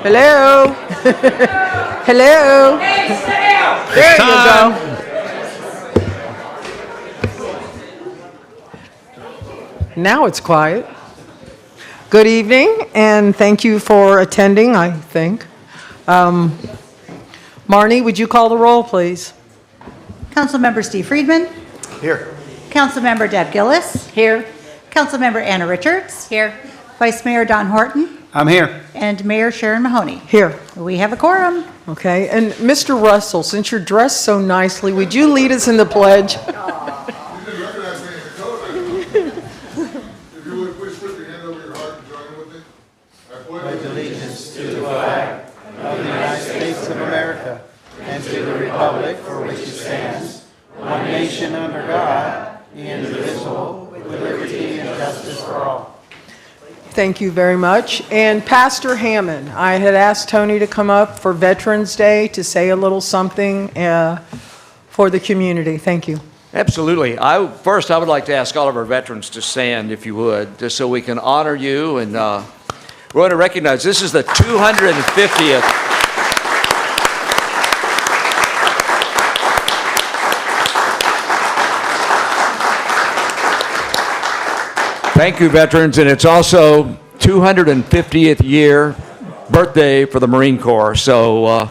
Hello? Hello? There you go. Now it's quiet. Good evening, and thank you for attending, I think. Marnie, would you call the roll, please? Councilmember Steve Friedman. Here. Councilmember Deb Gillis. Here. Councilmember Anna Richards. Here. Vice Mayor Don Horton. I'm here. And Mayor Sharon Mahoney. Here. We have a quorum. Okay, and Mr. Russell, since you're dressed so nicely, would you lead us in the pledge? You didn't recognize me in the code. If you would, please put your hand over your heart and join with me. I pledge Allegiance to the flag of the United States of America and to the republic for which it stands, one nation under God, indivisible, with liberty and justice for all. Thank you very much. And Pastor Hammond, I had asked Tony to come up for Veterans Day to say a little something for the community. Thank you. Absolutely. First, I would like to ask all of our veterans to stand, if you would, just so we can honor you. And we're going to recognize this is the 250th. Thank you, veterans. And it's also 250th year birthday for the Marine Corps. So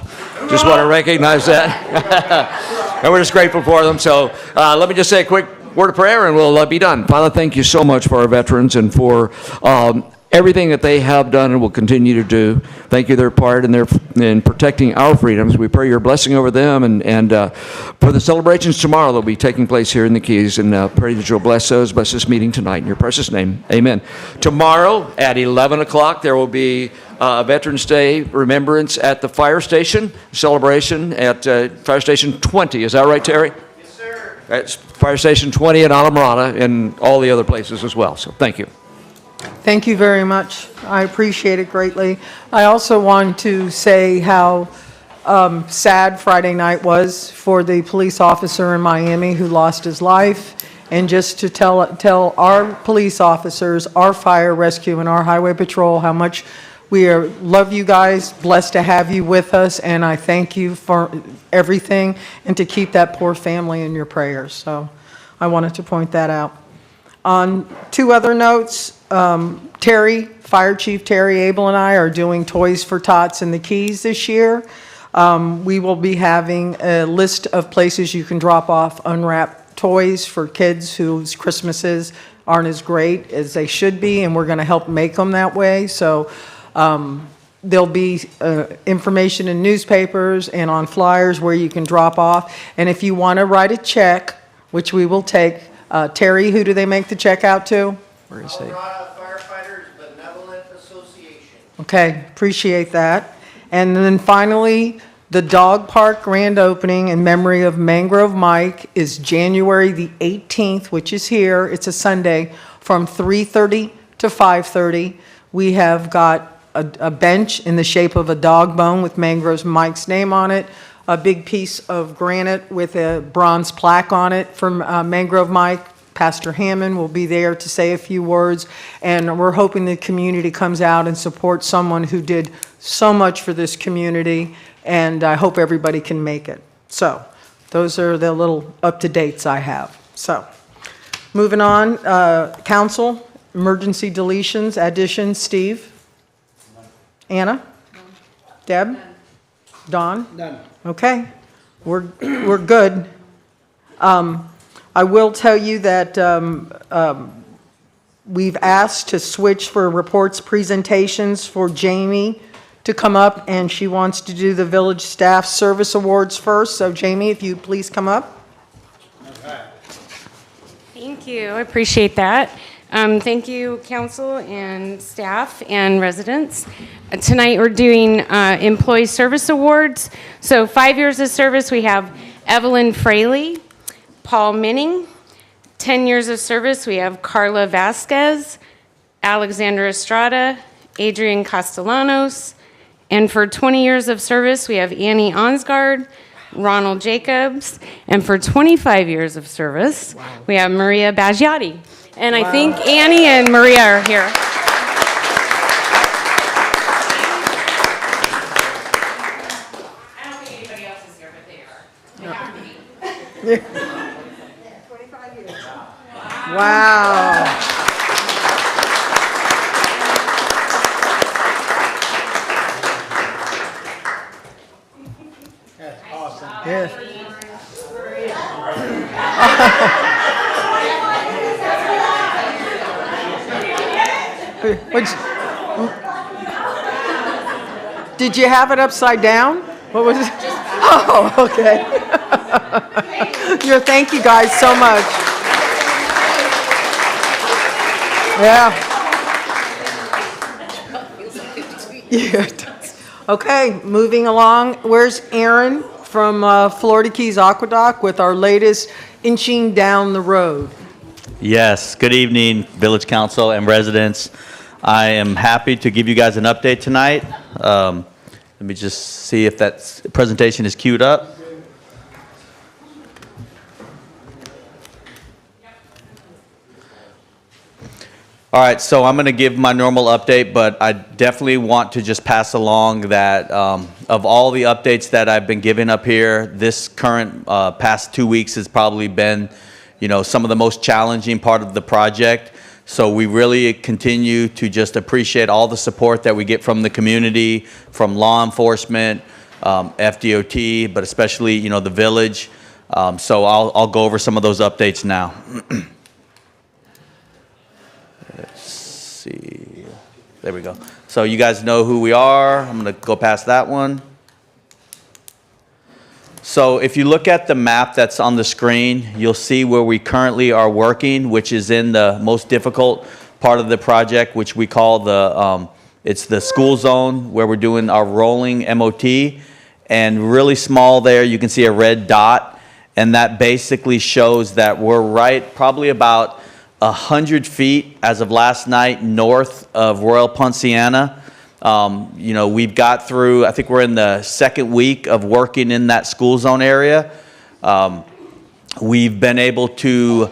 just want to recognize that. And we're just grateful for them. So let me just say a quick word of prayer and we'll be done. Father, thank you so much for our veterans and for everything that they have done and will continue to do. Thank you, their part in protecting our freedoms. We pray your blessing over them and for the celebrations tomorrow that will be taking place here in the Keys, and pray that you'll bless this meeting tonight in your precious name. Amen. Tomorrow at 11 o'clock, there will be Veterans Day remembrance at the fire station, celebration at Fire Station 20. Is that right, Terry? Yes, sir. That's Fire Station 20 in Alamorada and all the other places as well. So thank you. Thank you very much. I appreciate it greatly. I also want to say how sad Friday night was for the police officer in Miami who lost his life, and just to tell our police officers, our fire rescue, and our highway patrol how much we love you guys, blessed to have you with us, and I thank you for everything, and to keep that poor family in your prayers. So I wanted to point that out. On two other notes, Fire Chief Terry Abel and I are doing Toys for Tots in the Keys this year. We will be having a list of places you can drop off unwrapped toys for kids whose Christmases aren't as great as they should be, and we're going to help make them that way. So there'll be information in newspapers and on flyers where you can drop off. And if you want to write a check, which we will take, Terry, who do they make the check out to? Where is he? Colorado Firefighters Benevolent Association. Okay, appreciate that. And then finally, the dog park grand opening in memory of Mangrove Mike is January the 18th, which is here. It's a Sunday from 3:30 to 5:30. We have got a bench in the shape of a dog bone with Mangrove Mike's name on it, a big piece of granite with a bronze plaque on it from Mangrove Mike. Pastor Hammond will be there to say a few words, and we're hoping the community comes out and supports someone who did so much for this community, and I hope everybody can make it. So those are the little up-to-dates I have. So moving on, council, emergency deletions, additions, Steve? Anna? Deb? Don? None. Okay, we're good. I will tell you that we've asked to switch for reports presentations for Jamie to come up, and she wants to do the Village Staff Service Awards first. So Jamie, if you'd please come up. Thank you. I appreciate that. Thank you, council and staff and residents. Tonight we're doing Employee Service Awards. So 5 years of service, we have Evelyn Fraley, Paul Minning. 10 years of service, we have Carla Vasquez, Alexandra Estrada, Adrian Castellanos. And for 20 years of service, we have Annie Onsgaard, Ronald Jacobs. And for 25 years of service, we have Maria Baggiati. And I think Annie and Maria are here. Wow. That's awesome. Yes. Did you have it upside down? What was it? Oh, okay. Thank you guys so much. Yeah. Yeah, it does. Okay, moving along. Where's Aaron from Florida Keys Aqueduct with our latest inching down the road? Yes, good evening, Village Council and residents. I am happy to give you guys an update tonight. Let me just see if that presentation is queued up. All right, so I'm going to give my normal update, but I definitely want to just pass along that of all the updates that I've been giving up here, this current past 2 weeks has probably been, some of the most challenging part of the project. So we really continue to just appreciate all the support that we get from the community, from law enforcement, FDOT, but especially, the village. So I'll go over some of those updates now. Let's see. There we go. So you guys know who we are. I'm going to go past that one. So if you look at the map that's on the screen, you'll see where we currently are working, which is in the most difficult part of the project, which we call it's the school zone, where we're doing our rolling MOT. And really small there, you can see a red dot, and that basically shows that we're right probably about 100 feet as of last night north of Royal Ponciana. We've got through, I think we're in the second week of working in that school zone area. We've been able to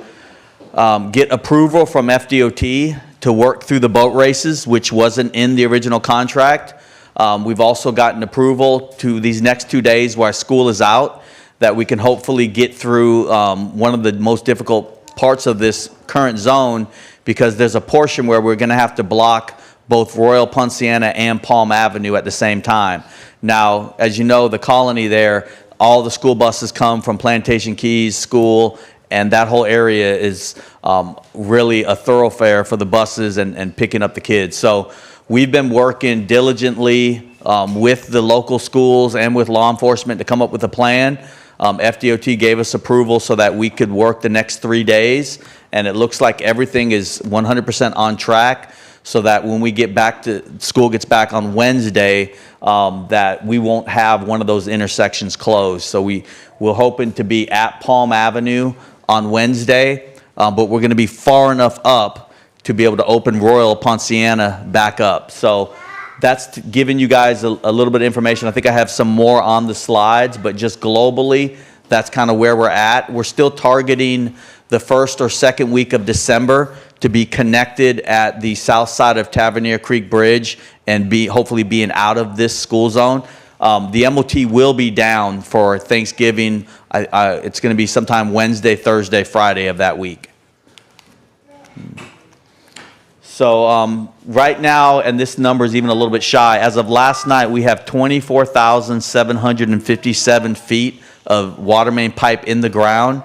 get approval from FDOT to work through the boat races, which wasn't in the original contract. We've also gotten approval to these next 2 days while school is out, that we can hopefully get through one of the most difficult parts of this current zone, because there's a portion where we're going to have to block both Royal Ponciana and Palm Avenue at the same time. Now, as you know, the colony there, all the school buses come from Plantation Keys School, and that whole area is really a thoroughfare for the buses and picking up the kids. So we've been working diligently with the local schools and with law enforcement to come up with a plan. FDOT gave us approval so that we could work the next 3 days, and it looks like everything is 100% on track, so that when we get back to, school gets back on Wednesday, that we won't have one of those intersections closed. So we're hoping to be at Palm Avenue on Wednesday, but we're going to be far enough up to be able to open Royal Ponciana back up. So that's giving you guys a little bit of information. I think I have some more on the slides, but just globally, that's kind of where we're at. We're still targeting the first or second week of December to be connected at the south side of Tavernier Creek Bridge and hopefully being out of this school zone. The MOT will be down for Thanksgiving. It's going to be sometime Wednesday, Friday of that week. So right now, and this number is even a little bit shy, as of last night, we have 24,757 feet of water main pipe in the ground.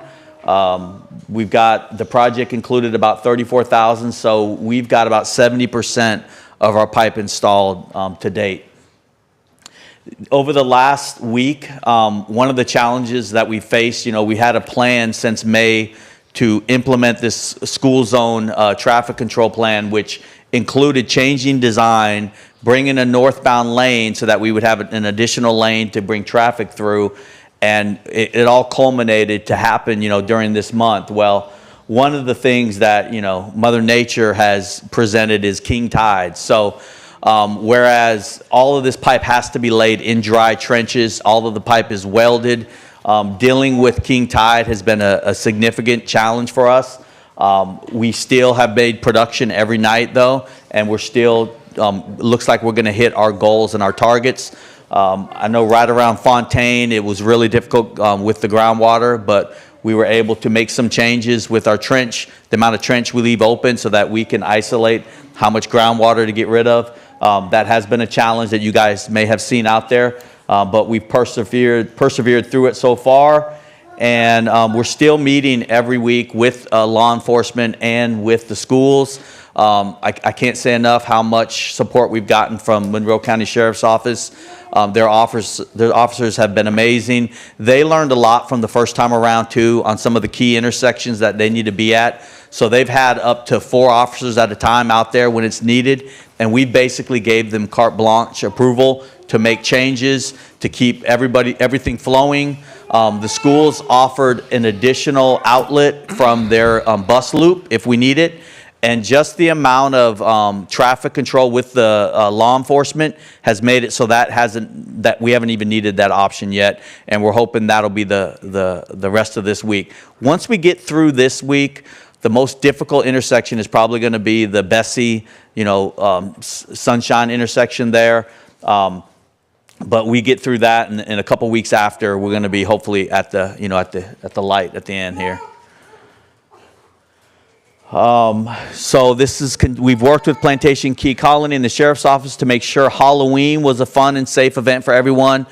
We've got the project included about 34,000, so we've got about 70% of our pipe installed to date. Over the last week, one of the challenges that we faced, we had a plan since May to implement this school zone traffic control plan, which included changing design, bringing a northbound lane so that we would have an additional lane to bring traffic through. And it all culminated to happen, during this month. Well, one of the things that, Mother Nature has presented is king tide. So whereas all of this pipe has to be laid in dry trenches, all of the pipe is welded, dealing with king tide has been a significant challenge for us. We still have made production every night, though, and we're still, looks like we're going to hit our goals and our targets. I know right around Fontaine, it was really difficult with the groundwater, but we were able to make some changes with our trench, the amount of trench we leave open so that we can isolate how much groundwater to get rid of. That has been a challenge that you guys may have seen out there, but we've persevered through it so far. And we're still meeting every week with law enforcement and with the schools. I can't say enough how much support we've gotten from Monroe County Sheriff's Office. Their officers have been amazing. They learned a lot from the first time around too on some of the key intersections that they need to be at. So they've had up to 4 officers at a time out there when it's needed, and we basically gave them carte blanche approval to make changes to keep everything flowing. The schools offered an additional outlet from their bus loop if we need it. And just the amount of traffic control with the law enforcement has made it so that we haven't even needed that option yet. And we're hoping that'll be the rest of this week. Once we get through this week, the most difficult intersection is probably going to be the Bessie, Sunshine intersection there. But we get through that, and in a couple weeks after, we're going to be hopefully at the light at the end here. So we've worked with Plantation Key Colony and the Sheriff's Office to make sure Halloween was a fun and safe event for everyone.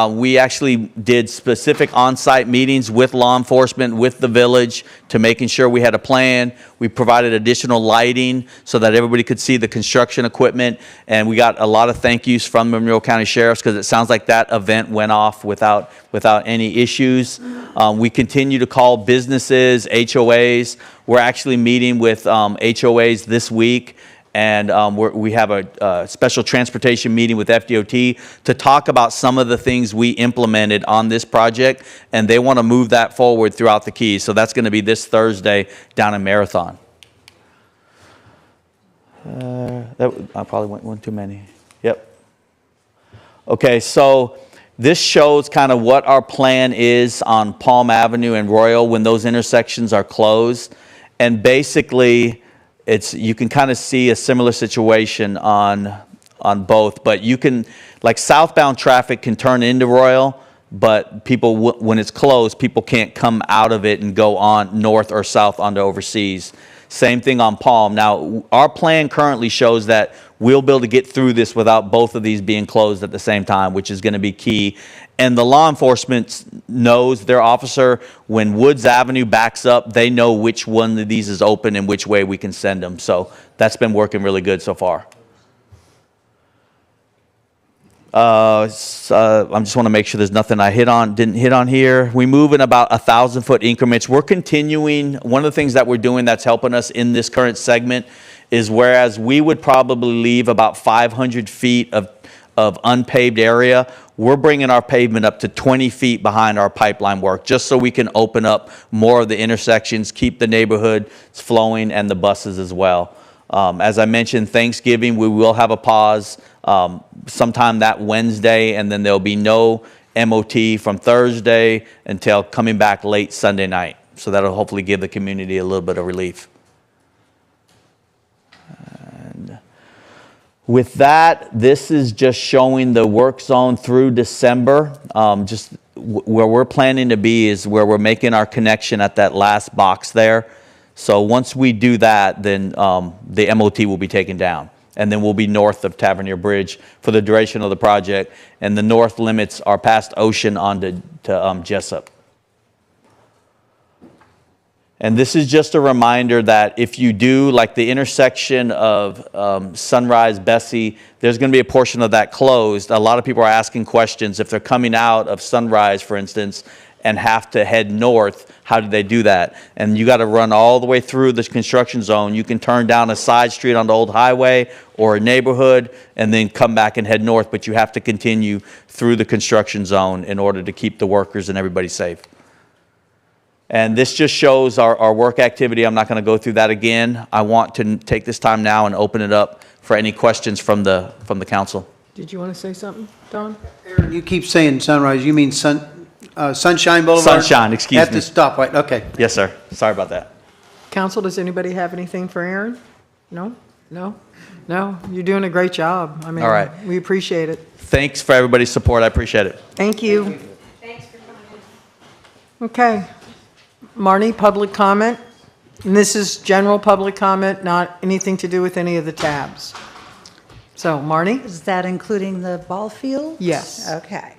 We actually did specific on-site meetings with law enforcement, with the village, to making sure we had a plan. We provided additional lighting so that everybody could see the construction equipment, and we got a lot of thank yous from Monroe County Sheriffs because it sounds like that event went off without any issues. We continue to call businesses, HOAs. We're actually meeting with HOAs this week, and we have a special transportation meeting with FDOT to talk about some of the things we implemented on this project, and they want to move that forward throughout the Keys. So that's going to be this Thursday down in Marathon. I probably went one too many. Yep. Okay, so this shows kind of what our plan is on Palm Avenue and Royal when those intersections are closed. And basically, you can kind of see a similar situation on both, but you can, like southbound traffic can turn into Royal, but people, when it's closed, people can't come out of it and go on north or south onto Overseas. Same thing on Palm. Now, our plan currently shows that we'll be able to get through this without both of these being closed at the same time, which is going to be key. And the law enforcement knows, their officer, when Woods Avenue backs up, they know which one of these is open and which way we can send them. So that's been working really good so far. I just want to make sure there's nothing I didn't hit on here. We move in about 1,000-foot increments. We're continuing. One of the things that we're doing that's helping us in this current segment is whereas we would probably leave about 500 feet of unpaved area, we're bringing our pavement up to 20 feet behind our pipeline work, just so we can open up more of the intersections, keep the neighborhood flowing and the buses as well. As I mentioned, Thanksgiving, we will have a pause sometime that Wednesday, and then there'll be no MOT from Thursday until coming back late Sunday night. So that'll hopefully give the community a little bit of relief. And with that, this is just showing the work zone through December. Just where we're planning to be is where we're making our connection at that last box there. So once we do that, then the MOT will be taken down. And then we'll be north of Tavernier Bridge for the duration of the project. And the north limits are past Ocean on to Jessup. And this is just a reminder that if you do, like the intersection of Sunrise, Bessie, there's going to be a portion of that closed. A lot of people are asking questions. If they're coming out of Sunrise, for instance, and have to head north, how do they do that? And you got to run all the way through this construction zone. You can turn down a side street on the old highway or a neighborhood and then come back and head north, but you have to continue through the construction zone in order to keep the workers and everybody safe. And this just shows our work activity. I'm not going to go through that again. I want to take this time now and open it up for any questions from the council. Did you want to say something, Don? Aaron, you keep saying Sunrise, you mean Sunshine Boulevard? Sunshine, excuse At me. the stoplight, okay. Yes, sir. Sorry about that. Council, does anybody have anything for Aaron? No? No? No? You're doing a great job. I mean, All right. we appreciate it. thanks for everybody's support. I appreciate it. Thank you. Okay. Marnie, public comment? And this is general public comment, not anything to do with any of the tabs. So, Marnie? Is that including the ball field? Yes. Okay.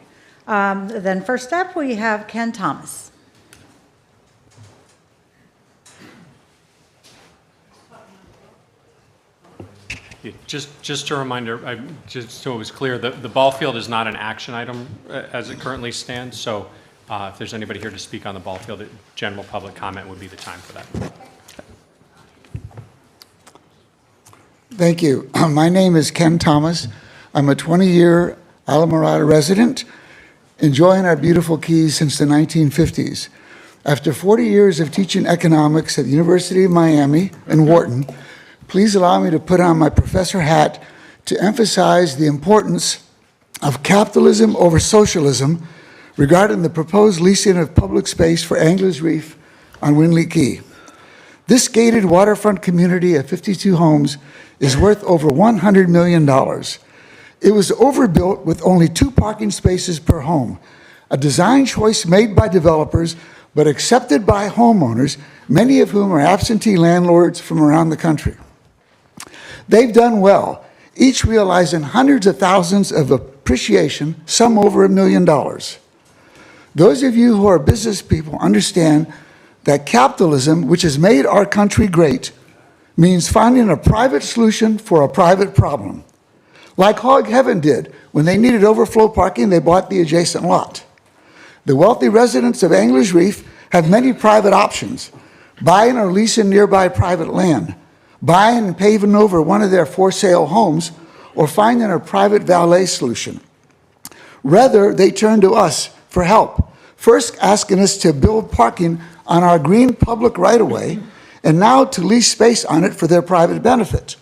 Then first up, we have Ken Thomas. Just a reminder, just so it was clear, the ball field is not an action item as it currently stands, so if there's anybody here to speak on the ball field, general public comment would be the time for that. Thank you. My name is Ken Thomas. I'm a 20-year Alamorada resident, enjoying our beautiful Keys since the 1950s. After 40 years of teaching economics at the University of Miami in Wharton, please allow me to put on my professor hat to emphasize the importance of capitalism over socialism regarding the proposed leasing of public space for Anglers Reef on Winley Key. This gated waterfront community of 52 homes is worth over $100 million. It was overbuilt with only 2 parking spaces per home, a design choice made by developers but accepted by homeowners, many of whom are absentee landlords from around the country. They've done well, each realizing hundreds of thousands of appreciation, some over $1 million. Those of you who are business people understand that capitalism, which has made our country great, means finding a private solution for a private problem. Like Hog Heaven did, when they needed overflow parking, they bought the adjacent lot. The wealthy residents of Anglers Reef have many private options: buying or leasing nearby private land, buying and paving over one of their for-sale homes, or finding a private valet solution. Rather, they turn to us for help, first asking us to build parking on our green public right-of-way, and now to lease space on it for their private benefit.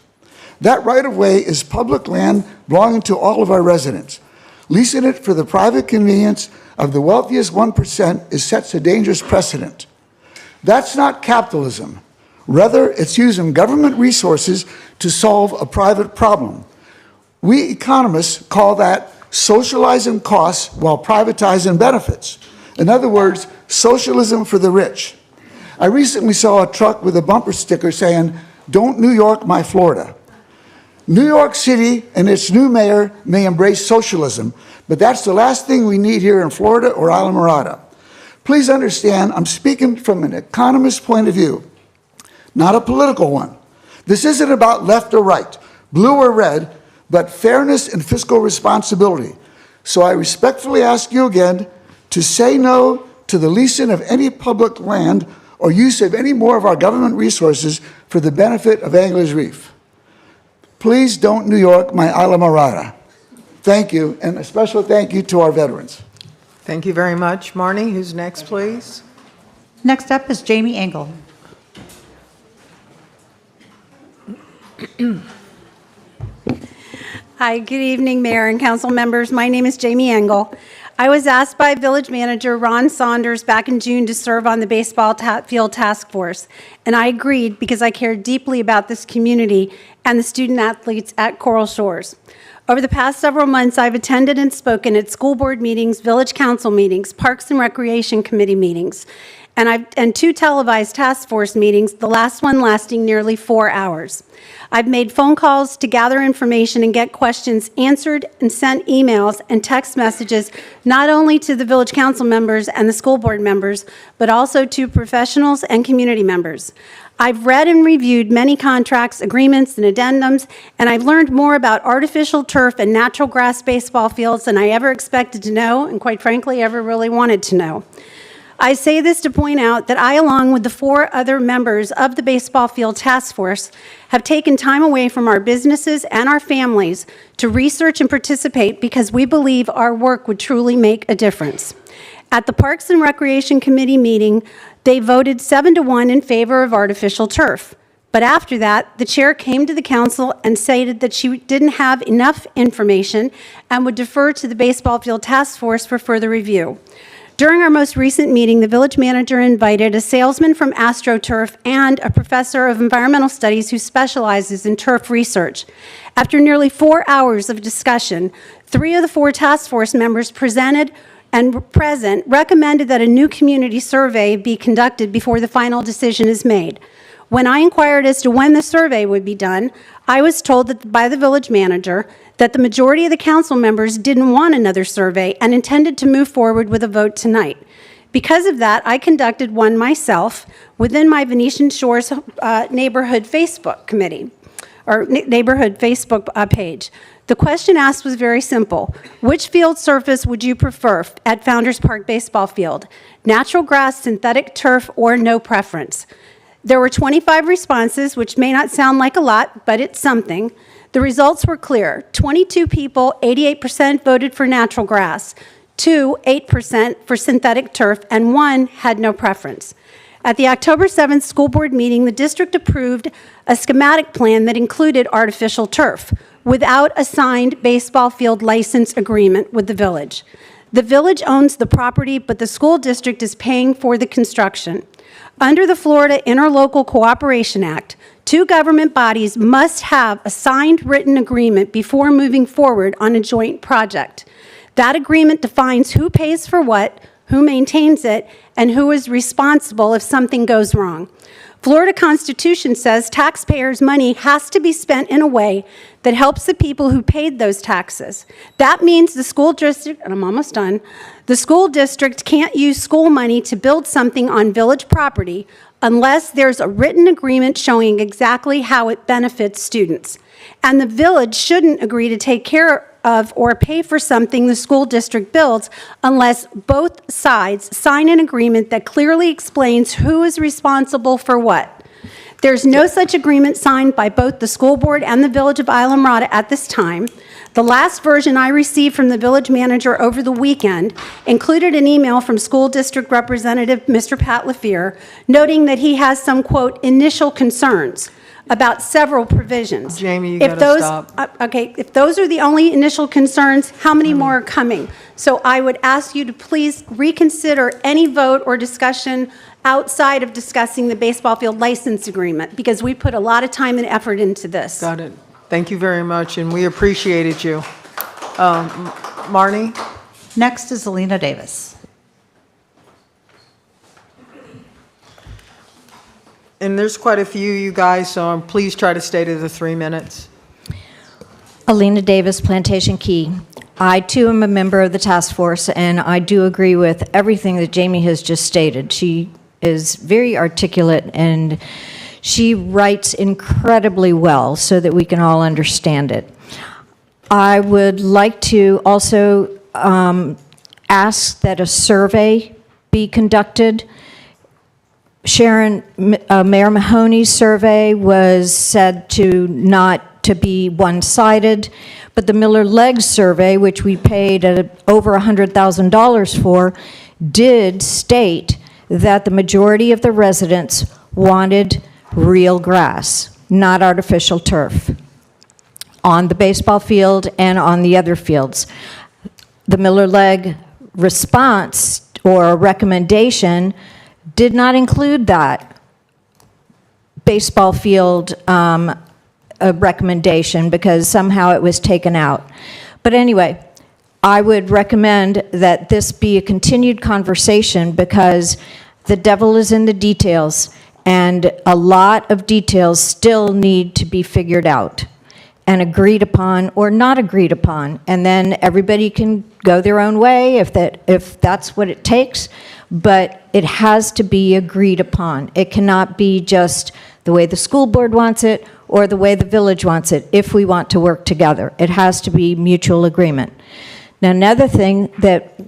That right-of-way is public land belonging to all of our residents. Leasing it for the private convenience of the wealthiest 1% sets a dangerous precedent. That's not capitalism. Rather, it's using government resources to solve a private problem. We economists call that socializing costs while privatizing benefits. In other words, socialism for the rich. I recently saw a truck with a bumper sticker saying, "Don't New York my Florida." New York City and its new mayor may embrace socialism, but that's the last thing we need here in Florida or Alamorada. Please understand, I'm speaking from an economist's point of view, not a political one. This isn't about left or right, blue or red, but fairness and fiscal responsibility. So I respectfully ask you again to say no to the leasing of any public land or use of any more of our government resources for the benefit of Anglers Reef. Please don't New York my Alamorada. Thank you, and a special thank you to our veterans. Thank you very much. Marnie, who's next, please? Next up is Jamie Engel. Hi, good evening, Mayor and council members. My name is Jamie Engel. I was asked by Village Manager Ron Saunders back in June to serve on the baseball field task force, and I agreed because I care deeply about this community and the student athletes at Coral Shores. Over the past several months, I've attended and spoken at school board meetings, village council meetings, Parks and Recreation Committee meetings, and 2 televised task force meetings, the last one lasting nearly 4 hours. I've made phone calls to gather information and get questions answered and sent emails and text messages not only to the village council members and the school board members, but also to professionals and community members. I've read and reviewed many contracts, agreements, and addendums, and I've learned more about artificial turf and natural grass baseball fields than I ever expected to know, and quite frankly, ever really wanted to know. I say this to point out that I, along with the 4 other members of the Baseball Field Task Force, have taken time away from our businesses and our families to research and participate because we believe our work would truly make a difference. At the Parks and Recreation Committee meeting, they voted 7-1 in favor of artificial turf. But after that, the chair came to the council and stated that she didn't have enough information and would defer to the Baseball Field Task Force for further review. During our most recent meeting, the village manager invited a salesman from AstroTurf and a professor of environmental studies who specializes in turf research. After nearly 4 hours of discussion, 3 of the 4 task force members present recommended that a new community survey be conducted before the final decision is made. When I inquired as to when the survey would be done, I was told that by the village manager that the majority of the council members didn't want another survey and intended to move forward with a vote tonight. Because of that, I conducted one myself within my Venetian Shores neighborhood Facebook committee, or neighborhood Facebook page. The question asked was very simple. Which field surface would you prefer at Founders Park Baseball Field? Natural grass, synthetic turf, or no preference? There were 25 responses, which may not sound like a lot, but it's something. The results were clear. 22 people, 88% voted for natural grass, 2, 8% for synthetic turf, and 1 had no preference. At the October 7th school board meeting, the district approved a schematic plan that included artificial turf without a signed baseball field license agreement with the village. The village owns the property, but the school district is paying for the construction. Under the Florida Interlocal Cooperation Act, 2 government bodies must have a signed written agreement before moving forward on a joint project. That agreement defines who pays for what, who maintains it, and who is responsible if something goes wrong. Florida Constitution says taxpayers' money has to be spent in a way that helps the people who paid those taxes. That means the school district, and I'm almost done, the school district can't use school money to build something on village property unless there's a written agreement showing exactly how it benefits students. And the village shouldn't agree to take care of or pay for something the school district builds unless both sides sign an agreement that clearly explains who is responsible for what. There's no such agreement signed by both the school board and the Village of Islamorada at this time. The last version I received from the village manager over the weekend included an email from school district representative Mr. Pat LaFear noting that he has some, quote, initial concerns about several provisions. Jamie, you If gotta those- stop. Okay, if those are the only initial concerns, how many more are coming? So I would ask you to please reconsider any vote or discussion outside of discussing the baseball field license agreement, because we put a lot of time and effort into this. Got it. Thank you very much, and we appreciated you. Marnie? Next is Alina Davis. And there's quite a few, you guys, so please try to stay to the 3 minutes. Alina Davis, Plantation Key. I, too, am a member of the task force, and I do agree with everything that Jamie has just stated. She is very articulate, and she writes incredibly well so that we can all understand it. I would like to also ask that a survey be conducted. Sharon, Mayor Mahoney's survey was said to not to be one-sided, but the Miller-Legg survey, which we paid over $100,000 for, did state that the majority of the residents wanted real grass, not artificial turf, on the baseball field and on the other fields. The Miller-Legg response or recommendation did not include that baseball field recommendation because somehow it was taken out. But anyway, I would recommend that this be a continued conversation because the devil is in the details, and a lot of details still need to be figured out and agreed upon or not agreed upon, and then everybody can go their own way if that's what it takes, but it has to be agreed upon. It cannot be just the way the school board wants it or the way the village wants it if we want to work together. It has to be mutual agreement. Now, another thing that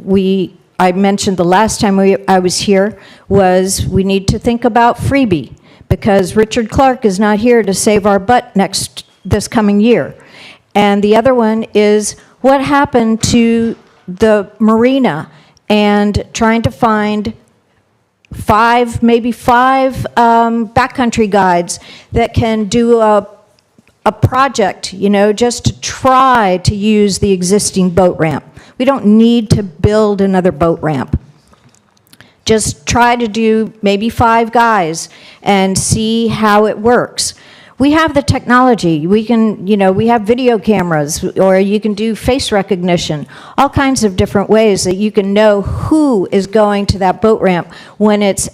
I mentioned the last time I was here was we need to think about freebie, because Richard Clark is not here to save our butt this coming year. And the other one is what happened to the marina and trying to find maybe five backcountry guides that can do a project, just to try to use the existing boat ramp. We don't need to build another boat ramp. Just try to do maybe 5 guys and see how it works. We have the technology. We can, we have video cameras, or you can do face recognition, all kinds of different ways that you can know who is going to that boat ramp when it's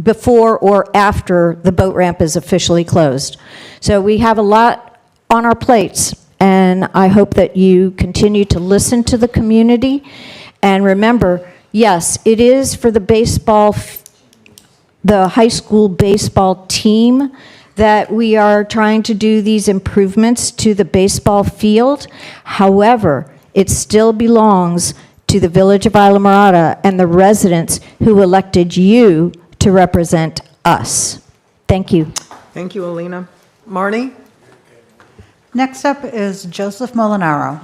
before or after the boat ramp is officially closed. So we have a lot on our plates, and I hope that you continue to listen to the community. And remember, yes, it is for the the high school baseball team that we are trying to do these improvements to the baseball field. However, it still belongs to the Village of Islamorada and the residents who elected you to represent us. Thank you. Thank you, Alina. Marnie? Next up is Joseph Molinaro.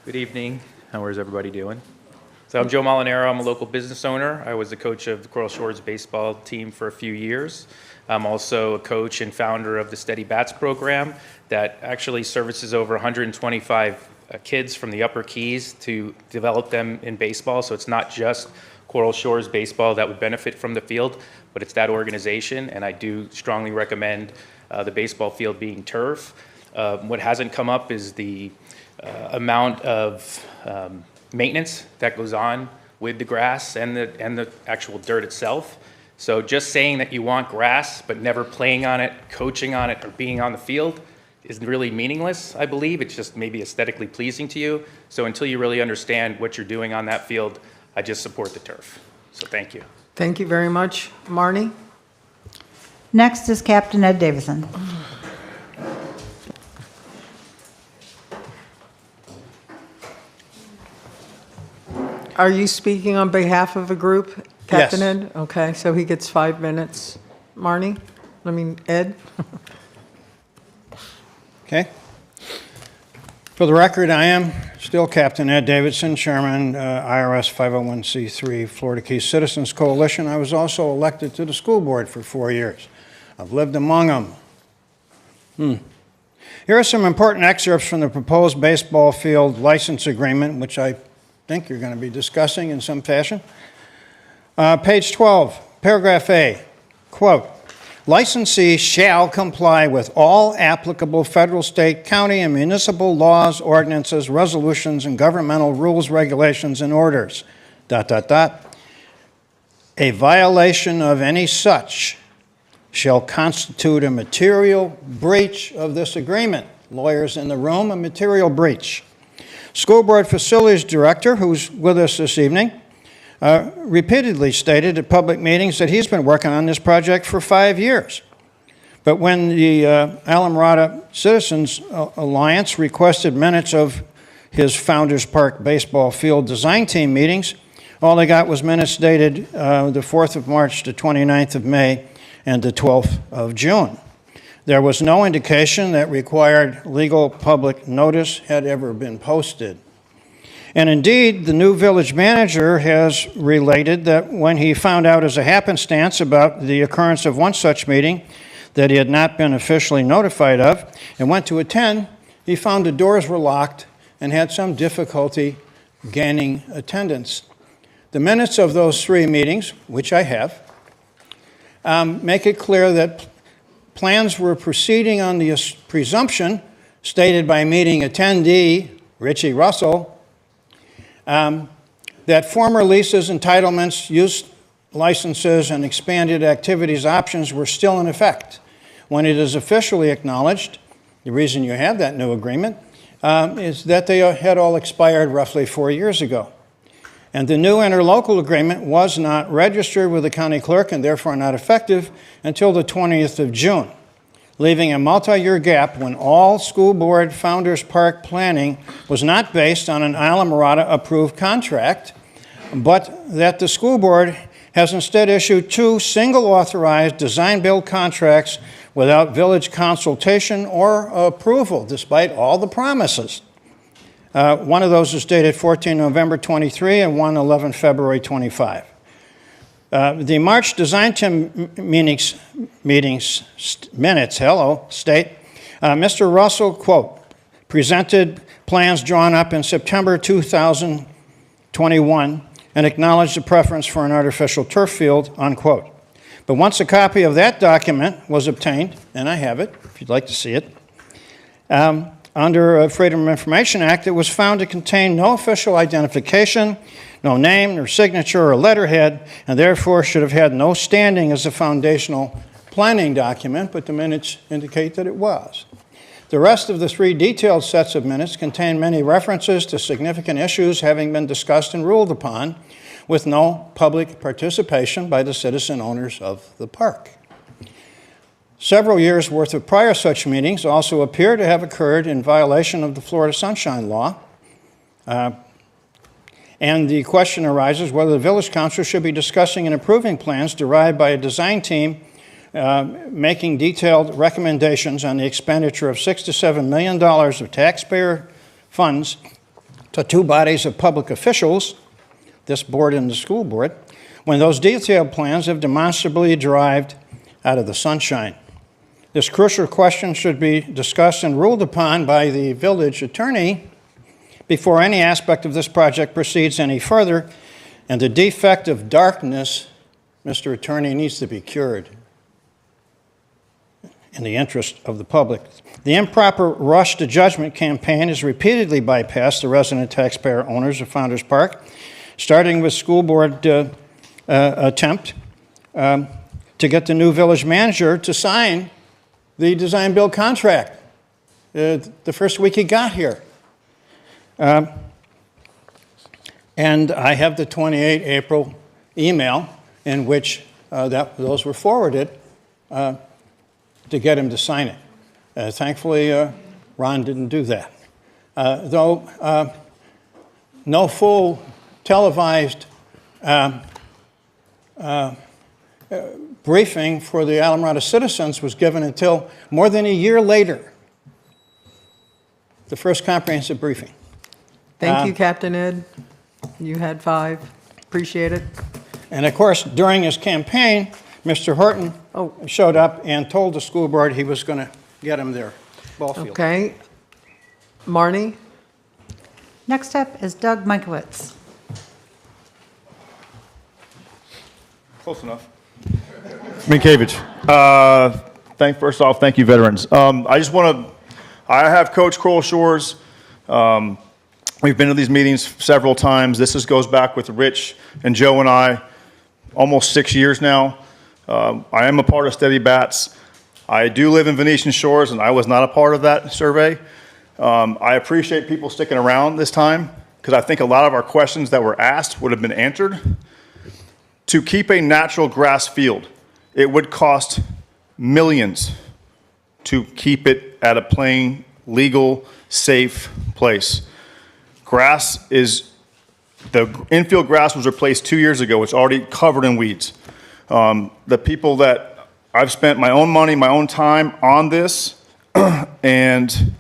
Good evening. How is everybody doing? So I'm Joe Molinaro. I'm a local business owner. I was the coach of the Coral Shores baseball team for a few years. I'm also a coach and founder of the Steady Bats program that actually services over 125 kids from the Upper Keys to develop them in baseball. So it's not just Coral Shores baseball that would benefit from the field, but it's that organization, and I do strongly recommend the baseball field being turf. What hasn't come up is the amount of maintenance that goes on with the grass and the actual dirt itself. So just saying that you want grass but never playing on it, coaching on it, or being on the field is really meaningless, I believe. It's just maybe aesthetically pleasing to you. So until you really understand what you're doing on that field, I just support the turf. So thank you. Thank you very much. Marnie? Next is Captain Ed Davison. Are you speaking on behalf of a group, Captain Yes. Ed? Okay, so he gets 5 minutes. Marnie? Ed? Okay. For the record, I am still Captain Ed Davidson, Chairman, IRS 501c3 Florida Keys Citizens Coalition. I was also elected to the school board for 4 years. I've lived among them. Here are some important excerpts from the proposed baseball field license agreement, which I think you're going to be discussing in some fashion. Page 12, paragraph A, quote, "Licensee shall comply with all applicable federal, state, county, and municipal laws, ordinances, resolutions, and governmental rules, regulations, and orders, ... A violation of any such shall constitute a material breach of this agreement." Lawyers in the room, a material breach. School Board Facilities Director, who's with us this evening, repeatedly stated at public meetings that he's been working on this project for 5 years. But when the Islamorada Citizens Alliance requested minutes of his Founders Park baseball field design team meetings, all they got was minutes dated the 4th of March, the 29th of May, and the 12th of June. There was no indication that required legal public notice had ever been posted. And indeed, the new village manager has related that when he found out as a happenstance about the occurrence of one such meeting that he had not been officially notified of and went to attend, he found the doors were locked and had some difficulty gaining attendance. The minutes of those 3 meetings, which I have, make it clear that plans were proceeding on the presumption stated by meeting attendee Richie Russell that former leases, entitlements, use licenses, and expanded activities options were still in effect. When it is officially acknowledged, the reason you have that new agreement is that they had all expired roughly 4 years ago. And the new interlocal agreement was not registered with the county clerk and therefore not effective until the 20th of June, leaving a multi-year gap when all school board Founders Park planning was not based on an Islamorada approved contract, but that the school board has instead issued 2 single authorized design build contracts without village consultation or approval, despite all the promises. One of those is dated 14 November 23 and one 11 February 25. The March design team meetings minutes, state, Mr. Russell, quote, presented plans drawn up in September 2021 and acknowledged a preference for an artificial turf field, unquote. But once a copy of that document was obtained, and I have it, if you'd like to see it, under Freedom of Information Act, it was found to contain no official identification, no name nor signature or letterhead, and therefore should have had no standing as a foundational planning document, but the minutes indicate that it was. The rest of the 3 detailed sets of minutes contain many references to significant issues having been discussed and ruled upon, with no public participation by the citizen owners of the park. Several years' worth of prior such meetings also appear to have occurred in violation of the Florida Sunshine Law. And the question arises whether the Village Council should be discussing and approving plans derived by a design team making detailed recommendations on the expenditure of $6 to $7 million of taxpayer funds to 2 bodies of public officials, this board and the school board, when those detailed plans have demonstrably derived out of the sunshine. This crucial question should be discussed and ruled upon by the village attorney before any aspect of this project proceeds any further, and the defect of darkness, Mr. Attorney, needs to be cured in the interest of the public. The improper rush to judgment campaign has repeatedly bypassed the resident taxpayer owners of Founders Park, starting with school board attempt to get the new village manager to sign the design build contract the first week he got here. And I have the 28 April email in which those were forwarded to get him to sign it. Thankfully, Ron didn't do that. Though no full televised briefing for the Alamorada citizens was given until more than a year later, the first comprehensive briefing. Thank you, Captain Ed. You had 5. Appreciate it. And of course, during his campaign, Mr. Horton showed up and told the school board he was going to get him their ball field. Okay. Marnie? Next up is Doug Minkowitz. Close enough. Minkiewicz. First off, thank you, veterans. I have coached Coral Shores. We've been to these meetings several times. This goes back with Rich and Joe and I, almost 6 years now. I am a part of Steady Bats. I do live in Venetian Shores, and I was not a part of that survey. I appreciate people sticking around this time, because I think a lot of our questions that were asked would have been answered. To keep a natural grass field, it would cost millions to keep it at a plain, legal, safe place. The infield grass was replaced 2 years ago. It's already covered in weeds. The people that I've spent my own money, my own time on this, and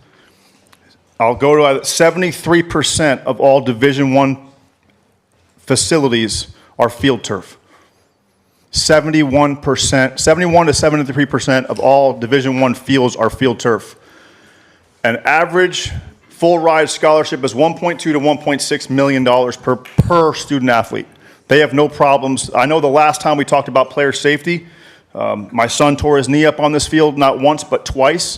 I'll go to 73% of all Division I facilities are field turf. 71 to 73% of all Division I fields are field turf. An average full ride scholarship is $1.2 to $1.6 million per student athlete. They have no problems. I know the last time we talked about player safety, my son tore his knee up on this field not once but twice.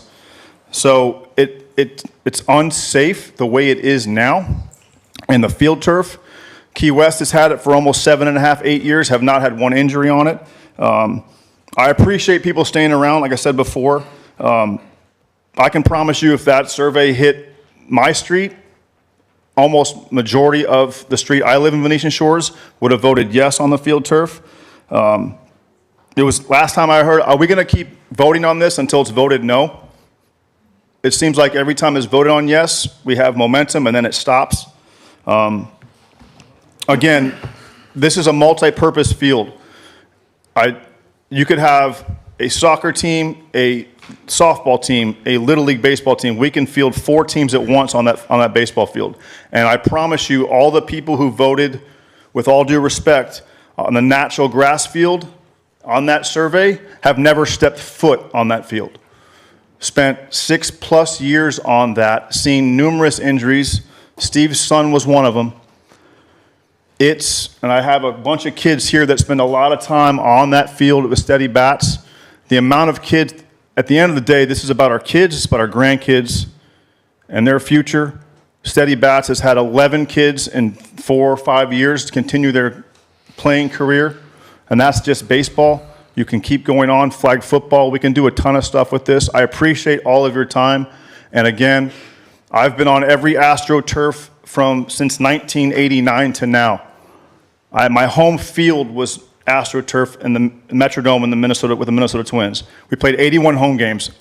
So it's unsafe the way it is now. And the field turf, Key West has had it for almost 7.5, 8 years, have not had one injury on it. I appreciate people staying around, like I said before. I can promise you if that survey hit my street, almost majority of the street I live in, Venetian Shores, would have voted yes on the field turf. It was last time I heard, are we going to keep voting on this until it's voted no? It seems like every time it's voted on yes, we have momentum and then it stops. Again, this is a multi-purpose field. You could have a soccer team, a softball team, a Little League baseball team. We can field 4 teams at once on that baseball field. And I promise you, all the people who voted, with all due respect, on the natural grass field on that survey have never stepped foot on that field. spent 6+ years on that, seen numerous injuries. Steve's son was one of them. And I have a bunch of kids here that spend a lot of time on that field with Steady Bats. The amount of kids, at the end of the day, this is about our kids, it's about our grandkids and their future. Steady Bats has had 11 kids in 4 or 5 years to continue their playing career, and that's just baseball. You can keep going on, flag football. We can do a ton of stuff with this. I appreciate all of your time. And again, I've been on every AstroTurf since 1989 to now. My home field was AstroTurf in the Metrodome with the Minnesota Twins. We played 81 home games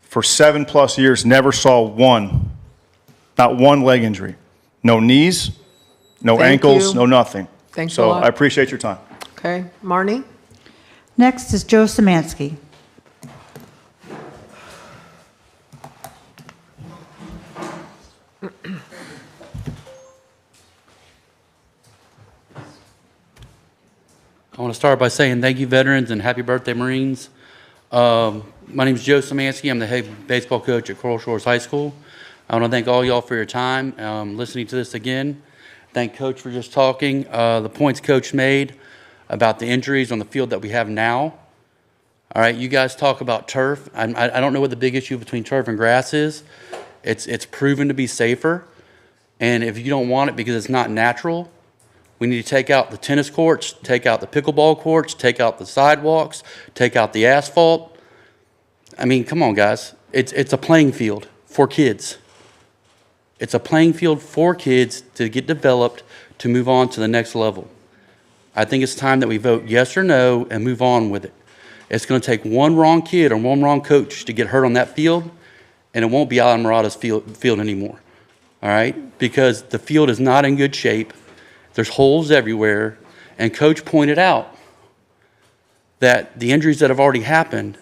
for 7+ years, never saw not one leg injury. No knees, no Thank ankles, you. no nothing. Thanks a So lot. I appreciate your time. Okay, Marnie? Next is Joe Samansky. I want to start by saying thank you, veterans, and happy birthday, Marines. My name is Joe Samansky. I'm the head baseball coach at Coral Shores High School. I want to thank all y'all for your time listening to this again. Thank Coach for just talking. The points Coach made about the injuries on the field that we have now. All right, you guys talk about turf. I don't know what the big issue between turf and grass is. It's proven to be safer. And if you don't want it because it's not natural, we need to take out the tennis courts, take out the pickleball courts, take out the sidewalks, take out the asphalt. I mean, come on, guys. It's a playing field for kids. It's a playing field for kids to get developed to move on to the next level. I think it's time that we vote yes or no and move on with it. It's going to take one wrong kid or one wrong coach to get hurt on that field, and it won't be Alamorada's field anymore. All right? Because the field is not in good shape. There's holes everywhere. And Coach pointed out that the injuries that have already happened,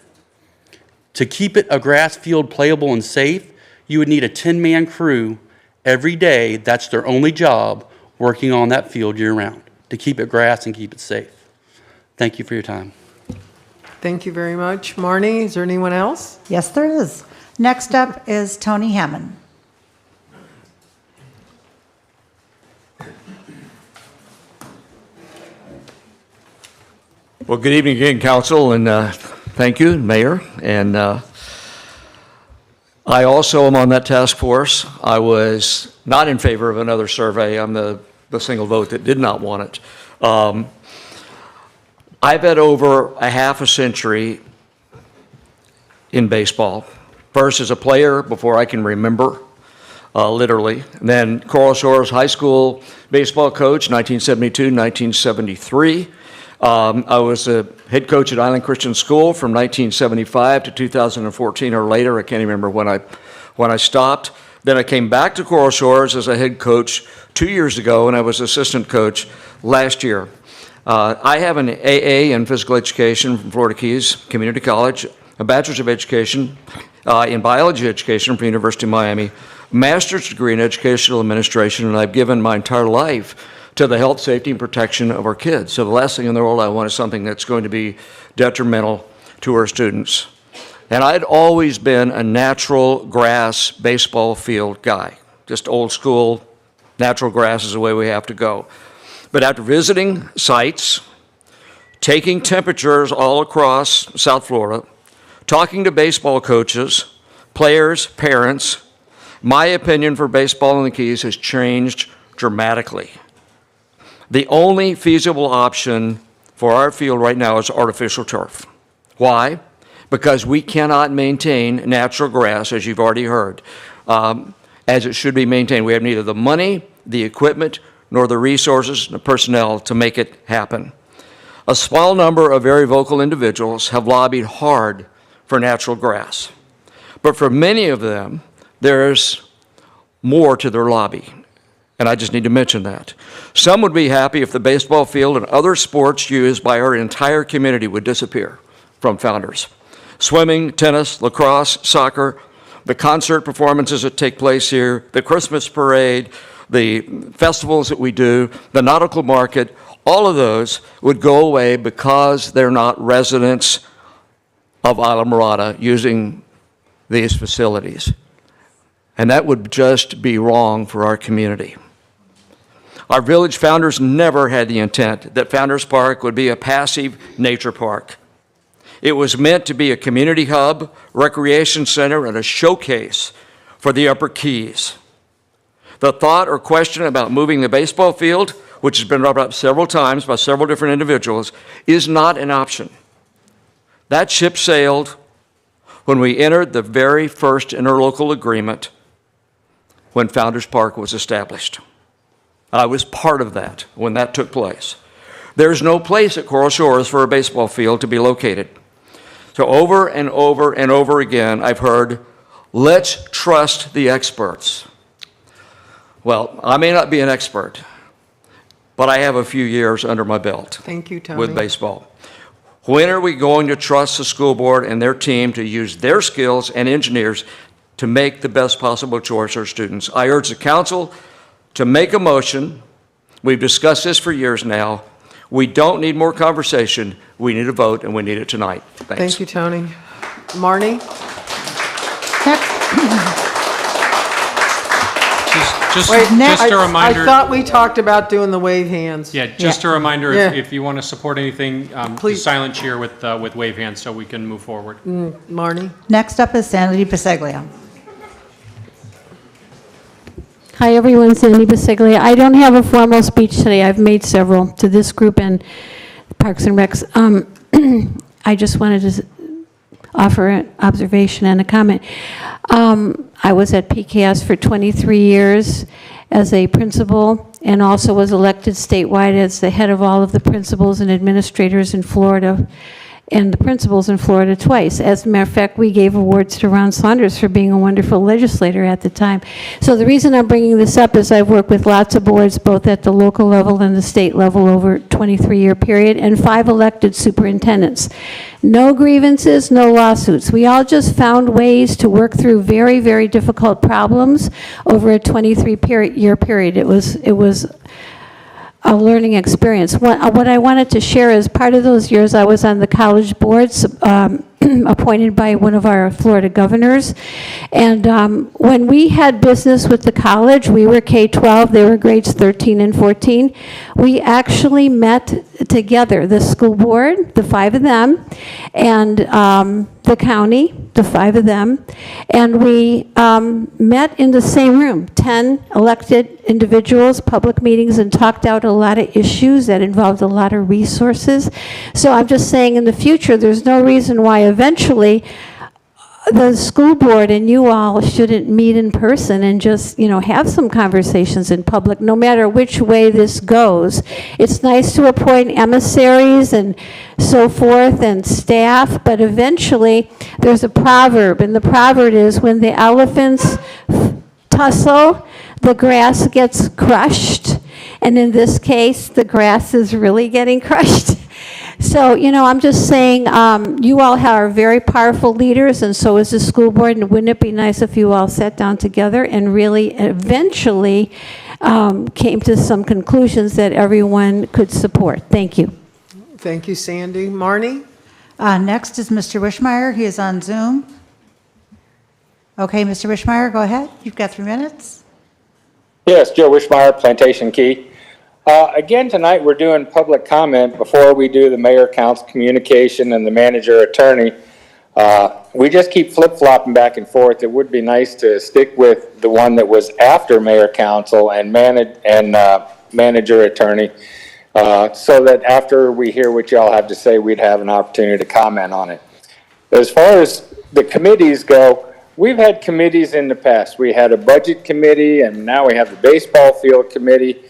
to keep it a grass field playable and safe, you would need a 10-man crew every day. That's their only job, working on that field year-round, to keep it grass and keep it safe. Thank you for your time. Thank you very much. Marnie, is there anyone else? Yes, there is. Next up is Tony Hammond. Well, good evening again, Council, and thank you, Mayor. And I also am on that task force. I was not in favor of another survey. I'm the single vote that did not want it. I've had over a half a century in baseball. First as a player before I can remember, literally. And then Coral Shores High School baseball coach, 1972, 1973. I was a head coach at Island Christian School from 1975 to 2014 or later. I can't even remember when I stopped. Then I came back to Coral Shores as a head coach 2 years ago, and I was assistant coach last year. I have an AA in physical education from Florida Keys Community College, a bachelor's of education in biology education from University of Miami, a master's degree in educational administration, and I've given my entire life to the health, safety, and protection of our kids. So the last thing in the world I want is something that's going to be detrimental to our students. And I'd always been a natural grass baseball field guy, just old school, natural grass is the way we have to go. But after visiting sites, taking temperatures all across South Florida, talking to baseball coaches, players, parents, my opinion for baseball in the Keys has changed dramatically. The only feasible option for our field right now is artificial turf. Why? Because we cannot maintain natural grass, as you've already heard, as it should be maintained. We have neither the money, the equipment, nor the resources and the personnel to make it happen. A small number of very vocal individuals have lobbied hard for natural grass. But for many of them, there's more to their lobby. And I just need to mention that. Some would be happy if the baseball field and other sports used by our entire community would disappear from Founders. Swimming, tennis, lacrosse, soccer, the concert performances that take place here, the Christmas parade, the festivals that we do, the nautical market, all of those would go away because they're not residents of Islamorada using these facilities. And that would just be wrong for our community. Our village founders never had the intent that Founders Park would be a passive nature park. It was meant to be a community hub, recreation center, and a showcase for the Upper Keys. The thought or question about moving the baseball field, which has been brought up several times by several different individuals, is not an option. That ship sailed when we entered the very first interlocal agreement when Founders Park was established. I was part of that when that took place. There's no place at Coral Shores for a baseball field to be located. So over and over and over again, I've heard, let's trust the experts. Well, I may not be an expert, but I have a few years under my belt. Thank you, Tony. With baseball. When are we going to trust the school board and their team to use their skills and engineers to make the best possible choice for students? I urge the council to make a motion. We've discussed this for years now. We don't need more conversation. We need a vote, and we need it tonight. Thanks. Thank you, Tony. Marnie? Just Wait, a reminder. I thought we talked about doing the wave hands. Yeah, just a reminder, Yeah. if you want to support anything, Please. silent cheer with wave hands so we can move forward. Marnie? Next up is Sandy Biseglia. Hi, everyone. Sandy Biseglia. I don't have a formal speech today. I've made several to this group and Parks and Recs. I just wanted to offer an observation and a comment. I was at PKS for 23 years as a principal and also was elected statewide as the head of all of the principals and administrators in Florida and the principals in Florida twice. As a matter of fact, we gave awards to Ron Saunders for being a wonderful legislator at the time. So the reason I'm bringing this up is I've worked with lots of boards, both at the local level and the state level over a 23-year period, and 5 elected superintendents. No grievances, no lawsuits. We all just found ways to work through very, very difficult problems over a 23-year period. It was a learning experience. What I wanted to share is part of those years I was on the college boards appointed by one of our Florida governors. And when we had business with the college, we were K-12, they were grades 13 and 14. We actually met together, the school board, the 5 of them, and the county, the 5 of them, and we met in the same room, 10 elected individuals, public meetings, and talked out a lot of issues that involved a lot of resources. So I'm just saying in the future, there's no reason why eventually the school board and you all shouldn't meet in person and just, have some conversations in public, no matter which way this goes. It's nice to appoint emissaries and so forth and staff, but eventually there's a proverb, and the proverb is when the elephants tussle, the grass gets crushed. And in this case, the grass is really getting crushed. So, I'm just saying, you all are very powerful leaders, and so is the school board, and wouldn't it be nice if you all sat down together and really eventually came to some conclusions that everyone could support? Thank you. Thank you, Sandy. Marnie? Next is Mr. Wishmeyer. He is on Zoom. Okay, Mr. Wishmeyer, go ahead. You've got 3 minutes. Yes, Joe Wishmeyer, Plantation Key. Again, tonight we're doing public comment before we do the mayor, council communication, and the manager attorney. We just keep flip-flopping back and forth. It would be nice to stick with the one that was after mayor, council, and manager attorney, so that after we hear what y'all have to say, we'd have an opportunity to comment on it. As far as the committees go, we've had committees in the past. We had a budget committee, and now we have the baseball field committee.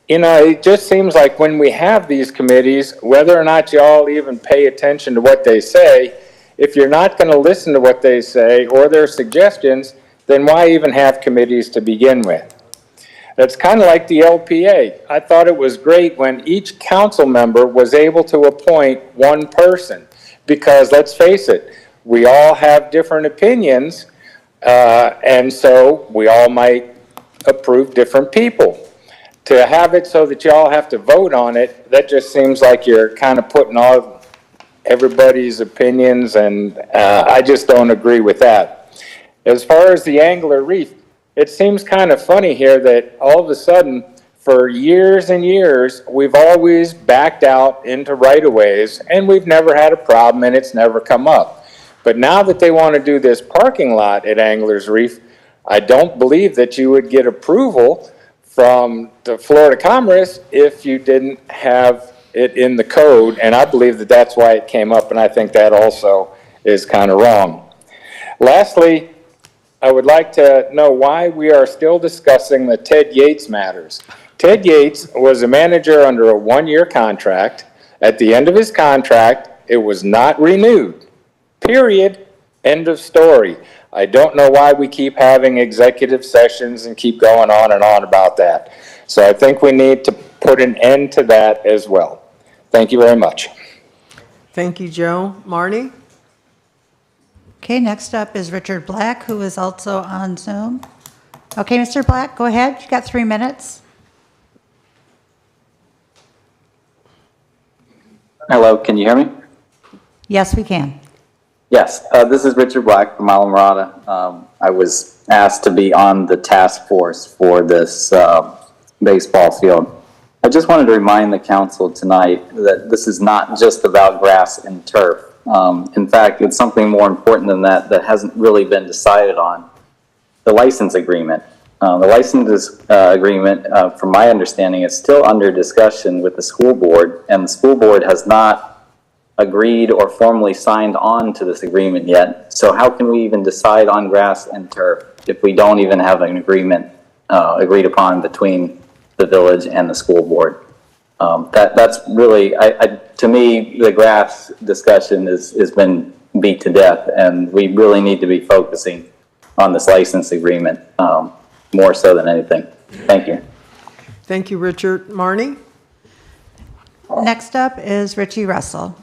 It just seems like when we have these committees, whether or not y'all even pay attention to what they say, if you're not going to listen to what they say or their suggestions, then why even have committees to begin with? That's kind of like the LPA. I thought it was great when each council member was able to appoint one person, because let's face it, we all have different opinions, and so we all might approve different people. To have it so that y'all have to vote on it, that just seems like you're kind of putting all everybody's opinions, and I just don't agree with that. As far as the Angler Reef, it seems kind of funny here that all of a sudden, for years and years, we've always backed out into right-of-ways, and we've never had a problem, and it's never come up. But now that they want to do this parking lot at Anglers Reef, I don't believe that you would get approval from the Florida Commerce if you didn't have it in the code, and I believe that that's why it came up, and I think that also is kind of wrong. Lastly, I would like to know why we are still discussing the Ted Yates matters. Ted Yates was a manager under a one-year contract. At the end of his contract, it was not renewed. Period. End of story. I don't know why we keep having executive sessions and keep going on and on about that. So I think we need to put an end to that as well. Thank you very much. Thank you, Joe. Marnie? Okay, next up is Richard Black, who is also on Zoom. Okay, Mr. Black, go ahead. You've got 3 minutes. Hello, can you hear me? Yes, we can. Yes, this is Richard Black from Alamorada. I was asked to be on the task force for this baseball field. I just wanted to remind the council tonight that this is not just about grass and turf. In fact, it's something more important than that that hasn't really been decided on. The license agreement. The license agreement, from my understanding, is still under discussion with the school board, and the school board has not agreed or formally signed on to this agreement yet. So how can we even decide on grass and turf if we don't even have an agreement agreed upon between the village and the school board? That's really, to me, the grass discussion has been beat to death, and we really need to be focusing on this license agreement more so than anything. Thank you. Thank you, Richard. Marnie? Next up is Richie Russell.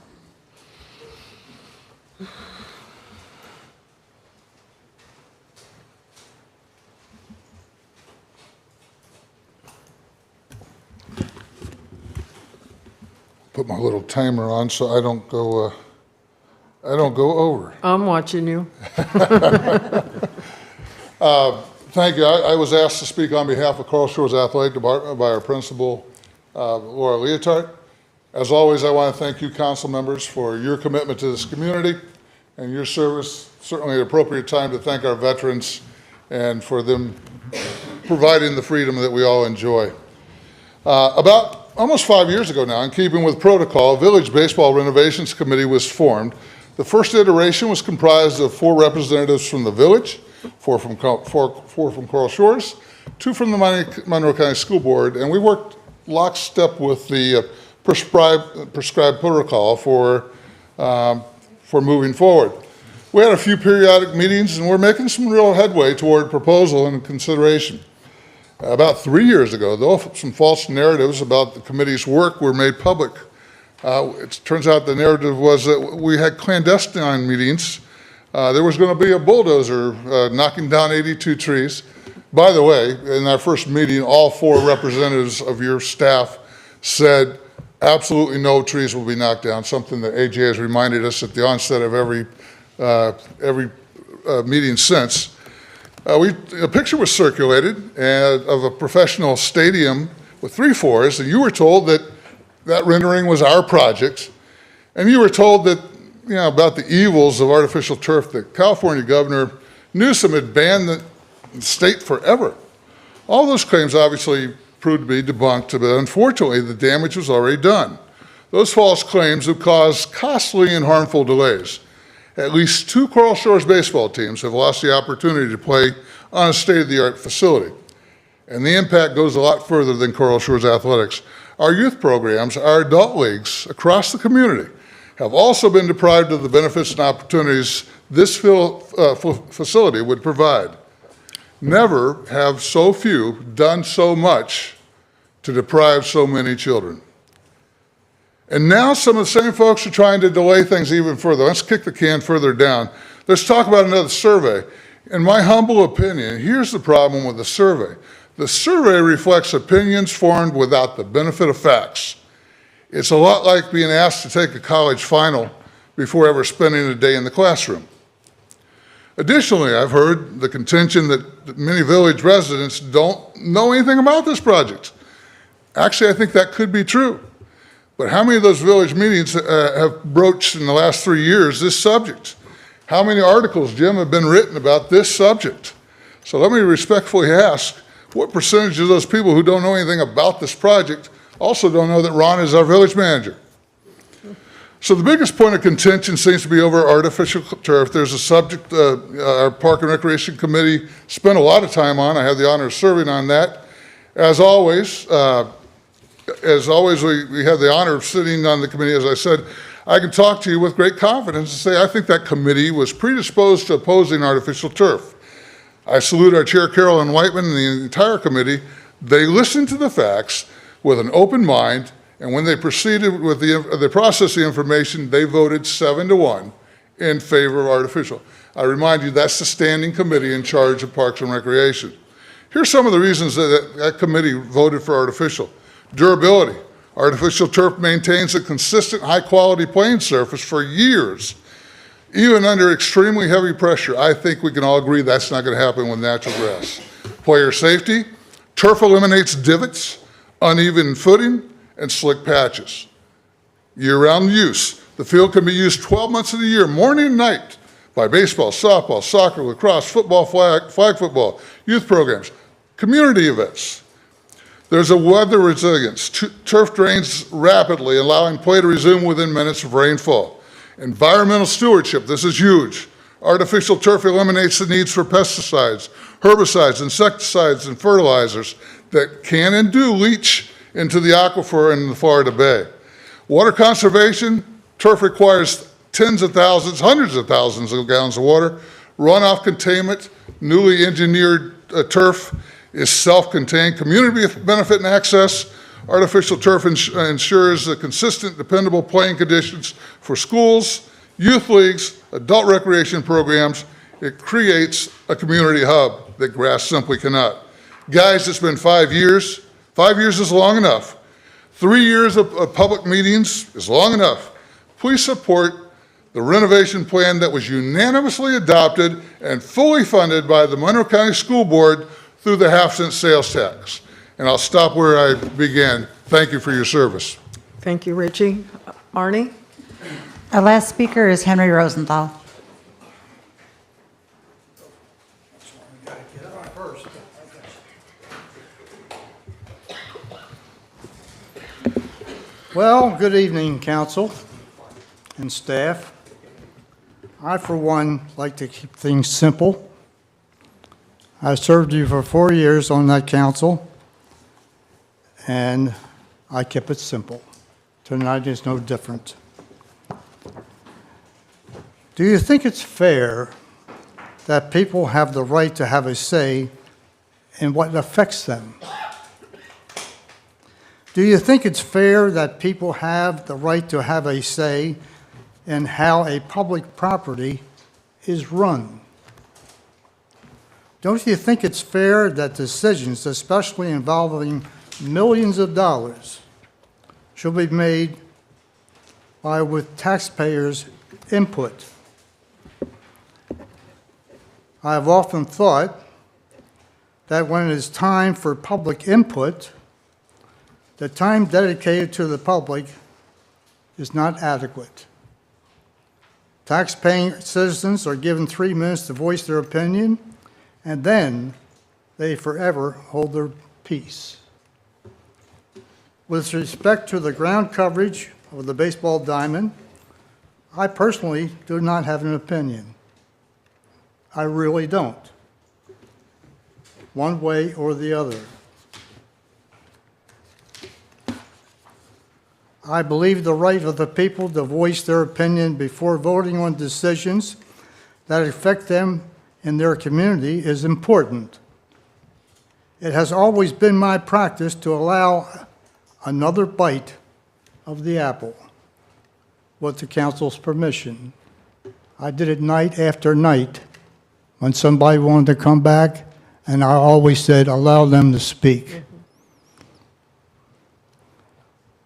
Put my little timer on so I don't go over. I'm watching you. Thank you. I was asked to speak on behalf of Coral Shores Athletic Department by our principal, Laura Leotard. As always, I want to thank you, council members, for your commitment to this community and your service. Certainly an appropriate time to thank our veterans and for them providing the freedom that we all enjoy. About almost 5 years ago now, in keeping with protocol, a Village Baseball Renovations Committee was formed. The first iteration was comprised of 4 representatives from the village, 4 from Coral Shores, 2 from the Monroe County School Board, and we worked lockstep with the prescribed protocol for moving forward. We had a few periodic meetings, and we're making some real headway toward proposal and consideration. About 3 years ago, though, some false narratives about the committee's work were made public. It turns out the narrative was that we had clandestine meetings. There was going to be a bulldozer knocking down 82 trees. By the way, in our first meeting, all 4 representatives of your staff said absolutely no trees will be knocked down, something that AJ has reminded us at the onset of every meeting since. A picture was circulated of a professional stadium with 3 floors, and you were told that that rendering was our project, and you were told that, you know, about the evils of artificial turf, that California Governor Newsom had banned the state forever. All those claims obviously proved to be debunked, but unfortunately the damage was already done. Those false claims have caused costly and harmful delays. At least 2 Coral Shores baseball teams have lost the opportunity to play on a state-of-the-art facility. And the impact goes a lot further than Coral Shores athletics. Our youth programs, our adult leagues across the community have also been deprived of the benefits and opportunities this facility would provide. Never have so few done so much to deprive so many children. And now some of the same folks are trying to delay things even further. Let's kick the can further down. Let's talk about another survey. In my humble opinion, here's the problem with the survey. The survey reflects opinions formed without the benefit of facts. It's a lot like being asked to take a college final before ever spending a day in the classroom. Additionally, I've heard the contention that many village residents don't know anything about this project. Actually, I think that could be true. But how many of those village meetings have broached in the last 3 years this subject? How many articles, Jim, have been written about this subject? So let me respectfully ask, what percentage of those people who don't know anything about this project also don't know that Ron is our village manager? So the biggest point of contention seems to be over artificial turf. There's a subject our Park and Recreation Committee spent a lot of time on. I had the honor of serving on that. As always, we have the honor of sitting on the committee. As I said, I can talk to you with great confidence and say I think that committee was predisposed to opposing artificial turf. I salute our chair, Carolyn Whiteman, and the entire committee. They listened to the facts with an open mind, and when they proceeded with the process of the information, they voted 7-1 in favor of artificial. I remind you, that's the standing committee in charge of Parks and Recreation. Here's some of the reasons that committee voted for artificial. Durability. Artificial turf maintains a consistent, high-quality playing surface for years. Even under extremely heavy pressure, I think we can all agree that's not going to happen with natural grass. Player safety. Turf eliminates divots, uneven footing, and slick patches. Year-round use. The field can be used 12 months of the year, morning and night, by baseball, softball, soccer, lacrosse, football, flag football, youth programs, community events. There's a weather resilience. Turf drains rapidly, allowing play to resume within minutes of rainfall. Environmental stewardship, this is huge. Artificial turf eliminates the needs for pesticides, herbicides, insecticides, and fertilizers that can and do leach into the aquifer in the Florida Bay. Water conservation, turf requires tens of thousands, hundreds of thousands of gallons of water. Runoff containment, newly engineered turf is self-contained. Community benefit and access, artificial turf ensures the consistent, dependable playing conditions for schools, youth leagues, adult recreation programs. It creates a community hub that grass simply cannot. Guys, it's been 5 years. 5 years is long enough. 3 years of public meetings is long enough. Please support the renovation plan that was unanimously adopted and fully funded by the Monroe County School Board through the half-cent sales tax. And I'll stop where I began. Thank you for your service. Thank you, Richie. Arnie? Our last speaker is Henry Rosenthal. Well, good evening, council and staff. I, for one, like to keep things simple. I served you for 4 years on that council, and I kept it simple. Tonight is no different. Do you think it's fair that people have the right to have a say in what affects them? Do you think it's fair that people have the right to have a say in how a public property is run? Don't you think it's fair that decisions, especially involving millions of dollars, should be made with taxpayers' input? I have often thought that when it is time for public input, the time dedicated to the public is not adequate. Tax-paying citizens are given 3 minutes to voice their opinion, and then they forever hold their peace. With respect to the ground coverage of the baseball diamond, I personally do not have an opinion. I really don't, one way or the other. I believe the right of the people to voice their opinion before voting on decisions that affect them in their community is important. It has always been my practice to allow another bite of the apple with the council's permission. I did it night after night when somebody wanted to come back, and I always said, allow them to speak.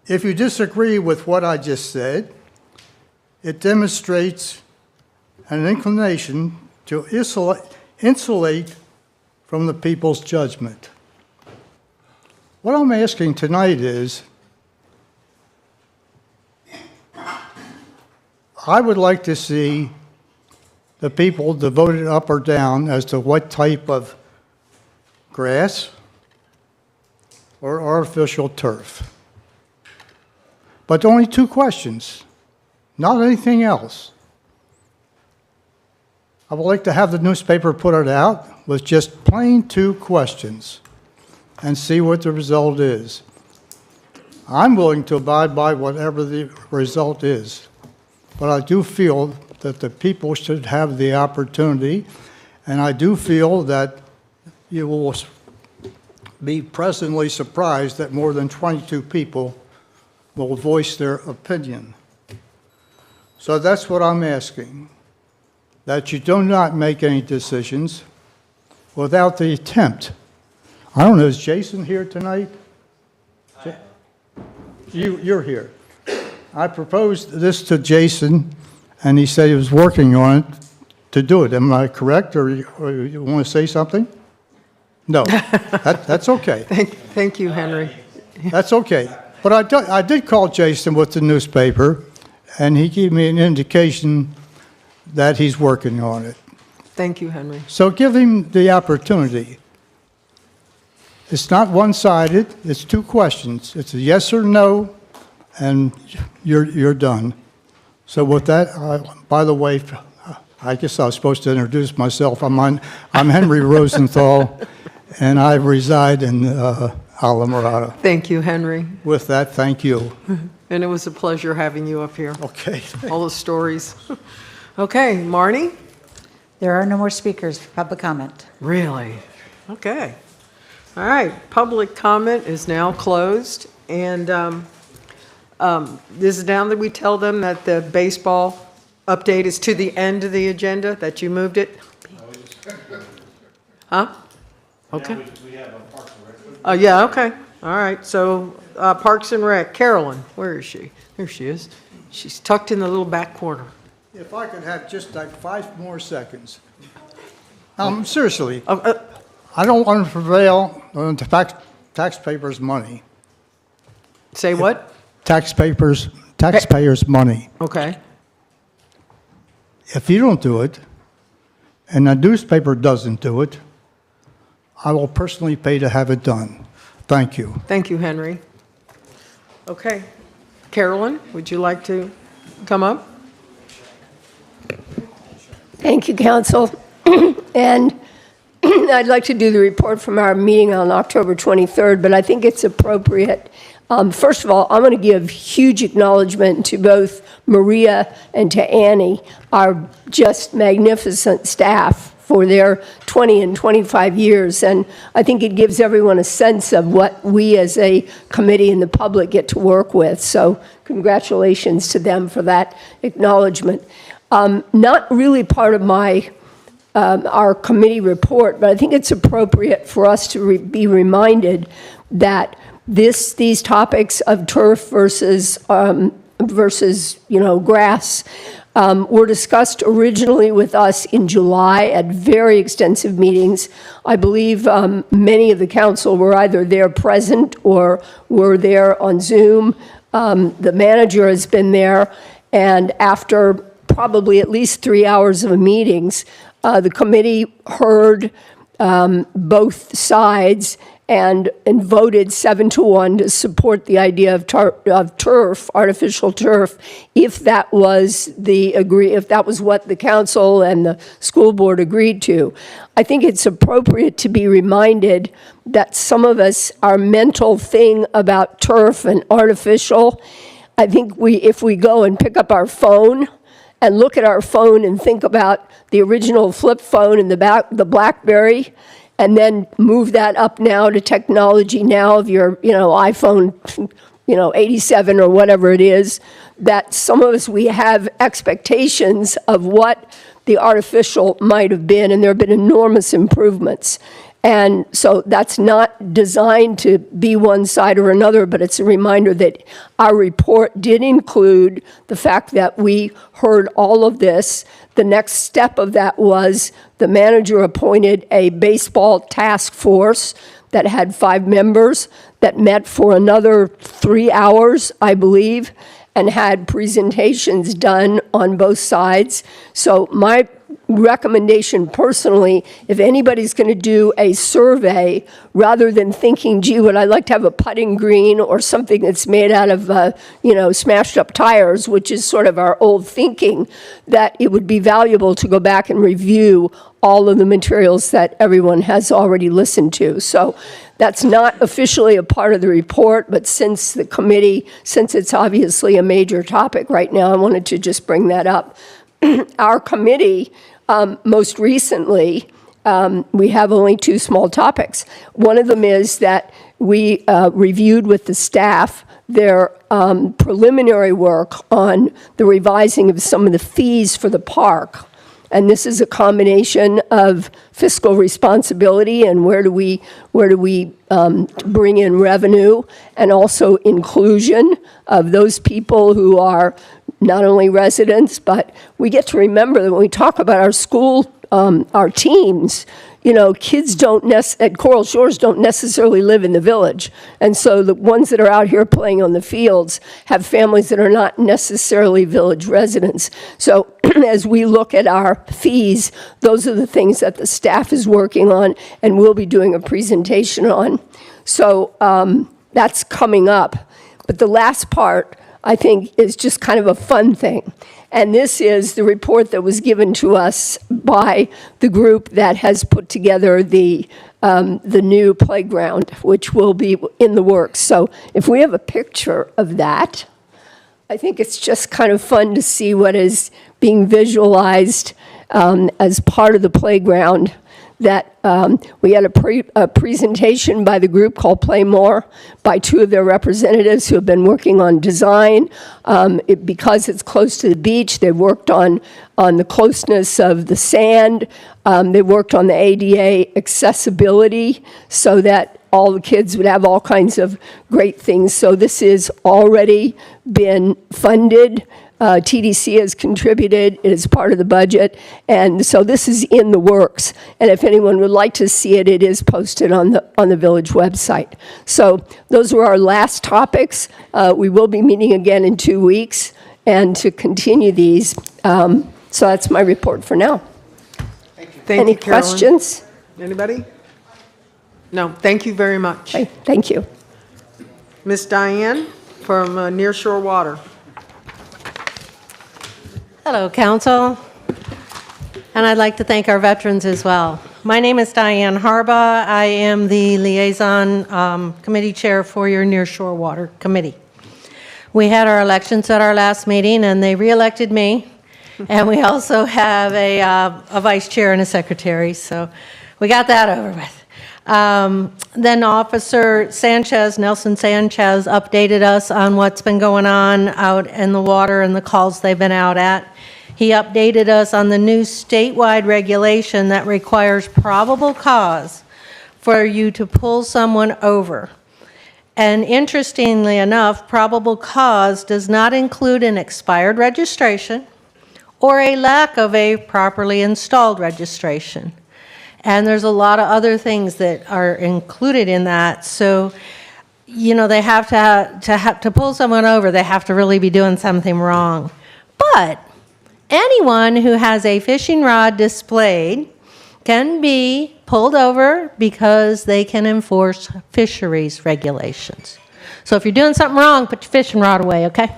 If you disagree with what I just said, it demonstrates an inclination to insulate from the people's judgment. What I'm asking tonight is, I would like to see the people devoted up or down as to what type of grass or artificial turf. But only 2 questions, not anything else. I would like to have the newspaper put it out with just plain 2 questions and see what the result is. I'm willing to abide by whatever the result is, but I do feel that the people should have the opportunity, and I do feel that you will be pleasantly surprised that more than 22 people will voice their opinion. So that's what I'm asking, that you do not make any decisions without the attempt. I don't know, is Jason here tonight? You're here. I proposed this to Jason, and he said he was working on it to do it. Am I correct, or you want to say something? No, that's okay. Thank you, Henry. That's okay. But I did call Jason with the newspaper, and he gave me an indication that he's working on it. Thank you, Henry. So give him the opportunity. It's not one-sided, it's 2 questions. It's a yes or no, and you're done. So with that, by the way, I guess I was supposed to introduce myself. I'm Henry Rosenthal, and I reside in Alamorada. Thank you, Henry. With that, thank you. And it was a pleasure having you up here. Okay. All the stories. Okay, Marnie? There are no more speakers for public comment. Really? Okay. All right, public comment is now closed, and this is now that we tell them that the baseball update is to the end of the agenda, that you moved it? Huh? Okay. Oh, yeah, okay. All right, so Parks and Rec, Carolyn, where is she? There she is. She's tucked in the little back corner. If I could have just like 5 more seconds. Seriously, I don't want to prevail on taxpayers' money. Say what? Taxpayers' money. Okay. If you don't do it, and the newspaper doesn't do it, I will personally pay to have it done. Thank you. Thank you, Henry. Okay. Carolyn, would you like to come up? Thank you, Council. And I'd like to do the report from our meeting on October 23rd, but I think it's appropriate. First of all, I'm going to give huge acknowledgement to both Maria and to Annie, our just magnificent staff, for their 20 and 25 years. And I think it gives everyone a sense of what we as a committee and the public get to work with. So congratulations to them for that acknowledgement. Not really part of our committee report, but I think it's appropriate for us to be reminded that these topics of turf versus grass were discussed originally with us in July at very extensive meetings. I believe many of the council were either there present or were there on Zoom. The manager has been there, and after probably at least 3 hours of meetings, the committee heard both sides and voted 7-1 to support the idea of turf, artificial turf, if that was what the council and the school board agreed to. I think it's appropriate to be reminded that some of us, our mental thing about turf and artificial, I think if we go and pick up our phone and look at our phone and think about the original flip phone and the BlackBerry, and then move that up now to technology now of your, iPhone, 87 or whatever it is, that some of us, we have expectations of what the artificial might have been, and there have been enormous improvements. And so that's not designed to be one side or another, but it's a reminder that our report did include the fact that we heard all of this. The next step of that was the manager appointed a baseball task force that had 5 members that met for another 3 hours, I believe, and had presentations done on both sides. So my recommendation personally, if anybody's going to do a survey, rather than thinking, gee, would I like to have a putting green or something that's made out of, smashed up tires, which is sort of our old thinking, that it would be valuable to go back and review all of the materials that everyone has already listened to. So that's not officially a part of the report, but since it's obviously a major topic right now, I wanted to just bring that up. Our committee, most recently, we have only 2 small topics. One of them is that we reviewed with the staff their preliminary work on the revising of some of the fees for the park. And this is a combination of fiscal responsibility and where do we bring in revenue, and also inclusion of those people who are not only residents, but we get to remember that when we talk about our school, our teams, kids at Coral Shores don't necessarily live in the village. And so the ones that are out here playing on the fields have families that are not necessarily village residents. So as we look at our fees, those are the things that the staff is working on and we'll be doing a presentation on. So that's coming up. But the last part, I think, is just kind of a fun thing. And this is the report that was given to us by the group that has put together the new playground, which will be in the works. So if we have a picture of that, I think it's just kind of fun to see what is being visualized as part of the playground. That we had a presentation by the group called Play More by 2 of their representatives who have been working on design. Because it's close to the beach, they've worked on the closeness of the sand. They worked on the ADA accessibility so that all the kids would have all kinds of great things. So this has already been funded. TDC has contributed, it is part of the budget, and so this is in the works. And if anyone would like to see it, it is posted on the village website. So those were our last topics. We will be meeting again in 2 weeks and to continue these. So that's my report for now. Thank you, Carolyn. Questions? Anybody? No, thank you very much. Okay, thank you. Miss Diane from Nearshore Water. Hello, Council, and I'd like to thank our veterans as well. My name is Diane Harba. I am the Liaison Committee Chair for your Nearshore Water Committee. We had our elections at our last meeting, and they re-elected me, and we also have a Vice Chair and a Secretary, so we got that over with. Then Officer Sanchez, Nelson Sanchez, updated us on what's been going on out in the water and the calls they've been out at. He updated us on the new statewide regulation that requires probable cause for you to pull someone over. And interestingly enough, probable cause does not include an expired registration or a lack of a properly installed registration. And there's a lot of other things that are included in that. So, they have to pull someone over, they have to really be doing something wrong. But anyone who has a fishing rod displayed can be pulled over because they can enforce fisheries regulations. So if you're doing something wrong, put your fishing rod away, okay?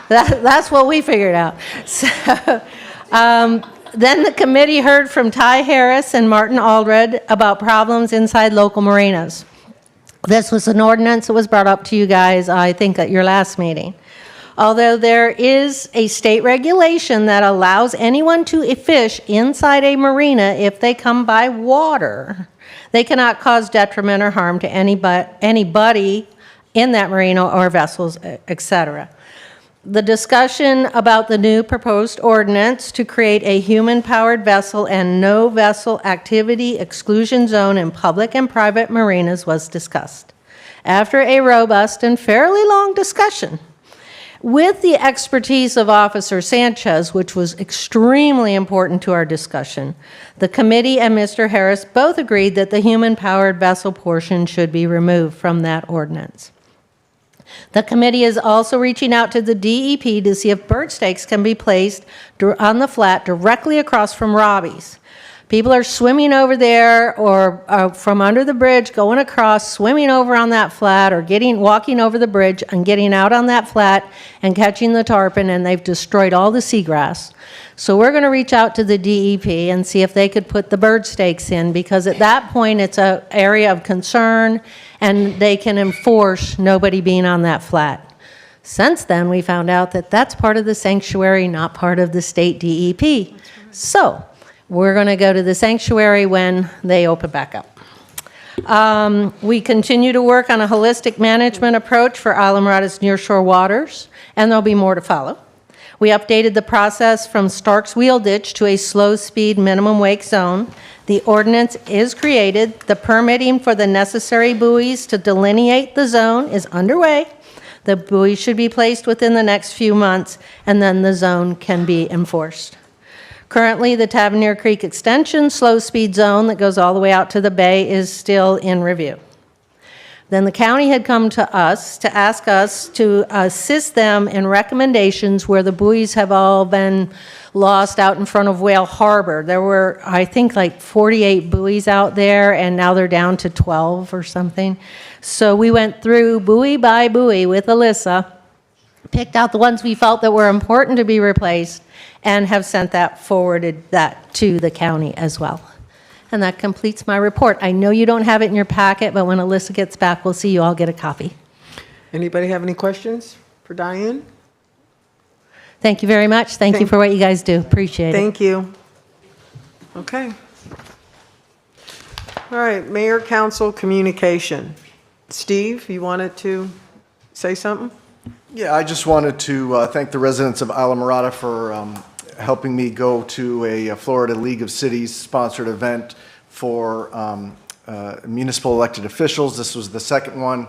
That's what we figured out. So then the committee heard from Ty Harris and Martin Aldred about problems inside local marinas. This was an ordinance that was brought up to you guys, I think, at your last meeting. Although there is a state regulation that allows anyone to fish inside a marina if they come by water, they cannot cause detriment or harm to anybody in that marina or vessels, etc. the discussion about the new proposed ordinance to create a human-powered vessel and no vessel activity exclusion zone in public and private marinas was discussed. After a robust and fairly long discussion, with the expertise of Officer Sanchez, which was extremely important to our discussion, the committee and Mr. Harris both agreed that the human-powered vessel portion should be removed from that ordinance. The committee is also reaching out to the DEP to see if bird stakes can be placed on the flat directly across from Robbie's. People are swimming over there or from under the bridge, going across, swimming over on that flat or walking over the bridge and getting out on that flat and catching the tarpon, and they've destroyed all the seagrass. So we're going to reach out to the DEP and see if they could put the bird stakes in, because at that point it's an area of concern and they can enforce nobody being on that flat. Since then, we found out that that's part of the sanctuary, not part of the state DEP. So we're going to go to the sanctuary when they open back up. We continue to work on a holistic management approach for Islamorada's nearshore waters, and there'll be more to follow. We updated the process from Stark's Wheel Ditch to a slow-speed minimum wake zone. The ordinance is created. The permitting for the necessary buoys to delineate the zone is underway. The buoys should be placed within the next few months, and then the zone can be enforced. Currently, the Tavernier Creek Extension slow-speed zone that goes all the way out to the bay is still in review. Then the county had come to us to ask us to assist them in recommendations where the buoys have all been lost out in front of Whale Harbor. There were, I think, like 48 buoys out there, and now they're down to 12 or something. So we went through buoy by buoy with Alyssa, picked out the ones we felt that were important to be replaced, and have forwarded that to the county as well. And that completes my report. I know you don't have it in your packet, but when Alyssa gets back, we'll see you all get a copy. Anybody have any questions for Diane? Thank you very much. Thank you for what you guys do. Appreciate it. Thank you. Okay. All right, Mayor Council Communication. Steve, you wanted to say something? Yeah, I just wanted to thank the residents of Islamorada for helping me go to a Florida League of Cities sponsored event for municipal elected officials. This was the second one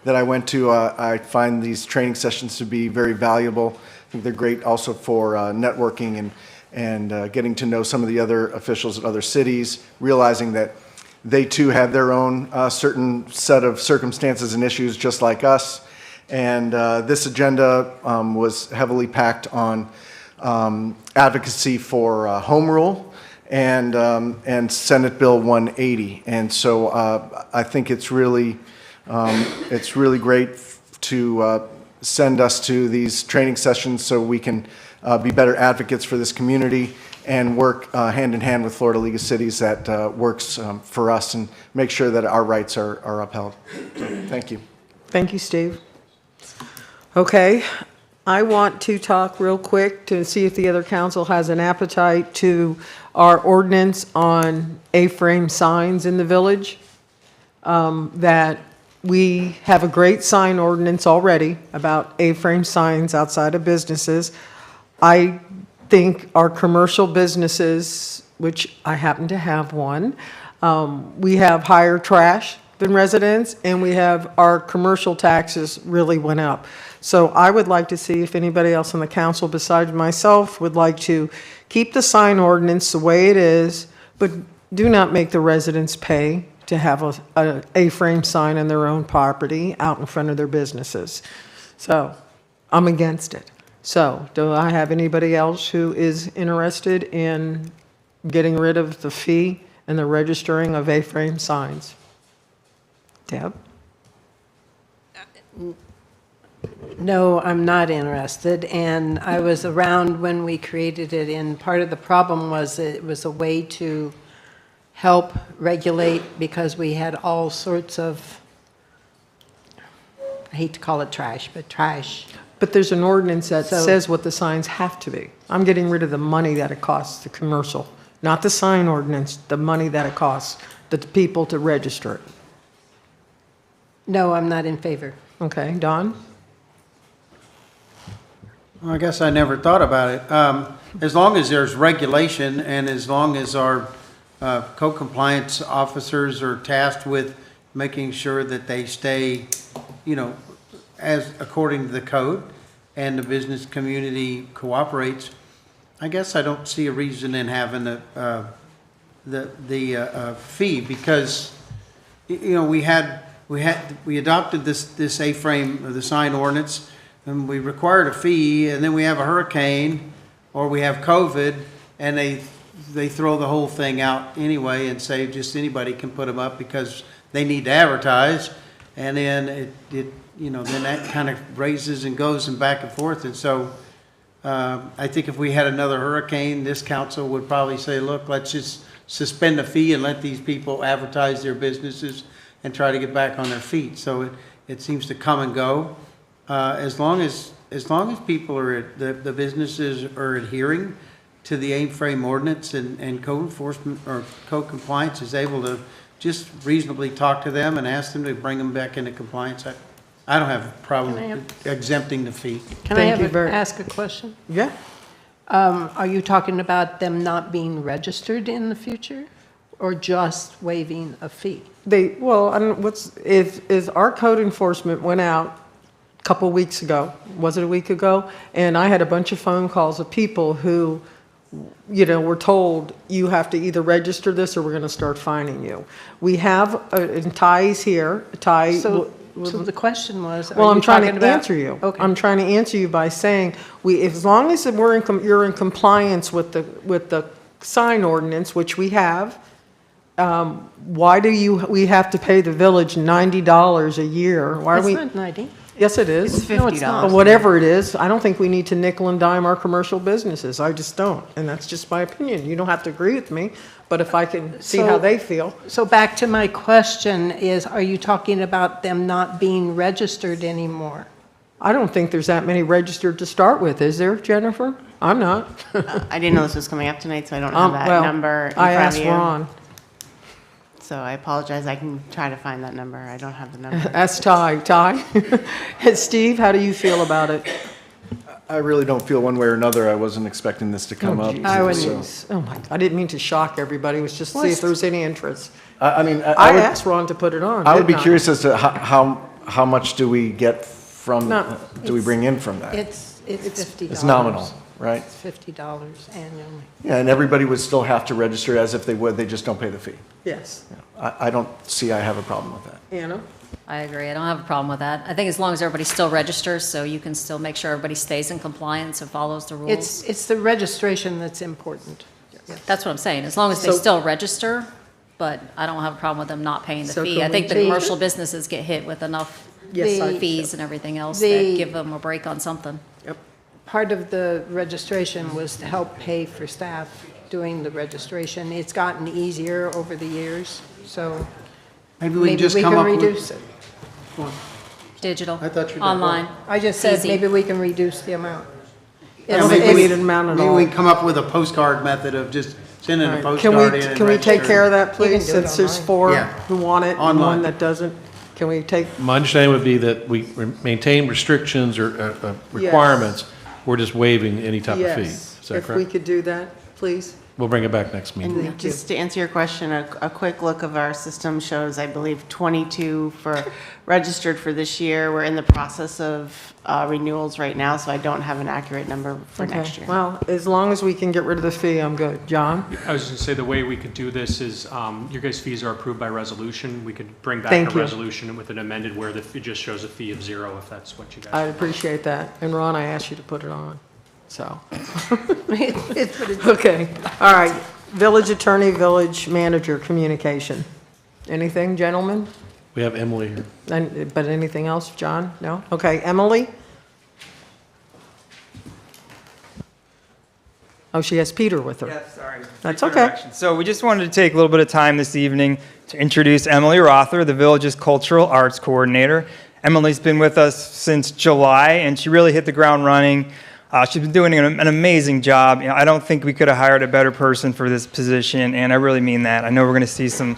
that I went to. I find these training sessions to be very valuable. I think they're great also for networking and getting to know some of the other officials at other cities, realizing that they too have their own certain set of circumstances and issues just like us. And this agenda was heavily packed on advocacy for home rule and Senate Bill 180. And so I think it's really great to send us to these training sessions so we can be better advocates for this community and work hand in hand with Florida League of Cities that works for us and make sure that our rights are upheld. So, thank you. Thank you, Steve. Okay, I want to talk real quick to see if the other council has an appetite to our ordinance on A-frame signs in the village. That we have a great sign ordinance already about A-frame signs outside of businesses. I think our commercial businesses, which I happen to have one, we have higher trash than residents, and we have our commercial taxes really went up. So I would like to see if anybody else on the council besides myself would like to keep the sign ordinance the way it is, but do not make the residents pay to have a A-frame sign on their own property out in front of their businesses. So I'm against it. So do I have anybody else who is interested in getting rid of the fee and the registering of A-frame signs? Deb? No, I'm not interested, and I was around when we created it, and part of the problem was it was a way to help regulate because we had all sorts of, I hate to call it trash, but trash. But there's an ordinance that says what the signs have to be. I'm getting rid of the money that it costs the commercial, not the sign ordinance, the money that it costs the people to register it. No, I'm not in favor. Okay, Don? Well, I guess I never thought about it. As long as there's regulation and as long as our code compliance officers are tasked with making sure that they stay, as according to the code and the business community cooperates, I guess I don't see a reason in having the fee because, we adopted this A-frame of the sign ordinance and we required a fee, and then we have a hurricane or we have COVID, and they throw the whole thing out anyway and say just anybody can put them up because they need to advertise, and then then that kind of raises and goes and back and forth, and so I think if we had another hurricane, this council would probably say, look, let's just suspend the fee and let these people advertise their businesses and try to get back on their feet. So it seems to come and go. As long as people the businesses are adhering to the A-frame ordinance and code enforcement or code compliance is able to just reasonably talk to them and ask them to bring them back into compliance, I don't have a problem exempting the fee. Can I ask a question? Yeah. Are you talking about them not being registered in the future or just waiving a fee? Is our code enforcement went out a couple weeks ago, was it a week ago? And I had a bunch of phone calls of people who, were told you have to either register this or we're going to start fining you. We have, and Ty's here, Ty. So the question was, Well, are I'm you trying talking to about- answer you. Okay. I'm trying to answer you by saying, as long as you're in compliance with the sign ordinance, which we have, why do we have to pay the village $90 a year? Why are we? It's not 90. Yes, it is. It's $50. No, it's not. But whatever it is, I don't think we need to nickel and dime our commercial businesses. I just don't. And that's just my opinion. You don't have to agree with me, but if I can see how they feel. So back to my question is, are you talking about them not being registered anymore? I don't think there's that many registered to start with, is there, Jennifer? I'm not. I didn't know this was coming up tonight, so I don't have that number in I front asked of you. Ron. So I apologize. I can try to find that number. I don't have the number. Ask Ty. Ty? Steve, how do you feel about it? I really don't feel one way or another. I wasn't expecting this to come up. Oh my, I didn't mean to shock everybody. It was just to see if there was any interest. I mean, I asked Ron to put it on. I would be didn't curious as to how much do we get from, No, do we bring in from that? It's $50. It's nominal, right? It's $50 annually. Yeah, and everybody would still have to register as if they would, they just don't pay the fee. Yes. I don't see I have a problem with that. Anna? I agree. I don't have a problem with that. I think as long as everybody still registers, so you can still make sure everybody stays in compliance and follows the rules. It's the registration that's important. That's what I'm saying. As long as they So- still register, but I don't have a problem with them not paying the So fee. can I think we the take- commercial businesses get hit with enough Yes, I think fees so. and everything else The- that give them a break on something. Part of the registration was to help pay for staff doing the registration. It's gotten easier over the years, so Maybe we can just come up with. reduce it. Digital, I thought you did online. I just said Easy. maybe we can reduce the amount. I don't think we need an amount at Maybe all. we can come up with a postcard method of just sending a Can postcard in and we take registering. care of that, You can please, do it since there's online. 4 Yeah. who want it and one Online. that doesn't? Can we take, My understanding would be that we maintain restrictions or requirements. We're just waiving any type of fee. yes, Is that if we correct? could do that, please? We'll bring it back next meeting. And just to answer your question, a quick look of our system shows, I believe, 22 registered for this year. We're in the process of renewals right now, so I don't have an accurate number for Okay. next year. Well, as long as we can get rid of the fee, I'm good. John? I was going to say, the way we could do this is, your guys' fees are approved by resolution. We could bring back Thank a you. resolution with an amended where it just shows a fee of 0 if that's what you guys. I appreciate that. And Ron, I asked you to put it on, so. It's what it's- Okay, all right. Village attorney, village manager, communication. Anything, gentlemen? We have Emily here. But anything else, John? No? Okay, Emily? Oh, she has Peter with her. Yeah, sorry. That's Brief okay. introduction. So we just wanted to take a little bit of time this evening to introduce Emily Rother, the village's cultural arts coordinator. Emily's been with us since July, and she really hit the ground running. She's been doing an amazing job. I don't think we could have hired a better person for this position, and I really mean that. I know we're going to see some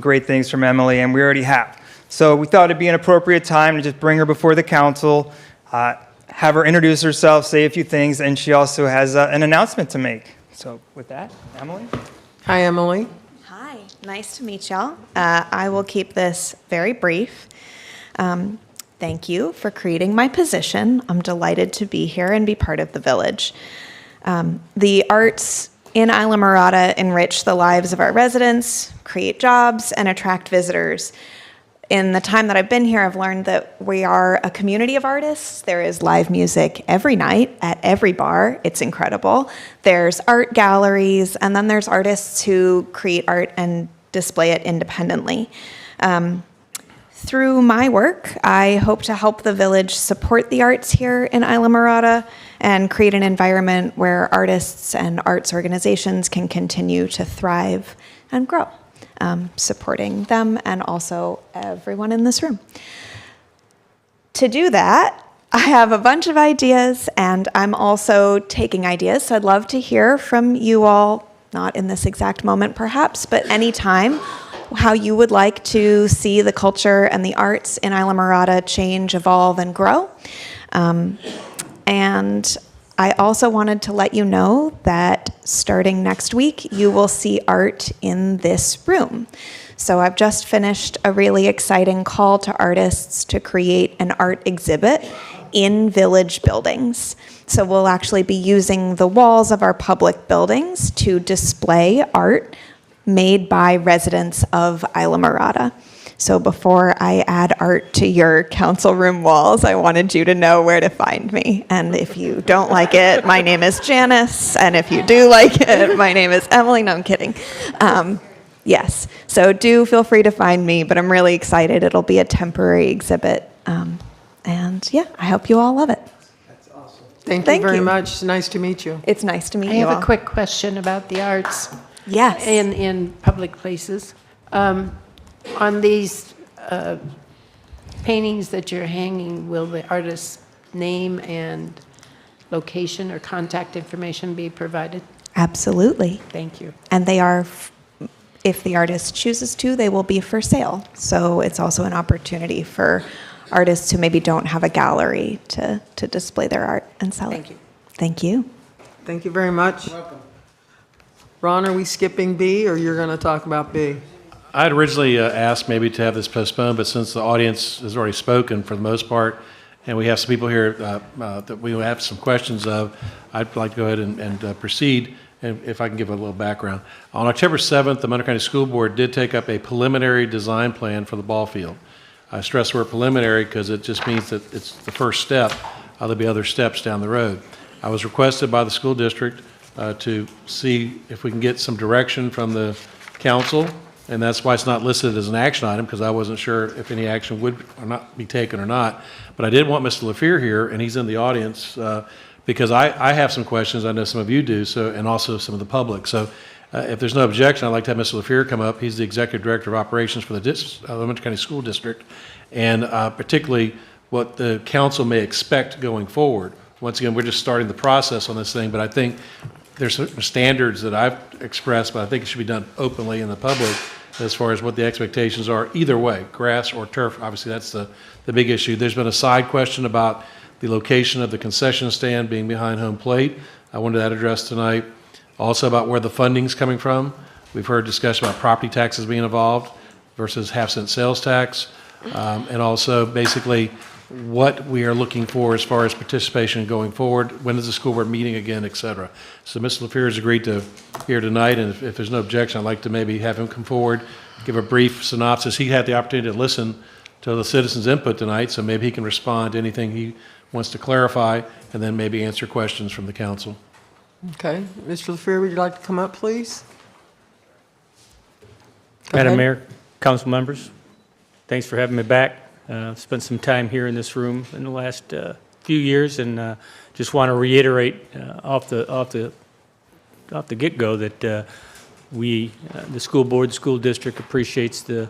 great things from Emily, and we already have. So we thought it'd be an appropriate time to just bring her before the council, have her introduce herself, say a few things, and she also has an announcement to make. So with that, Emily? Hi, Emily. Hi, nice to meet y'all. I will keep this very brief. Thank you for creating my position. I'm delighted to be here and be part of the village. The arts in Islamorada enrich the lives of our residents, create jobs, and attract visitors. In the time that I've been here, I've learned that we are a community of artists. There is live music every night at every bar. It's incredible. There's art galleries, and then there's artists who create art and display it independently. Through my work, I hope to help the village support the arts here in Islamorada and create an environment where artists and arts organizations can continue to thrive and grow. Supporting them and also everyone in this room. To do that, I have a bunch of ideas, and I'm also taking ideas, so I'd love to hear from you all, not in this exact moment perhaps, but anytime, how you would like to see the culture and the arts in Islamorada change, evolve, and grow. And I also wanted to let you know that starting next week, you will see art in this room. So I've just finished a really exciting call to artists to create an art exhibit in village buildings. So we'll actually be using the walls of our public buildings to display art made by residents of Islamorada. So before I add art to your council room walls, I wanted you to know where to find me. And if you don't like it, my name is Janice. And if you do like it, my name is Emily. No, I'm kidding. Yes, so do feel free to find me, but I'm really excited. It'll be a temporary exhibit. And yeah, I hope you all love it. Thank you very much. It's nice to meet you. It's nice to meet I you all. have a quick question about the arts. Yes. In public places. On these paintings that you're hanging, will the artist's name and location or contact information be provided? Absolutely. Thank you. And they are, if the artist chooses to, they will be for sale. So it's also an opportunity for artists who maybe don't have a gallery to display their art and sell it. Thank you. Thank you. Thank you very much. Welcome. Ron, are we skipping B, or you're going to talk about B? I had originally asked maybe to have this postponed, but since the audience has already spoken for the most part, and we have some people here that we have some questions of, I'd like to go ahead and proceed, and if I can give a little background. On October 7th, the Montgomery County School Board did take up a preliminary design plan for the ball field. I stress the word preliminary because it just means that it's the first step. There'll be other steps down the road. I was requested by the school district to see if we can get some direction from the council, and that's why it's not listed as an action item, because I wasn't sure if any action would or not be taken or not. But I did want Mr. LaFear here, and he's in the audience, because I have some questions. I know some of you do, so, and also some of the public. So if there's no objection, I'd like to have Mr. LaFear come up. He's the Executive Director of Operations for the Montgomery County School District, and particularly what the council may expect going forward. Once again, we're just starting the process on this thing, but I think there's certain standards that I've expressed, but I think it should be done openly in the public as far as what the expectations are either way, grass or turf. Obviously, that's the big issue. There's been a side question about the location of the concession stand being behind home plate. I wanted that addressed tonight. Also about where the funding's coming from. We've heard discussion about property taxes being involved versus half-cent sales tax. And also basically what we are looking for as far as participation going forward, when is the school board meeting again, et cetera. So Mr. LaFear has agreed to here tonight, and if there's no objection, I'd like to maybe have him come forward, give a brief synopsis. He had the opportunity to listen to the citizens' input tonight, so maybe he can respond to anything he wants to clarify, and then maybe answer questions from the council. Okay. Mr. LaFear, would you like to come up, please? Madam Mayor, council members, thanks for having me back. Spent some time here in this room in the last few years, and just want to reiterate off the get-go that the school board, school district appreciates the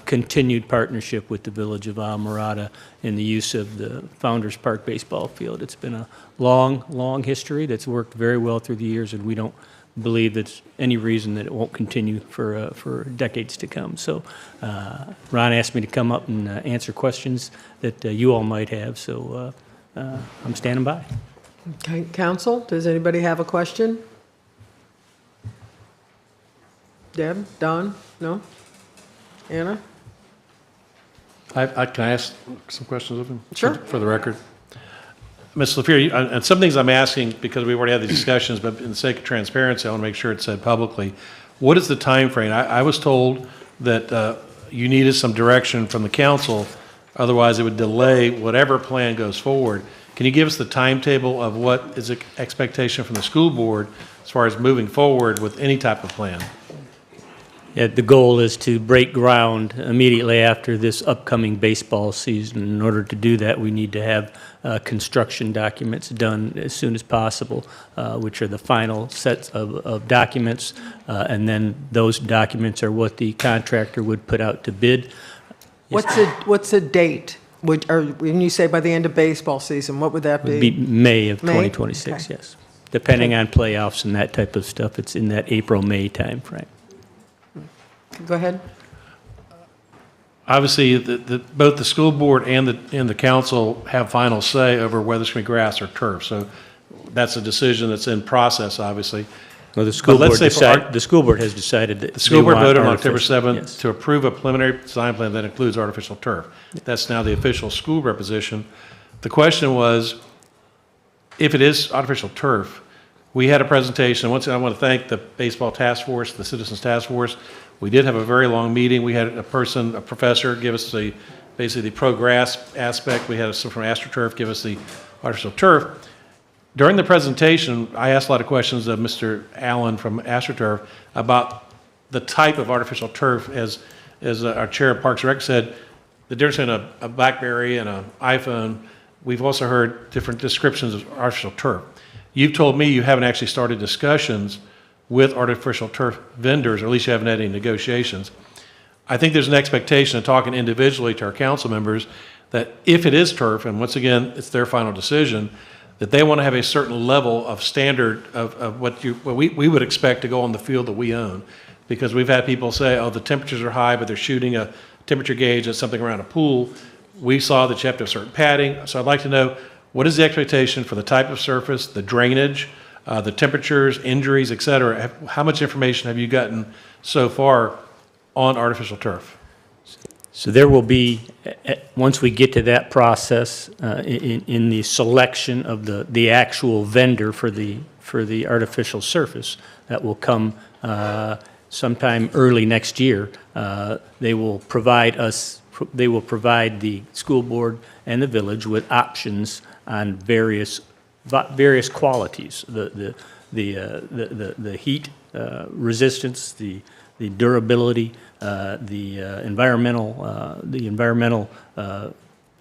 continued partnership with the Village of Islamorada in the use of the Founders Park baseball field. It's been a long history that's worked very well through the years, and we don't believe there's any reason that it won't continue for decades to come. So Ron asked me to come up and answer questions that you all might have. So I'm standing by. Okay, council, does anybody have a question? Deb, Don, no? Anna? Can I ask some questions of him? Sure. For the record. Ms. LaFear, and some things I'm asking because we've already had these discussions, but in the sake of transparency, I want to make sure it's said publicly. What is the time frame? I was told that you needed some direction from the council, otherwise it would delay whatever plan goes forward. Can you give us the timetable of what is the expectation from the school board as far as moving forward with any type of plan? Yeah, the goal is to break ground immediately after this upcoming baseball season. In order to do that, we need to have construction documents done as soon as possible, which are the final sets of documents, and then those documents are what the contractor would put out to bid. What's the date? Or when you say by the end of baseball season, what would that Would be? be May of May? 2026, Okay. yes. Depending on playoffs and that type of stuff, it's in that April-May timeframe. Go ahead. Obviously, both the school board and the council have final say over whether it's going to be grass or turf. So that's a decision that's in process, obviously. Well, the school But let's board say for the school board has decided that The school they board want voted on October artificial- 7th yes. to approve a preliminary design plan that includes artificial turf. That's now the official school reposition. The question was, if it is artificial turf, we had a presentation. Once again, I want to thank the baseball task force, the citizens task force. We did have a very long meeting. We had a professor, give us basically the pro-grass aspect. We had someone from AstroTurf give us the artificial turf. During the presentation, I asked a lot of questions of Mr. Allen from AstroTurf about the type of artificial turf. As our chair of Parks and Rec said, the difference between a BlackBerry and an iPhone, we've also heard different descriptions of artificial turf. You've told me you haven't actually started discussions with artificial turf vendors, or at least you haven't had any negotiations. I think there's an expectation of talking individually to our council members that if it is turf, and once again, it's their final decision, that they want to have a certain level of standard of what we would expect to go on the field that we own. Because we've had people say, oh, the temperatures are high, but they're shooting a temperature gauge at something around a pool. We saw that you have to have certain padding. So I'd like to know, what is the expectation for the type of surface, the drainage, the temperatures, injuries, et cetera? How much information have you gotten so far on artificial turf? So there will be, once we get to that process, in the selection of the actual vendor for the artificial surface, that will come sometime early next year. They will provide the school board and the village with options on various qualities, the heat resistance, the durability, the environmental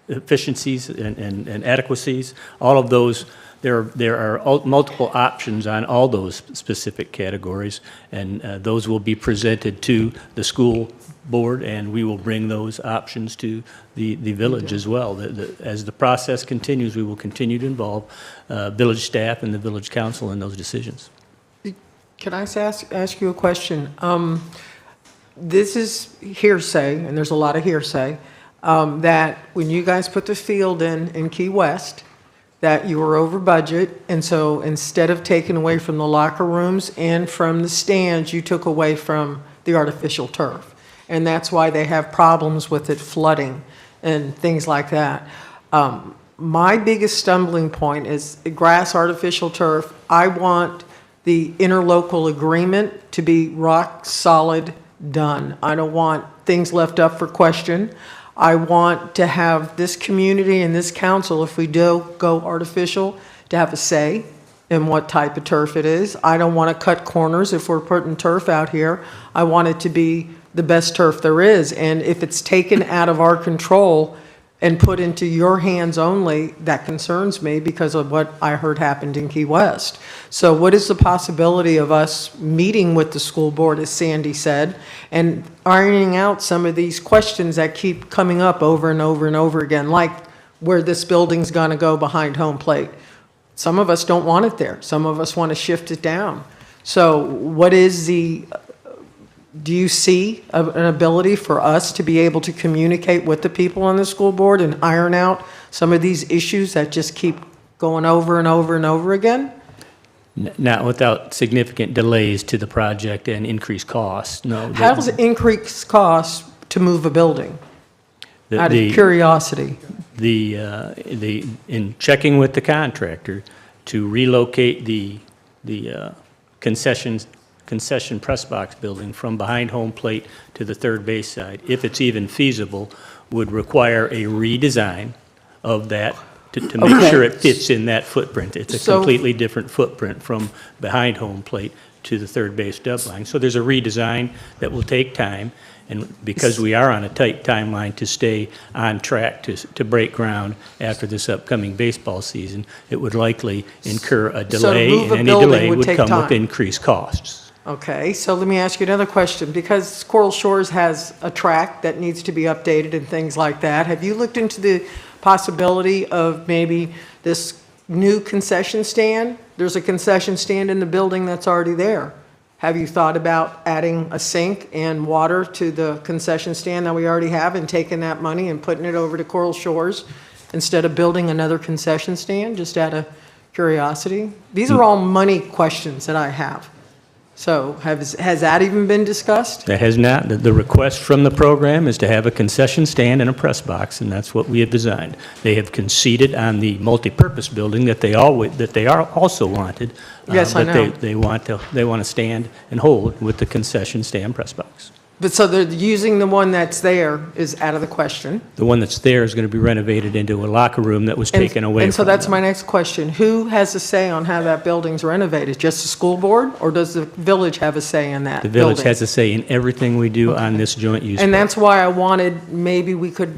efficiencies and adequacies. All of those, there are multiple options on all those specific categories, and those will be presented to the school board, and we will bring those options to the village as well. As the process continues, we will continue to involve village staff and the village council in those decisions. Can I ask you a question? This is hearsay, and there's a lot of hearsay, that when you guys put the field in Key West, that you were over budget, and so instead of taking away from the locker rooms and from the stands, you took away from the artificial turf. And that's why they have problems with it flooding and things like that. My biggest stumbling point is grass, artificial turf. I want the interlocal agreement to be rock solid done. I don't want things left up for question. I want to have this community and this council, if we do go artificial, to have a say in what type of turf it is. I don't want to cut corners if we're putting turf out here. I want it to be the best turf there is. And if it's taken out of our control and put into your hands only, that concerns me because of what I heard happened in Key West. So what is the possibility of us meeting with the school board, as Sandy said, and ironing out some of these questions that keep coming up over and over and over again, like where this building's gonna go behind home plate? Some of us don't want it there. Some of us want to shift it down. So what is do you see an ability for us to be able to communicate with the people on the school board and iron out some of these issues that just keep going over and over and over again? Not without significant delays to the project and increased costs, no. How does it increase costs to move a building? The- Out of the- curiosity. In checking with the contractor to relocate the concession press box building from behind home plate to the third base side, if it's even feasible, would require a redesign of that to make Okay. sure it fits in that footprint. It's a So- completely different footprint from behind home plate to the third base dub line. So there's a redesign that will take time, and because we are on a tight timeline to stay on track to break ground after this upcoming baseball season, it would likely incur a delay, move and a any building delay would would take come with time. increased costs. Okay, so let me ask you another question. Because Coral Shores has a track that needs to be updated and things like that, have you looked into the possibility of maybe this new concession stand? There's a concession stand in the building that's already there. Have you thought about adding a sink and water to the concession stand that we already have and taking that money and putting it over to Coral Shores instead of building another concession stand, just out of curiosity? These are all money questions that I have. So has that even been discussed? That has not. The request from the program is to have a concession stand and a press box, and that's what we have designed. They have conceded on the multipurpose building that they also wanted. Yes, I know. But they want to stand and hold with the concession stand press box. But so they're using the one that's there is out of the question. The one that's there is going to be renovated into a locker room that was taken away from them. And so that's my next question. Who has a say on how that building's renovated? Just the school board, or does the village have a say in that The building? village has a say in everything we do on this joint use. And that's why I wanted, maybe we could,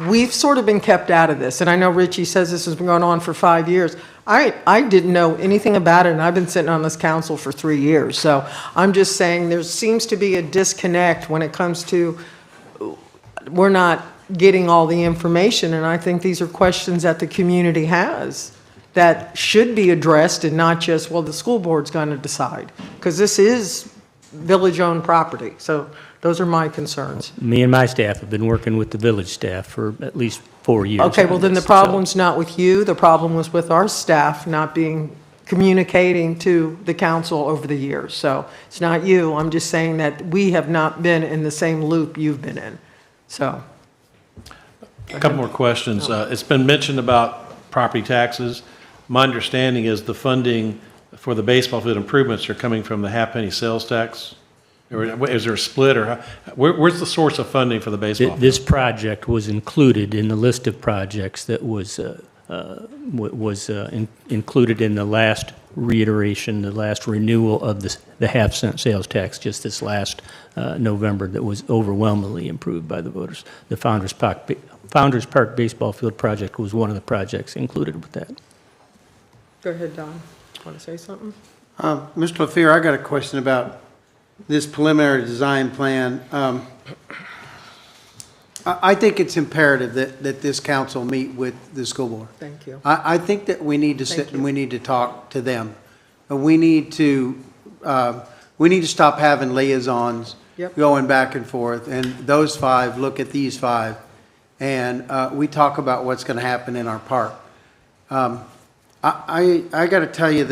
we've sort of been kept out of this. And I know Richie says this has been going on for 5 years. I didn't know anything about it, and I've been sitting on this council for 3 years. So I'm just saying there seems to be a disconnect when it comes to, we're not getting all the information. And I think these are questions that the community has that should be addressed, and not just, well, the school board's going to decide. Because this is village-owned property. So those are my concerns. Me and my staff have been working with the village staff for at least 4 years. Okay, well, on then the this, so- problem's not with you, the problem was with our staff not communicating to the council over the years. So it's not you, I'm just saying that we have not been in the same loop you've been in, so. A couple more questions. It's been mentioned about property taxes. My understanding is the funding for the baseball field improvements are coming from the half-penny sales tax? Or is there a split, or where's the source of funding for the baseball field? This project was included in the list of projects that was included in the last reiteration, the last renewal of the half-cent sales tax just this last November, that was overwhelmingly approved by the voters. The Founders Park Baseball Field project was one of the projects included with that. Go ahead, Don, want to say something? Mr. LaFear, I got a question about this preliminary design plan. I think it's imperative that this council meet with the school board. Thank you. I think that we need to sit and we need to talk to them. We need to stop having liaisons Yep. going back and forth, and those five look at these five, and we talk about what's going to happen in our park. I got to tell you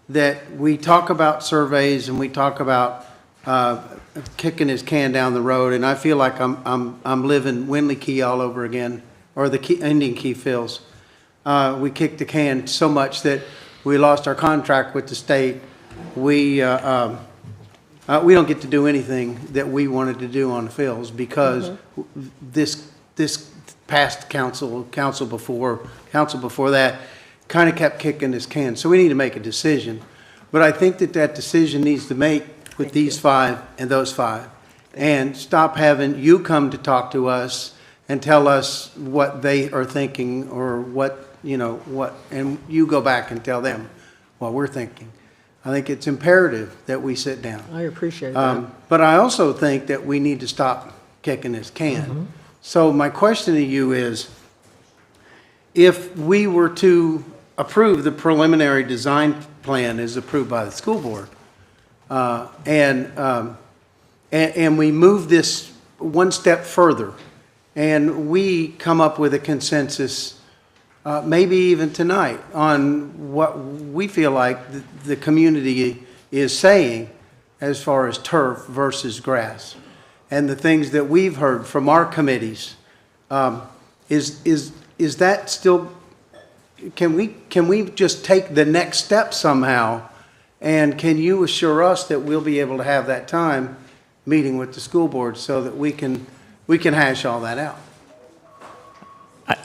that we talk about surveys and we talk about kicking his can down the road, and I feel like I'm living Windley Key all over again, or the Indian Key Fields. We kicked the can so much that we lost our contract with the state. We don't get to do anything that we wanted to do on the fields because this past council before that kind of kept kicking this can. So we need to make a decision. But I think that decision needs to make with these five and those five, and stop having you come to talk to us and tell us what they are thinking, or what, and you go back and tell them what we're thinking. I think it's imperative that we sit down. I appreciate that. But I also think that we need to stop kicking this can. So my question to you is, if we were to approve the preliminary design plan as approved by the school board, and we move this one step further, and we come up with a consensus, maybe even tonight, on what we feel like the community is saying as far as turf versus grass, and the things that we've heard from our committees, is that still, can we just take the next step somehow? And can you assure us that we'll be able to have that time meeting with the school board so that we can hash all that out?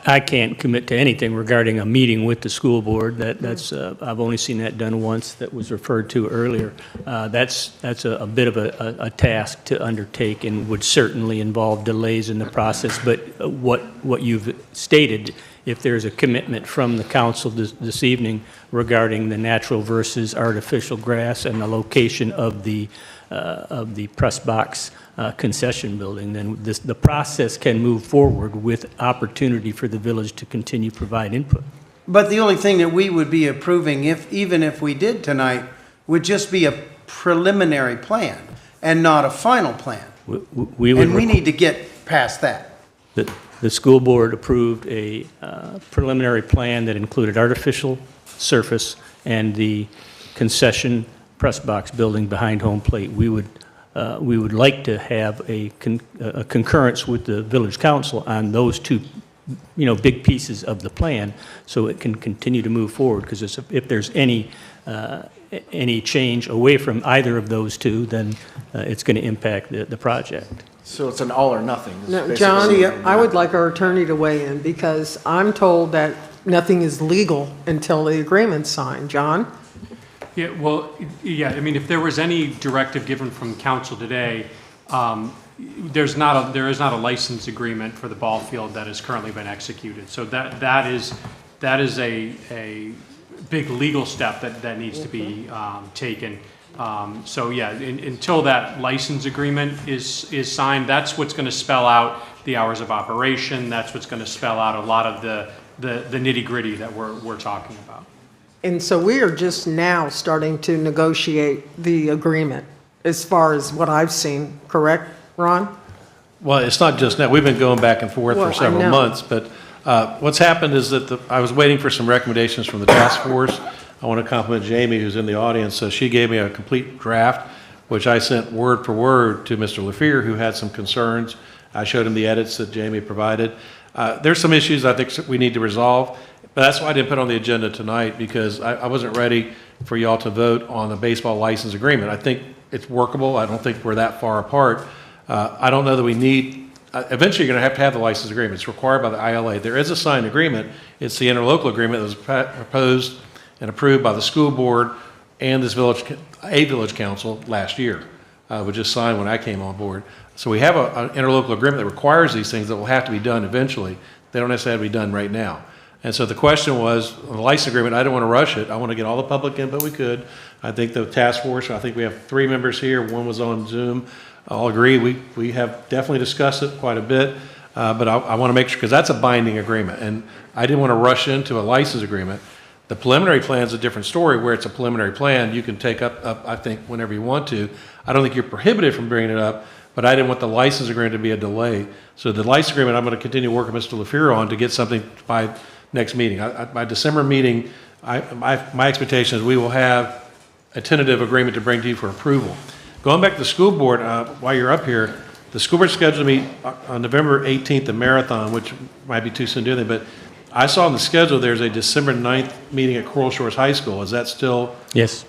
I can't commit to anything regarding a meeting with the school board. That's I've only seen that done once, that was referred to earlier. That's a bit of a task to undertake and would certainly involve delays in the process. But what you've stated, if there's a commitment from the council this evening regarding the natural versus artificial grass and the location of the press box concession building, then the process can move forward with opportunity for the village to continue to provide input. But the only thing that we would be approving, even if we did tonight, would just be a preliminary plan and not a final plan. We need to get past that. The school board approved a preliminary plan that included artificial surface and the concession press box building behind home plate. We would like to have a concurrence with the village council on those two, big pieces of the plan, so it can continue to move forward. Because if there's any change away from either of those two, then it's going to impact the project. So it's an all or nothing. No, John, I would like our attorney to weigh in, because I'm told that nothing is legal until the agreement's signed. John? Yeah, well, I mean, if there was any directive given from council today, there is not a license agreement for the ball field that has currently been executed. So that is a big legal step that needs to be taken. Until that license agreement is signed, that's what's going to spell out the hours of operation. That's what's going to spell out a lot of the nitty-gritty that we're talking about. And so we are just now starting to negotiate the agreement, as far as what I've seen, correct, Ron? Well, it's not just now. We've been going back and forth Well, for several I know. months, but what's happened is that I was waiting for some recommendations from the task force. I want to compliment Jamie, who's in the audience. So she gave me a complete draft, which I sent word for word to Mr. LaFear, who had some concerns. I showed him the edits that Jamie provided. There's some issues I think we need to resolve, but that's why I didn't put it on the agenda tonight, because I wasn't ready for y'all to vote on the baseball license agreement. I think it's workable. I don't think we're that far apart. I don't know that we need, eventually you're going to have the license agreement. It's required by the ILA. There is a signed agreement. It's the interlocal agreement that was proposed and approved by the school board and this village council last year, which was signed when I came on board. So we have an interlocal agreement that requires these things that will have to be done eventually. They don't necessarily have to be done right now. And so the question was, on the license agreement, I didn't want to rush it. I want to get all the public input we could. I think the task force, I think we have 3 members here. One was on Zoom. I'll agree. We have definitely discussed it quite a bit. But I want to make sure, because that's a binding agreement. And I didn't want to rush into a license agreement. The preliminary plan is a different story, where it's a preliminary plan you can take up, I think, whenever you want to. I don't think you're prohibited from bringing it up, but I didn't want the license agreement to be a delay. So the license agreement, I'm going to continue working with Mr. LaFear on to get something by next meeting. By December meeting, my expectation is we will have a tentative agreement to bring to you for approval. Going back to the school board, while you're up here, the school board is scheduled to meet on November 18th at Marathon, which might be too soon to do anything, but I saw on the schedule there's a December 9th meeting at Coral Shores High School. Is that still? Yes.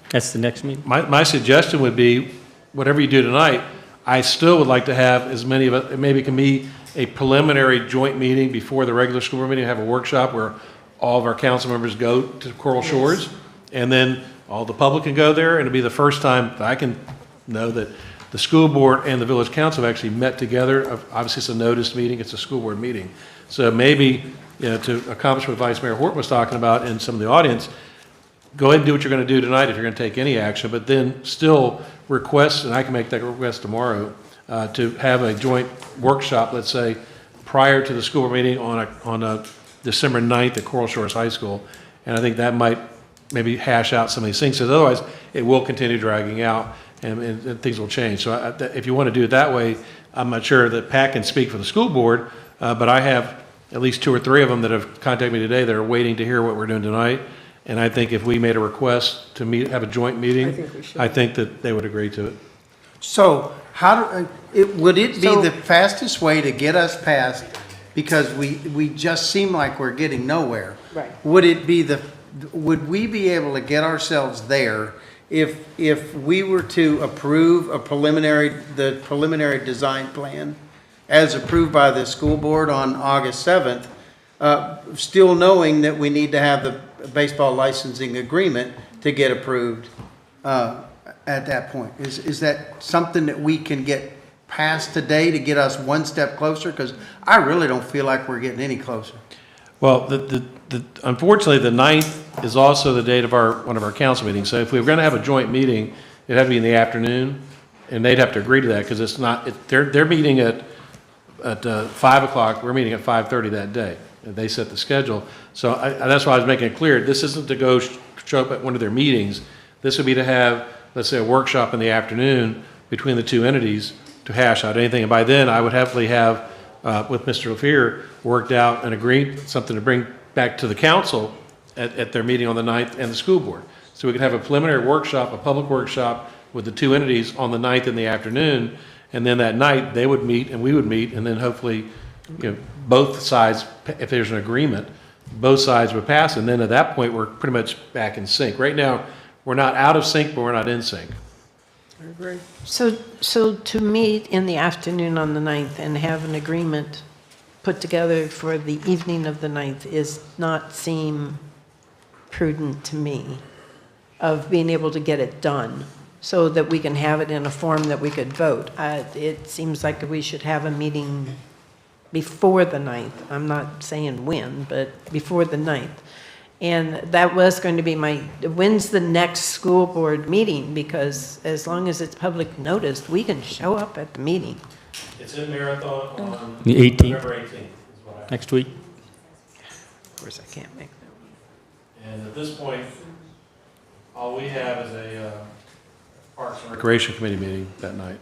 That's the next meeting. My suggestion would be, whatever you do tonight, I still would like to have as many of it, maybe it can be a preliminary joint meeting before the regular school board meeting, have a workshop where all of our council members go to Coral Shores, and then all the public can go there, and it'll be the first time that I can know that the school board and the village council have actually met together. Obviously, it's a noticed meeting, it's a school board meeting. So maybe, to accomplish what Vice Mayor Horton was talking about and some of the audience, go ahead and do what you're going to do tonight if you're going to take any action, but then still request, and I can make that request tomorrow, to have a joint workshop, let's say, prior to the school board meeting on a December 9th at Coral Shores High School. And I think that might maybe hash out some of these things, because otherwise it will continue dragging out and things will change. So if you want to do it that way, I'm not sure that Pat can speak for the school board, but I have at least 2 or 3 of them that have contacted me today that are waiting to hear what we're doing tonight. And I think if we made a request to meet, have a joint meeting, I think that they would agree to it. So would it be the fastest way to get us past, because we just seem like we're getting nowhere? Right. Would we be able to get ourselves there if we were to approve the preliminary design plan as approved by the school board on August 7th, still knowing that we need to have the baseball licensing agreement to get approved at that point? Is that something that we can get past today to get us one step closer? Because I really don't feel like we're getting any closer. Well, unfortunately, the 9th is also the date of one of our council meetings. So if we were going to have a joint meeting, it'd have to be in the afternoon, and they'd have to agree to that because it's not. They're meeting at 5 o'clock. We're meeting at 5:30 that day. And they set the schedule. So that's why I was making it clear. This isn't to go show up at one of their meetings. This would be to have, let's say, a workshop in the afternoon between the two entities to hash out anything. And by then, I would happily have, with Mr. LaFear, worked out and agreed something to bring back to the council at their meeting on the 9th and the school board. So we could have a preliminary workshop, a public workshop with the two entities on the 9th in the afternoon. And then that night, they would meet and we would meet. And then hopefully, both sides, if there's an agreement, both sides would pass. And then at that point, we're pretty much back in sync. Right now, we're not out of sync, but we're not in sync. I agree. So to meet in the afternoon on the 9th and have an agreement put together for the evening of the 9th is not seem prudent to me, of being able to get it done so that we can have it in a form that we could vote. It seems like we should have a meeting before the 9th. I'm not saying when, but before the 9th. And that was going to be when's the next school board meeting? Because as long as it's public noticed, we can show up at the meeting. It's in Marathon on The 18th. November 18th. Next week. Of course, I can't make that. And at this point, all we have is a Parks and Recreation Committee meeting that night.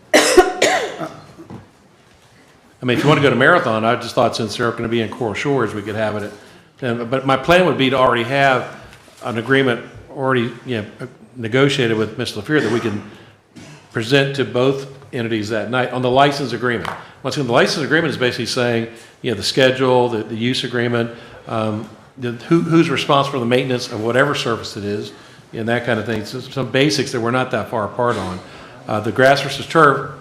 I mean, if you want to go to Marathon, I just thought since they're going to be in Coral Shores, we could have it but my plan would be to already have an agreement already, negotiated with Mr. LaFear that we can present to both entities that night on the license agreement. Once again, the license agreement is basically saying, the schedule, the use agreement, who's responsible for the maintenance of whatever surface it is, and that kind of thing. So some basics that we're not that far apart on. The grass versus turf,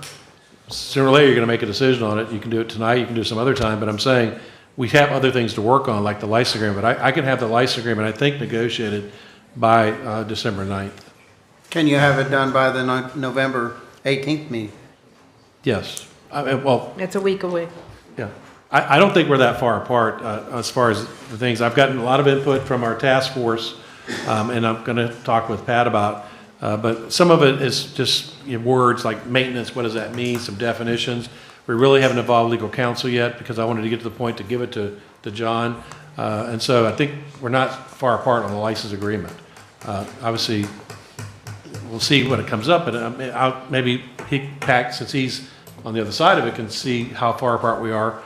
sooner or later you're going to make a decision on it. You can do it tonight, you can do it some other time, but I'm saying we have other things to work on, like the license agreement. But I can have the license agreement, I think, negotiated by December 9th. Can you have it done by the November 18th meeting? Yes. Well, It's a week away. yeah. I don't think we're that far apart as far as the things. I've gotten a lot of input from our task force, and I'm going to talk with Pat about. But some of it is just words like maintenance. What does that mean? Some definitions. We really haven't involved legal counsel yet because I wanted to get to the point to give it to John. And so I think we're not far apart on the license agreement. Obviously, we'll see when it comes up, but maybe Pat, since he's on the other side of it, can see how far apart we are.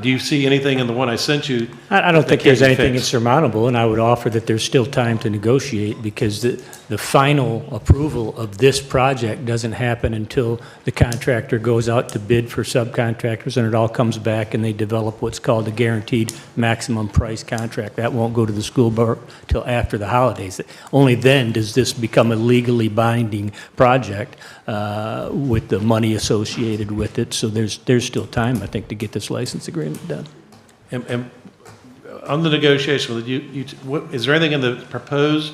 Do you see anything in the one I sent you? I don't think that there's can't be anything fixed? insurmountable, and I would offer that there's still time to negotiate because the final approval of this project doesn't happen until the contractor goes out to bid for subcontractors and it all comes back and they develop what's called a guaranteed maximum price contract. That won't go to the school board till after the holidays. Only then does this become a legally binding project with the money associated with it. So there's still time, I think, to get this license agreement done. And on the negotiation, is there anything in the proposed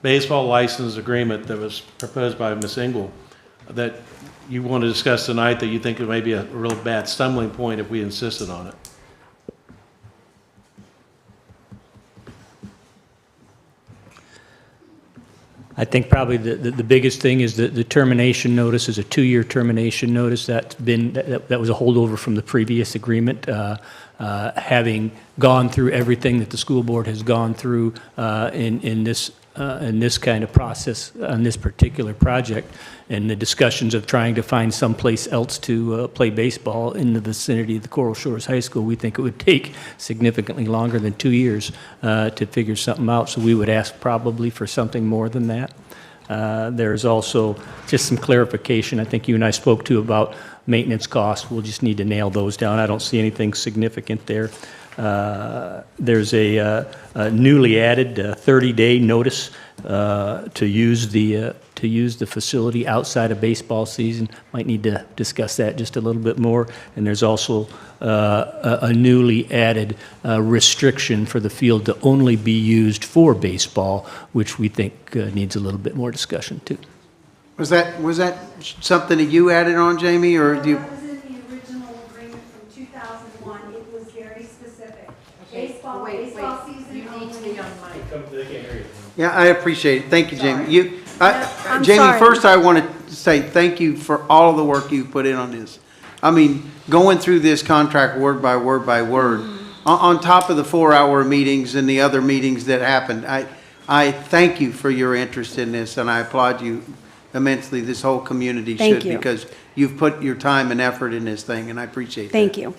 baseball license agreement that was proposed by Ms. Engel that you want to discuss tonight that you think it may be a real bad stumbling point if we insisted on it? I think probably the biggest thing is the termination notice is a 2-year termination notice. That was a holdover from the previous agreement. Having gone through everything that the school board has gone through in this in this kind of process on this particular project, and the discussions of trying to find someplace else to play baseball in the vicinity of the Coral Shores High School, we think it would take significantly longer than 2 years to figure something out. So we would ask probably for something more than that. There's also just some clarification I think you and I spoke to about maintenance costs. We'll just need to nail those down. I don't see anything significant there. There's a newly added 30-day notice to use the facility outside of baseball season. Might need to discuss that just a little bit more. And there's also a newly added restriction for the field to only be used for baseball, which we think needs a little bit more discussion too. Was that something that you added on, Jamie, or do you? That was in the original agreement from 2001. It was very specific. Baseball season. You need to be on mic. Yeah, I appreciate it. Thank you, Jamie. I'm Jamie, sorry. first I want to say thank you for all of the work you've put in on this. I mean, going through this contract word by word by word, on top of the 4-hour meetings and the other meetings that happened, I thank you for your interest in this, and I applaud you immensely. This whole community Thank should, you. because you've put your time and effort in this thing, and I appreciate that. Thank you.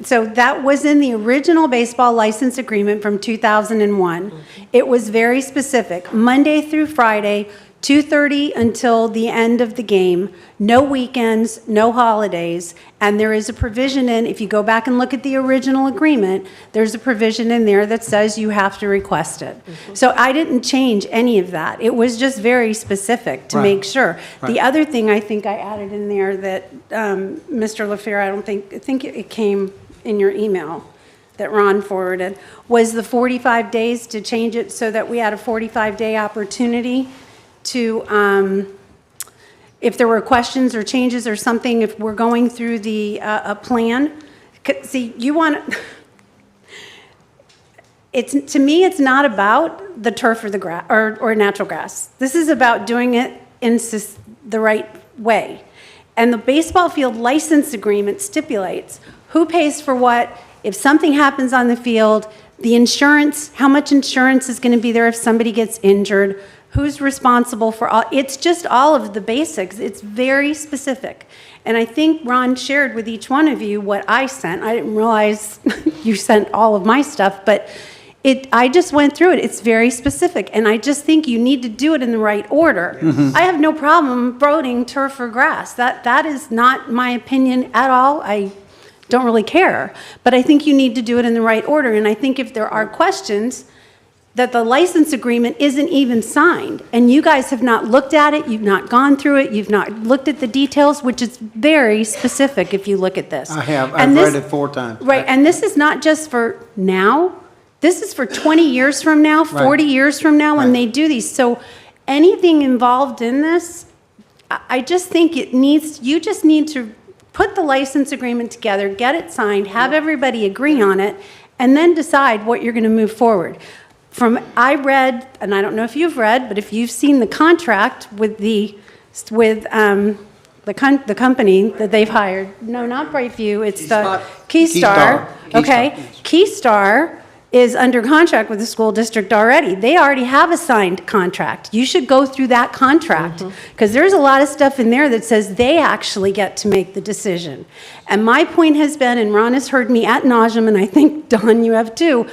So that was in the original baseball license agreement from 2001. It was very specific, Monday through Friday, 2:30 until the end of the game, no weekends, no holidays, and there is a provision in, if you go back and look at the original agreement, there's a provision in there that says you have to request it. So I didn't change any of that. It was just very specific to make sure. The other thing I think I added in there that Mr. LaFair, I think it came in your email that Ron forwarded, was the 45 days to change it so that we had a 45-day opportunity to, if there were questions or changes or something, if we're going through the, a plan. See, you want, to me, it's not about the turf or the grass, or natural grass. This is about doing it in the right way. And the baseball field license agreement stipulates who pays for what, if something happens on the field, the insurance, how much insurance is going to be there if somebody gets injured, who's responsible for all. It's just all of the basics. It's very specific. And I think Ron shared with each one of you what I sent. I didn't realize you sent all of my stuff, but I just went through it. It's very specific. And I just think you need to do it in the right order. I have no problem voting turf or grass. That is not my opinion at all. I don't really care. But I think you need to do it in the right order. And I think if there are questions, that the license agreement isn't even signed, and you guys have not looked at it, you've not gone through it, you've not looked at the details, which is very specific if you look at this. I have. And I've read it 4 times. Right, and this is not just for now. This is for 20 years from now, 40 years from now when they do these. So anything involved in this, I just think you just need to put the license agreement together, get it signed, have everybody agree on it, and then decide what you're going to move forward. I read, and I don't know if you've read, but if you've seen the contract with the company that they've hired, no, not Brightview, it's the Keystar. Okay, Keystar is under contract with the school district already. They already have a signed contract. You should go through that contract, because there's a lot of stuff in there that says they actually get to make the decision. And my point has been, and Ron has heard me ad nauseum, and I think, Don, you have too,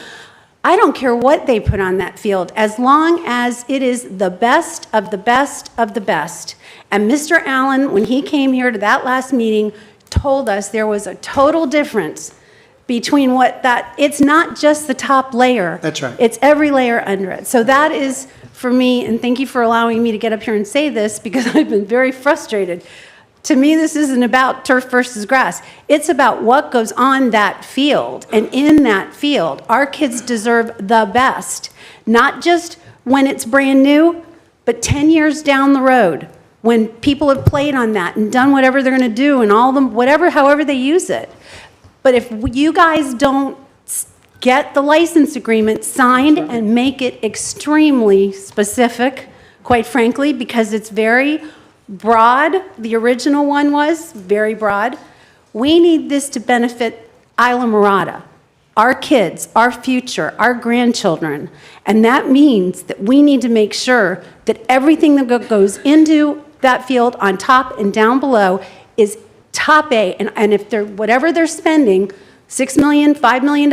I don't care what they put on that field, as long as it is the best of the best of the best. And Mr. Allen, when he came here to that last meeting, told us there was a total difference between it's not just the top layer. That's right. It's every layer under it. So that is, for me, and thank you for allowing me to get up here and say this, because I've been very frustrated. To me, this isn't about turf versus grass. It's about what goes on that field and in that field. Our kids deserve the best, not just when it's brand new, but 10 years down the road when people have played on that and done whatever they're going to do and all them, however they use it. But if you guys don't get the license agreement signed and make it extremely specific, quite frankly, because it's very broad, the original one was very broad. We need this to benefit Isla Mirada, our kids, our future, our grandchildren. And that means that we need to make sure that everything that goes into that field on top and down below is top A. And if they're, whatever they're spending, $6 million, $5 million,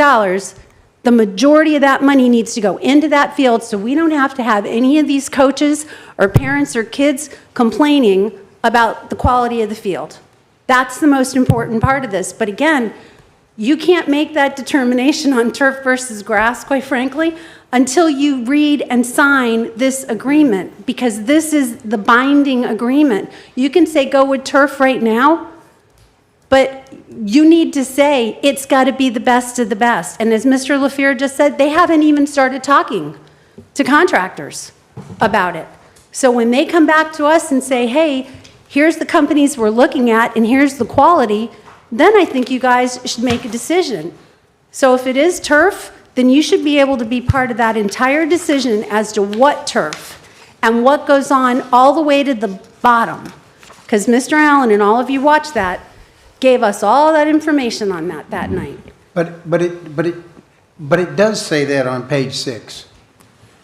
the majority of that money needs to go into that field so we don't have to have any of these coaches or parents or kids complaining about the quality of the field. That's the most important part of this. But again, you can't make that determination on turf versus grass, quite frankly, until you read and sign this agreement, because this is the binding agreement. You can say go with turf right now, but you need to say it's got to be the best of the best. And as Mr. LaFear just said, they haven't even started talking to contractors about it. So when they come back to us and say, hey, here's the companies we're looking at and here's the quality, then I think you guys should make a decision. So if it is turf, then you should be able to be part of that entire decision as to what turf and what goes on all the way to the bottom. Because Mr. Allen and all of you watched that, gave us all that information on that night. But it does say that on page 6,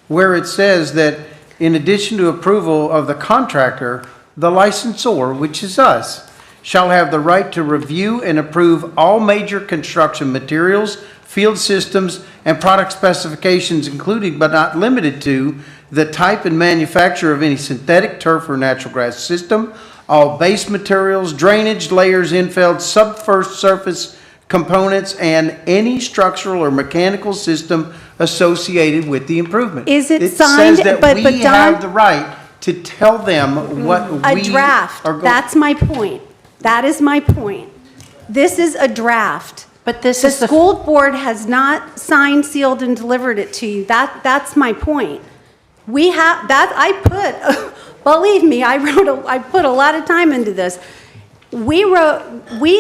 where it says that in addition to approval of the contractor, the licensor, which is us, shall have the right to review and approve all major construction materials, field systems, and product specifications, including but not limited to the type and manufacture of any synthetic turf or natural grass system, all base materials, drainage, layers, infield, subsurface surface components, and any structural or mechanical system associated with the improvement. Is it It signed? says that But we Don- have the right to tell them what A we draft, are going. that's my point. That is my point. This is a draft. But this The is the school board has not signed, sealed, and delivered it to you. That's my point. We have, that, believe me, I put a lot of time into this. We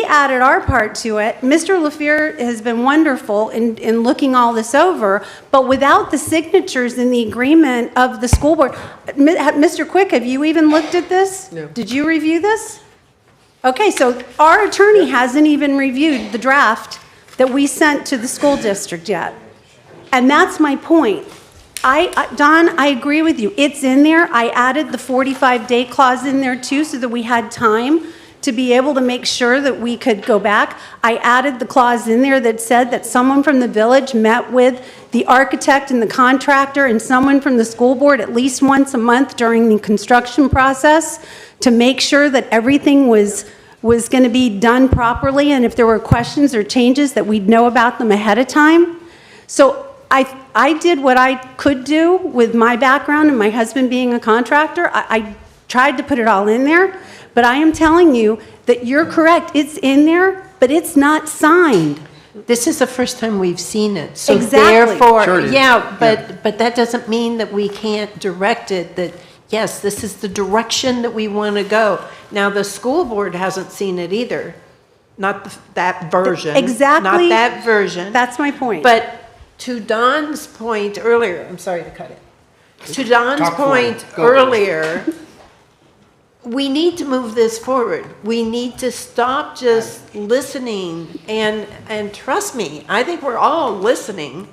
added our part to it. Mr. LaFear has been wonderful in looking all this over, but without the signatures in the agreement of the school board. Mr. Quick, have you even looked at this? No. Did you review this? Okay, so our attorney hasn't even reviewed the draft that we sent to the school district yet. And that's my point. Don, I agree with you. It's in there. I added the 45-day clause in there too so that we had time to be able to make sure that we could go back. I added the clause in there that said that someone from the village met with the architect and the contractor and someone from the school board at least once a month during the construction process to make sure that everything was going to be done properly, and if there were questions or changes that we'd know about them ahead of time. So I did what I could do with my background and my husband being a contractor. I tried to put it all in there, but I am telling you that you're correct. It's in there, but it's not signed. This is the first time we've seen it. So Exactly. therefore, Sure it is. yeah, but that doesn't mean that we can't direct it, that, yes, this is the direction that we want to go. Now, the school board hasn't seen it either, not that version. Exactly. Not that version. That's my point. But to Don's point earlier, I'm sorry to cut it. To Don's Talk forward. point Go ahead. earlier, we need to move this forward. We need to stop just listening and trust me, I think we're all listening,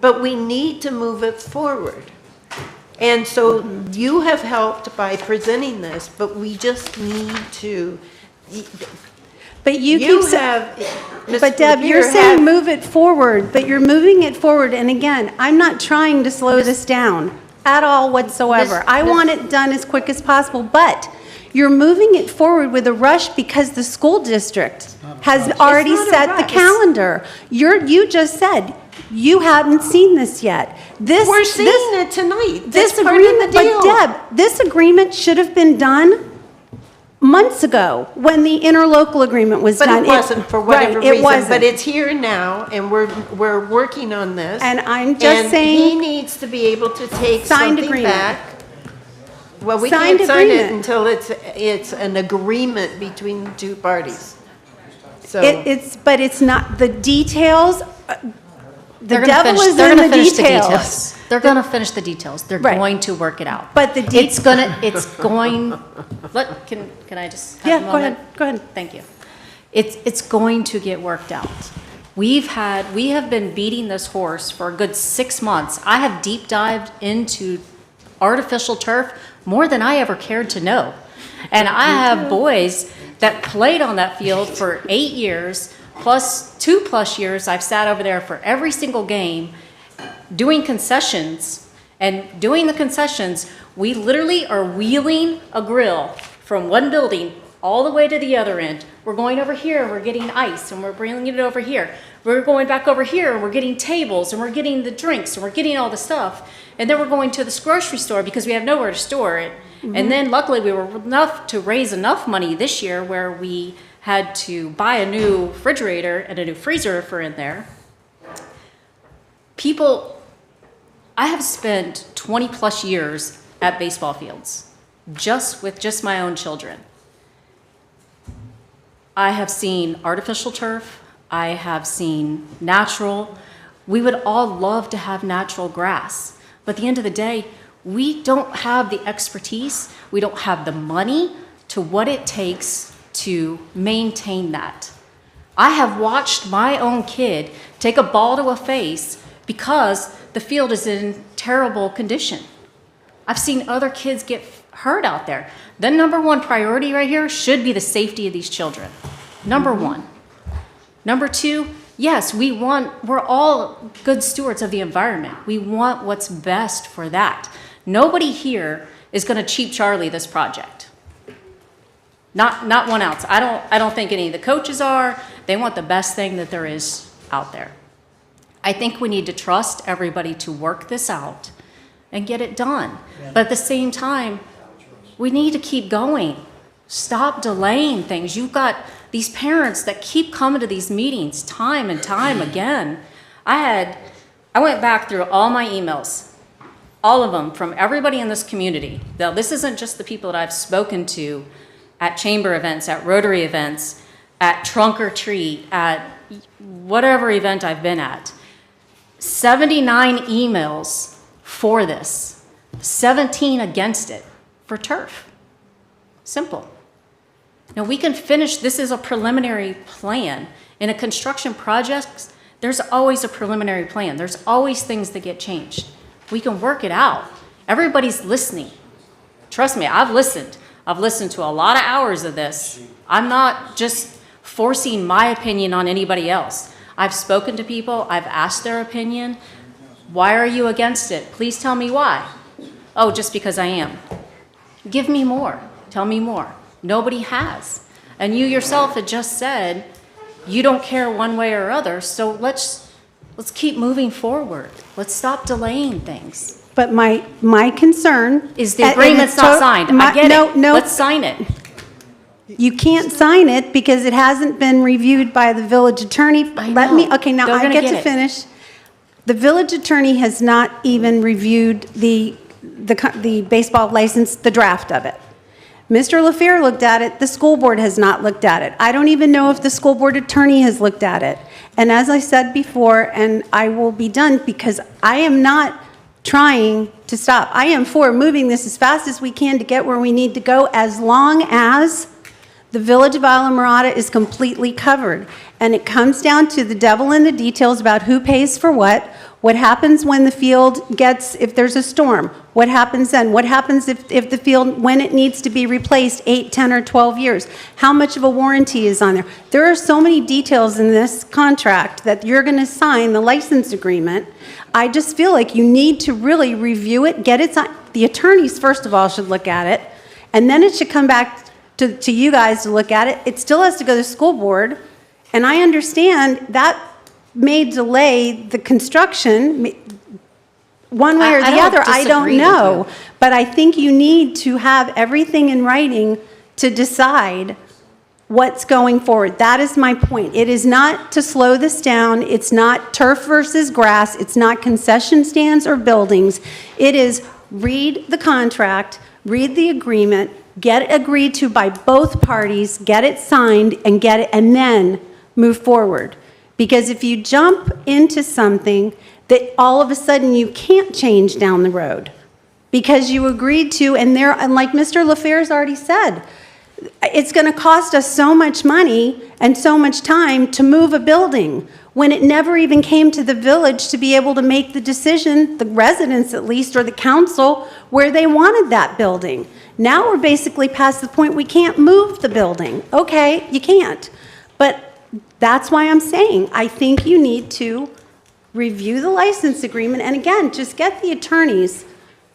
but we need to move it forward. And so you have helped by presenting this, but we just need to. But you keep have. Ms. But Deb, you're Lapierre saying had- move it forward, but you're moving it forward. And again, I'm not trying to slow this down at all whatsoever. I want it done as quick as possible, but you're moving it forward with a rush because the school district has already not a set the rush. calendar. You just said you haven't seen this yet. We're seeing it tonight. This That's part of agreement, the deal. but Deb, this agreement should have been done months ago when the interlocal agreement was But done. it wasn't for whatever right, it reason. wasn't. But it's here now, and we're working on this. And I'm just And saying- he needs to be able to take Signed something agreement. back. Well, we Signed can't sign it agreement. until it's an agreement between the two parties. So. But it's not, the details, the They're gonna devil finish- is they're in gonna the finish details. They're gonna finish the details. They're Right. going to work it out. But the It's going, can I just have Yeah, a go moment? ahead, go ahead. Thank you. It's going to get worked out. We have been beating this horse for a good 6 months. I have deep dived into artificial turf more than I ever cared to know. And I have boys that played on that field for 8 years, plus 2+ years I've sat over there for every single game doing concessions. And doing the concessions, we literally are wheeling a grill from one building all the way to the other end. We're going over here, we're getting ice, and we're bringing it over here. We're going back over here, and we're getting tables, and we're getting the drinks, and we're getting all the stuff. And then we're going to this grocery store because we have nowhere to store it. And then luckily we were enough to raise enough money this year where we had to buy a new refrigerator and a new freezer for in there. I have spent 20+ years at baseball fields, with my own children. I have seen artificial turf. I have seen natural. We would all love to have natural grass, but at the end of the day, we don't have the expertise. We don't have the money to what it takes to maintain that. I have watched my own kid take a ball to a face because the field is in terrible condition. I've seen other kids get hurt out there. The number one priority right here should be the safety of these children. Number one. Number two, yes, we're all good stewards of the environment. We want what's best for that. Nobody here is going to Cheap Charlie this project. Not one ounce. I don't think any of the coaches are. They want the best thing that there is out there. I think we need to trust everybody to work this out and get it done. But at the same time, we need to keep going. Stop delaying things. You've got these parents that keep coming to these meetings time and time again. I went back through all my emails, all of them from everybody in this community. Now, this isn't just the people that I've spoken to at chamber events, at Rotary events, at Trunk or Treat, at whatever event I've been at. 79 emails for this, 17 against it for turf. Simple. Now we can finish, this is a preliminary plan. In a construction project, there's always a preliminary plan. There's always things that get changed. We can work it out. Everybody's listening. Trust me, I've listened. I've listened to a lot of hours of this. I'm not just forcing my opinion on anybody else. I've spoken to people, I've asked their opinion. Why are you against it? Please tell me why. Oh, just because I am. Give me more. Tell me more. Nobody has. And you yourself had just said you don't care one way or other, so let's keep moving forward. Let's stop delaying things. But my concern is the agreement's not signed. I get it. No. Let's sign it. You can't sign it because it hasn't been reviewed by the village attorney. Okay, now I get to finish. The village attorney has not even reviewed the baseball license, the draft of it. Mr. LaFair looked at it. The school board has not looked at it. I don't even know if the school board attorney has looked at it. And as I said before, and I will be done because I am not trying to stop. I am for moving this as fast as we can to get where we need to go as long as the village of Islamorada is completely covered. And it comes down to the devil in the details about who pays for what happens when the field gets, if there's a storm, what happens then? What happens if the field, when it needs to be replaced 8, 10, or 12 years? How much of a warranty is on there? There are so many details in this contract that you're going to sign the license agreement. I just feel like you need to really review it, get it signed. The attorneys, first of all, should look at it, and then it should come back to you guys to look at it. It still has to go to the school board, and I understand that may delay the construction one way or the other. I don't know, but I think you need to have everything in writing to decide what's going forward. That is my point. It is not to slow this down. It's not turf versus grass. It's not concession stands or buildings. It is read the contract, read the agreement, get it agreed to by both parties, get it signed, and get it, and then move forward. Because if you jump into something that all of a sudden you can't change down the road because you agreed to, and like Mr. LaFair's already said, it's going to cost us so much money and so much time to move a building. when it never even came to the village to be able to make the decision, the residents at least, or the council, where they wanted that building. Now we're basically past the point we can't move the building. Okay, you can't. But that's why I'm saying, I think you need to review the license agreement, and again, just get the attorneys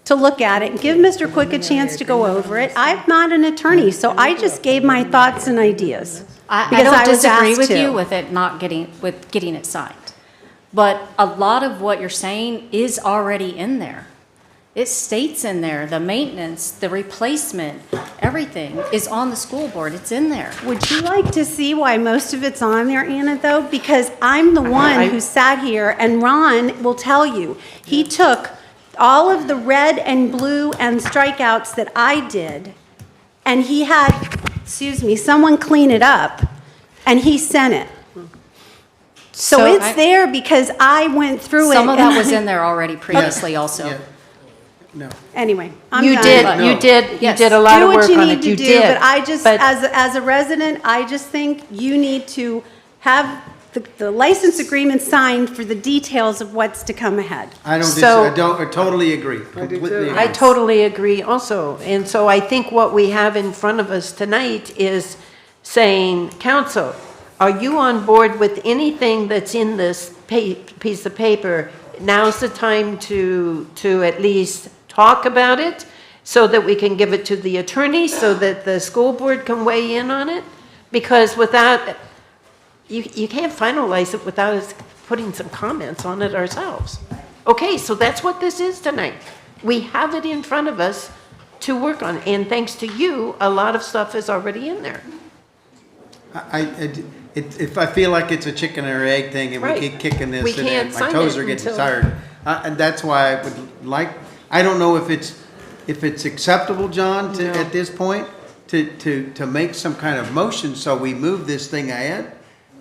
to look at it and give Mr. Quick a chance to go over it. I'm not an attorney, so I just gave my thoughts and ideas. I because don't was disagree asked with to. you with it not getting it signed. But a lot of what you're saying is already in there. It states in there, the maintenance, the replacement, everything is on the school board. It's in there. Would you like to see why most of it's on there, Anna, though? Because I'm the one who sat here, and Ron will tell you, he took all of the red and blue and strikeouts that I did, and he had, someone clean it up, and he sent it. So it's there because I went through it. Some of that and was in there already previously also. No. Anyway, I'm You done. did a lot of work on it. Do what you need to do, but I just, as a resident, I just think you need to have the license agreement signed for the details of what's to come ahead. I totally agree. Completely I agree. totally agree also. And so I think what we have in front of us tonight is saying, council, are you on board with anything that's in this piece of paper? Now's the time to at least talk about it so that we can give it to the attorney so that the school board can weigh in on it. Because without, you can't finalize it without us putting some comments on it ourselves. Okay, so that's what this is tonight. We have it in front of us to work on. And thanks to you, a lot of stuff is already in there. If I feel like it's a chicken or egg thing and we Right. keep kicking We this and can't my sign toes it are getting until- tired. And that's why I would like, I don't know if it's acceptable, John, at this point, to make some kind of motion so we move this thing ahead,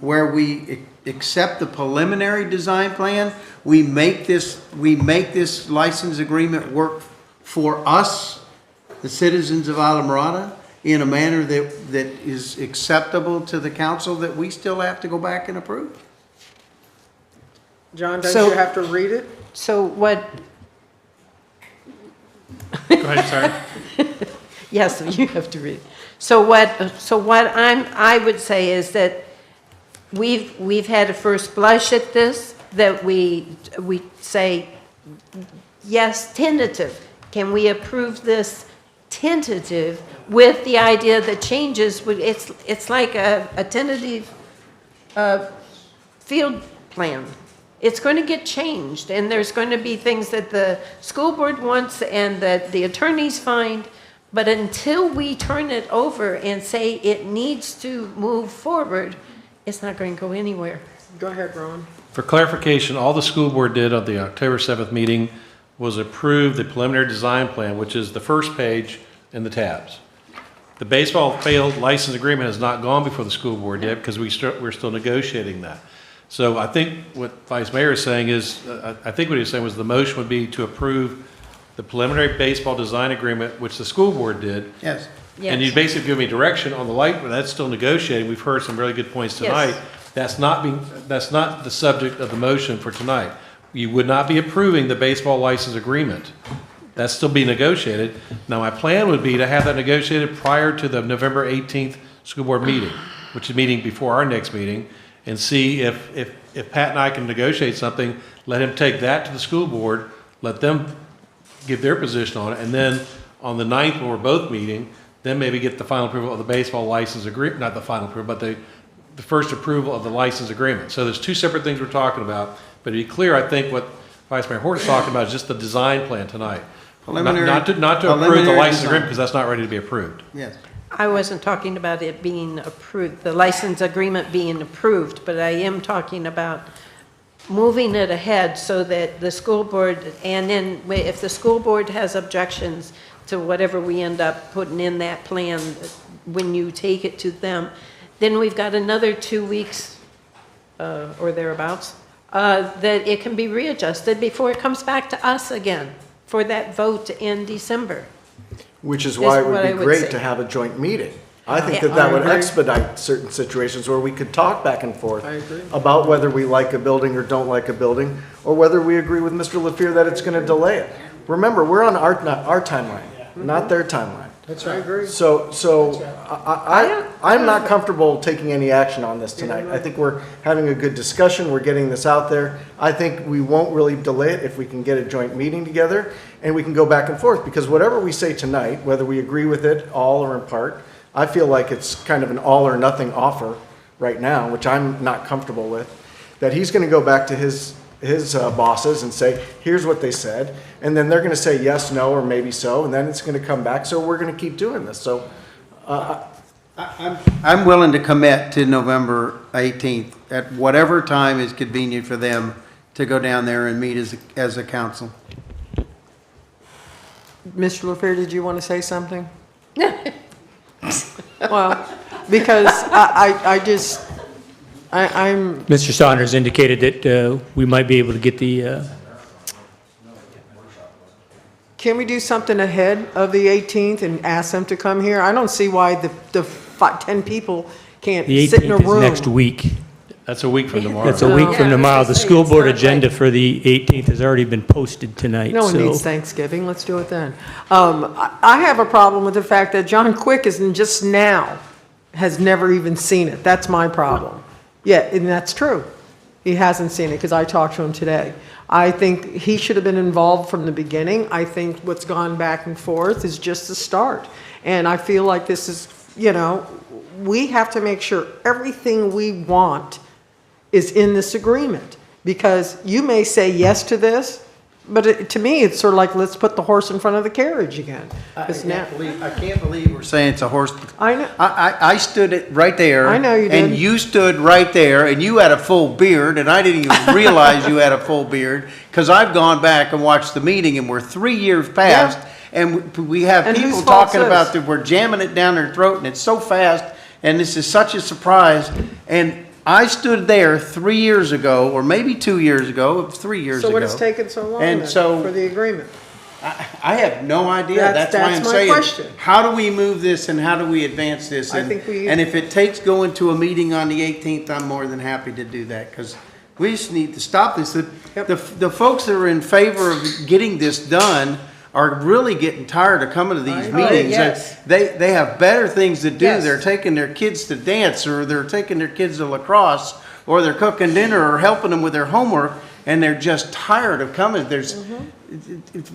where we accept the preliminary design plan, we make this license agreement work for us, the citizens of Islamorada, in a manner that is acceptable to the council that we still have to go back and approve. John, don't So- you have to read it? So what, Go ahead, sorry. yes, you have to read. So what I would say is that we've had a first blush at this, that we say, yes, tentative. Can we approve this tentative with the idea that changes, it's like a tentative field plan. It's going to get changed, and there's going to be things that the school board wants and that the attorneys find, but until we turn it over and say it needs to move forward, it's not going to go anywhere. Go ahead, Ron. For clarification, all the school board did at the October 7th meeting was approve the preliminary design plan, which is the first page in the tabs. The baseball field license agreement has not gone before the school board yet because we're still negotiating that. So I think what Vice Mayor is saying is, I think what he was saying was the motion would be to approve the preliminary baseball design agreement, which the school board did. Yes. And you basically give me direction on the light, but that's still negotiating. We've heard some really good points tonight. Yes. That's not the subject of the motion for tonight. You would not be approving the baseball license agreement. That's still being negotiated. Now, my plan would be to have that negotiated prior to the November 18th school board meeting, which is meeting before our next meeting, and see if Pat and I can negotiate something, let him take that to the school board, let them give their position on it, and then on the 9th, when we're both meeting, then maybe get the final approval of the baseball license agreement, not the final approval, but the first approval of the license agreement. So there's two separate things we're talking about, but to be clear, I think what Vice Mayor Hort is talking about is just the design plan tonight. Not to approve the license agreement, because that's not ready to be approved. Yes. I wasn't talking about it being approved, the license agreement being approved, but I am talking about moving it ahead so that the school board, and then if the school board has objections to whatever we end up putting in that plan, when you take it to them, then we've got another 2 weeks or thereabouts, that it can be readjusted before it comes back to us again for that vote in December. Which is why it what would I be would great say. to have a joint meeting. I think that that would expedite certain situations where we could talk back and forth I agree. about whether we like a building or don't like a building, or whether we agree with Mr. LaFear that it's going to delay it. Remember, we're on our timeline, not their timeline. That's right. I agree. So I'm not comfortable taking any action on this tonight. I think we're having a good discussion, we're getting this out there. I think we won't really delay it if we can get a joint meeting together and we can go back and forth, because whatever we say tonight, whether we agree with it all or in part, I feel like it's kind of an all or nothing offer right now, which I'm not comfortable with, that he's going to go back to his bosses and say, here's what they said, and then they're going to say yes, no, or maybe so, and then it's going to come back, so we're going to keep doing this. So I'm willing to commit to November 18th at whatever time is convenient for them to go down there and meet as a council. Mr. LaFear, did you want to say something? Well, because I'm. Mr. Saunders indicated that we might be able to get the, Can we do something ahead of the 18th and ask them to come here? I don't see why the 10 people can't the sit in a 18th is room. next week. That's a week from tomorrow. That's a week from tomorrow. The school board agenda for the 18th has already been posted tonight, No one so. needs Thanksgiving, let's do it then. I have a problem with the fact that John Quick isn't just now, has never even seen it. That's my problem. Yeah, and that's true. He hasn't seen it, because I talked to him today. I think he should have been involved from the beginning. I think what's gone back and forth is just the start. And I feel like this is, we have to make sure everything we want is in this agreement, because you may say yes to this, but to me, it's sort of like, let's put the horse in front of the carriage again. I can't believe we're saying it's a horse. I know. I stood it right there. I know you did. And you stood right there, and you had a full beard, and I didn't even realize you had a full beard, because I've gone back and watched the meeting, and we're 3 years past, and we have And people whose fault talking is about this? that we're jamming it down their throat, and it's so fast, and this is such a surprise. And I stood there 3 years ago, or maybe 2 years ago, 3 years ago. So what is taking so long And then so- for the agreement? I have no idea. That's why I'm That's my saying, question. how do we move this and how do we advance this? I And- think we- And if it takes going to a meeting on the 18th, I'm more than happy to do that, because we just need to stop this. The folks that are in favor of getting this done are really getting tired of coming to these meetings. yes. They have better things to do. Yes. They're taking their kids to dance, or they're taking their kids to lacrosse, or they're cooking dinner, or helping them with their homework, and they're just tired of coming.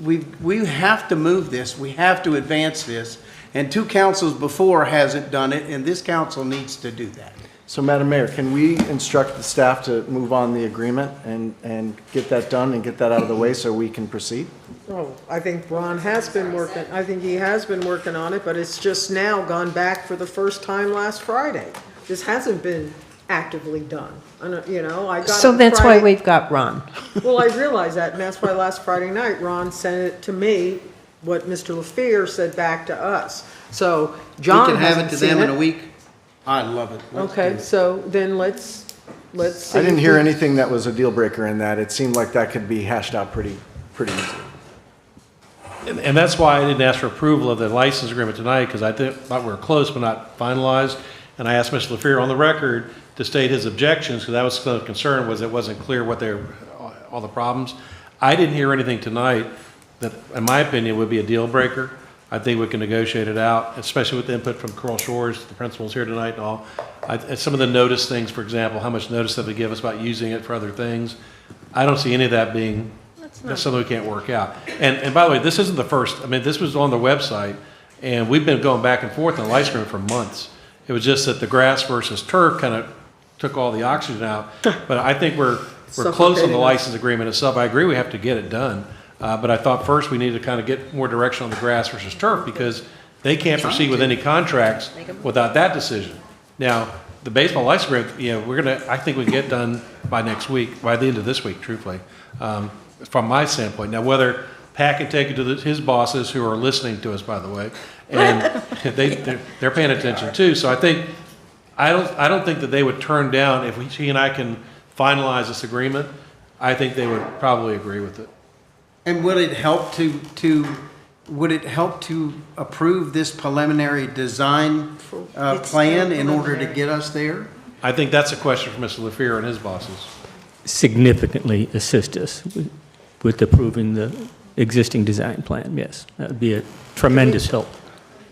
We have to move this. We have to advance this. And 2 councils before hasn't done it, and this council needs to do that. So, Madam Mayor, can we instruct the staff to move on the agreement and get that done and get that out of the way so we can proceed? Oh, I think Ron has been working, I think he has been working on it, but it's just now gone back for the first time last Friday. This hasn't been actively done. I got So it that's why Friday- we've got Ron. Well, I realize that, and that's why last Friday night, Ron sent it to me, what Mr. LaFear said back to us. So John We can have it hasn't to seen them it. in a week. I love it. Let's do Okay, it. so then let's see. I didn't if hear we- anything that was a deal breaker in that. It seemed like that could be hashed out pretty easy. And that's why I didn't ask for approval of the license agreement tonight, because I thought we were close but not finalized. And I asked Mr. LaFear on the record to state his objections, because that was the concern, was it wasn't clear what all the problems. I didn't hear anything tonight that, in my opinion, would be a deal breaker. I think we can negotiate it out, especially with the input from Coral Shores, the principals here tonight and all. Some of the notice things, for example, how much notice that they give us about using it for other things. I don't see any of that being something we can't work out. And by the way, this isn't the first, this was on the website, and we've been going back and forth on the license agreement for months. It was just that the grass versus turf kind of took all the oxygen out. But I think we're close on Suffocating the us. license agreement itself. I agree we have to get it done. But I thought first we need to kind of get more direction on the grass versus turf, because they can't proceed with any contracts without that decision. Now, the baseball license agreement, I think we can get done by next week, by the end of this week, truthfully, from my standpoint. Now, whether Pat can take it to his bosses, who are listening to us, by the way, and they're paying attention too. So I don't think that they would turn down if he and I can finalize this agreement. I think they would probably agree with it. And will it help to would it help to approve this preliminary design plan in order to get us there? I think that's a question for Mr. LaFear and his bosses. Significantly assist us with approving the existing design plan, yes. That would be a tremendous help.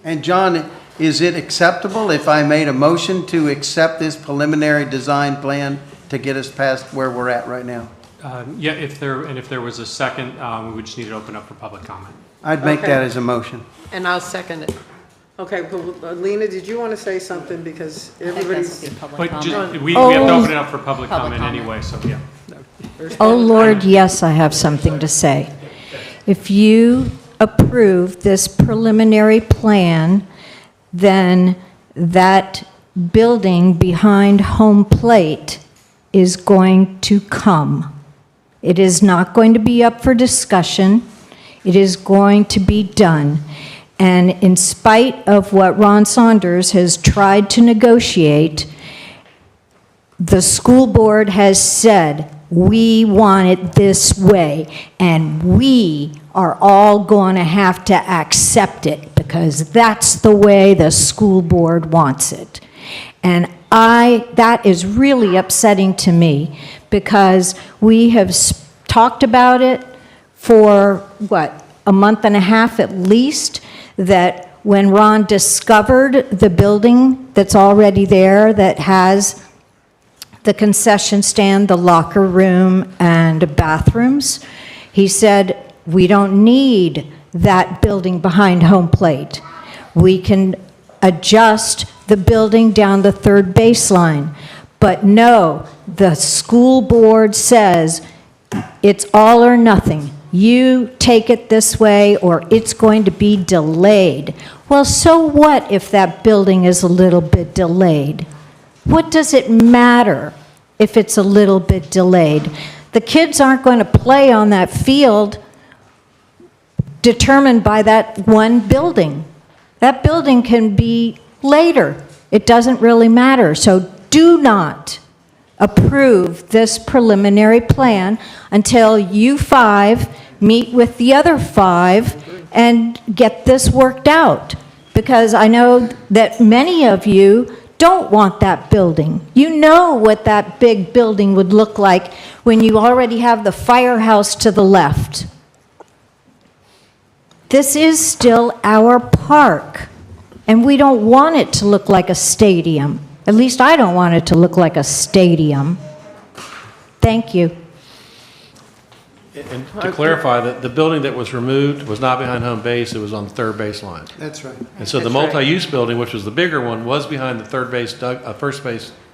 And John, is it acceptable if I made a motion to accept this preliminary design plan to get us past where we're at right now? Yeah, if there was a second, we would just need to open up for public comment. I'd make Okay. that as a motion. And I'll second it. Okay, but Lena, did you want to say something? Because everybody's. But just, we have to open it up for public comment anyway, so yeah. Oh, Lord, yes, I have something to say. If you approve this preliminary plan, then that building behind home plate is going to come. It is not going to be up for discussion. It is going to be done. And in spite of what Ron Saunders has tried to negotiate, the school board has said, we want it this way, and we are all going to have to accept it because that's the way the school board wants it. And that is really upsetting to me because we have talked about it for, what, a month and a half at least, that when Ron discovered the building that's already there that has the concession stand, the locker room, and bathrooms, he said, we don't need that building behind home plate. We can adjust the building down the third baseline. But no, the school board says it's all or nothing. You take it this way or it's going to be delayed. Well, so what if that building is a little bit delayed? What does it matter if it's a little bit delayed? The kids aren't going to play on that field determined by that one building. That building can be later. It doesn't really matter. So do not approve this preliminary plan until you five meet with the other five and get this worked out. Because I know that many of you don't want that building. You know what that big building would look like when you already have the firehouse to the left. This is still our park, and we don't want it to look like a stadium. At least I don't want it to look like a stadium. Thank you. And to clarify, the building that was removed was not behind home base, it was on the third base line. That's right. And so the That's right. multi-use building, which was the bigger one, was behind the third base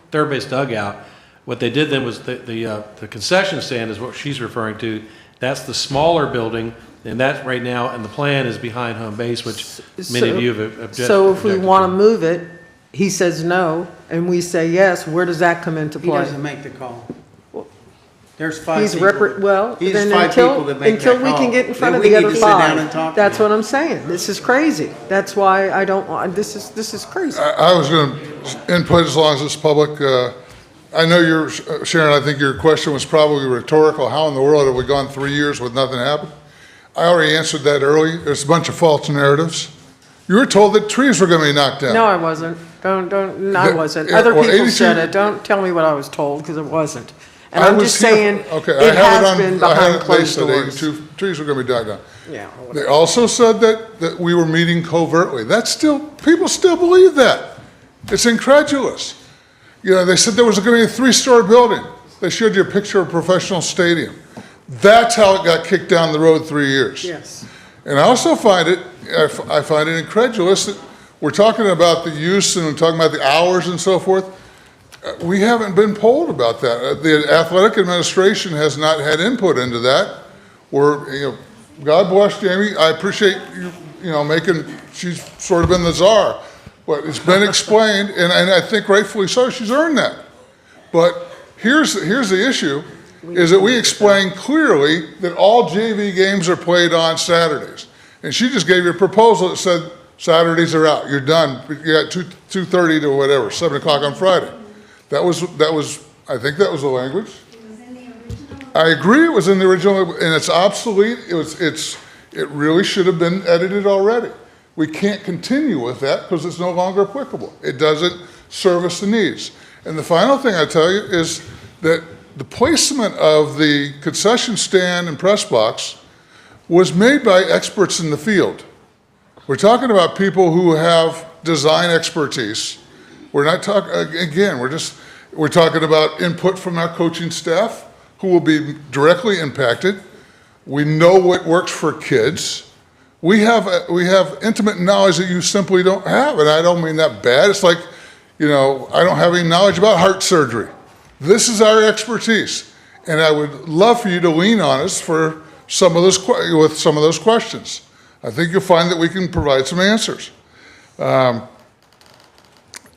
dugout. What they did then was the concession stand is what she's referring to. That's the smaller building, and that right now, and the plan is behind home base, which many of you have objected. So if we want to move it, he says no, and we say yes, where does that come into He play? doesn't make the call. There's five He's people. well, He's then five people that make until that we call. can get in front Then of we the need other to sit down and five. talk to That's them. what I'm saying. This is crazy. That's why I don't want, this is crazy. I was going to input as long as it's public. I know you're, Sharon, I think your question was probably rhetorical. How in the world have we gone 3 years with nothing happened? I already answered that early. There's a bunch of false narratives. You were told that trees were going to be knocked down. No, I wasn't. I wasn't. Yeah, Other well, people 82 said it. Don't tell me what I was told, because it wasn't. And I I'm was just here- saying, okay, it has been I behind had it, they closed said doors. 82 trees were going to be knocked down. Yeah. They also said that we were meeting covertly. People still believe that. It's incredulous. You know, they said there was going to be a 3-story building. They showed you a picture of a professional stadium. That's how it got kicked down the road 3 years. Yes. And I also find it incredulous that we're talking about the use and we're talking about the hours and so forth. We haven't been polled about that. The athletic administration has not had input into that. God bless Jamie. I appreciate you, she's sort of been the czar. But it's been explained, and I think rightfully so, she's earned that. But here's the issue, is that we explained clearly that all JV games are played on Saturdays. And she just gave you a proposal that said Saturdays are out, you're done. You got 2:30 to whatever, 7 o'clock on Friday. That was, I think that was the language. I agree it was in the original, and it's obsolete. It really should have been edited already. We can't continue with that because it's no longer applicable. It doesn't service the needs. And the final thing I tell you is that the placement of the concession stand and press box was made by experts in the field. We're talking about people who have design expertise. We're not talking, again, we're talking about input from our coaching staff who will be directly impacted. We know what works for kids. We have intimate knowledge that you simply don't have, and I don't mean that bad. It's like, I don't have any knowledge about heart surgery. This is our expertise, and I would love for you to lean on us for with some of those questions. I think you'll find that we can provide some answers. I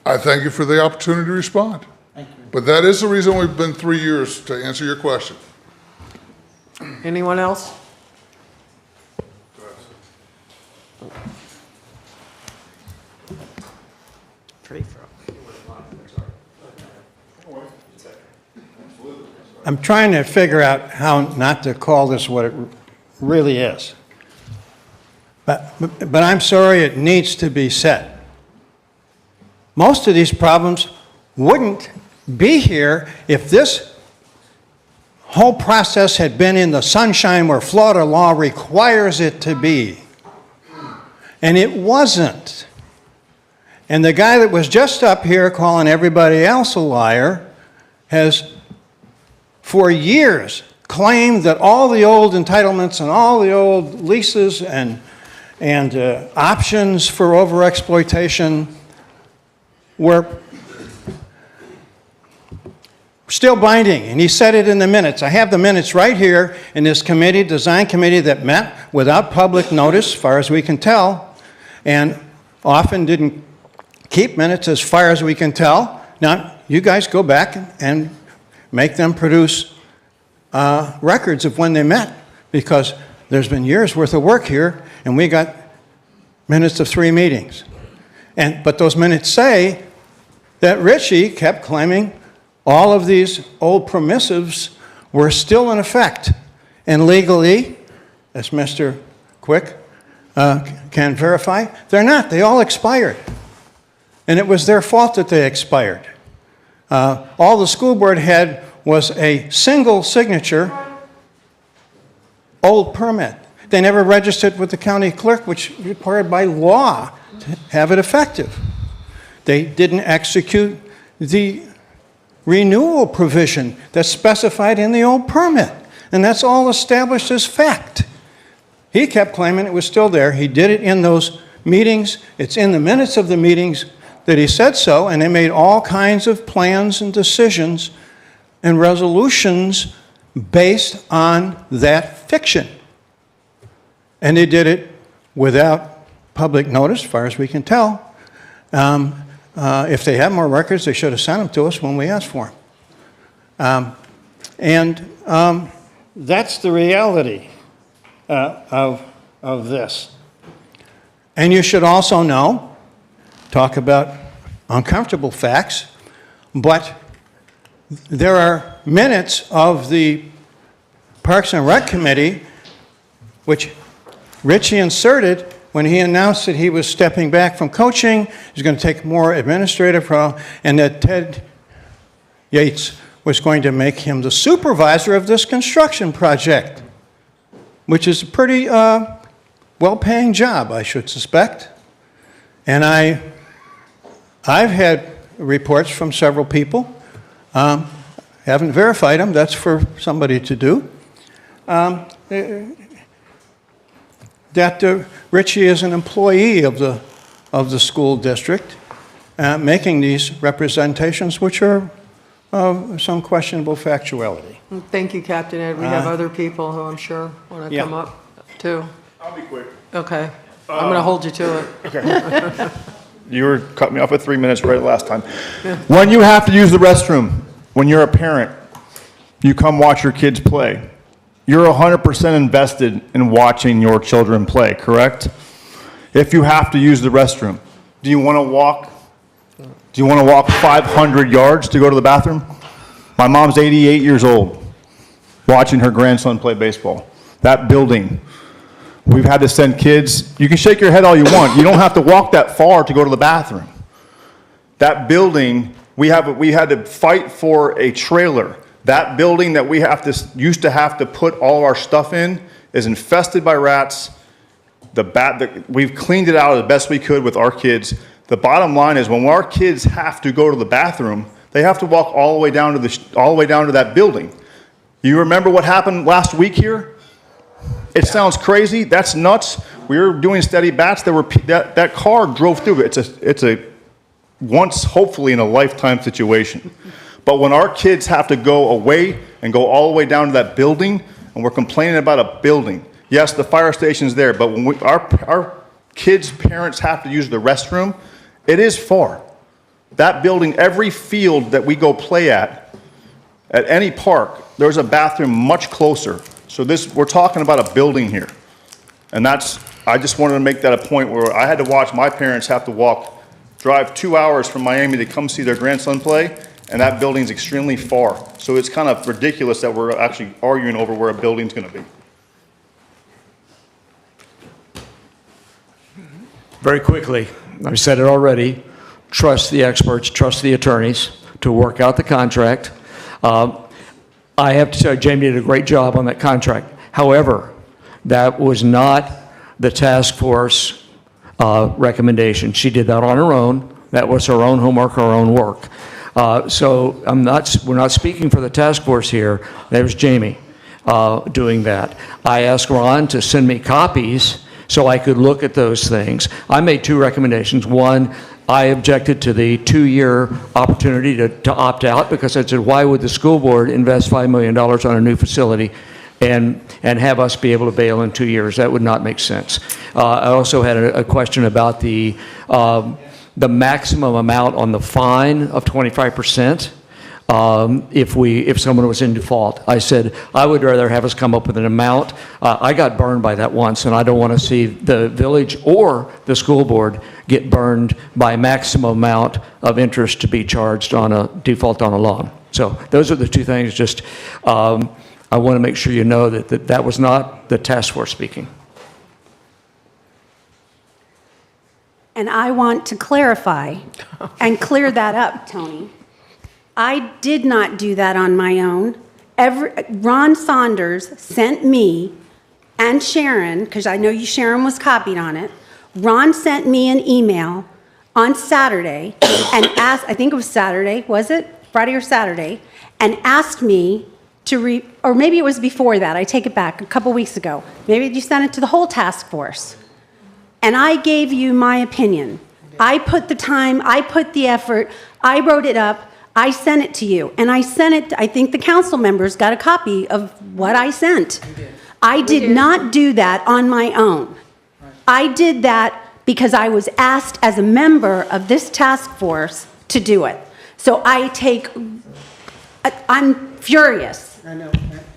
thank you for the opportunity to respond. Thank you. But that is the reason we've been 3 years to answer your question. Anyone else? I'm trying to figure out how not to call this what it really is. But I'm sorry, it needs to be said. Most of these problems wouldn't be here if this whole process had been in the sunshine where Florida law requires it to be. And it wasn't. And the guy that was just up here calling everybody else a liar has for years claimed that all the old entitlements and all the old leases and options for overexploitation were still binding, and he said it in the minutes. I have the minutes right here in this committee, design committee, that met without public notice, as far as we can tell, and often didn't keep minutes as far as we can tell. Now, you guys go back and make them produce records of when they met, because there's been years worth of work here, and we got minutes of 3 meetings. But those minutes say that Richie kept claiming all of these old permissives were still in effect. And legally, as Mr. Quick can verify, they're not. They all expired. And it was their fault that they expired. All the school board had was a single signature old permit. They never registered with the county clerk, which is required by law to have it effective. They didn't execute the renewal provision that's specified in the old permit. And that's all established as fact. He kept claiming it was still there. He did it in those meetings. It's in the minutes of the meetings that he said so, and they made all kinds of plans and decisions and resolutions based on that fiction. And they did it without public notice, as far as we can tell. If they had more records, they should have sent them to us when we asked for them. That's the reality of this. And you should also know, talk about uncomfortable facts, but there are minutes of the Parks and Rec Committee, which Richie inserted when he announced that he was stepping back from coaching, he's going to take more administrative role, and that Ted Yates was going to make him the supervisor of this construction project, which is a pretty well-paying job, I should suspect. And I've had reports from several people. Haven't verified them. That's for somebody to do. That Richie is an employee of the school district, making these representations, which are of some questionable factuality. Thank you, Captain Ed. We have other people who I'm sure want to come up, too. I'll be quick. Okay. I'm going to hold you to it. Okay. You were cutting me off at 3 minutes right last time. When you have to use the restroom, when you're a parent, you come watch your kids play. You're 100% invested in watching your children play, correct? If you have to use the restroom, do you want to walk 500 yards to go to the bathroom? My mom's 88 years old, watching her grandson play baseball. That building We've had to send kids, you can shake your head all you want, you don't have to walk that far to go to the bathroom. That building, we had to fight for a trailer. That building that we used to have to put all of our stuff in is infested by rats. We've cleaned it out as best we could with our kids. The bottom line is when our kids have to go to the bathroom, they have to walk all the way down to that building. You remember what happened last week here? It sounds crazy. That's nuts. We were doing steady bats. That car drove through. It's a once, hopefully, in a lifetime situation. But when our kids have to go away and go all the way down to that building, and we're complaining about a building. Yes, the fire station's there, but when our kids' parents have to use the restroom, it is far. That building, every field that we go play at any park, there's a bathroom much closer. So we're talking about a building here. And I just wanted to make that a point where I had to watch my parents have to drive 2 hours from Miami to come see their grandson play, and that building's extremely far. So it's kind of ridiculous that we're actually arguing over where a building's gonna be. Very quickly, I said it already, trust the experts, trust the attorneys to work out the contract. I have to say, Jamie did a great job on that contract. However, that was not the task force recommendation. She did that on her own. That was her own homework, her own work. So we're not speaking for the task force here. That was Jamie doing that. I asked Ron to send me copies so I could look at those things. I made 2 recommendations. One, I objected to the 2-year opportunity to opt out because I said, why would the school board invest $5 million on a new facility and have us be able to bail in 2 years? That would not make sense. I also had a question about the maximum amount on the fine of 25%. If someone was in default. I said, I would rather have us come up with an amount. I got burned by that once, and I don't want to see the village or the school board get burned by maximum amount of interest to be charged on a default on a loan. So those are the 2 things. Just, I want to make sure you know that was not the task force speaking. And I want to clarify and clear that up, Tony. I did not do that on my own. Ron Saunders sent me and Sharon, because I know Sharon was copied on it. Ron sent me an email on Saturday and asked, I think it was Saturday, was it? Friday or Saturday, and asked me to or maybe it was before that, I take it back, a couple weeks ago. Maybe you sent it to the whole task force. And I gave you my opinion. I put the time, I put the effort, I wrote it up, I sent it to you. And I sent it, I think the council members got a copy of what I sent. I did not do that on my own. I did that because I was asked as a member of this task force to do it. So I'm furious. I know.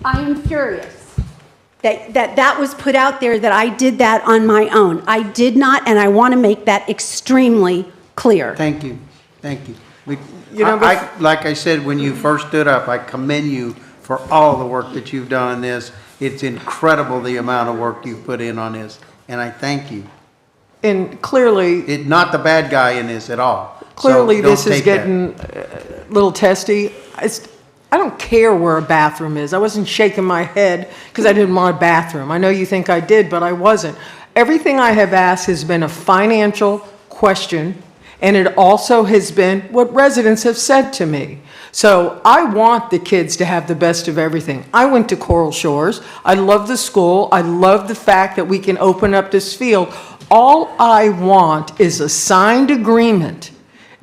I am furious that was put out there that I did that on my own. I did not, and I want to make that extremely clear. Thank you. Thank you. Like I said, when you first stood up, I commend you for all the work that you've done on this. It's incredible the amount of work you've put in on this, and I thank you. And clearly... Not the bad guy in this at all. Clearly, So this don't is take getting a little testy. I don't care where a bathroom is. I wasn't shaking my head because I didn't want a bathroom. I know you think I did, but I wasn't. Everything I have asked has been a financial question, and it also has been what residents have said to me. So I want the kids to have the best of everything. I went to Coral Shores. I love the school. I love the fact that we can open up this field. All I want is a signed agreement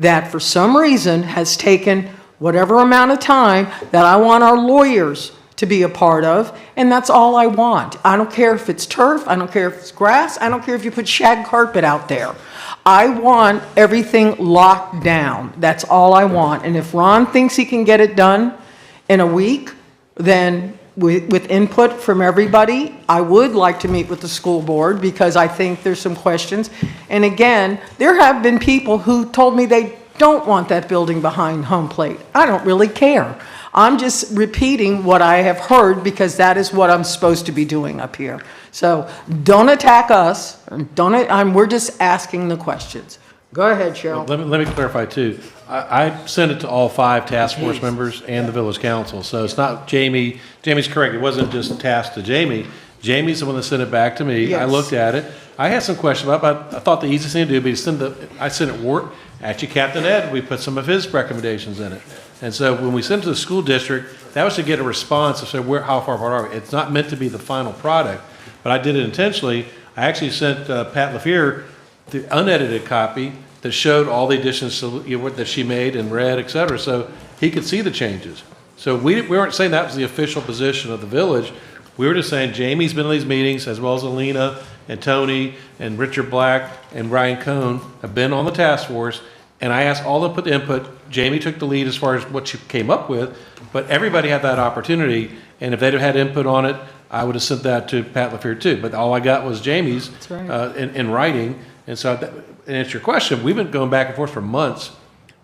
that for some reason has taken whatever amount of time that I want our lawyers to be a part of, and that's all I want. I don't care if it's turf, I don't care if it's grass, I don't care if you put shag carpet out there. I want everything locked down. That's all I want. And if Ron thinks he can get it done in a week, then with input from everybody, I would like to meet with the school board because I think there's some questions. And again, there have been people who told me they don't want that building behind home plate. I don't really care. I'm just repeating what I have heard because that is what I'm supposed to be doing up here. So don't attack us. We're just asking the questions. Go ahead, Cheryl. Let me clarify too. I sent it to all 5 task force members and the village council. So it's not Jamie. Jamie's correct. It wasn't just tasked to Jamie. Jamie's the one that sent it back to me. I Yes. looked at it. I had some questions about it, but I thought the easiest thing to do would be to send I sent it actually Captain Ed, we put some of his recommendations in it. And so when we sent it to the school district, that was to get a response to say how far apart are we. It's not meant to be the final product, but I did it intentionally. I actually sent Pat LaFear the unedited copy that showed all the additions that she made and read, et cetera, so he could see the changes. So we weren't saying that was the official position of the village. We were just saying Jamie's been in these meetings, as well as Alina and Tony and Richard Black and Ryan Cohn have been on the task force, and I asked all of them to put input. Jamie took the lead as far as what she came up with, but everybody had that opportunity, and if they'd have had input on it, I would have sent that to Pat LaFear too, but all I got was Jamie's in writing. And so, and answer your question, we've been going back and forth for months,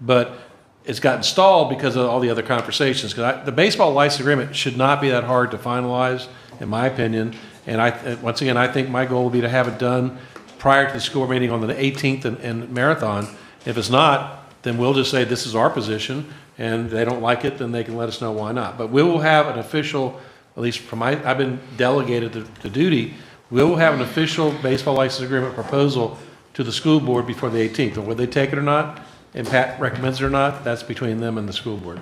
but it's gotten stalled because of all the other conversations. Because the baseball license agreement should not be that hard to finalize, in my opinion. And once again, I think my goal would be to have it done prior to the school meeting on the 18th in Marathon. If it's not, then we'll just say this is our position, and they don't like it, then they can let us know why not. But we will have an official, at least from I've been delegated to duty, we will have an official baseball license agreement proposal to the school board before the 18th. And whether they take it or not, and Pat recommends it or not, that's between them and the school board.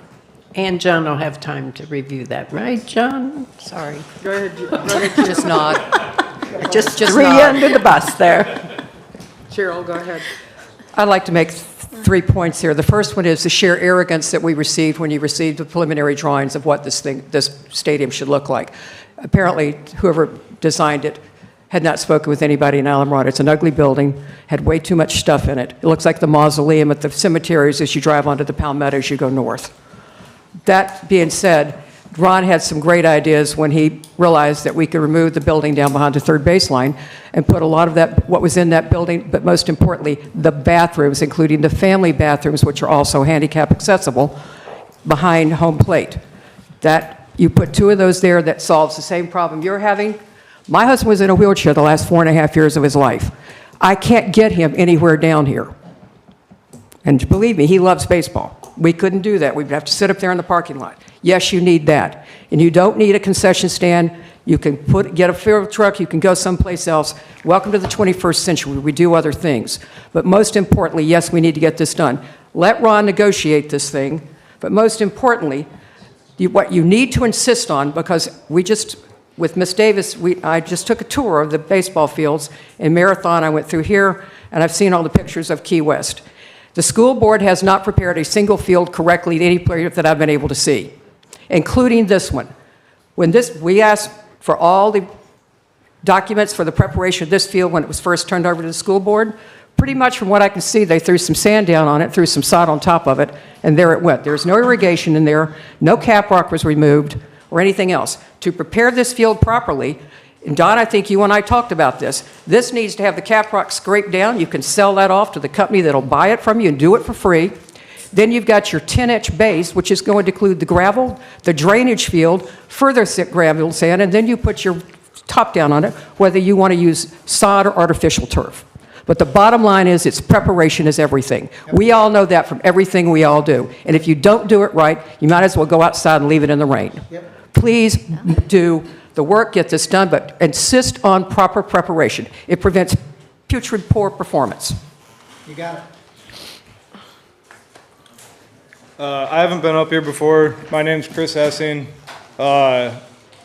And John will have time to review that, right, John? Sorry. Go ahead. Just nod. Just threw you nod. under the bus there. Cheryl, go ahead. I'd like to make 3 points here. The first one is the sheer arrogance that we received when you received the preliminary drawings of what this stadium should look like. Apparently, whoever designed it had not spoken with anybody in Alamorada. It's an ugly building, had way too much stuff in it. It looks like the mausoleum at the cemeteries as you drive onto the Palmetto as you go north. That being said, Ron had some great ideas when he realized that we could remove the building down behind the third baseline and put a lot of that, what was in that building, but most importantly, the bathrooms, including the family bathrooms, which are also handicap accessible, behind home plate. That, you put 2 of those there, that solves the same problem you're having. My husband was in a wheelchair the last 4.5 years of his life. I can't get him anywhere down here. And believe me, he loves baseball. We couldn't do that. We'd have to sit up there in the parking lot. Yes, you need that. And you don't need a concession stand. You can get a field truck. You can go someplace else. Welcome to the 21st century. We do other things. But most importantly, yes, we need to get this done. Let Ron negotiate this thing. But most importantly, what you need to insist on, because with Ms. Davis, I just took a tour of the baseball fields in Marathon. I went through here, and I've seen all the pictures of Key West. The school board has not prepared a single field correctly at any place that I've been able to see, including this one. We asked for all the documents for the preparation of this field when it was first turned over to the school board. Pretty much from what I can see, they threw some sand down on it, threw some sod on top of it, and there it went. There's no irrigation in there, no caprock was removed, or anything else. To prepare this field properly, and Don, I think you and I talked about this, this needs to have the caprock scraped down. You can sell that off to the company that'll buy it from you and do it for free. Then you've got your 10-inch base, which is going to include the gravel, the drainage field, further thick gravel sand, and then you put your top down on it, whether you want to use sod or artificial turf. But the bottom line is, its preparation is everything. We all know that from everything we all do. And if you don't do it right, you might as well go outside and leave it in the rain. Please do the work, get this done, but insist on proper preparation. It prevents putrid poor performance. You got it. I haven't been up here before. My name's Chris Hessing. I'm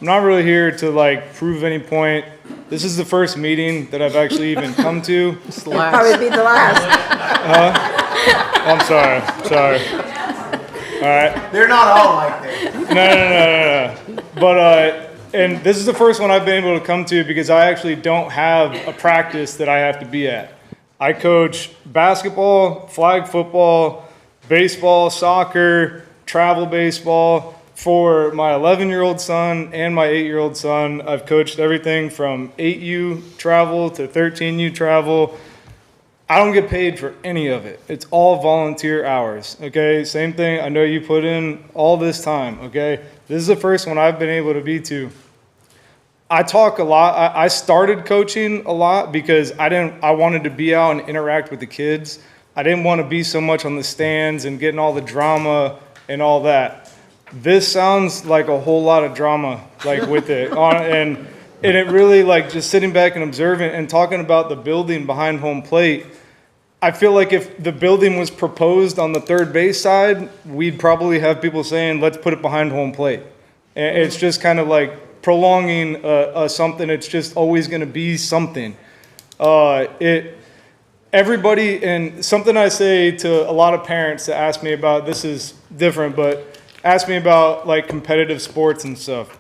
not really here to prove any point. This is the first meeting that I've actually even come to. Probably be the last. I'm sorry. All right. They're not all like that. No. But, and this is the first one I've been able to come to because I actually don't have a practice that I have to be at. I coach basketball, flag football, baseball, soccer, travel baseball. For my 11-year-old son and my 8-year-old son, I've coached everything from 8U travel to 13U travel. I don't get paid for any of it. It's all volunteer hours, okay? Same thing, I know you put in all this time, okay? This is the first one I've been able to be to. I talk a lot. I started coaching a lot because I wanted to be out and interact with the kids. I didn't want to be so much on the stands and getting all the drama and all that. This sounds like a whole lot of drama, like with it. And it really, like, just sitting back and observing and talking about the building behind home plate. I feel like if the building was proposed on the third base side, we'd probably have people saying, let's put it behind home plate. And it's just kind of like prolonging something. It's just always going to be something. Everybody, and something I say to a lot of parents that ask me about, this is different, but ask me about like competitive sports and stuff.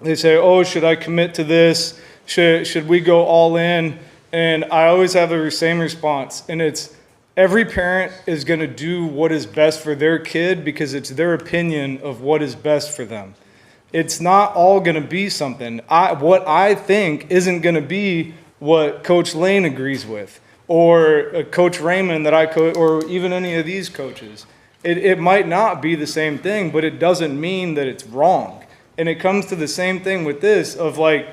They say, oh, should I commit to this? Should we go all in? And I always have the same response. And it's every parent is going to do what is best for their kid because it's their opinion of what is best for them. It's not all going to be something. What I think isn't going to be what Coach Lane agrees with, or Coach Raymond that I coach, or even any of these coaches. It might not be the same thing, but it doesn't mean that it's wrong. And it comes to the same thing with this of like,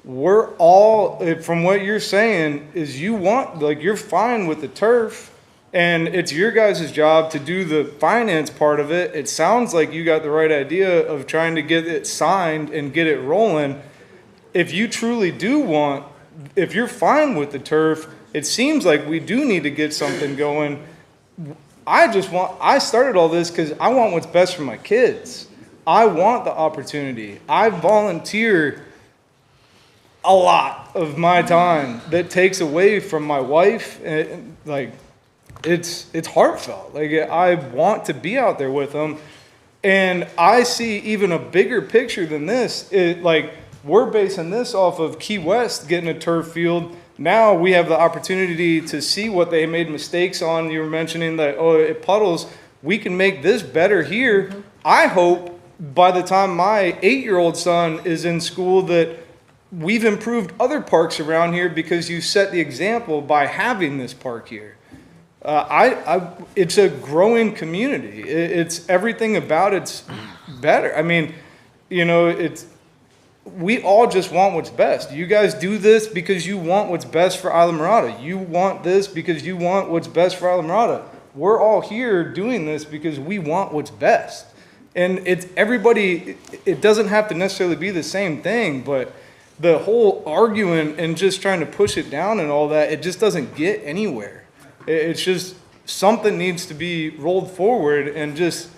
we're all, from what you're saying, is you want, like, you're fine with the turf, and it's your guys' job to do the finance part of it. It sounds like you got the right idea of trying to get it signed and get it rolling. If you truly do want, if you're fine with the turf, it seems like we do need to get something going. I started all this because I want what's best for my kids. I want the opportunity. I volunteer a lot of my time that takes away from my wife. And, like, it's heartfelt. Like, I want to be out there with them. And I see even a bigger picture than this. Like, we're basing this off of Key West getting a turf field. Now we have the opportunity to see what they made mistakes on. You were mentioning that, oh, it puddles. We can make this better here. I hope by the time my 8-year-old son is in school that we've improved other parks around here because you set the example by having this park here. It's a growing community. It's everything about it's better. I mean, you know, we all just want what's best. You guys do this because you want what's best for Islamorada. You want this because you want what's best for Islamorada. We're all here doing this because we want what's best. And it's everybody, it doesn't have to necessarily be the same thing, but the whole arguing and just trying to push it down and all that, it just doesn't get anywhere. It's just something needs to be rolled forward, and just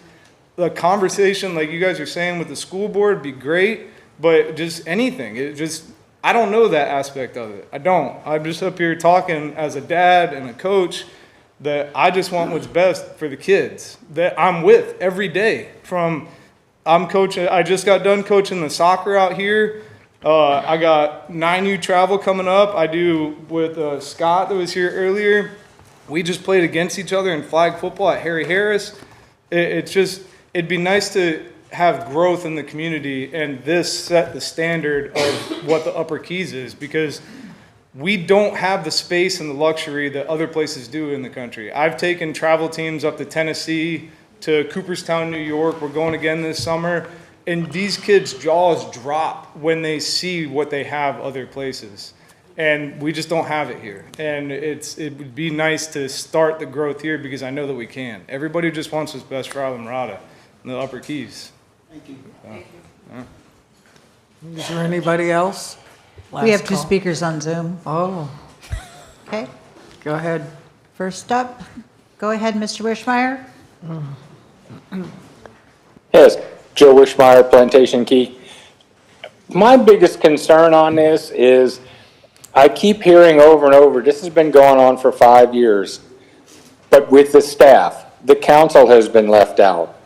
the conversation like you guys are saying with the school board would be great, but just anything. I don't know that aspect of it. I don't. I'm just up here talking as a dad and a coach that I just want what's best for the kids that I'm with every day. I'm coaching, I just got done coaching the soccer out here. I got 9U travel coming up. I do with Scott that was here earlier. We just played against each other in flag football at Harry Harris. It'd be nice to have growth in the community, and this set the standard of what the Upper Keys is, because we don't have the space and the luxury that other places do in the country. I've taken travel teams up to Tennessee, to Cooperstown, New York. We're going again this summer. And these kids' jaws drop when they see what they have other places. And we just don't have it here. And it would be nice to start the growth here because I know that we can. Everybody just wants what's best for Islamorada and the Upper Keys. Thank you. Is there anybody else? We have Last two call. speakers on Zoom. Oh, Okay, go ahead. first up, go ahead, Mr. Wishmeyer. Yes, Joe Wishmeyer, Plantation Key. My biggest concern on this is I keep hearing over and over, this has been going on for 5 years, but with the staff, the council has been left out.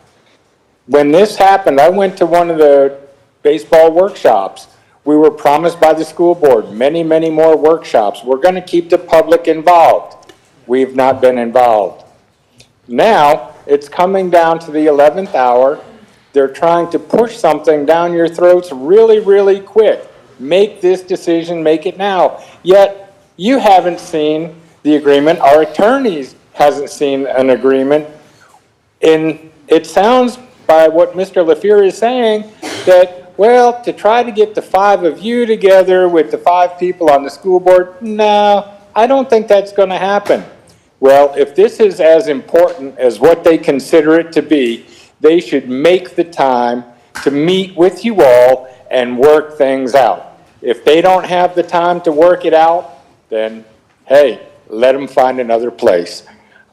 When this happened, I went to one of the baseball workshops. We were promised by the school board many, many more workshops. We're going to keep the public involved. We've not been involved. Now, it's coming down to the 11th hour. They're trying to push something down your throats really, really quick. Make this decision, make it now. Yet, you haven't seen the agreement. Our attorneys hasn't seen an agreement. And it sounds by what Mr. LaFleur is saying that, well, to try to get the 5 of you together with the 5 people on the school board, no, I don't think that's going to happen. Well, if this is as important as what they consider it to be, they should make the time to meet with you all and work things out. If they don't have the time to work it out, then, hey, let them find another place.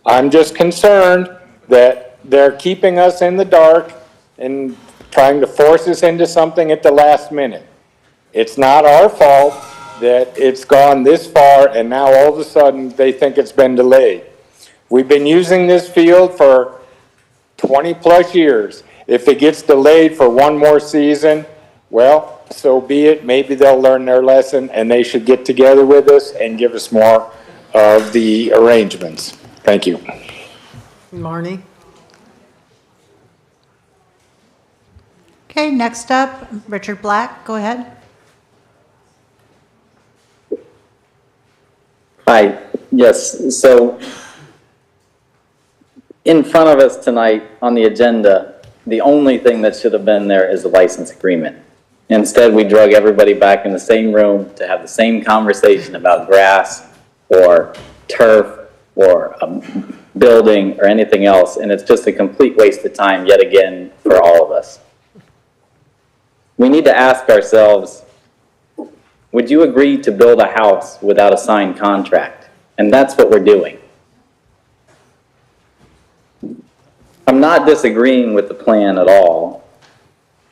I'm just concerned that they're keeping us in the dark and trying to force us into something at the last minute. It's not our fault that it's gone this far and now all of a sudden they think it's been delayed. We've been using this field for 20 plus years. If it gets delayed for one more season, well, so be it. Maybe they'll learn their lesson and they should get together with us and give us more of the arrangements. Thank you. Marnie? Okay, next up, Richard Black, go ahead. Hi, yes, so in front of us tonight on the agenda, the only thing that should have been there is the license agreement. Instead, we drug everybody back in the same room to have the same conversation about grass or turf or a building or anything else, and it's just a complete waste of time yet again for all of us. We need to ask ourselves, would you agree to build a house without a signed contract? And that's what we're doing. I'm not disagreeing with the plan at all,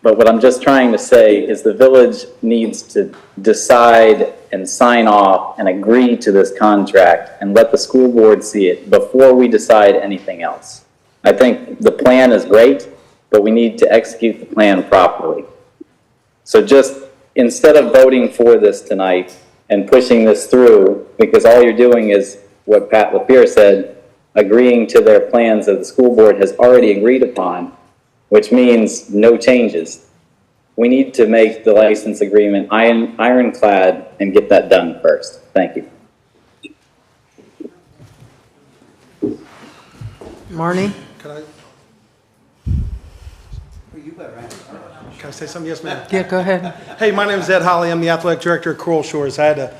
but what I'm just trying to say is the village needs to decide and sign off and agree to this contract and let the school board see it before we decide anything else. I think the plan is great, but we need to execute the plan properly. So just instead of voting for this tonight and pushing this through, because all you're doing is what Pat LaFleur said, agreeing to their plans that the school board has already agreed upon, which means no changes. We need to make the license agreement ironclad and get that done first. Thank you. Marnie? Can I say something? Yes, ma'am. Yeah, go ahead. Hey, my name is Ed Holly. I'm the athletic director at Coral Shores. I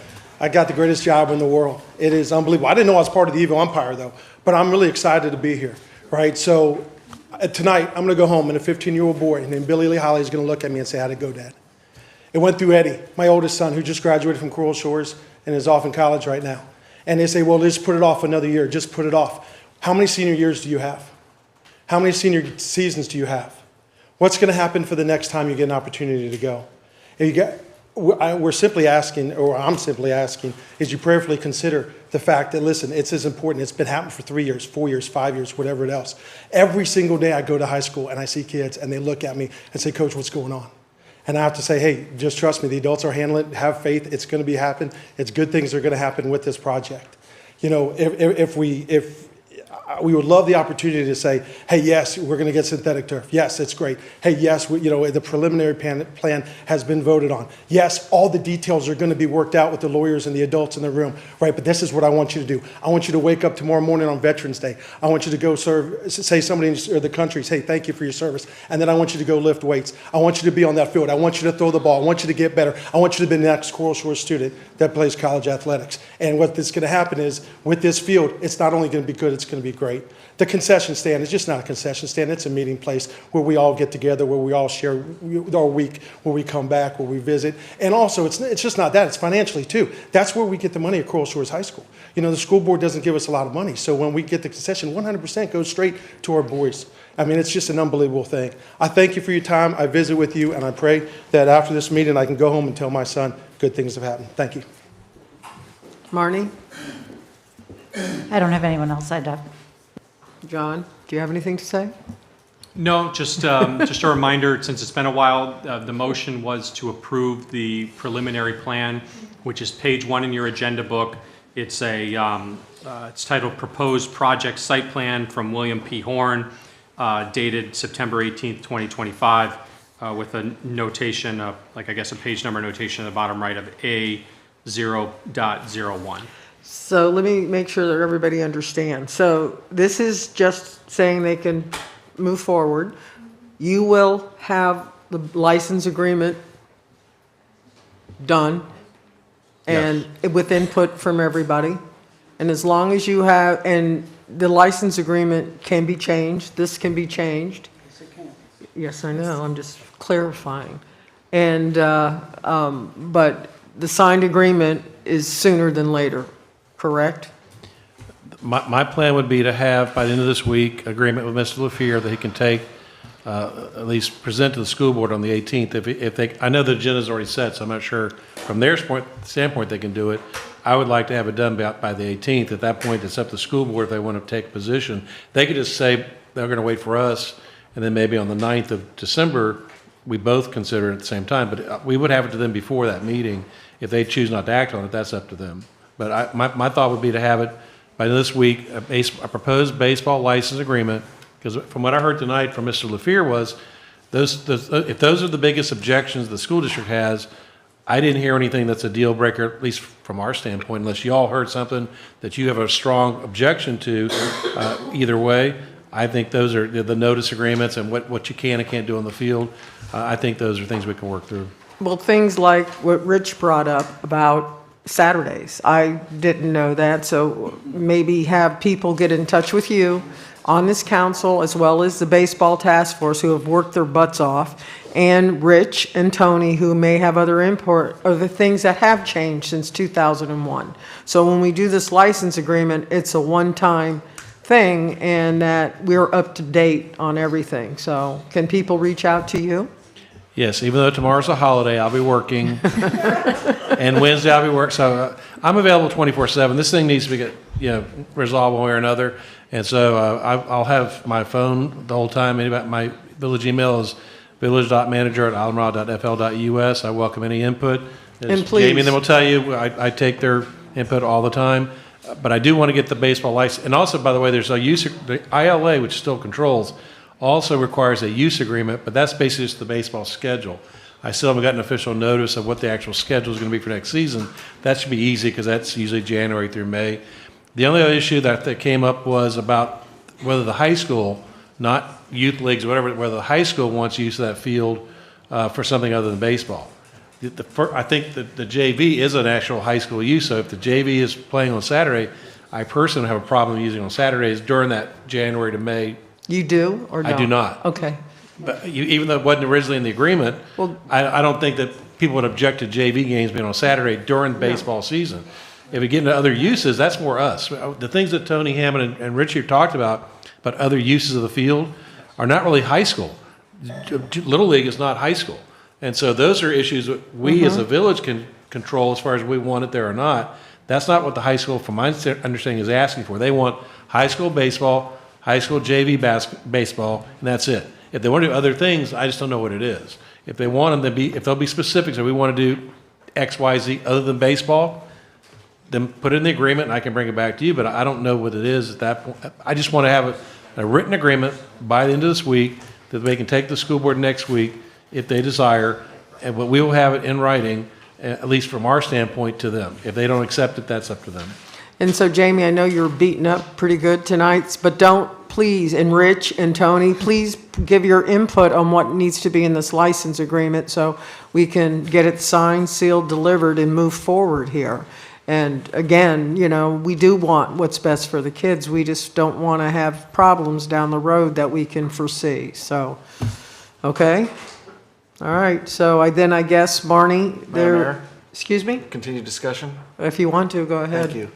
got the greatest job in the world. It is unbelievable. I didn't know I was part of the Evo Empire, though, but I'm really excited to be here, right? So tonight, I'm going to go home, and a 15-year-old boy named Billy Lee Holly is going to look at me and say, how'd it go, Dad? It went through Eddie, my oldest son, who just graduated from Coral Shores and is off in college right now. And they say, well, just put it off another year. Just put it off. How many senior years do you have? How many senior seasons do you have? What's going to happen for the next time you get an opportunity to go? We're simply asking, or I'm simply asking, is you prayerfully consider the fact that, listen, it's as important. It's been happening for 3 years, 4 years, 5 years, whatever else. Every single day I go to high school and I see kids and they look at me and say, Coach, what's going on? And I have to say, hey, just trust me. The adults are handling it. Have faith. It's going to happen. It's good things are going to happen with this project. You know, if we would love the opportunity to say, hey, yes, we're going to get synthetic turf. Yes, it's great. Hey, yes, the preliminary plan has been voted on. Yes, all the details are going to be worked out with the lawyers and the adults in the room, right? But this is what I want you to do. I want you to wake up tomorrow morning on Veterans Day. I want you to go serve, say somebody in the country, say thank you for your service. And then I want you to go lift weights. I want you to be on that field. I want you to throw the ball. I want you to get better. I want you to be the next Coral Shores student that plays college athletics. And what is going to happen is, with this field, it's not only going to be good, it's going to be great. The concession stand is just not a concession stand. It's a meeting place where we all get together, where we all share our week, where we come back, where we visit. And also, it's just not that. It's financially, too. That's where we get the money at Coral Shores High School. You know, the school board doesn't give us a lot of money. So when we get the concession, 100% goes straight to our boys. I mean, it's just an unbelievable thing. I thank you for your time. I visit with you, and I pray that after this meeting, I can go home and tell my son good things have happened. Thank you. Marnie? I don't have anyone else signed up. John, do you have anything to say? No, just a reminder, since it's been a while, the motion was to approve the preliminary plan, which is page 1 in your agenda book. It's it's titled Proposed Project Site Plan from William P. Horn, dated September 18th, 2025, with a notation of, like, I guess a page number notation at the bottom right of A0.01. So let me make sure that everybody understands. So this is just saying they can move forward. You will have the license agreement done and with input from everybody. And as long as you have, and the license agreement can be changed, this can be changed. Yes, I know, I'm just clarifying. And, but the signed agreement is sooner than later, correct? My plan would be to have, by the end of this week, agreement with Mr. LaFear that he can take, at least present to the school board on the 18th. If they, I know the agenda's already set, so I'm not sure from their standpoint they can do it. I would like to have it done by the 18th. At that point, it's up to the school board if they want to take a position. They could just say they're going to wait for us, and then maybe on the 9th of December, we both consider it at the same time. But we would have it to them before that meeting. If they choose not to act on it, that's up to them. But my thought would be to have it by this week, a proposed baseball license agreement, because from what I heard tonight from Mr. LaFear was, if those are the biggest objections the school district has, I didn't hear anything that's a deal breaker, at least from our standpoint, unless you all heard something that you have a strong objection to. Either way, I think those are the notice agreements and what you can and can't do on the field. I think those are things we can work through. Well, things like what Rich brought up about Saturdays. I didn't know that, so maybe have people get in touch with you on this council, as well as the baseball task force who have worked their butts off, and Rich and Tony, who may have other input, or the things that have changed since 2001. So when we do this license agreement, it's a one-time thing, and that we're up to date on everything. So can people reach out to you? Yes, even though tomorrow's a holiday, I'll be working, and Wednesday I'll be working. So I'm available 24/7. This thing needs to be resolved one way or another, and so I'll have my phone the whole time. My village email is village.manager@alamara.fl.us. I welcome any input. And please, Jamie and them will tell you I take their input all the time. But I do want to get the baseball license, and also, by the way, there's a the ILA, which still controls, also requires a use agreement, but that's basically just the baseball schedule. I still haven't gotten official notice of what the actual schedule is going to be for next season. That should be easy because that's usually January through May. The only other issue that came up was about whether the high school, not youth leagues or whatever, whether the high school wants use of that field for something other than baseball. I think that the JV is an actual high school use, so if the JV is playing on Saturday, I personally have a problem using on Saturdays during that January to May. You do or not? I do not. Okay. But even though it wasn't originally in the agreement, I don't think that people would object to JV games being on Saturday during baseball season. If we get into other uses, that's more us. The things that Tony Hammond and Richie talked about other uses of the field, are not really high school. Little League is not high school. And so those are issues that we as a village can control as far as we want it there or not. That's not what the high school, from my understanding, is asking for. They want high school baseball, high school JV baseball, and that's it. If they want to do other things, I just don't know what it is. If they want them to be, if they'll be specific, so we want to do X, Y, Z other than baseball, then put it in the agreement and I can bring it back to you, but I don't know what it is at that point. I just want to have a written agreement by the end of this week that they can take to the school board next week if they desire, and we will have it in writing, at least from our standpoint, to them. If they don't accept it, that's up to them. And so, Jamie, I know you're beaten up pretty good tonight, but don't, please, and Rich and Tony, please give your input on what needs to be in this license agreement so we can get it signed, sealed, delivered, and move forward here. And again, we do want what's best for the kids. We just don't want to have problems down the road that we can foresee. So, okay? All right, so I guess, Barney, Mayor? Excuse me? Continue discussion? If you want to, go ahead. Thank you.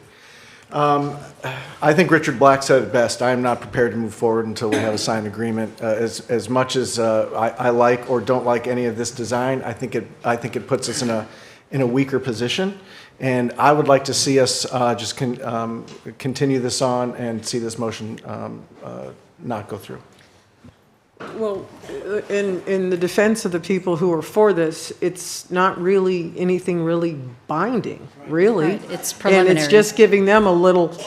I think Richard Black said it best. I am not prepared to move forward until we have a signed agreement. As much as I like or don't like any of this design, I think it puts us in a weaker position. And I would like to see us just continue this on and see this motion not go through. Well, in the defense of the people who are for this, it's not really anything really binding, really. Right, it's preliminary. And it's just giving them a little,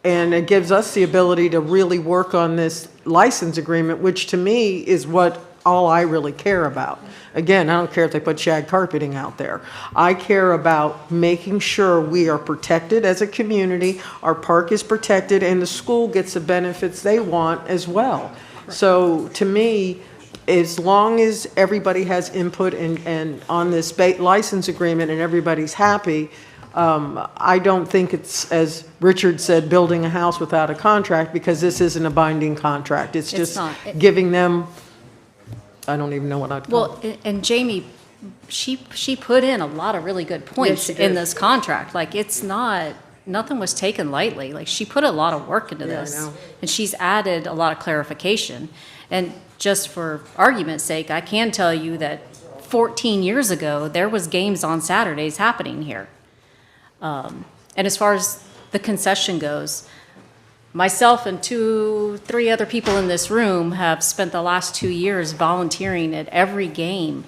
and it gives us the ability to really work on this license agreement, which to me is what all I really care about. Again, I don't care if they put shag carpeting out there. I care about making sure we are protected as a community, our park is protected, and the school gets the benefits they want as well. So to me, as long as everybody has input and on this license agreement and everybody's happy, I don't think it's, as Richard said, building a house without a contract, because this isn't a binding contract. It's just not. giving them, I don't even know what I'd call it. Well, and Jamie, she put in a lot of really good points Yes, she in did. this contract. Like, it's not, nothing was taken lightly. Like, she put a lot of work into Yeah, I this. know. And she's added a lot of clarification. And just for argument's sake, I can tell you that 14 years ago, there was games on Saturdays happening here. And as far as the concession goes, myself and 3 other people in this room have spent the last 2 years volunteering at every game.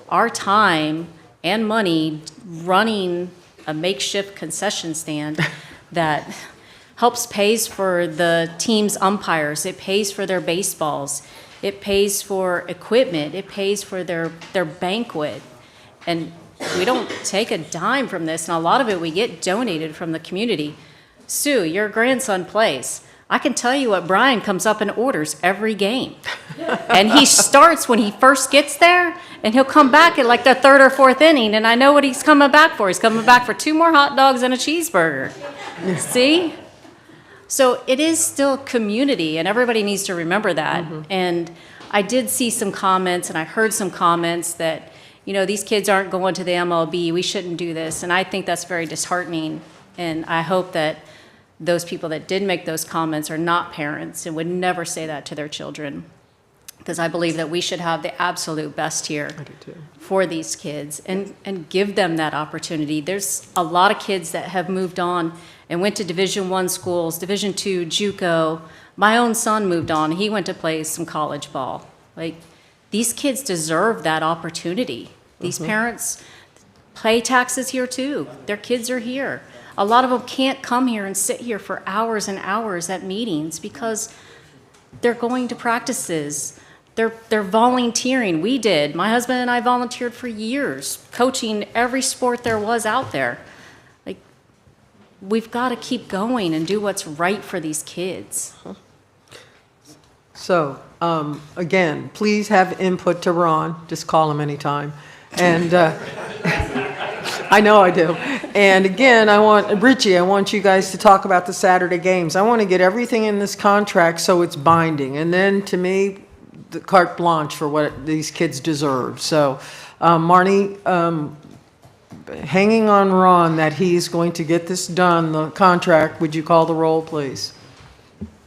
Our time and money running a makeshift concession stand that helps pays for the team's umpires, it pays for their baseballs, it pays for equipment, it pays for their banquet. And we don't take a dime from this, and a lot of it we get donated from the community. Sue, your grandson plays. I can tell you what Brian comes up and orders every game. And he starts when he first gets there, and he'll come back at like the 3rd or 4th inning, and I know what he's coming back for. He's coming back for 2 more hot dogs and a cheeseburger. See? So it is still community, and everybody needs to remember that. And I did see some comments, and I heard some comments that, you know, these kids aren't going to the MLB, we shouldn't do this. And I think that's very disheartening. And I hope that those people that did make those comments are not parents and would never say that to their children. Because I believe that we should have the absolute best here for these kids and give them that opportunity. There's a lot of kids that have moved on and went to Division I schools, Division II, JUCO. My own son moved on. He went to play some college ball. Like, these kids deserve that opportunity. These parents pay taxes here too. Their kids are here. A lot of them can't come here and sit here for hours and hours at meetings because they're going to practices. They're volunteering. We did. My husband and I volunteered for years, coaching every sport there was out there. Like, we've got to keep going and do what's right for these kids. So, again, please have input to Ron, just call him anytime. And I know I do. And again, Richie, I want you guys to talk about the Saturday games. I want to get everything in this contract so it's binding. And then, to me, the carte blanche for what these kids deserve. So, Marnie, hanging on Ron that he's going to get this done, the contract, would you call the roll, please?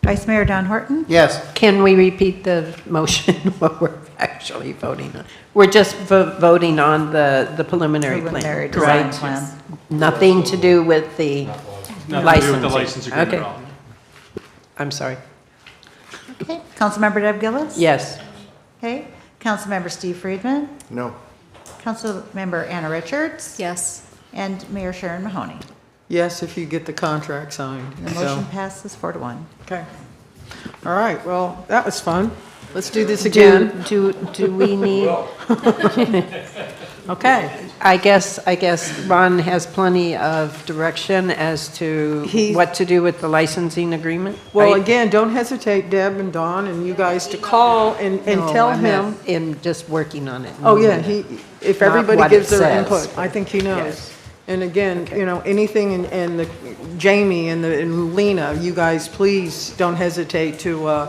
Vice Mayor Don Horton? Yes. Can we repeat the motion, what we're actually voting on? We're just voting on the preliminary plan, Preliminary design right? plan. Nothing to do with the Nothing to do with licensing? the license agreement at Okay. all. I'm sorry. Okay, Councilmember Deb Gillis? Yes. Okay, Councilmember Steve Friedman? No. Councilmember Anna Richards? Yes. And Mayor Sharon Mahoney. Yes, if you get the contract signed. The So- motion passes 4-1. Okay. All right, well, that was fun. Let's do this again. Do we need? Okay. I guess Ron has plenty of direction as to what to do with the licensing agreement. Well, right? again, don't hesitate, Deb and Don and you guys, to call and No, tell I meant him. in just working on it. Oh, yeah, if Not everybody what gives it their says. input, I think he knows. Yes. And again, you know, anything, and Jamie and Lena, you guys, please don't hesitate to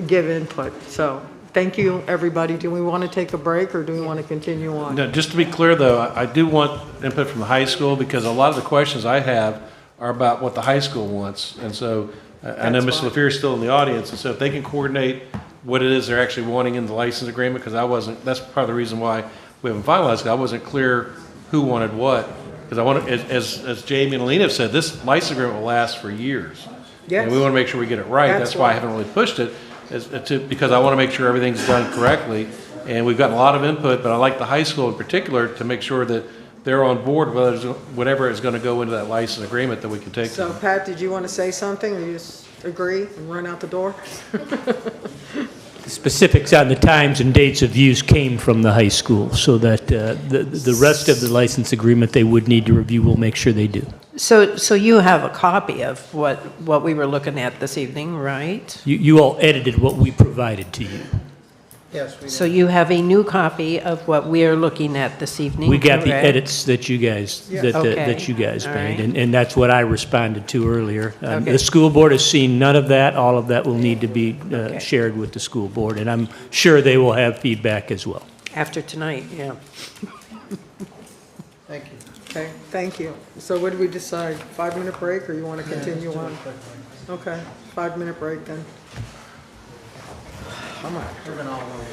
give input. So, thank you, everybody. Do we want to take a break, or do we want to continue on? No, just to be clear, though, I do want input from the high school, because a lot of the questions I have are about what the high school wants. And so I know That's Ms. LaFleur is still in the audience, and so if they can coordinate what it is they're actually wanting in the license agreement, because that's part of the reason why we haven't finalized it. I wasn't clear who wanted what, because I want to, as Jamie and Alina have said, this license agreement will last for years. Yes. And we want to make sure we get it right. That's That's why I right. haven't really pushed it, because I want to make sure everything's done correctly. And we've gotten a lot of input, but I like the high school in particular to make sure that they're on board with whatever is going to go into that license agreement that we can take. So, Pat, did you want to say something, or you just agree and run out the door? The specifics on the times and dates of use came from the high school, so that the rest of the license agreement they would need to review, we'll make sure they do. So you have a copy of what we were looking at this evening, right? You all edited what we provided to you. Yes, we So you have a new copy of what we're looking at this evening, We got the correct? edits that you guys, that Okay. you guys All made, right. and that's what I responded to earlier. Okay. The school board has seen none of that. All of that will need to be shared with the school board, and I'm sure they will have feedback as well. After tonight, yeah. Thank you. Okay, thank you. So what did we decide? 5-minute break, or you want to continue on? Okay, 5-minute break then. Come on, we've been all over.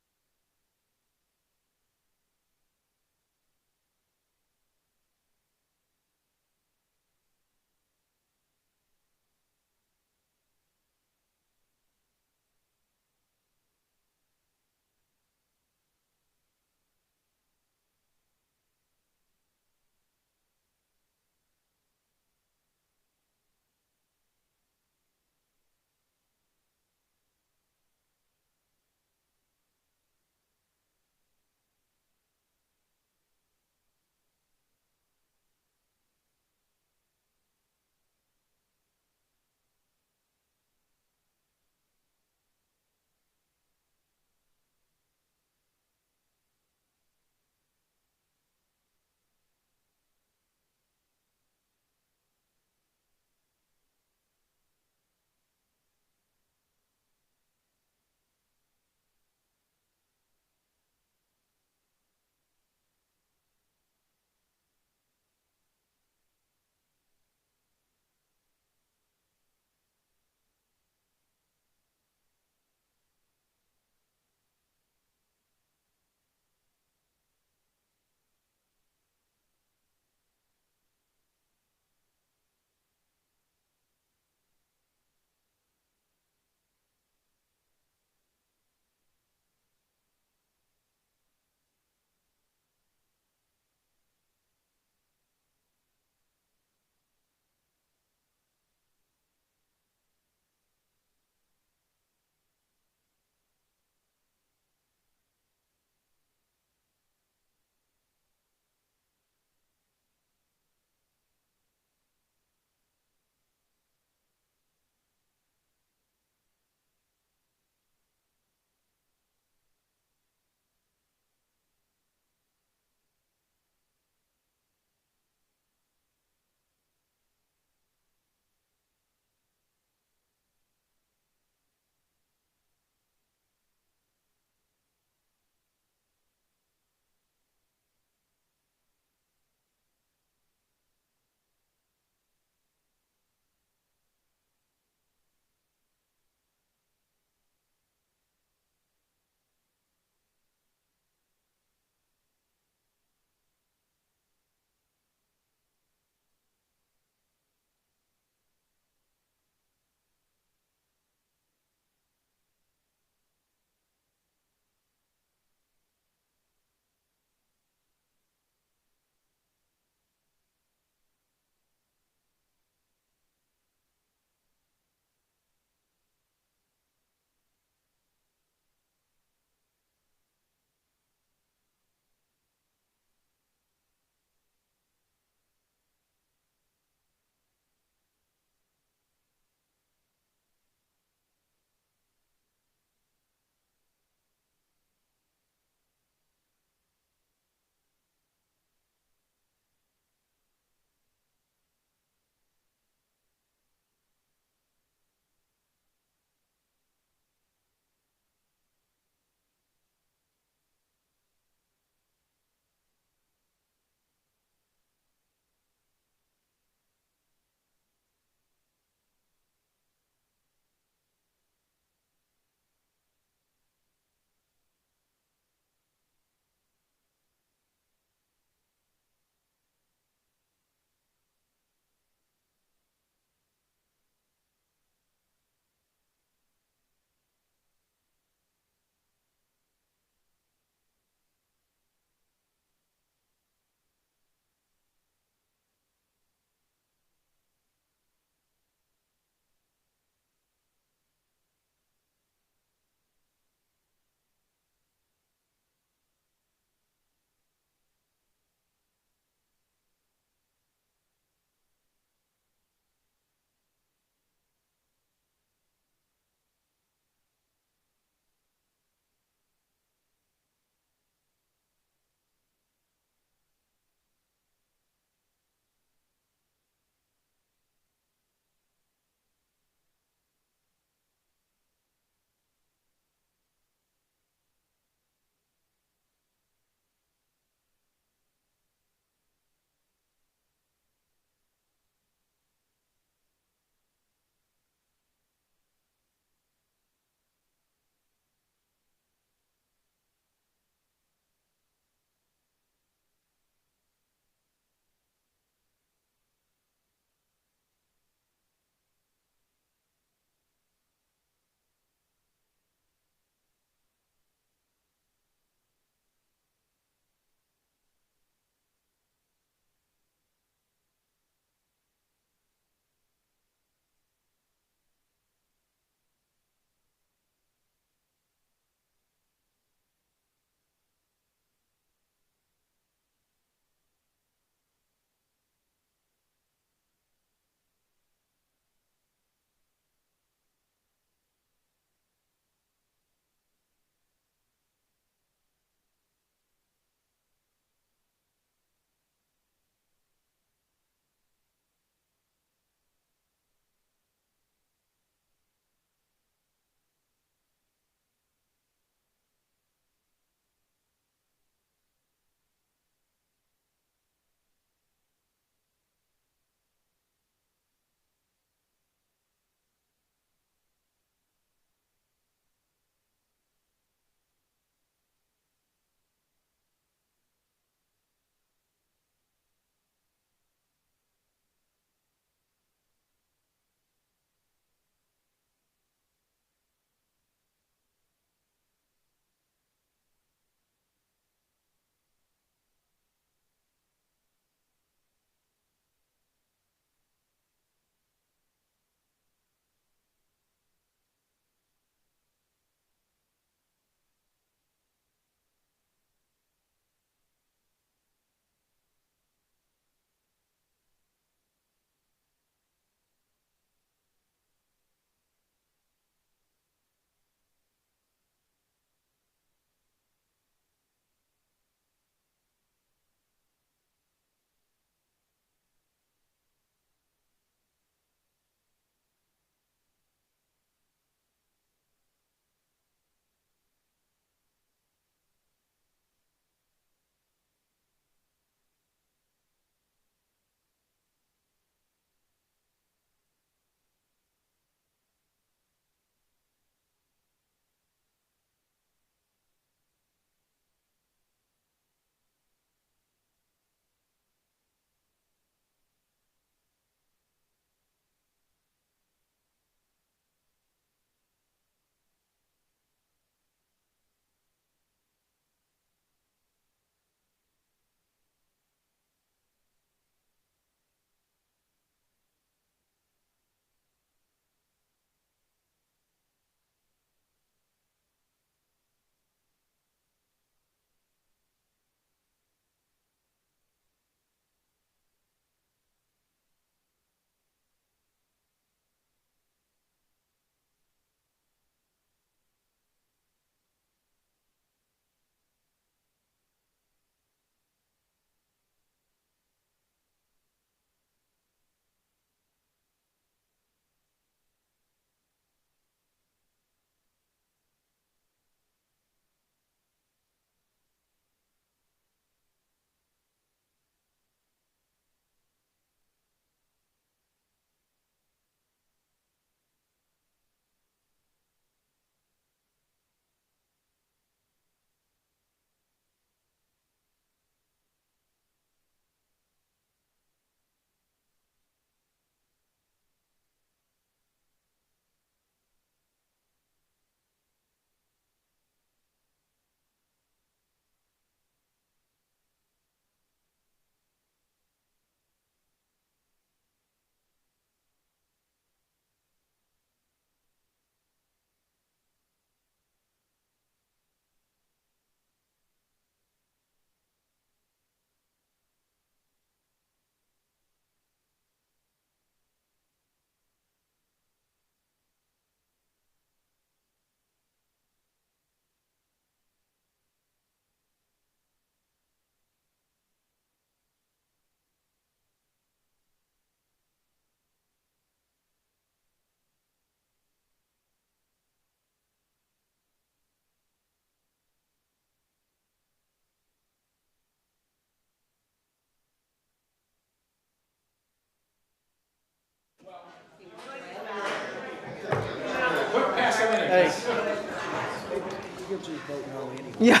Yeah.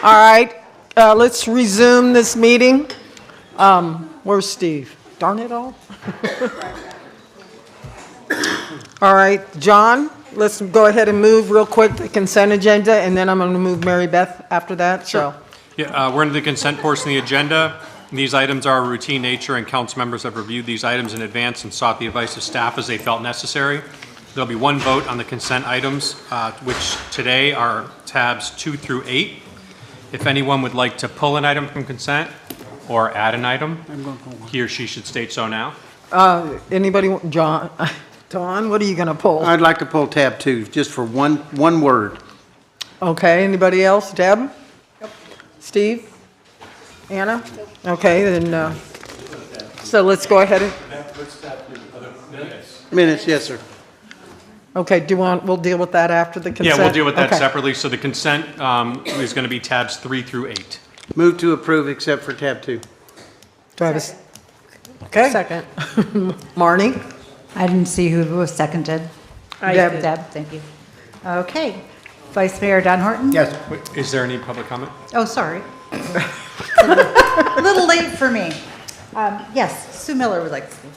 All right, let's resume this meeting. Where's Steve? Darn it all. All right, John, let's go ahead and move real quick the consent agenda, and then I'm going to move Mary Beth after that, so. Yeah, we're into the consent portion of the agenda. These items are routine nature, and council members have reviewed these items in advance and sought the advice of staff as they felt necessary. There'll be one vote on the consent items, which today are tabs 2 through 8. If anyone would like to pull an item from consent or add an item, he or she should state so now. Anybody, John, Don, what are you going to pull? I'd like to pull tab 2, just for one word. Okay, anybody else? Deb? Steve? Anna? Okay, then, so let's go ahead and, Minutes, yes, sir. okay, we'll deal with that after the consent? Yeah, we'll deal with that Okay. separately. So the consent is going to be tabs 3 through 8. Move to approve except for tab 2. Do I have okay. Second. Marnie? I didn't see who was seconded. Deb. Deb, thank you. Okay. Vice Mayor Don Horton? Yes. Is there any public comment? Oh, sorry. A little late for me. Yes, Sue Miller would like to speak.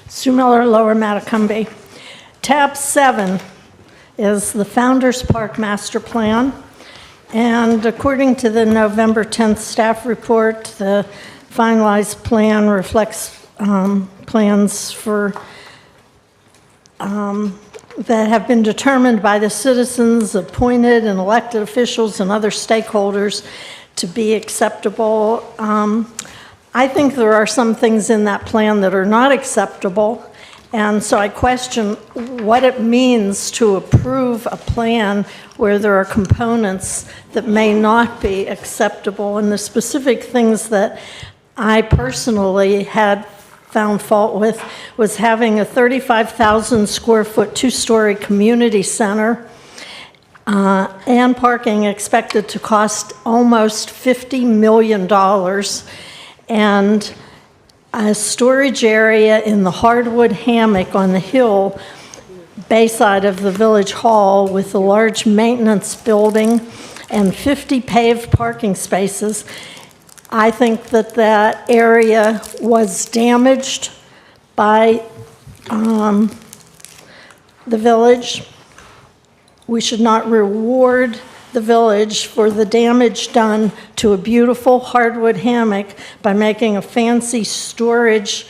Sue Miller, Lower Matacumbe. Tab 7 is the Founders Park Master Plan. And according to the November 10th staff report, the finalized plan reflects plans for that have been determined by the citizens, appointed and elected officials and other stakeholders to be acceptable. I think there are some things in that plan that are not acceptable, and so I question what it means to approve a plan where there are components that may not be acceptable. And the specific things that I personally had found fault with was having a 35,000 square foot, 2-story community center and parking expected to cost almost $50 million, and a storage area in the hardwood hammock on the hill bayside of the village hall with a large maintenance building and 50 paved parking spaces. I think that that area was damaged by the village. We should not reward the village for the damage done to a beautiful hardwood hammock by making a fancy storage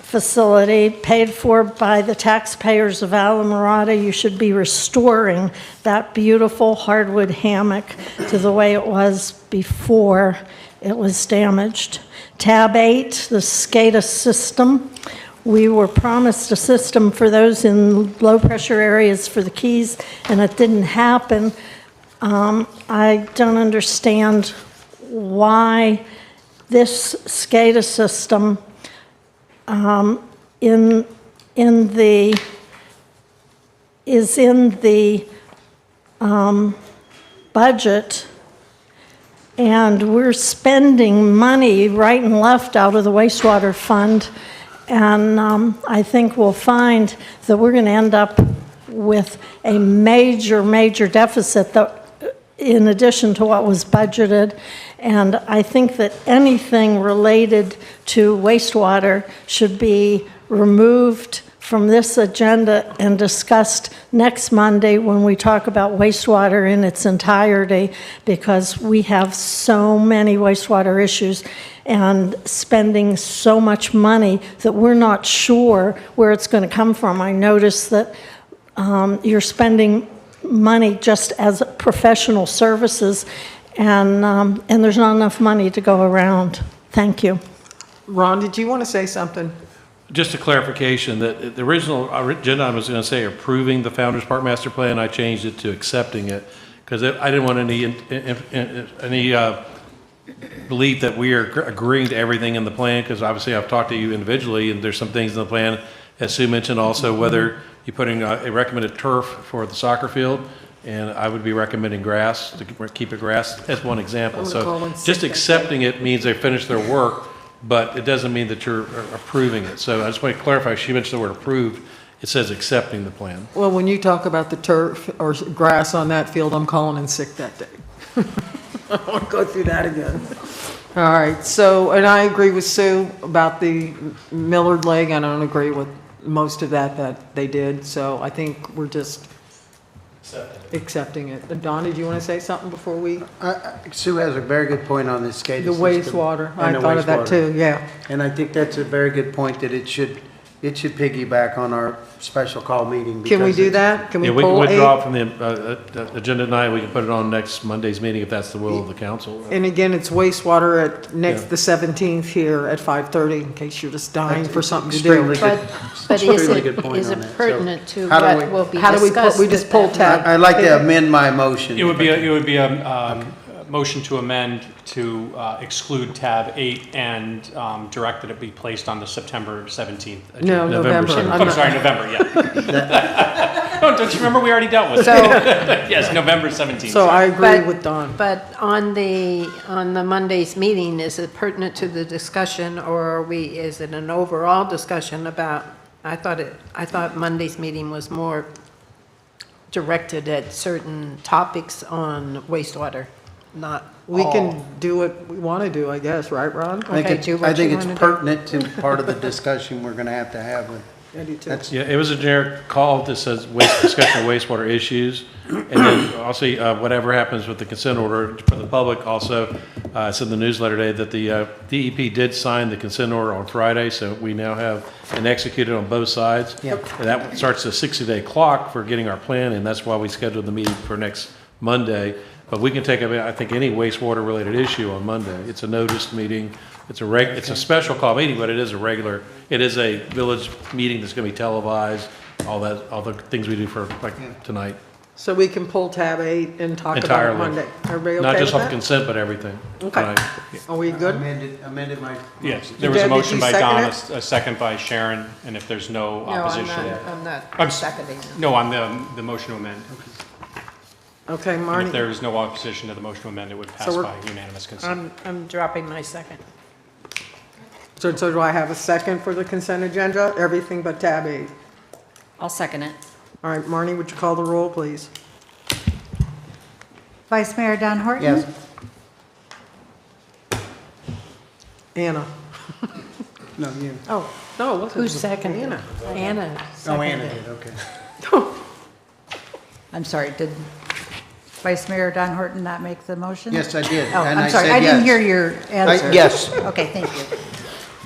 facility paid for by the taxpayers of Alamorada. You should be restoring that beautiful hardwood hammock to the way it was before it was damaged. Tab 8, the SCADA system. We were promised a system for those in low-pressure areas for the Keys, and it didn't happen. I don't understand why this SCADA system is in the budget, and we're spending money right and left out of the wastewater fund, and I think we'll find that we're going to end up with a major deficit that, in addition to what was budgeted. And I think that anything related to wastewater should be removed from this agenda and discussed next Monday when we talk about wastewater in its entirety, because we have so many wastewater issues and spending so much money that we're not sure where it's going to come from. I noticed that you're spending money just as professional services, and there's not enough money to go around. Thank you. Ron, did you want to say something? Just a clarification, that the original agenda item was going to say approving the Founders Park Master Plan. I changed it to accepting it because I didn't want any belief that we are agreeing to everything in the plan, because obviously I've talked to you individually and there's some things in the plan, as Sue mentioned also, whether you're putting a recommended turf for the soccer field, and I would be recommending grass, to keep it grass as one example. So just accepting it means they finished their work, but it doesn't mean that you're approving it. So I just want to clarify, she mentioned the word approved, it says accepting the plan. Well, when you talk about the turf or grass on that field, I'm calling in sick that day. I don't want to go through that again. All right, so, and I agree with Sue about the Millard Leg. I don't agree with most of that they did, so I think we're just accepting it. Don, did you want to say something before we? Sue has a very good point on this SCADA The system. wastewater, I And the thought of that wastewater. too, yeah. And I think that's a very good point, that it should piggyback on our special call meeting. Can we because do it's- that? Can we Yeah, we can pull withdraw 8? from the agenda tonight, we can put it on next Monday's meeting if that's the will of the council. And again, it's wastewater at Yeah. the 17th here at 5:30, in case you're just dying for something to do. Extremely good. But is Extremely it, good point is on it that. So pertinent to how do what we- will be how do we put- discussed? we just at pull that tab? meeting? I'd like to amend my motion. It would be a motion to amend to exclude tab 8 and direct that it be placed on the September 17th. agenda. No, November. 17th. I'm I'm not- sorry, November, yeah. Don't you remember we already dealt with it? So- Yes, November 17th. So I agree But- with Don. But on the Monday's meeting, is it pertinent to the discussion, or is it an overall discussion about, I thought Monday's meeting was more directed at certain topics on wastewater, not We all. can do what we want to do, I guess, right, Ron? I think Okay, it's, do what I think you it's wanna do. pertinent to part of the discussion we're gonna have with. I do too. That's, Yeah, it was a generic call that says discussion of wastewater issues. And then also, whatever happens with the consent order for the public, also, it's in the newsletter today that the DEP did sign the consent order on Friday, so we now have an executed on both sides. Yep. And that starts a 60-day clock for getting our plan, and that's why we scheduled the meeting for next Monday. But we can take up, I think, any wastewater-related issue on Monday. It's a noticed meeting. It's a special call meeting, but it is a village meeting that's going to be televised, all the things we do for, like, tonight. So we can pull tab 8 and talk about it Entirely. Monday. Everybody Not okay just with on that? consent, but everything. Okay. tonight. Are we good? amended my. Yes, there was a Deb, did motion you by second Don, it? a second by Sharon, and if there's no No, I'm opposition. not I'm s- seconding. No, on the motion to amend. Okay, And Marnie? if there is no opposition to the motion to amend, it would pass we're- by unanimous consent. I'm dropping my second. So do I have a second for the consent agenda? Everything but tab 8. I'll second it. All right, Marnie, would you call the roll, please? Vice Mayor Don Horton? Yes. Anna? No, you. Oh, no, it wasn't. Who seconded? Anna. Anna Oh, Anna seconded. did, okay. I'm sorry, did Vice Mayor Don Horton not make the motion? Yes, I did. Oh, and I'm sorry, said I didn't yes. hear your answer. Yes. Okay, thank you.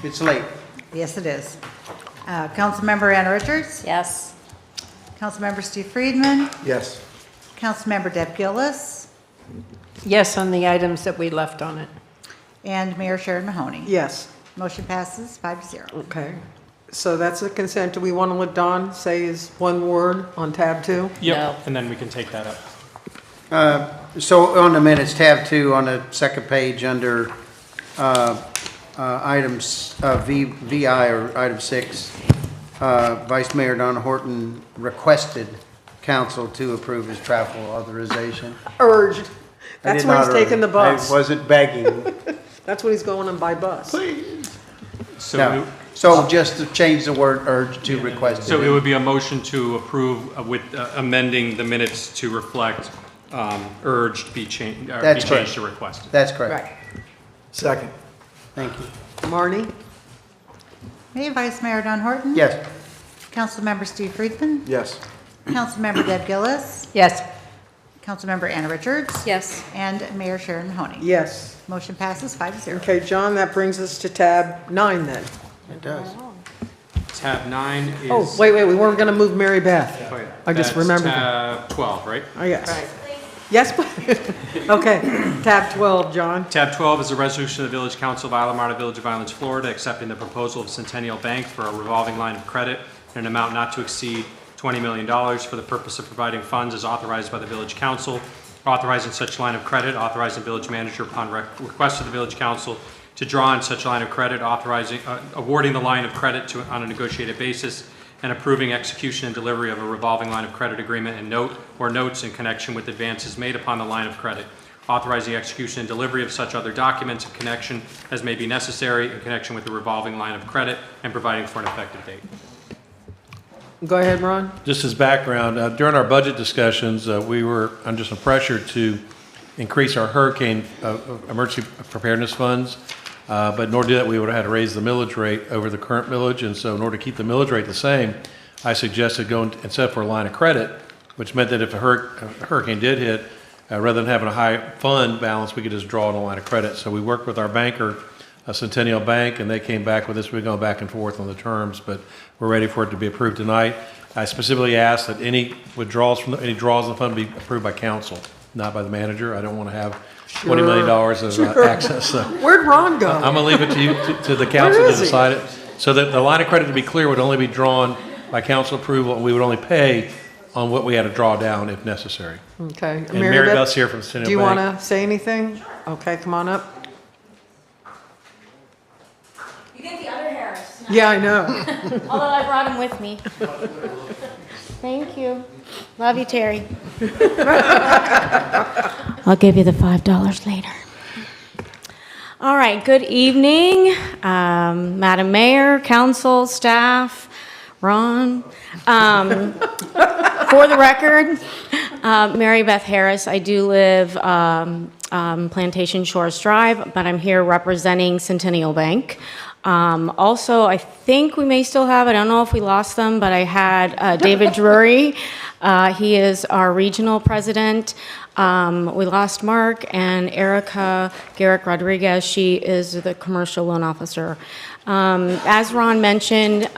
It's late. Yes, it is. Councilmember Anna Richards? Yes. Councilmember Steve Friedman? Yes. Councilmember Deb Gillis? Yes, on the items that we left on it. And Mayor Sharon Mahoney? Yes. Motion passes 5-0. Okay. So that's the consent. Do we want to let Don say his one word on tab 2? Yep, and then we can take that up. So on the minutes, tab 2 on the second page under items VI or item 6, Vice Mayor Don Horton requested council to approve his travel authorization. Urged. I That's did when not he's taking urge. the bus. I wasn't begging. That's when he's going on by bus. So, No. So just to change the word urge to requested. so it would be a motion to approve with amending the minutes to reflect urged be changed, or be That's changed correct. to requested. That's correct. Right. Second. Thank you. Marnie? Hey, Vice Mayor Don Horton? Yes. Councilmember Steve Friedman? Yes. Councilmember Deb Gillis? Yes. Councilmember Anna Richards? Yes. And Mayor Sharon Mahoney? Yes. Motion passes 5-0. Okay, John, that brings us to tab 9 then. It does. Tab 9 is. Oh, wait, we weren't going to move Mary Beth. Wait, I just that's remembered. Tab 12, right? Oh, yes. Yes, but, okay, tab 12, John. Tab 12 is a resolution of the Village Council of Isla Marna, Village of Islands, Florida, accepting the proposal of Centennial Bank for a revolving line of credit in an amount not to exceed $20 million for the purpose of providing funds as authorized by the Village Council, authorizing such line of credit, authorizing village manager upon request of the Village Council to draw on such line of credit, authorizing, awarding the line of credit on a negotiated basis, and approving execution and delivery of a revolving line of credit agreement and note or notes in connection with advances made upon the line of credit, authorize the execution and delivery of such other documents in connection as may be necessary in connection with the revolving line of credit and providing for an effective date. Go ahead, Ron. Just as background, during our budget discussions, we were under some pressure to increase our hurricane emergency preparedness funds, but in order to do that, we would have had to raise the millage rate over the current millage, and so in order to keep the millage rate the same, I suggested going, instead for a line of credit, which meant that if a hurricane did hit, rather than having a high fund balance, we could just draw on a line of credit. So we worked with our banker, Centennial Bank, and they came back with this. We're going back and forth on the terms, but we're ready for it to be approved tonight. I specifically asked that any withdrawals from any draws in the fund be approved by council, not by the manager. I don't want to have $20 million of access. So Where'd Ron go? I'm going to leave it to you, to the council to decide it. So that the line of credit, to be clear, would only be drawn by council approval, and we would only pay on what we had to draw down if necessary. Okay. And Mary Beth's here from Centennial Do you Bank. want to say anything? Okay, come on up. You get the other Harris. Yeah, I know. Although I brought him with me. Thank you. Love you, Terry. I'll give you the $5 later. All right, good evening, Madam Mayor, council, staff, Ron. For the record, Mary Beth Harris. I do live Plantation Shores Drive, but I'm here representing Centennial Bank. Also, I think we may still have, I don't know if we lost them, but I had David Drury. He is our regional president. We lost Mark, and Erica Garrick Rodriguez. She is the commercial loan officer. As Ron mentioned,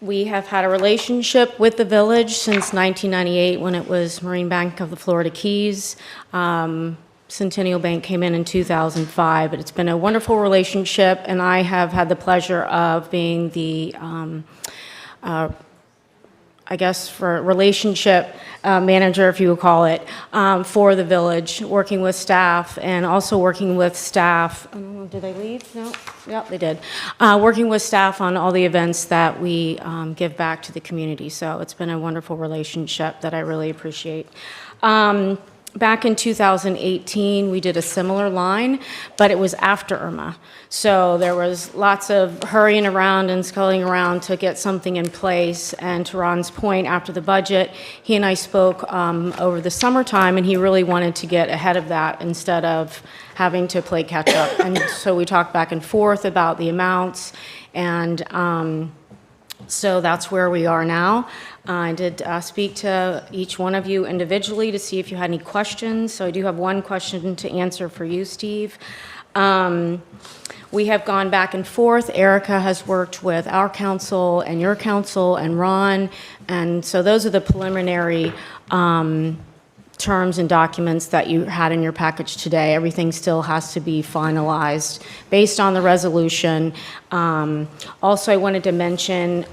we have had a relationship with the village since 1998 when it was Marine Bank of the Florida Keys. Centennial Bank came in 2005, but it's been a wonderful relationship, and I have had the pleasure of being the, I guess, for relationship manager, if you would call it, for the village, working with staff and also working with staff. Did they leave? No? Yep, they did. Working with staff on all the events that we give back to the community. So it's been a wonderful relationship that I really appreciate. Back in 2018, we did a similar line, but it was after Irma. So there was lots of hurrying around and sculling around to get something in place. And to Ron's point, after the budget, he and I spoke over the summertime, and he really wanted to get ahead of that instead of having to play catch up. And so we talked back and forth about the amounts, and so that's where we are now. I did speak to each one of you individually to see if you had any questions. So I do have one question to answer for you, Steve. We have gone back and forth. Erica has worked with our council and your council and Ron. And so those are the preliminary terms and documents that you had in your package today. Everything still has to be finalized based on the resolution. Also, I wanted to mention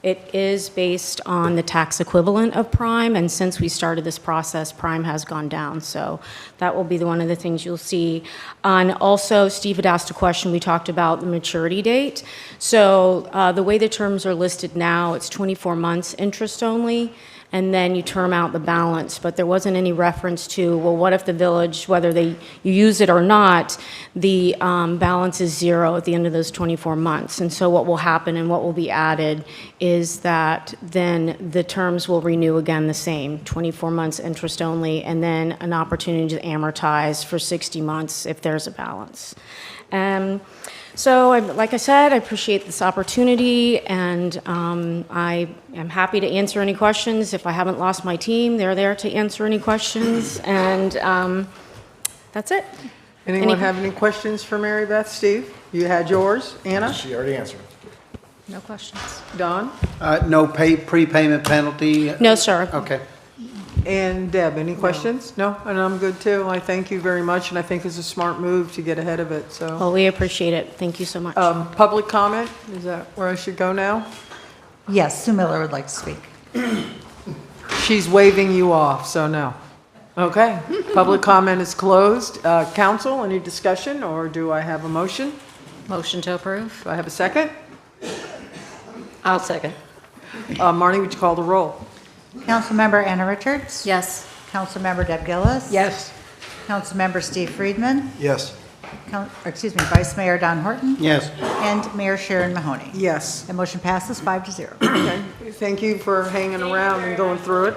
it is based on the tax equivalent of prime, and since we started this process, prime has gone down. So that will be one of the things you'll see. And also, Steve had asked a question. We talked about the maturity date. So the way the terms are listed now, it's 24 months interest only, and then you term out the balance. But there wasn't any reference to, well, what if the village, whether you use it or not, the balance is zero at the end of those 24 months. And so what will happen and what will be added is that then the terms will renew again the same, 24 months interest only, and then an opportunity to amortize for 60 months if there's a balance. So, like I said, I appreciate this opportunity, and I am happy to answer any questions. If I haven't lost my team, they're there to answer any questions, and that's it. Anyone have any questions for Mary Beth? Steve, you had yours. Anna? She already answered. No questions. Don? No prepayment penalty? No, sir. Okay. And Deb, any questions? No? And I'm good too. I thank you very much, and I think it's a smart move to get ahead of it, so. Well, we appreciate it. Thank you so much. Public comment? Is that where I should go now? Yes, Sue Miller would like to speak. She's waving you off, so no. Okay. Public comment is closed. Council, any discussion, or do I have a motion? Motion to approve. Do I have a second? I'll second. Marnie, would you call the roll? Councilmember Anna Richards? Yes. Councilmember Deb Gillis. Yes. Councilmember Steve Friedman. Yes. Vice Mayor Don Horton. Yes. And Mayor Sharon Mahoney. Yes. The motion passes 5-0. Okay, thank you for hanging around and going through it.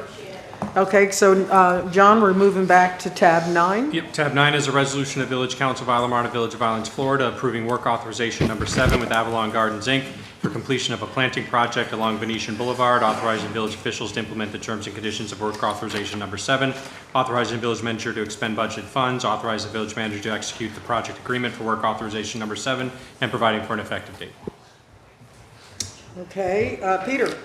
Okay, so, John, we're moving back to tab 9. Yep, tab 9 is a resolution of Village Council of Islamorada, Village of Islands, Florida, approving work authorization number 7 with Avalon Gardens, Inc. for completion of a planting project along Venetian Boulevard, authorizing village officials to implement the terms and conditions of work authorization number 7, authorizing village manager to expend budget funds, authorizing the village manager to execute the project agreement for work authorization number 7, and providing for an effective date. Okay, Peter.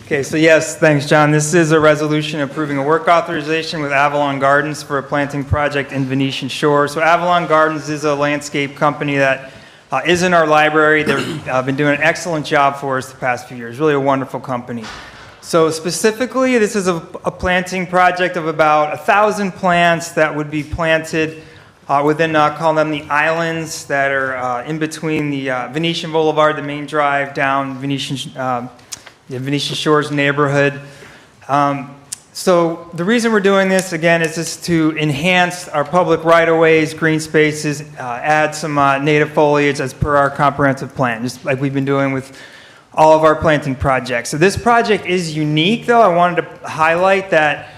Okay, so yes, thanks, John. This is a resolution approving a work authorization with Avalon Gardens for a planting project in Venetian Shores. So Avalon Gardens is a landscape company that is in our library. They've been doing an excellent job for us the past few years. Really a wonderful company. So specifically, this is a planting project of about 1,000 plants that would be planted within, call them the islands that are in between the Venetian Boulevard, the main drive down the Venetian Shores neighborhood. So the reason we're doing this, again, is just to enhance our public right-of-ways, green spaces, add some native foliage as per our comprehensive plan, just like we've been doing with all of our planting projects. So this project is unique, though. I wanted to highlight that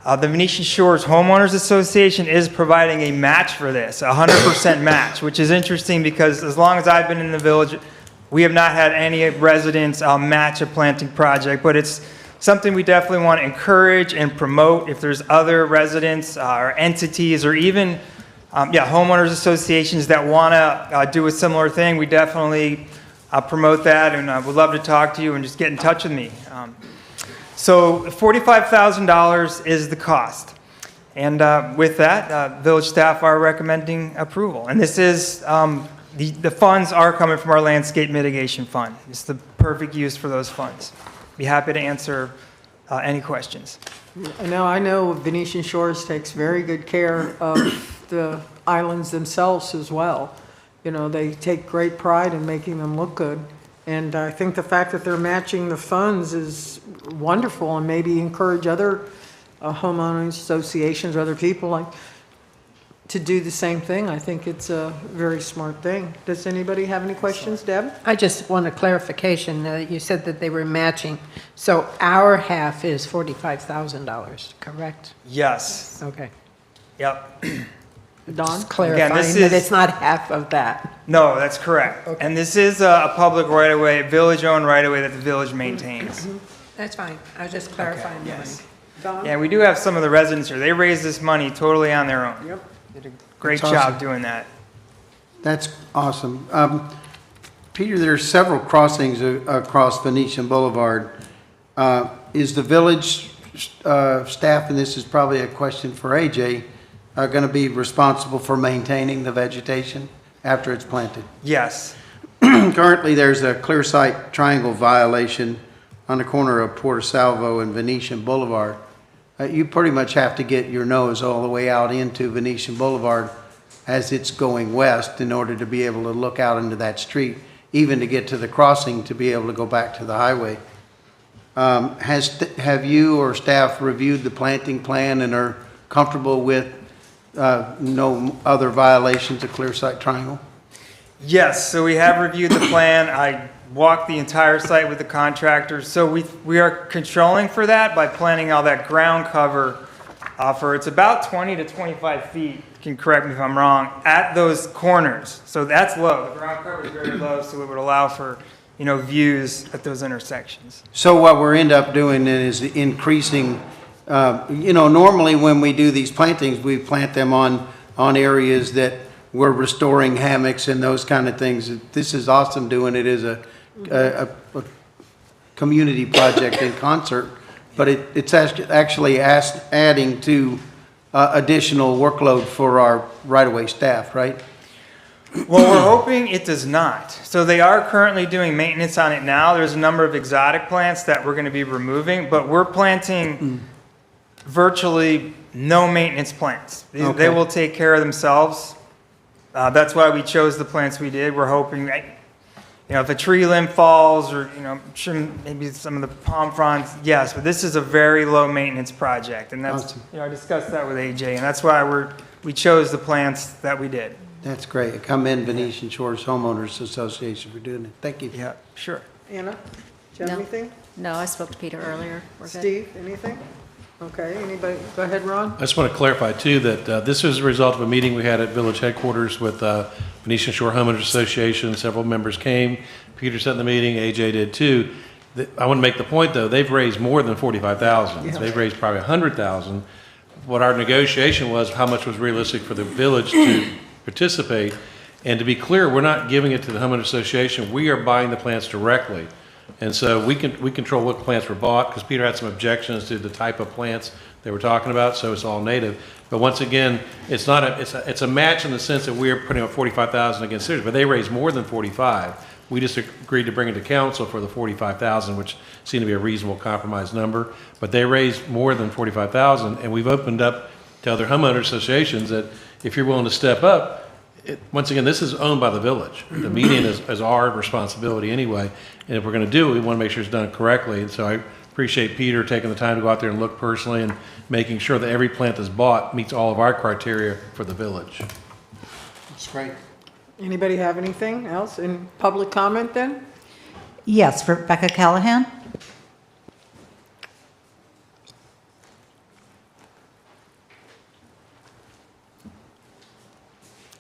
the Venetian Shores Homeowners Association is providing a match for this, a 100% match, which is interesting because as long as I've been in the village, we have not had any residents match a planting project, but it's something we definitely want to encourage and promote. If there's other residents or entities or even homeowners associations that want to do a similar thing, we definitely promote that, and I would love to talk to you and just get in touch with me. So $45,000 is the cost. And with that, village staff are recommending approval. And this is the funds are coming from our landscape mitigation fund. It's the perfect use for those funds. Be happy to answer any questions. Now, I know Venetian Shores takes very good care of the islands themselves as well. You know, they take great pride in making them look good. And I think the fact that they're matching the funds is wonderful, and maybe encourage other homeowners associations, other people to do the same thing. I think it's a very smart thing. Does anybody have any questions, Deb? I just want a clarification. You said that they were matching. So our half is $45,000, correct? Yes. Okay. Yep. Don? Just clarifying that it's not half of that. No, that's correct. Okay. And this is a public right-of-way, village-owned right-of-way that the village maintains. That's fine. I was just clarifying. Yes. Don? Yeah, we do have some of the residents here. They raised this money totally on their own. Yep. Did a great That's job awesome. doing that. That's awesome. Peter, there are several crossings across Venetian Boulevard. Is the village staff, and this is probably a question for AJ, going to be responsible for maintaining the vegetation after it's planted? Yes. Currently, there's a clear sight triangle violation on the corner of Puerto Salvo and Venetian Boulevard. You pretty much have to get your nose all the way out into Venetian Boulevard as it's going west in order to be able to look out into that street, even to get to the crossing to be able to go back to the highway. Have you or staff reviewed the planting plan and are comfortable with no other violations of clear sight triangle? Yes, so we have reviewed the plan. I walked the entire site with the contractors. So we are controlling for that by planting all that ground cover for, it's about 20 to 25 feet, you can correct me if I'm wrong, at those corners. So that's low. The ground cover is very low, so it would allow for, views at those intersections. So what we're end up doing then is increasing, normally when we do these plantings, we plant them on areas that we're restoring hammocks and those kind of things. This is awesome doing it as a community project in concert, but it's actually adding to additional workload for our right-of-way staff, right? Well, we're hoping it does not. So they are currently doing maintenance on it now. There's a number of exotic plants that we're going to be removing, but we're planting virtually no maintenance plants. They will take care of themselves. That's why we chose the plants we did. We're hoping, if a tree limb falls or, trim maybe some of the palm fronds, yes, but this is a very low maintenance project. And that's, I discussed that with AJ, and that's why we chose the plants that we did. That's great. I commend Venetian Shores Homeowners Association for doing it. Thank you. Yeah, sure. Anna, do you have No. anything? No, I spoke to Peter earlier. We're good. Steve, anything? Okay, anybody? Go ahead, Ron. I just want to clarify, too, that this was a result of a meeting we had at village headquarters with Venetian Shore Homeowners Association. Several members came. Peter sat in the meeting. AJ did, too. I want to make the point, though, they've raised more than $45,000. Yeah. They've raised probably $100,000. What our negotiation was, how much was realistic for the village to participate. And to be clear, we're not giving it to the homeowner association. We are buying the plants directly. And so we control what plants were bought, because Peter had some objections to the type of plants they were talking about, so it's all native. But once again, it's not it's a match in the sense that we're putting up $45,000 against theirs, but they raised more than 45. We just agreed to bring it to council for the 45,000, which seemed to be a reasonable compromise number. But they raised more than 45,000, and we've opened up to other homeowner associations that if you're willing to step up, once again, this is owned by the village. The median is our responsibility anyway. And if we're going to do it, we want to make sure it's done correctly. And so I appreciate Peter taking the time to go out there and look personally and making sure that every plant that's bought meets all of our criteria for the village. That's great. Anybody have anything else in public comment then? Yes, Rebecca Callahan.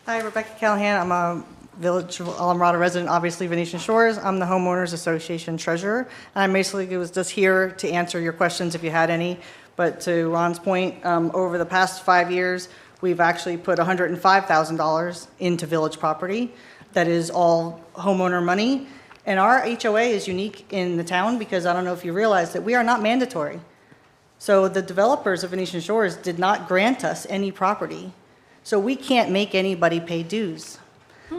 Hi, Rebecca Callahan. I'm a Village of Alamorada resident, obviously Venetian Shores. I'm the Homeowners Association Treasurer. And I basically was just here to answer your questions if you had any. But to Ron's point, over the past 5 years, we've actually put $105,000 into village property. That is all homeowner money. And our HOA is unique in the town because I don't know if you realize that we are not mandatory. So the developers of Venetian Shores did not grant us any property. So we can't make anybody pay dues.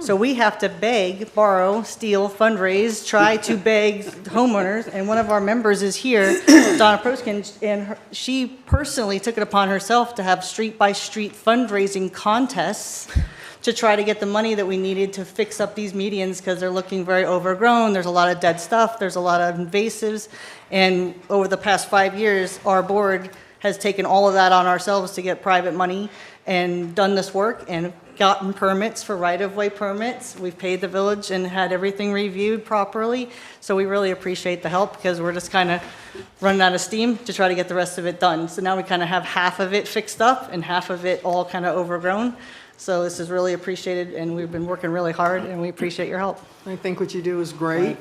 So we have to beg, borrow, steal, fundraise, try to beg homeowners. And one of our members is here, Donna Proskin, and she personally took it upon herself to have street-by-street fundraising contests to try to get the money that we needed to fix up these medians because they're looking very overgrown. There's a lot of dead stuff. There's a lot of invasives. And over the past 5 years, our board has taken all of that on ourselves to get private money and done this work and gotten permits for right-of-way permits. We've paid the village and had everything reviewed properly. So we really appreciate the help because we're just kind of running out of steam to try to get the rest of it done. So now we kind of have half of it fixed up and half of it all kind of overgrown. So this is really appreciated and we've been working really hard and we appreciate your help. I think what you do is great.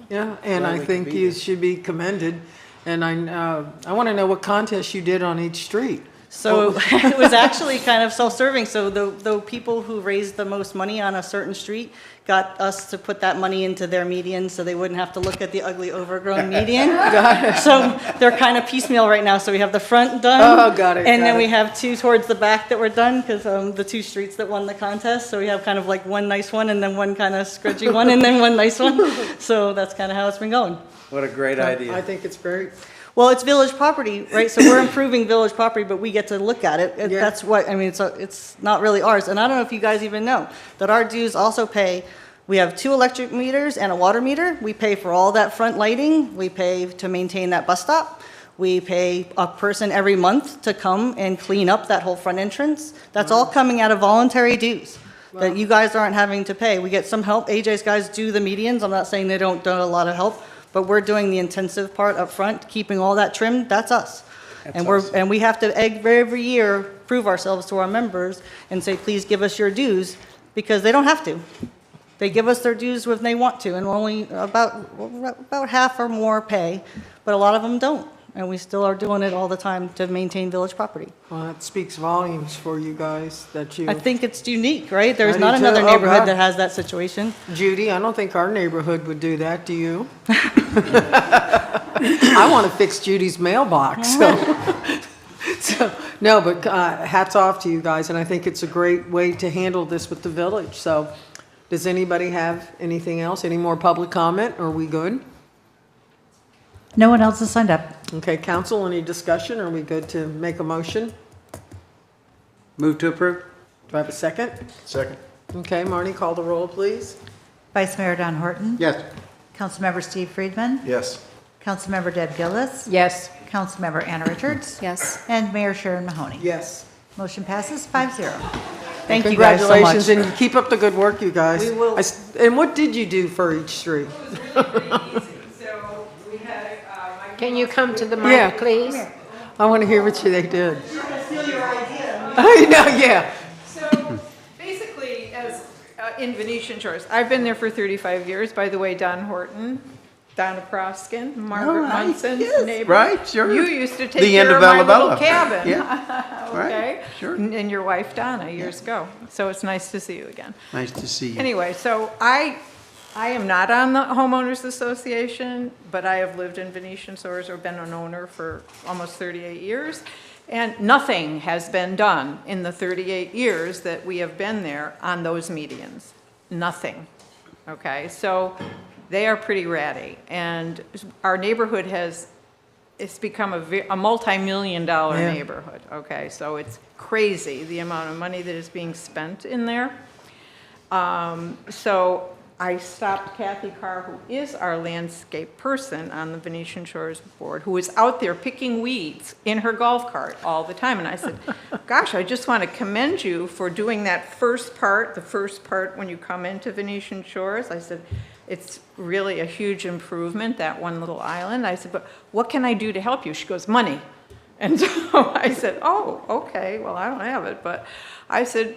Yeah, and I think you should be commended. And I want to know what contest you did on each street. So it was actually kind of self-serving. So the people who raised the most money on a certain street got us to put that money into their median so they wouldn't have to look at the ugly overgrown median. So they're kind of piecemeal right now. So we have the front done. Oh, got it. And then we have two towards the back that were done because the two streets that won the contest. So we have kind of like one nice one and then one kind of scrudgy one and then one nice one. So that's kind of how it's been going. What a great idea. I think it's great. Well, it's village property, right? So we're improving village property, but we get to look at it. That's what, I mean, it's not really ours. And I don't know if you guys even know that our dues also pay, we have 2 electric meters and a water meter. We pay for all that front lighting. We pay to maintain that bus stop. We pay a person every month to come and clean up that whole front entrance. That's all coming out of voluntary dues that you guys aren't having to pay. We get some help. AJ's guys do the medians. I'm not saying they don't do a lot of help. But we're doing the intensive part up front, keeping all that trimmed, that's us. And we have to every year prove ourselves to our members and say, please give us your dues, because they don't have to. They give us their dues when they want to, and only about half or more pay, but a lot of them don't. And we still are doing it all the time to maintain village property. Well, that speaks volumes for you guys that you. I think it's unique, right? There's I not do too. another Oh, neighborhood God. that has that situation. Judy, I don't think our neighborhood would do that, do you? I want to fix Judy's mailbox, so no, but hats off to you guys, and I think it's a great way to handle this with the village. So does anybody have anything else? Any more public comment? Are we good? No one else has signed up. Okay, council, any discussion? Are we good to make a motion? Move to approve. Do I have a second? Second. Okay, Marnie, call the roll, please. Vice Mayor Don Horton. Yes. Councilmember Steve Friedman. Yes. Councilmember Deb Gillis. Yes. Councilmember Anna Richards. Yes. And Mayor Sharon Mahoney. Yes. Motion passes 5-0. Thank you guys so much. Congratulations, and keep up the good work, you guys. We will. And what did you do for each street? Can you come to the Yeah. mic, please? I want to hear what they did. Steal your idea. I know, yeah. So basically, as in Venetian Shores, I've been there for 35 years. By the way, Don Horton, Donna Proskin, Margaret right. Munson's Yes, neighbor. right, sure. You used to take The end care of of my little Alabella. cabin. Yeah, right, Okay? sure. And your wife Donna years ago. So it's nice to see you again. Nice to see you. Anyway, so I am not on the homeowners association, but I have lived in Venetian Shores or been an owner for almost 38 years. And nothing has been done in the 38 years that we have been there on those medians. Nothing. Okay, so they are pretty ratty. And our neighborhood it's become a multi-million-dollar Yeah. neighborhood. Okay, so it's crazy the amount of money that is being spent in there. So I stopped Kathy Carr, who is our landscape person on the Venetian Shores board, who is out there picking weeds in her golf cart all the time. And I said, gosh, I just want to commend you for doing that first part, the first part when you come into Venetian Shores. I said, it's really a huge improvement, that one little island. I said, but what can I do to help you? She goes, money. And so I said, oh, okay, well, I don't have it. But I said,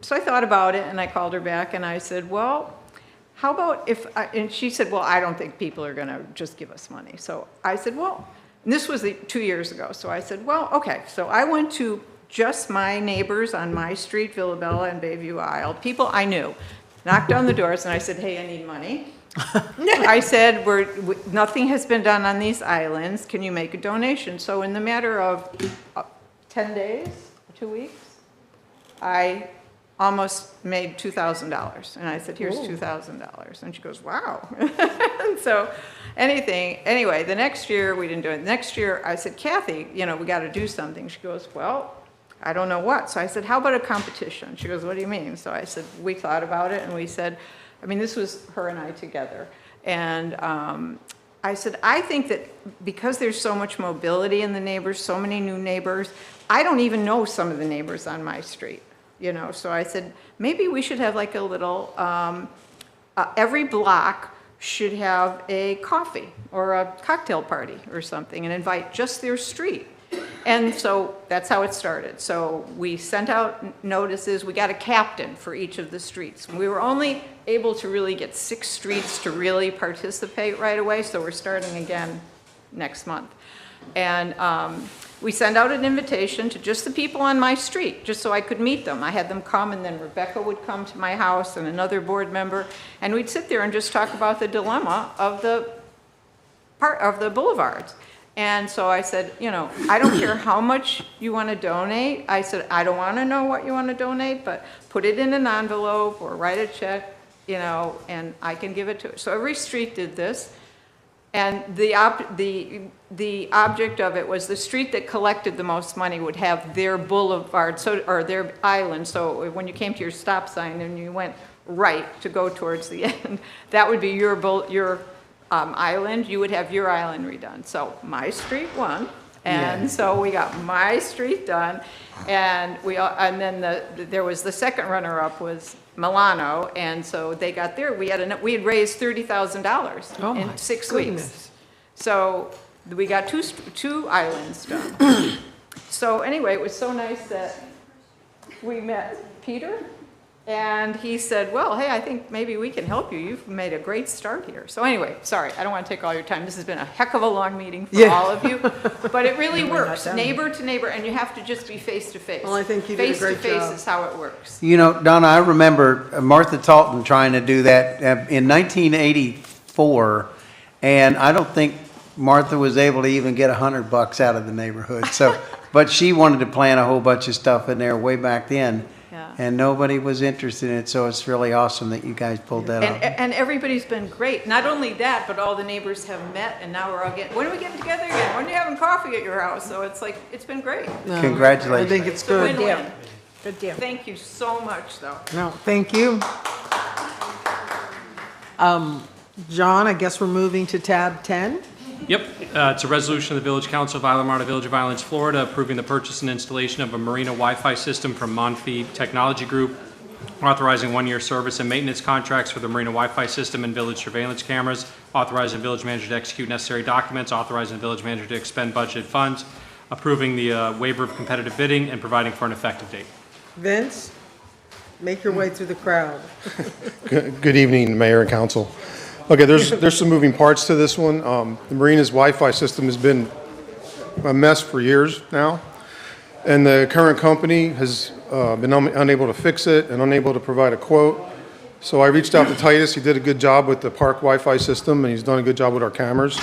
so I thought about it, and I called her back, and I said, well, how about if, and she said, well, I don't think people are going to just give us money. So I said, well, and this was 2 years ago. So I said, well, okay. So I went to just my neighbors on my street, Villabella and Bayview Isle, people I knew, knocked on the doors, and I said, hey, I need money. I said, nothing has been done on these islands. Can you make a donation? So in the matter of 10 days, 2 weeks, I almost made $2,000. And I said, here's $2,000. And she goes, wow. And so anyway, the next year we didn't do it. Next year I said, Kathy, we got to do something. She goes, well, I don't know what. So I said, how about a competition? She goes, what do you mean? So I said, we thought about it and we said, this was her and I together. And I said, I think that because there's so much mobility in the neighbors, so many new neighbors, I don't even know some of the neighbors on my street. So I said, maybe we should have like a little, every block should have a coffee or a cocktail party or something and invite just their street. And so that's how it started. So we sent out notices. We got a captain for each of the streets. We were only able to really get 6 streets to really participate right away. So we're starting again next month. And we send out an invitation to just the people on my street, just so I could meet them. I had them come, and then Rebecca would come to my house and another board member, and we'd sit there and just talk about the dilemma of the boulevards. And so I said, I don't care how much you want to donate. I said, I don't want to know what you want to donate, but put it in an envelope or write a check, and I can give it to it. So every street did this. And the object of it was the street that collected the most money would have their boulevard, or their island. So when you came to your stop sign and you went right to go towards the end, that would be your island. You would have your island redone. So my street won, and so we got my street done, and then there was the second runner-up was Milano, and so they got there. We had raised $30,000 in 6 weeks. So we got two islands done. So anyway, it was so nice that we met Peter, and he said, well, hey, I think maybe we can help you. You've made a great start here. So anyway, sorry, I don't want to take all your time. This has been a heck of a long meeting for all of you, but it really works, neighbor to neighbor, and you have to just be face to face. Well, I think you did a great job. Face to face is how it works. Donna, I remember Martha Talton trying to do that in 1984, and I don't think Martha was able to even get $100 out of the neighborhood. So, but she wanted to plan a whole bunch of stuff in there way back then. And nobody was interested in it, so it's really awesome that you guys pulled that off. And everybody's been great. Not only that, but all the neighbors have met, and now we're all when are we getting together again? When are you having coffee at your house? So it's been great. Congratulations. I think it's It's a good. win-win. Good deal. Thank you so much, though. No, thank you. John, I guess we're moving to tab 10. Yep, it's a resolution of the Village Council of Islamorada, Village of Islands, Florida, approving the purchase and installation of a Marina Wi-Fi system from Monfy Technology Group, authorizing one-year service and maintenance contracts for the Marina Wi-Fi system and village surveillance cameras, authorizing village manager to execute necessary documents, authorizing the village manager to expend budgeted funds, approving the waiver of competitive bidding, and providing for an effective date. Vince, make your way through the crowd. Good evening, Mayor and Council. Okay, there's some moving parts to this one. The Marina's Wi-Fi system has been a mess for years now, and the current company has been unable to fix it and unable to provide a quote. So I reached out to Titus. He did a good job with the park Wi-Fi system, and he's done a good job with our cameras.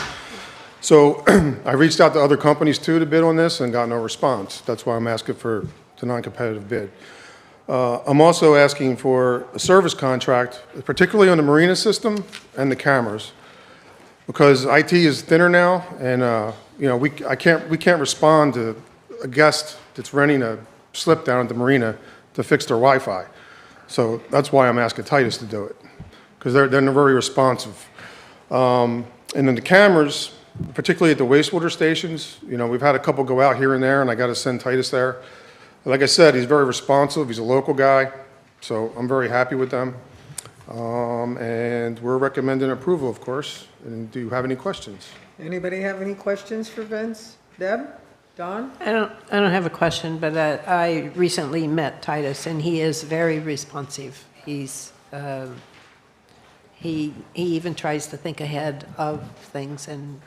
So I reached out to other companies too to bid on this and got no response. That's why I'm asking for the non-competitive bid. I'm also asking for a service contract, particularly on the Marina system and the cameras, because IT is thinner now, and we can't respond to a guest that's renting a slip down at the Marina to fix their Wi-Fi. So that's why I'm asking Titus to do it, because they're very responsive. And then the cameras, particularly at the wastewater stations, we've had a couple go out here and there, and I got to send Titus there. Like I said, he's very responsive. He's a local guy, so I'm very happy with them. And we're recommending approval, of course. And do you have any questions? Anybody have any questions for Vince? Deb? Don? I don't have a question, but I recently met Titus, and he is very responsive. He's he even tries to think ahead of things and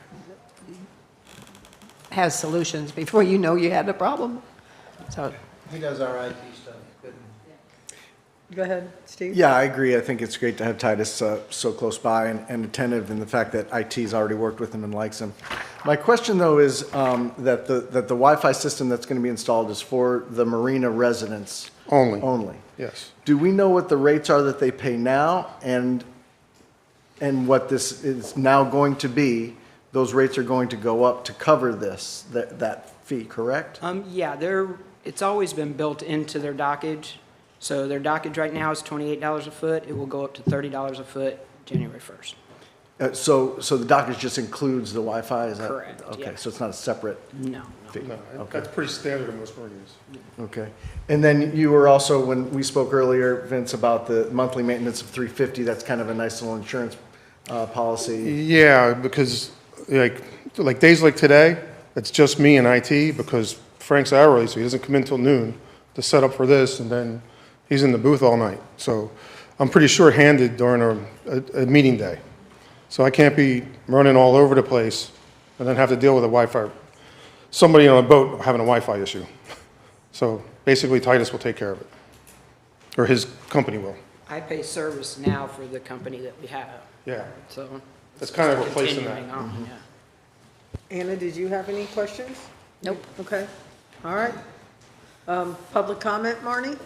has solutions before you know you had a problem. So He does our IT stuff. Good. Go ahead, Steve. Yeah, I agree. I think it's great to have Titus so close by and attentive, and the fact that IT's already worked with him and likes him. My question, though, is that the Wi-Fi system that's going to be installed is for the Marina residents Only. only. Yes. Do we know what the rates are that they pay now, and what this is now going to be? Those rates are going to go up to cover that fee, correct? Yeah, it's always been built into their dockage. So their dockage right now is $28 a foot. It will go up to $30 a foot January 1st. So the dockage just includes the Wi-Fi, is that? Correct, Okay, yeah. so it's not a separate No. fee? No, Okay. that's pretty standard in most marinas. Okay. And then you were also, when we spoke earlier, Vince, about the monthly maintenance of $350, that's kind of a nice little insurance policy. Yeah, because like days like today, it's just me and IT, because Frank's hourly, so he doesn't come in till noon to set up for this, and then he's in the booth all night. So I'm pretty short-handed during a meeting day. So I can't be running all over the place and then have to deal with a Wi-Fi, somebody on a boat having a Wi-Fi issue. So basically Titus will take care of it, or his company will. I pay service now for the company that we have. Yeah. So. That's kind of replacing that. continuing on, yeah. Anna, did you have any questions? Nope. Okay, all right. Public comment, Marnie?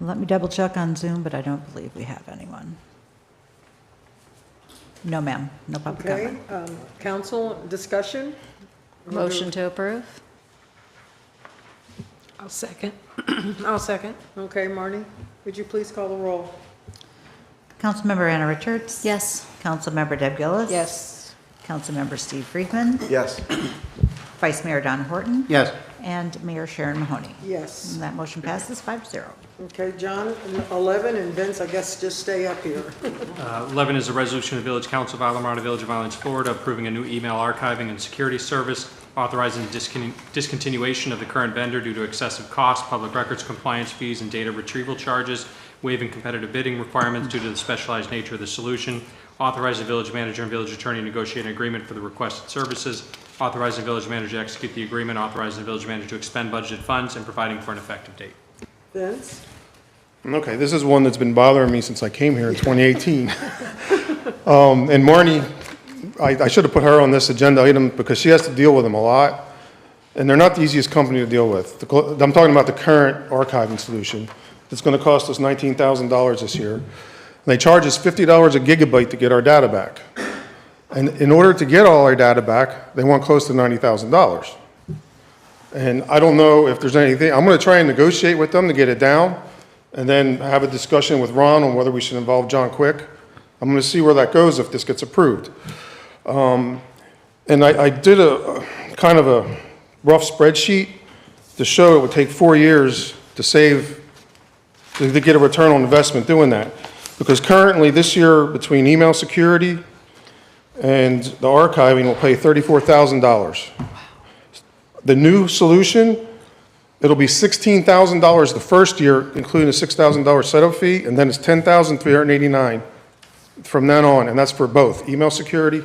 Let me double check on Zoom, but I don't believe we have anyone. No, ma'am, no public Okay, comment. council discussion? Motion to approve? I'll second. I'll second. Okay, Marnie, would you please call the roll? Councilmember Anna Richards? Yes. Councilmember Deb Gillis? Yes. Councilmember Steve Friedman? Yes. Vice Mayor Don Horton? Yes. And Mayor Sharon Mahoney. Yes. And that motion passes 5-0. Okay, John, 11, and Vince, I guess just stay up here. 11 is a resolution of the Village Council of Islamorada, Village of Islands, Florida, approving a new email archiving and security service, authorizing discontinuation of the current vendor due to excessive cost, public records compliance fees, and data retrieval charges, waiving competitive bidding requirements due to the specialized nature of the solution, authorizing the village manager and village attorney to negotiate an agreement for the requested services, authorizing the village manager to execute the agreement, authorizing the village manager to expend budgeted funds, and providing for an effective date. Vince? Okay, this is one that's been bothering me since I came here in 2018. And Marnie, I should have put her on this agenda item because she has to deal with them a lot. And they're not the easiest company to deal with. I'm talking about the current archiving solution. It's going to cost us $19,000 this year. And they charge us $50 a gigabyte to get our data back. And in order to get all our data back, they want close to $90,000. And I don't know if there's anything, I'm going to try and negotiate with them to get it down, and then have a discussion with Ron on whether we should involve John Quick. I'm going to see where that goes if this gets approved. And I did a kind of a rough spreadsheet to show it would take 4 years to save, to get a return on investment doing that. Because currently, this year, between email security and the archiving, we'll pay $34,000. The new solution, it'll be $16,000 the first year, including a $6,000 setup fee, and then it's $10,389 from then on, and that's for both email security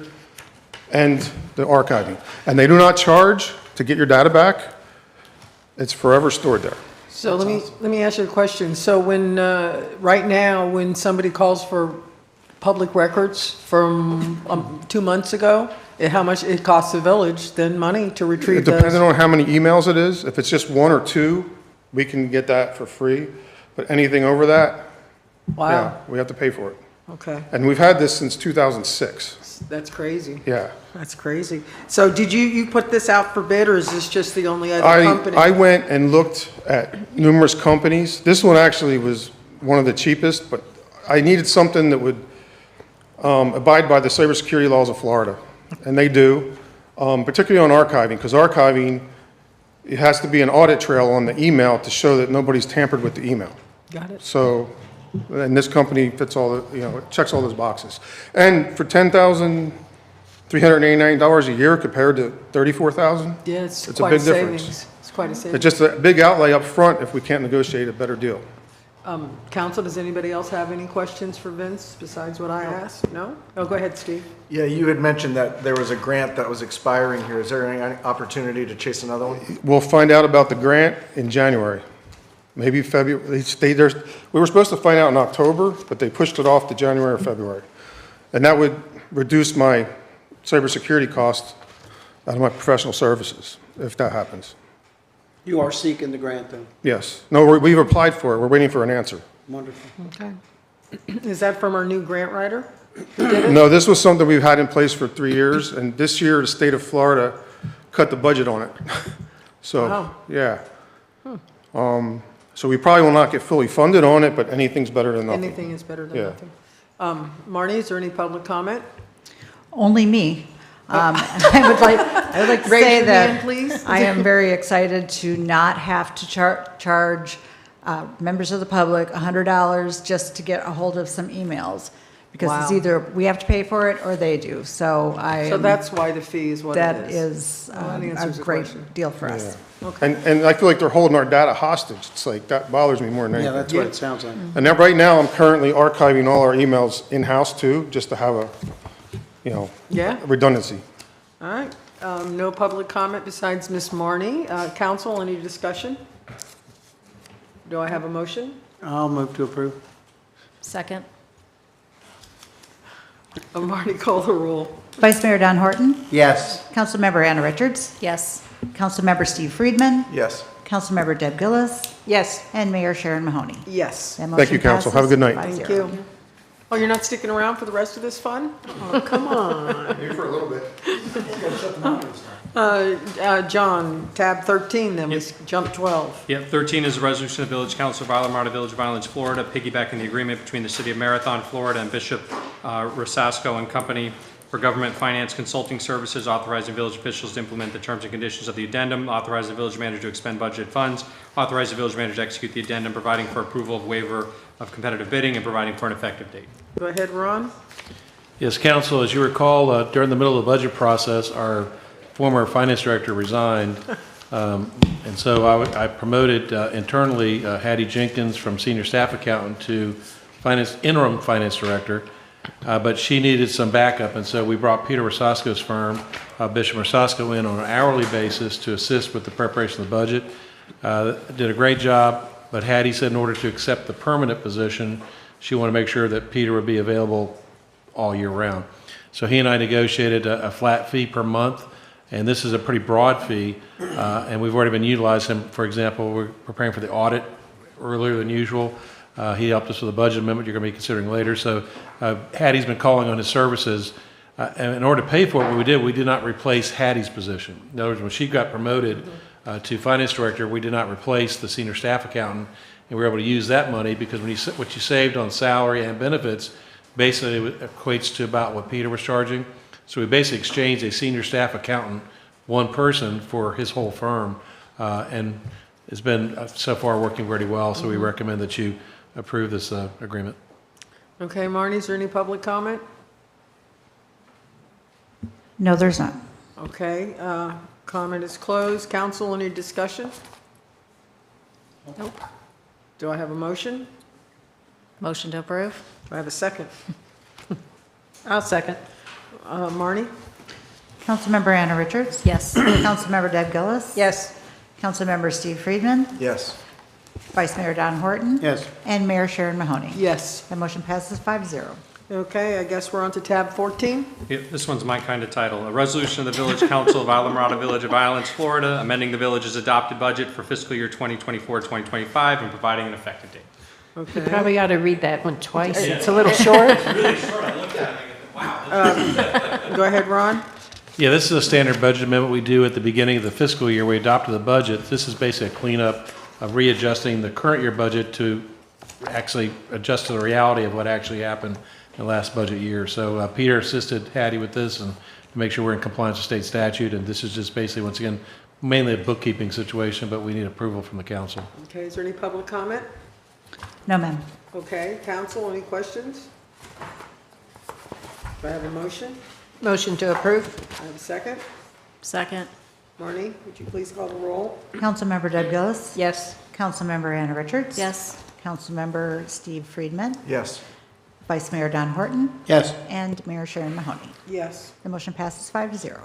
and the archiving. And they do not charge to get your data back. It's forever stored there. So let me ask you a question. So when, right now, when somebody calls for public records from 2 months ago, how much it costs the village then money to retrieve those? Depending on how many emails it is, if it's just 1 or 2, we can get that for free. But anything over that, Wow. yeah, we have to pay for it. Okay, And we've had this since 2006. that's crazy. Yeah. That's crazy. So did you put this out for bid, or is this just the only other company? I went and looked at numerous companies. This one actually was one of the cheapest, but I needed something that would abide by the cybersecurity laws of Florida, and they do, particularly on archiving, because archiving, it has to be an audit trail on the email to show that nobody's tampered with the email. Got it. So, and this company fits all the, it checks all those boxes. And for $10,389 a year compared to $34,000, Yeah, it's a quite big a difference. savings. It's quite a It's savings. just a big outlay up front if we can't negotiate a better deal. Council, does anybody else have any questions for Vince besides what I asked? No? Oh, go ahead, Steve. Yeah, you had mentioned that there was a grant that was expiring here. Is there any opportunity to chase another one? We'll find out about the grant in January, maybe February. We were supposed to find out in October, but they pushed it off to January or February. And that would reduce my cybersecurity costs out of my professional services, if that happens. You are seeking the grant, though. Yes. No, we've applied for it. We're waiting for an answer. Wonderful. Okay. Is that from our new grant writer? Who did it? No, this was something we've had in place for 3 years, and this year, the state of Florida cut the budget on it. So, Wow. yeah. So we probably will not get fully funded on it, but anything's better than nothing. Anything is better than Yeah. nothing. Marnie, is there any public comment? Only me. I would like to Raise say your that hand, please. I am very excited to not have to charge members of the public $100 just to get a hold of some emails. Because it's Wow. either we have to pay for it or they do. So So that's why the fee is what it that is. is Well, that a answers the great question. deal for us. Okay. And I feel like they're holding our data hostage. It's like, that bothers me more than Yeah, anything. that's what it sounds like. And then right now, I'm currently archiving all our emails in-house too, just to have a, Yeah? redundancy. All right. No public comment besides Ms. Marnie. Council, any discussion? Do I have a motion? I'll move to approve. Second. Marnie, call the roll. Vice Mayor Don Horton, Yes. Councilmember Anna Richards, Yes. Councilmember Steve Friedman, Yes. Councilmember Deb Gillis, Yes. and Mayor Sharon Mahoney. Yes. That Thank you, motion council. Have a good passes night. 5-0. Thank you. Oh, you're not sticking around for the rest of this fun? Oh, come on. Here for a little bit. John, tab 13, then we jump 12. Yep, 13 is a resolution of the Village Council of Islamorada Village of Islands, Florida, piggybacking the agreement between the City of Marathon, Florida, and Bishop Rosasco and Company for government finance consulting services, authorizing village officials to implement the terms and conditions of the addendum, authorizing the village manager to expend budgeted funds, authorizing the village manager to execute the addendum, providing for approval of waiver of competitive bidding, and providing for an effective date. Go ahead, Ron. Yes, council, as you recall, during the middle of the budget process, our former finance director resigned. And so I promoted internally Hattie Jenkins from senior staff accountant to interim finance director. But she needed some backup, and so we brought Peter Rosasco's firm, Bishop Rosasco, in on an hourly basis to assist with the preparation of the budget. Did a great job, but Hattie said in order to accept the permanent position, she wanted to make sure that Peter would be available all year round. So he and I negotiated a flat fee per month, and this is a pretty broad fee, and we've already been utilizing him. For example, we're preparing for the audit earlier than usual. He helped us with a budget amendment you're going to be considering later. So Hattie's been calling on his services. And in order to pay for it, what we did not replace Hattie's position. In other words, when she got promoted to finance director, we did not replace the senior staff accountant. and we were able to use that money because what you saved on salary and benefits basically equates to about what Peter was charging. So we basically exchanged a senior staff accountant, one person, for his whole firm, and it's been so far working very well. So we recommend that you approve this agreement. Okay, Marnie, is there any public comment? No, there's not. Okay, comment is closed. Council, any discussion? Nope. Do I have a motion? Motion to approve? Do I have a second? I'll second. Marnie? Councilmember Anna Richards? Yes. Councilmember Deb Gillis? Yes. Councilmember Steve Friedman? Yes. Vice Mayor Don Horton? Yes. And Mayor Sharon Mahoney? Yes. The motion passes 5-0. Okay, I guess we're on to tab 14. Yeah, this one's my kind of title. A resolution of the Village Council of Islamorada Village of Islands, Florida, amending the village's adopted budget for fiscal year 2024-2025 and providing an effective date. Okay. You probably ought to read that one twice. It's a little short. Really short. I looked at it and wow. Go ahead, Ron. Yeah, this is a standard budget amendment we do at the beginning of the fiscal year. We adopted the budget. This is basically a cleanup of readjusting the current year budget to actually adjust to the reality of what actually happened in the last budget year. So Peter assisted Hattie with this and to make sure we're in compliance with state statute. And this is just basically, once again, mainly a bookkeeping situation, but we need approval from the council. Okay, is there any public comment? No, ma'am. Okay, council, any questions? Do I have a motion? Motion to approve? I have a second. Second. Marnie, would you please call the roll? Councilmember Deb Gillis? Yes. Councilmember Anna Richards? Yes. Councilmember Steve Friedman? Yes. Vice Mayor Don Horton? Yes. And Mayor Sharon Mahoney? Yes. The motion passes 5-0.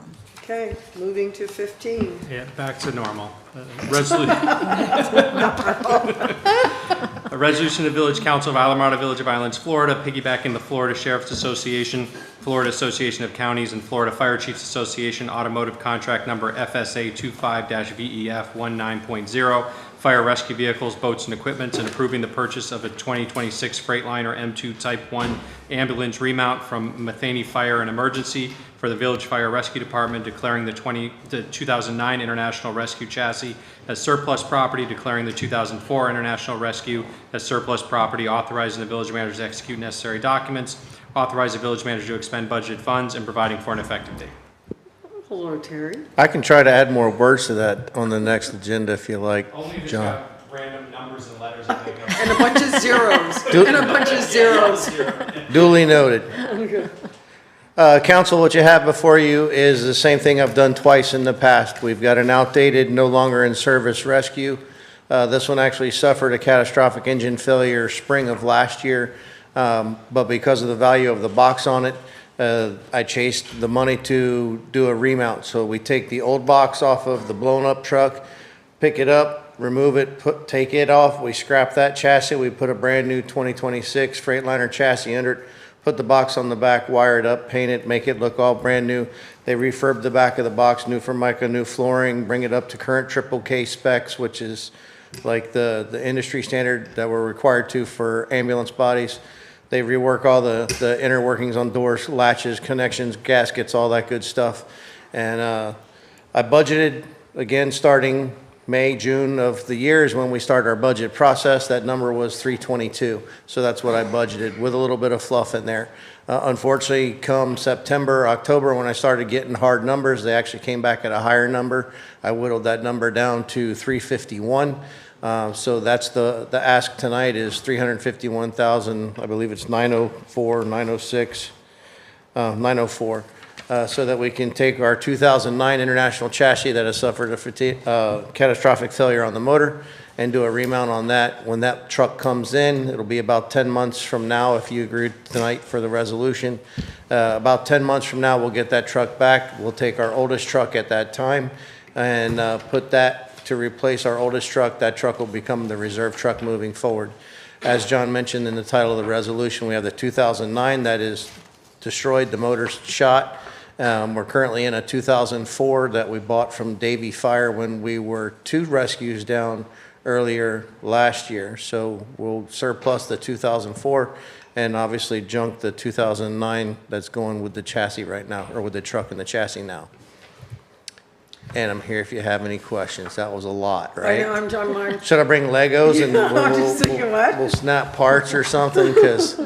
Okay, moving to 15. Yeah, back to normal. A resolution of Village Council of Islamorada Village of Islands, Florida, piggybacking the Florida Sheriff's Association, Florida Association of Counties, and Florida Fire Chiefs Association automotive contract number FSA 25-VEF 19.0, fire rescue vehicles, boats, and equipment, and approving the purchase of a 2026 Freightliner M2 Type 1 ambulance remount from Matheny Fire and Emergency for the Village Fire Rescue Department, declaring the 2009 International Rescue chassis as surplus property, declaring the 2004 International Rescue as surplus property, authorizing the village manager to execute necessary documents, authorize the village manager to expend budgeted funds, and providing for an effective date. Hello, Terry. I can try to add more words to that on the next agenda if you like, Only if it's John. got random numbers and letters and they go. And a bunch of zeros. And a bunch of zeros. Duly noted. Council, what you have before you is the same thing I've done twice in the past. We've got an outdated, no longer in service rescue. This one actually suffered a catastrophic engine failure spring of last year, but because of the value of the box on it, I chased the money to do a remount. So we take the old box off of the blown up truck, pick it up, remove it, take it off. We scrap that chassis. We put a brand new 2026 Freightliner chassis under it, put the box on the back, wire it up, paint it, make it look all brand new. They refurb the back of the box, new Formica, new flooring, bring it up to current triple K specs, which is like the industry standard that we're required to for ambulance bodies. They rework all the inner workings on doors, latches, connections, gaskets, all that good stuff. And I budgeted, again, starting May, June of the year is when we start our budget process. That number was 322. So that's what I budgeted with a little bit of fluff in there. Unfortunately, come September, October, when I started getting hard numbers, they actually came back at a higher number. I whittled that number down to 351. So that's the ask tonight is 351,000, I believe it's 904, 906, 904. So that we can take our 2009 International chassis that has suffered a catastrophic failure on the motor and do a remount on that. When that truck comes in, it'll be about 10 months from now, if you agree tonight for the resolution. About 10 months from now, we'll get that truck back. We'll take our oldest truck at that time and put that to replace our oldest truck. That truck will become the reserve truck moving forward. As John mentioned in the title of the resolution, we have the 2009 that is destroyed, the motor's shot. We're currently in a 2004 that we bought from Davie Fire when we were 2 rescues down earlier last year. So we'll surplus the 2004 and obviously junk the 2009 that's going with the chassis right now, or with the truck and the chassis now. and I'm here if you have any questions. That was a lot, right? I'm Should I bring Legos and I'm just thinking, what? we'll snap parts or something? Because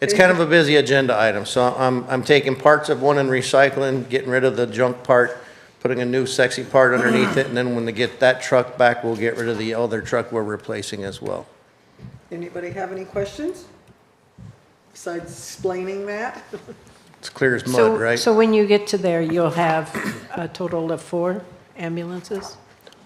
it's kind of a busy agenda item. So I'm taking parts of one and recycling, getting rid of the junk part, putting a new sexy part underneath it, and then when they get that truck back, we'll get rid of the other truck we're replacing as well. Anybody have any questions? Besides explaining that? It's clear as mud, right? So when you get to there, you'll have a total of 4 ambulances?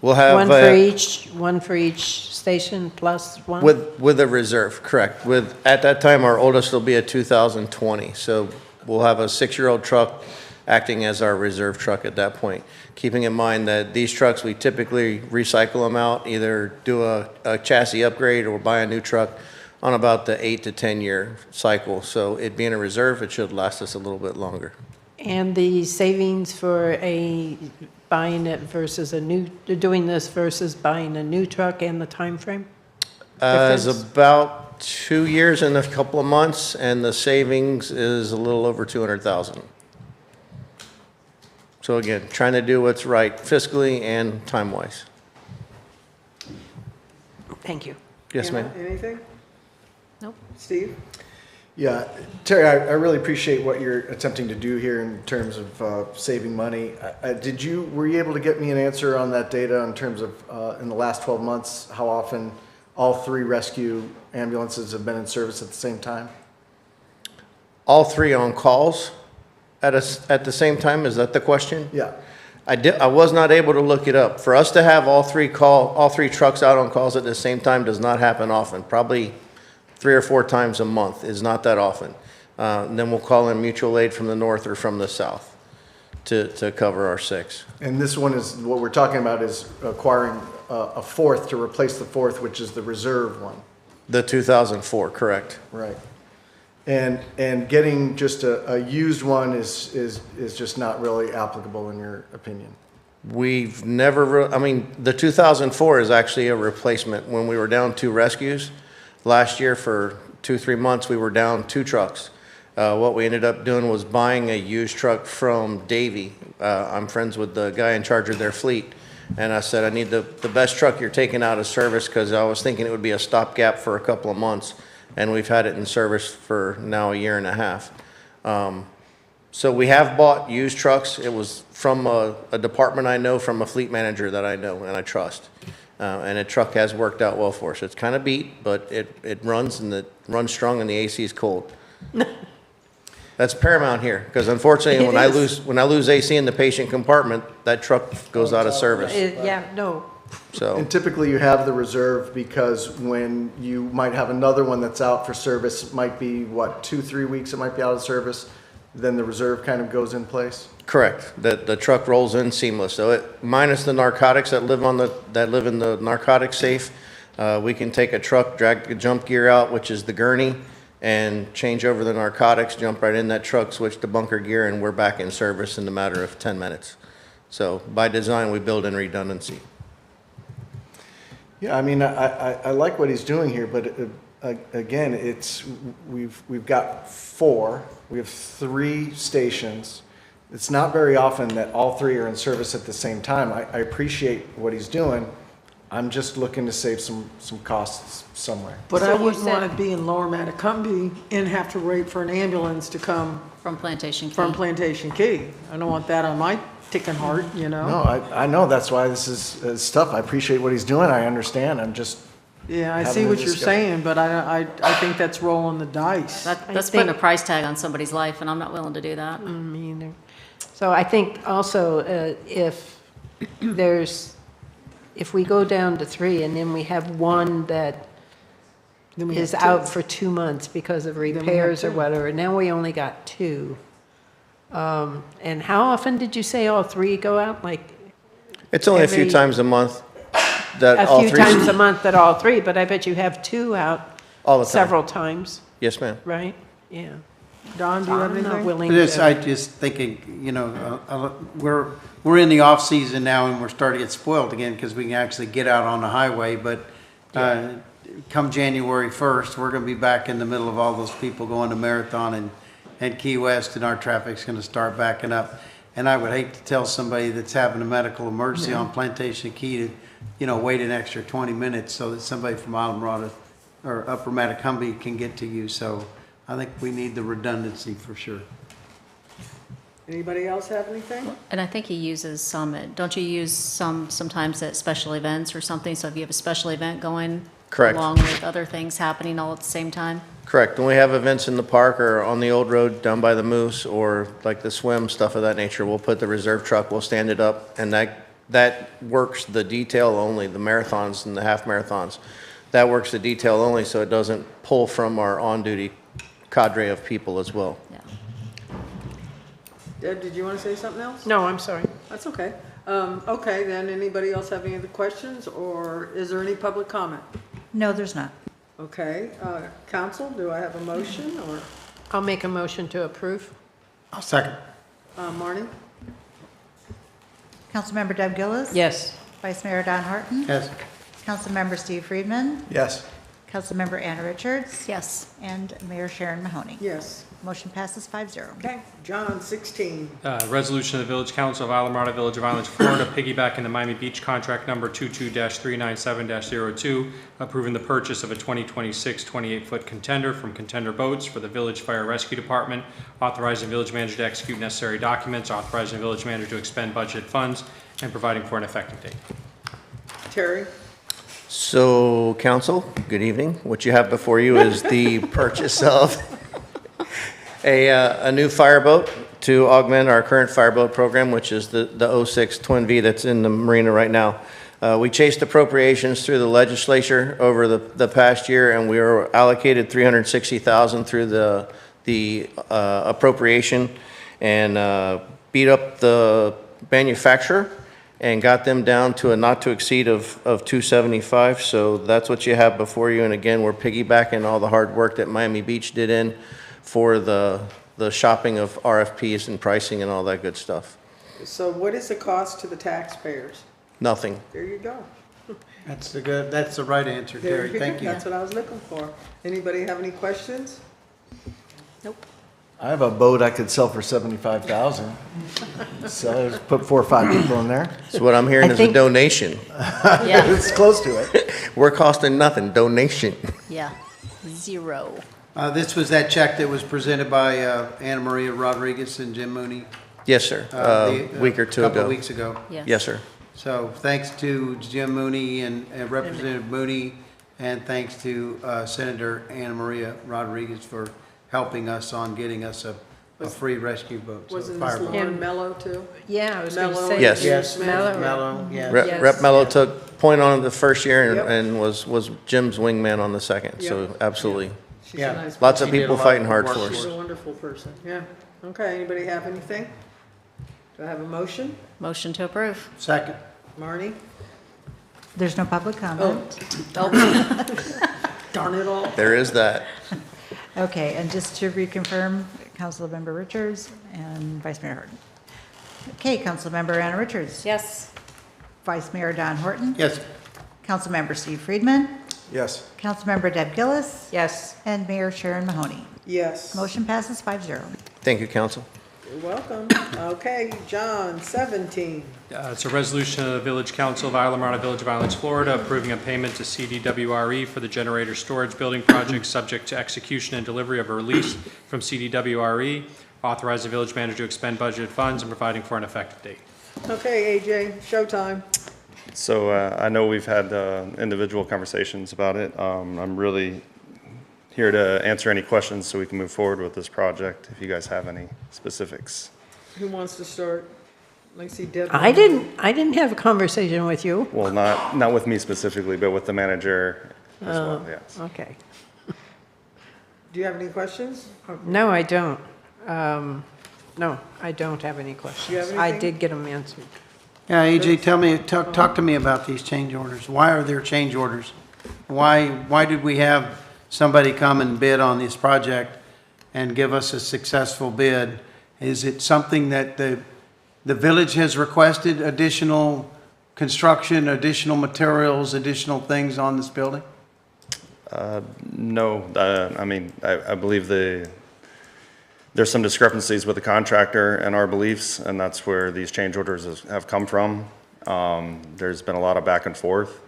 We'll have One for each station plus one? with a reserve, correct. At that time, our oldest will be a 2020, so we'll have a 6-year-old truck acting as our reserve truck at that point. Keeping in mind that these trucks, we typically recycle them out, either do a chassis upgrade or buy a new truck on about the 8 to 10 year cycle. So it being a reserve, it should last us a little bit longer. And the savings for buying it versus doing this versus buying a new truck and the time frame? It's about 2 years and a couple of months, and the savings is a little over 200,000. So again, trying to do what's right fiscally and time-wise. Thank you. Yes, ma'am. Anything? Nope. Steve? Yeah, Terry, I really appreciate what you're attempting to do here in terms of saving money. Were you able to get me an answer on that data in terms of, in the last 12 months, how often all 3 rescue ambulances have been in service at the same time? All 3 on calls at the same time, is that the question? Yeah. I was not able to look it up. For us to have all 3 trucks out on calls at the same time does not happen often. Probably 3 or 4 times a month is not that often. And then we'll call in mutual aid from the north or from the south to cover our 6. And this one is, what we're talking about is acquiring a 4th to replace the 4th, which is the reserve one. The 2004, correct. Right. And getting just a used one is just not really applicable in your opinion? We've never, the 2004 is actually a replacement. When we were down 2 rescues, last year for 2-3 months, we were down 2 trucks. What we ended up doing was buying a used truck from Davey. I'm friends with the guy in charge of their fleet. And I said, I need the best truck you're taking out of service, because I was thinking it would be a stopgap for a couple of months. And we've had it in service for now 1.5 years. So we have bought used trucks. It was from a department I know, from a fleet manager that I know and I trust. And a truck has worked out well for us. It's kind of beat, but it runs, and it runs strong, and the AC is cold. That's paramount here, because unfortunately, when I lose AC in the patient compartment, that truck goes out of service. Yeah, no. So. And typically you have the reserve because when you might have another one that's out for service, it might be, 2-3 weeks it might be out of service, then the reserve kind of goes in place? Correct. The truck rolls in seamless. So minus the narcotics that live in the narcotic safe, we can take a truck, drag the jump gear out, which is the gurney, and change over the narcotics, jump right in that truck, switch to bunker gear, and we're back in service in a matter of 10 minutes. So by design, we build in redundancy. Yeah, I like what he's doing here, but again, we've got 4. We have 3 stations. It's not very often that all 3 are in service at the same time. I appreciate what he's doing. I'm just looking to save some costs somewhere. But I wouldn't want to be in Lower Matacumbe and have to wait for an ambulance to come From Plantation Key. from Plantation Key. I don't want that on my ticking heart, you know? No, I know, that's why this is tough. I appreciate what he's doing, I understand, I'm just. Yeah, I having see a what you're discussion. saying, but I think that's rolling the dice. That's putting a price tag on somebody's life, and I'm not willing to do that. Me either. So I think also if we go down to 3 and then we have one that Then we is have 2. out for 2 months because of we have repairs or 2. whatever, now we only got 2. And how often did you say all 3 go out? Like It's only a few every- times a month that a all few 3. times a month that all 3, but I bet you have 2 out All the time. several times, Yes, ma'am. right? Yeah. Don, do you have I'm not anything? willing It is, to. I just thinking, we're in the off-season now, and we're starting to get spoiled again because we can actually get out on the highway, but come January 1st, we're going to be back in the middle of all those people going to Marathon and Key West, and our traffic's going to start backing up. And I would hate to tell somebody that's having a medical emergency on Plantation Key to, wait an extra 20 minutes so that somebody from Islamorada or Upper Matacumbe can get to you. So I think we need the redundancy for sure. Anybody else have anything? And I think he uses some, don't you use sometimes at special events or something? So if you have a special event going Correct. along with other things happening all at the same time? Correct. When we have events in the park or on the old road down by the Moose or like the swim, stuff of that nature, we'll put the reserve truck, we'll stand it up, and that works the detail only, the marathons and the half marathons. That works the detail only, so it doesn't pull from our on-duty cadre of people as well. Deb, did you want to say something else? No, I'm sorry. That's okay. Okay, then, anybody else have any other questions, or is there any public comment? No, there's not. Okay, council, do I have a motion, or, I'll make a motion to approve. I'll second. Marnie? Councilmember Deb Gillis? Yes. Vice Mayor Don Horton? Yes. Councilmember Steve Friedman? Yes. Councilmember Anna Richards? Yes. And Mayor Sharon Mahoney. Yes. Motion passes 5-0. Okay, John, 16. Resolution of the Village Council of Islamorada, Village of Islands, Florida, piggybacking the Miami Beach contract number 22-397-02, approving the purchase of a 2026 28-foot contender from Contender Boats for the Village Fire Rescue Department, authorizing village manager to execute necessary documents, authorizing village manager to expend budget funds, and providing for an effective date. Terry? So, council, good evening. What you have before you is the purchase of a new fireboat to augment our current fireboat program, which is the 06 Twin V that's in the marina right now. We chased appropriations through the legislature over the past year, and we were allocated $360,000 through the appropriation, and beat up the manufacturer and got them down to a not to exceed of 275. So that's what you have before you. And again, we're piggybacking all the hard work that Miami Beach did in for the shopping of RFPs and pricing and all that good stuff. So what is the cost to the taxpayers? Nothing. There you go. That's the right answer, There Terry. Thank you. That's what I was looking for. Anybody have any questions? I have a boat I could sell for $75,000. So just put 4 or 5 people in there. So what I'm hearing is a donation. It's close to it. We're costing nothing, donation. Yeah, 0. This was that check that was presented by Anna Maria Rodriguez and Jim Mooney. Yes, sir. A week or two Couple ago. of weeks ago. Yes, sir. So thanks to Jim Mooney and Representative Mooney, and thanks to Senator Anna Maria Rodriguez for helping us on getting us a free rescue boat. so Wasn't this fireboat. Lauren Mello too? Yeah, I was going to Mello? say. Yes. Yes, Mello. Mello, yes. Rep Mello took point on it the first year Yep. and was Jim's wingman on the second. So absolutely. She's Yeah. a nice Lots of She did people a lot fighting of hard work for for us. She's a wonderful person, yeah. Okay, anybody have anything? Do I have a motion? Motion to approve. Second. Marnie? There's no public comment. Darn it all. There is that. Okay, and just to reconfirm, Councilmember Richards and Vice Mayor Horton. Okay, Councilmember Anna Richards. Yes. Vice Mayor Don Horton. Yes. Councilmember Steve Friedman. Yes. Councilmember Deb Gillis. Yes. And Mayor Sharon Mahoney. Yes. Motion passes 5-0. Thank you, council. You're welcome. Okay, John, 17. It's a resolution of the Village Council of Islamorada, Village of Islands, Florida, approving a payment to CDWRE for the generator storage building project subject to execution and delivery of a release from CDWRE, authorizing village manager to expend budgeted funds and providing for an effective date. Okay, AJ, showtime. So I know we've had individual conversations about it. I'm really here to answer any questions so we can move forward with this project if you guys have any specifics. Who wants to start? I see Deb. I didn't have a conversation with you. Well, not with me specifically, but with the manager as well, yes. Okay. Do you have any questions? No, I don't. No, I don't have any questions. You have I anything? did get them answered. Yeah, AJ, talk to me about these change orders. Why are there change orders? Why did we have somebody come and bid on this project and give us a successful bid? Is it something that the village has requested additional construction, additional materials, additional things on this building? No, I mean, I believe the there's some discrepancies with the contractor and our beliefs, and that's where these change orders have come from. There's been a lot of back and forth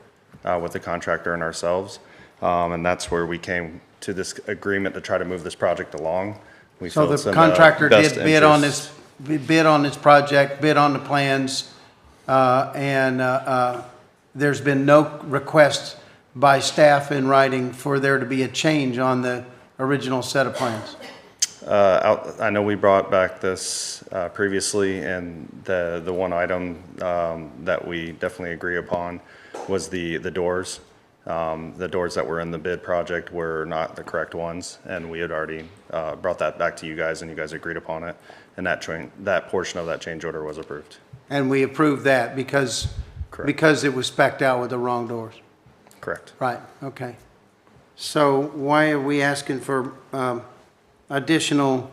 with the contractor and ourselves, and that's where we came to this agreement to try to move this project along. We So feel it's the in contractor best did bid on interest. bid on this project, bid on the plans, and there's been no request by staff in writing for there to be a change on the original set of plans. I know we brought back this previously, and the one item that we definitely agree upon was the doors. The doors that were in the bid project were not the correct ones, and we had already brought that back to you guys, and you guys agreed upon it, and that portion of that change order was approved. And we approved that because it was spec'd out with the wrong doors. Correct. Right, okay. So why are we asking for additional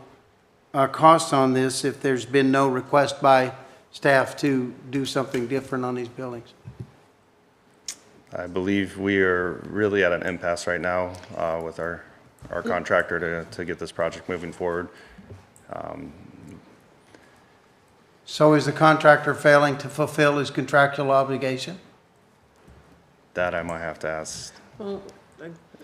costs on this if there's been no request by staff to do something different on these buildings? I believe we are really at an impasse right now with our contractor to get this project moving forward. So is the contractor failing to fulfill his contractual obligation? That I might have to ask. Well,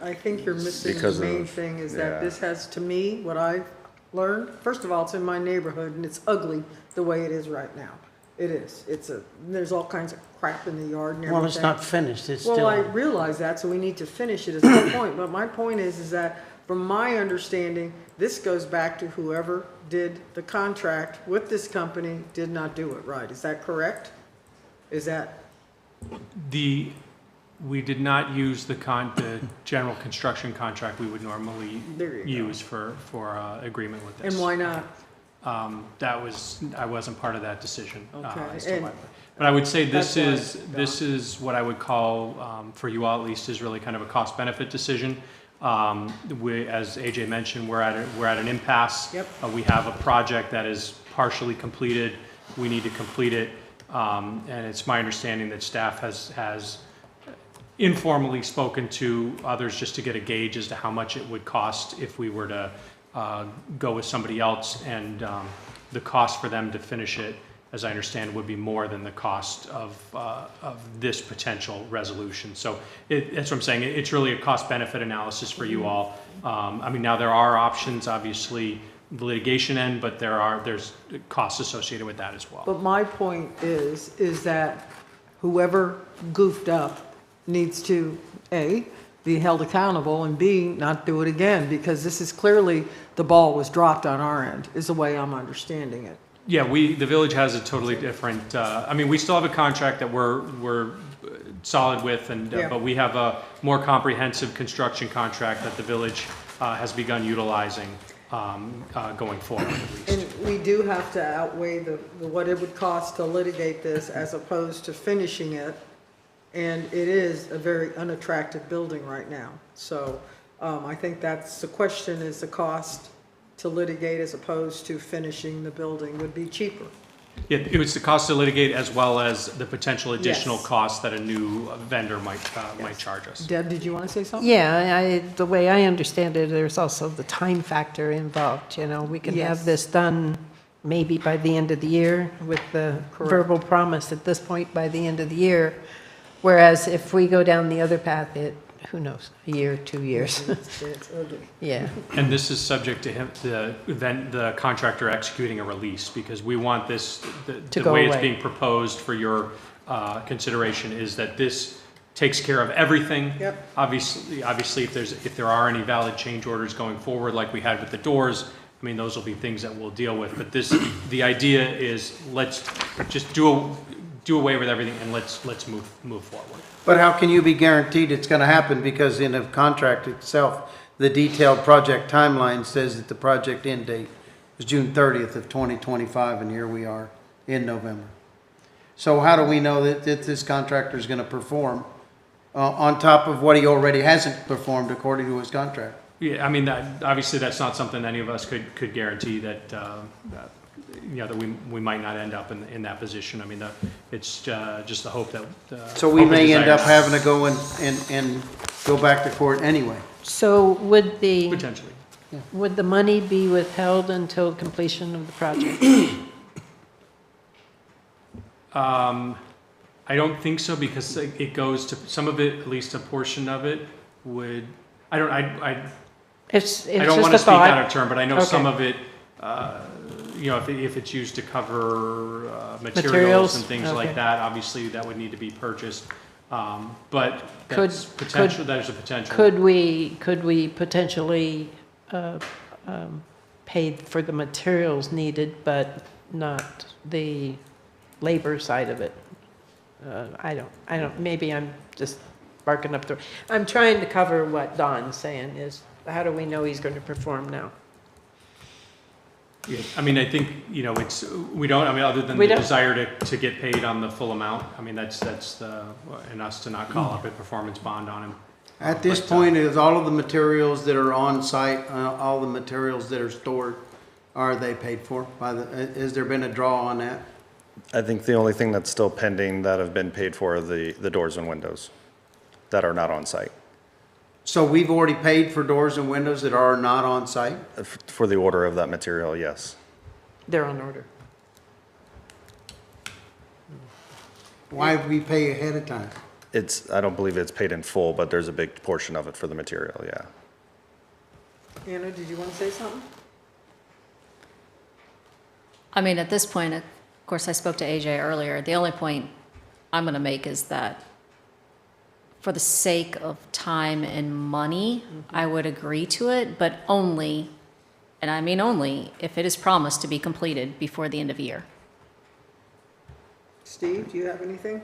I think you're missing the Because main of- thing is yeah. that this has, to me, what I've learned, first of all, it's in my neighborhood and it's ugly the way it is right now. It is. There's all kinds of crap in the yard and everything. Well, it's not finished, it's still. Well, I realize that, so we need to finish it is my point. But my point is that from my understanding, this goes back to whoever did the contract with this company did not do it right. Is that correct? Is that? We did not use the general construction contract we would normally There you go. use for agreement with this. And why not? I wasn't part of that decision. Okay, as to and- why. But I would say this That's why, this is what I would call, for you all at least, is really kind of a cost-benefit decision. As AJ mentioned, we're at an impasse. Yep. We have a project that is partially completed. We need to complete it. And it's my understanding that staff has informally spoken to others just to get a gauge as to how much it would cost if we were to go with somebody else. And the cost for them to finish it, as I understand, would be more than the cost of this potential resolution. So that's what I'm saying. It's really a cost-benefit analysis for you all. I mean, now there are options, obviously, the litigation end, but there's costs associated with that as well. But my point is that whoever goofed up needs to, A, be held accountable, and B, not do it again, because this is clearly, the ball was dropped on our end, is the way I'm understanding it. Yeah, the village has a totally different, I mean, we still have a contract that we're solid with, Yeah. but we have a more comprehensive construction contract that the village has begun utilizing going forward, at least. And we do have to outweigh what it would cost to litigate this as opposed to finishing it. And it is a very unattractive building right now. So I think that's the question, is the cost to litigate as opposed to finishing the building would be cheaper. Yeah, it was the cost to litigate as well as the potential additional Yes. costs that a new vendor might charge us. Deb, did you want to say something? Yeah, the way I understand it, there's also the time factor involved, you know. We can Yes. have this done maybe by the end of the year with the Correct. verbal promise at this point by the end of the year. Whereas if we go down the other path, who knows, a year, 2 years. It's ugly. Yeah. And this is subject to the contractor executing a release, because we want this, To the go way it's away. being proposed for your consideration is that this takes care of everything. Yep. Obviously, if there are any valid change orders going forward, like we had with the doors, I mean, those will be things that we'll deal with. But the idea is, let's just do away with everything and let's move forward. But how can you be guaranteed it's gonna happen? Because in the contract itself, the detailed project timeline says that the project end date is June 30th of 2025, and here we are in November. So how do we know that this contractor is gonna perform on top of what he already hasn't performed according to his contract? Yeah, I mean, obviously, that's not something any of us could guarantee that we might not end up in that position. I mean, it's just the hope that. So we hope and may end desire. up having to go and go back to court anyway. So would the. Potentially. Would the money be withheld until completion of the project? I don't think so, because it goes to, some of it, at least a portion of it, would, I don't want to speak out of turn, but I know some of it, you know, if it's used to cover materials and things like that, obviously that would need to be purchased. But that's potential, there's a potential. Could we potentially pay for the materials needed, but not the labor side of it? I don't, maybe I'm just barking up the, I'm trying to cover what Don's saying is, how do we know he's going to perform now? Yeah, I mean, I think, you know, it's, we don't, I mean, other than the desire to get paid on the full amount, I mean, that's the, and us to not call up a performance bond on him. At this point, is all of the materials that are on site, all the materials that are stored, are they paid for by the, has there been a draw on that? I think the only thing that's still pending that have been paid for are the doors and windows that are not on site. So we've already paid for doors and windows that are not on site? For the order of that material, yes. They're on order. Why would we pay ahead of time? I don't believe it's paid in full, but there's a big portion of it for the material, yeah. Anna, did you want to say something? I mean, at this point, of course, I spoke to AJ earlier. The only point I'm going to make is that for the sake of time and money, I would agree to it, but only, and I mean only, if it is promised to be completed before the end of the year. Steve, do you have anything?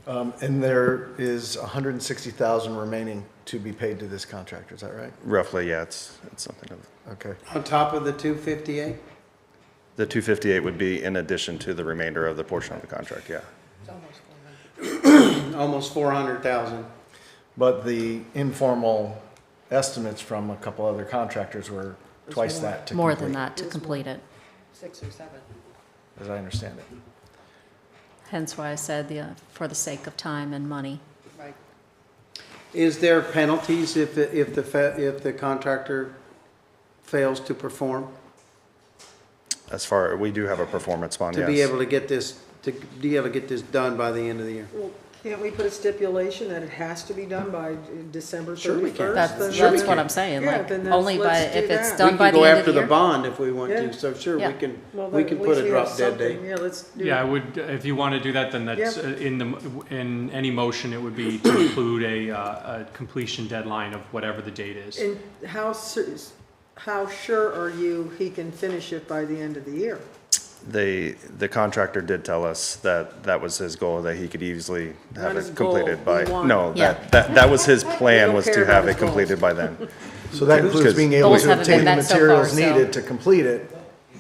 And there is $160,000 remaining to be paid to this contractor, is that right? Roughly, yeah, it's something of. Okay. On top of the 258? The 258 would be in addition to the remainder of the portion of the contract, yeah. Almost 400,000. But the informal estimates from a couple other contractors were twice that to complete. More than that to complete it. 6 or 7. As I understand it. Hence why I said for the sake of time and money. Right. Is there penalties if the contractor fails to perform? We do have a performance bond, yes. To be able to get this, done by the end of the year? Well, can't we put a stipulation that it has to be done by December 31st? Sure we can. That's what I'm saying, Yeah, like, then only let's do if it's that. done by the end of the We can go after the year. bond if we want Yeah. to, so sure, Yeah. we can Well, put at least a we drop have dead date. something. Yeah, let's do Yeah, I it. would, if you want to do that, then that's, Yep. in any motion, it would be to include a completion deadline of whatever the date is. And how sure are you he can finish it by the end of the year? The contractor did tell us that that was his goal, that he could easily have Not his it completed goal, by. he wanted. No, Yeah. that was his plan, don't was care to about have his it completed by then. So that includes Because being able Goals to haven't been obtain the met so materials far, so- needed to complete it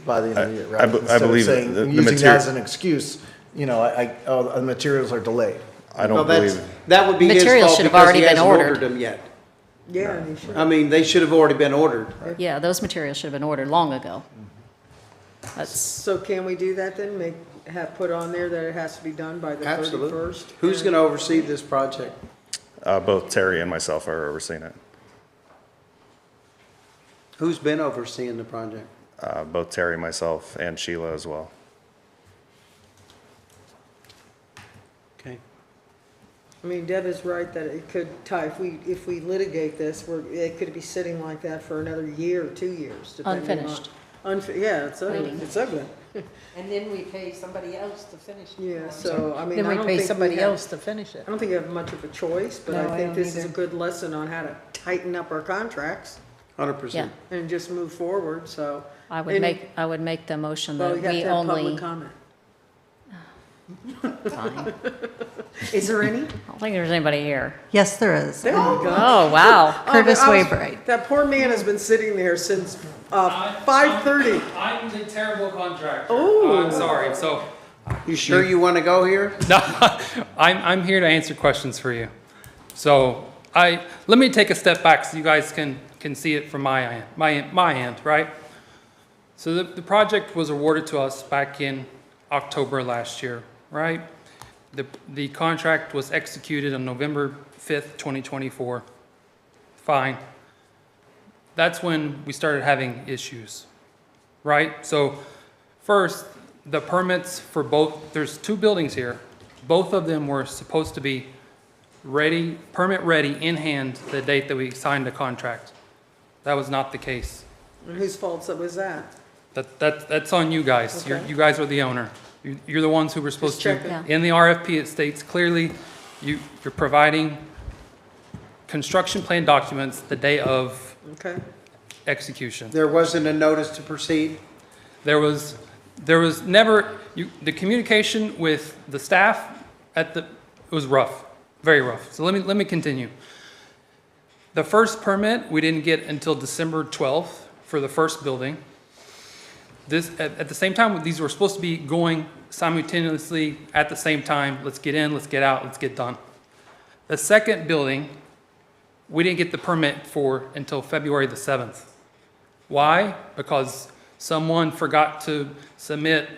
by the end of the year, I right? be- I Instead of believe saying- the using material- that as an excuse, you know, the materials are delayed. I Well, don't that's, believe, that would be his Materials fault should have because already he been hasn't ordered. ordered them yet. Yeah, he should. I mean, they should have already been ordered. Yeah, those materials should have been ordered long ago. That's, So can we do that then? Put on there that it has to be done by the 31st? Absolutely. Who's going to oversee this project? both Terry and myself are overseeing it. Who's been overseeing the project? Both Terry, myself, and Sheila as well. Okay. I mean, Deb is right that it could tie, if we litigate this, it could be sitting like that for another year or 2 years. depending on- Unfinished. Yeah, it's ugly. Waiting. It's ugly. And then we pay somebody else to finish it. Yeah, so, I mean, Then I we don't pay think somebody have- else to finish it. I don't think you have much of a choice, but No, I I think don't this is a either. good lesson on how to tighten up our contracts 100%. and just move forward, so. I would make the motion Well, that you have we to have public only. comment. Fine. Is there any? I don't think there's anybody here. Yes, there is. There you go. Oh, wow. Curtis I was- Waybright. That poor man has been sitting there since 5:30. I'm the terrible contractor. Oh. I'm sorry. So, You sure you want to go here? no, I'm here to answer questions for you. So, let me take a step back so you guys can see it from my end, right? So the project was awarded to us back in October last year, right? The contract was executed on November 5th, 2024. Fine. that's when we started having issues, right? So first, the permits for both, there's 2 buildings here. Both of them were supposed to be ready, permit ready in hand the date that we signed the contract. That was not the case. Whose fault was that? That's on you guys. Okay. You guys are the owner. You're the ones who were supposed to. checking. In the RFP, it states clearly, you're providing construction plan documents the day of Okay. execution. There wasn't a notice to proceed? There was never, the communication with the staff it was rough, very rough. So let me continue. The first permit, we didn't get until December 12th for the first building. At the same time, these were supposed to be going simultaneously at the same time. Let's get in, let's get out, let's get done. The second building, we didn't get the permit for until February the 7th. Why? Because someone forgot to submit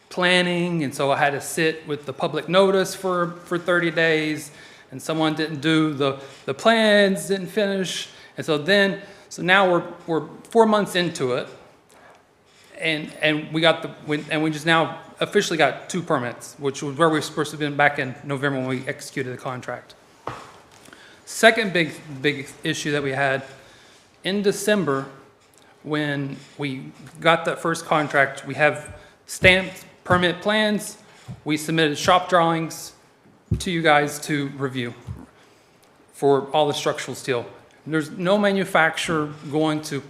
planning, and so I had to sit with the public notice for 30 days, and someone didn't do the plans, didn't finish, and so now we're 4 months into it, and we just now officially got 2 permits, which was where we were supposed to have been back in November when we executed the contract. Second big issue that we had in December, when we got that first contract, we have stamped permit plans. We submitted shop drawings to you guys to review for all the structural steel. There's no manufacturer going to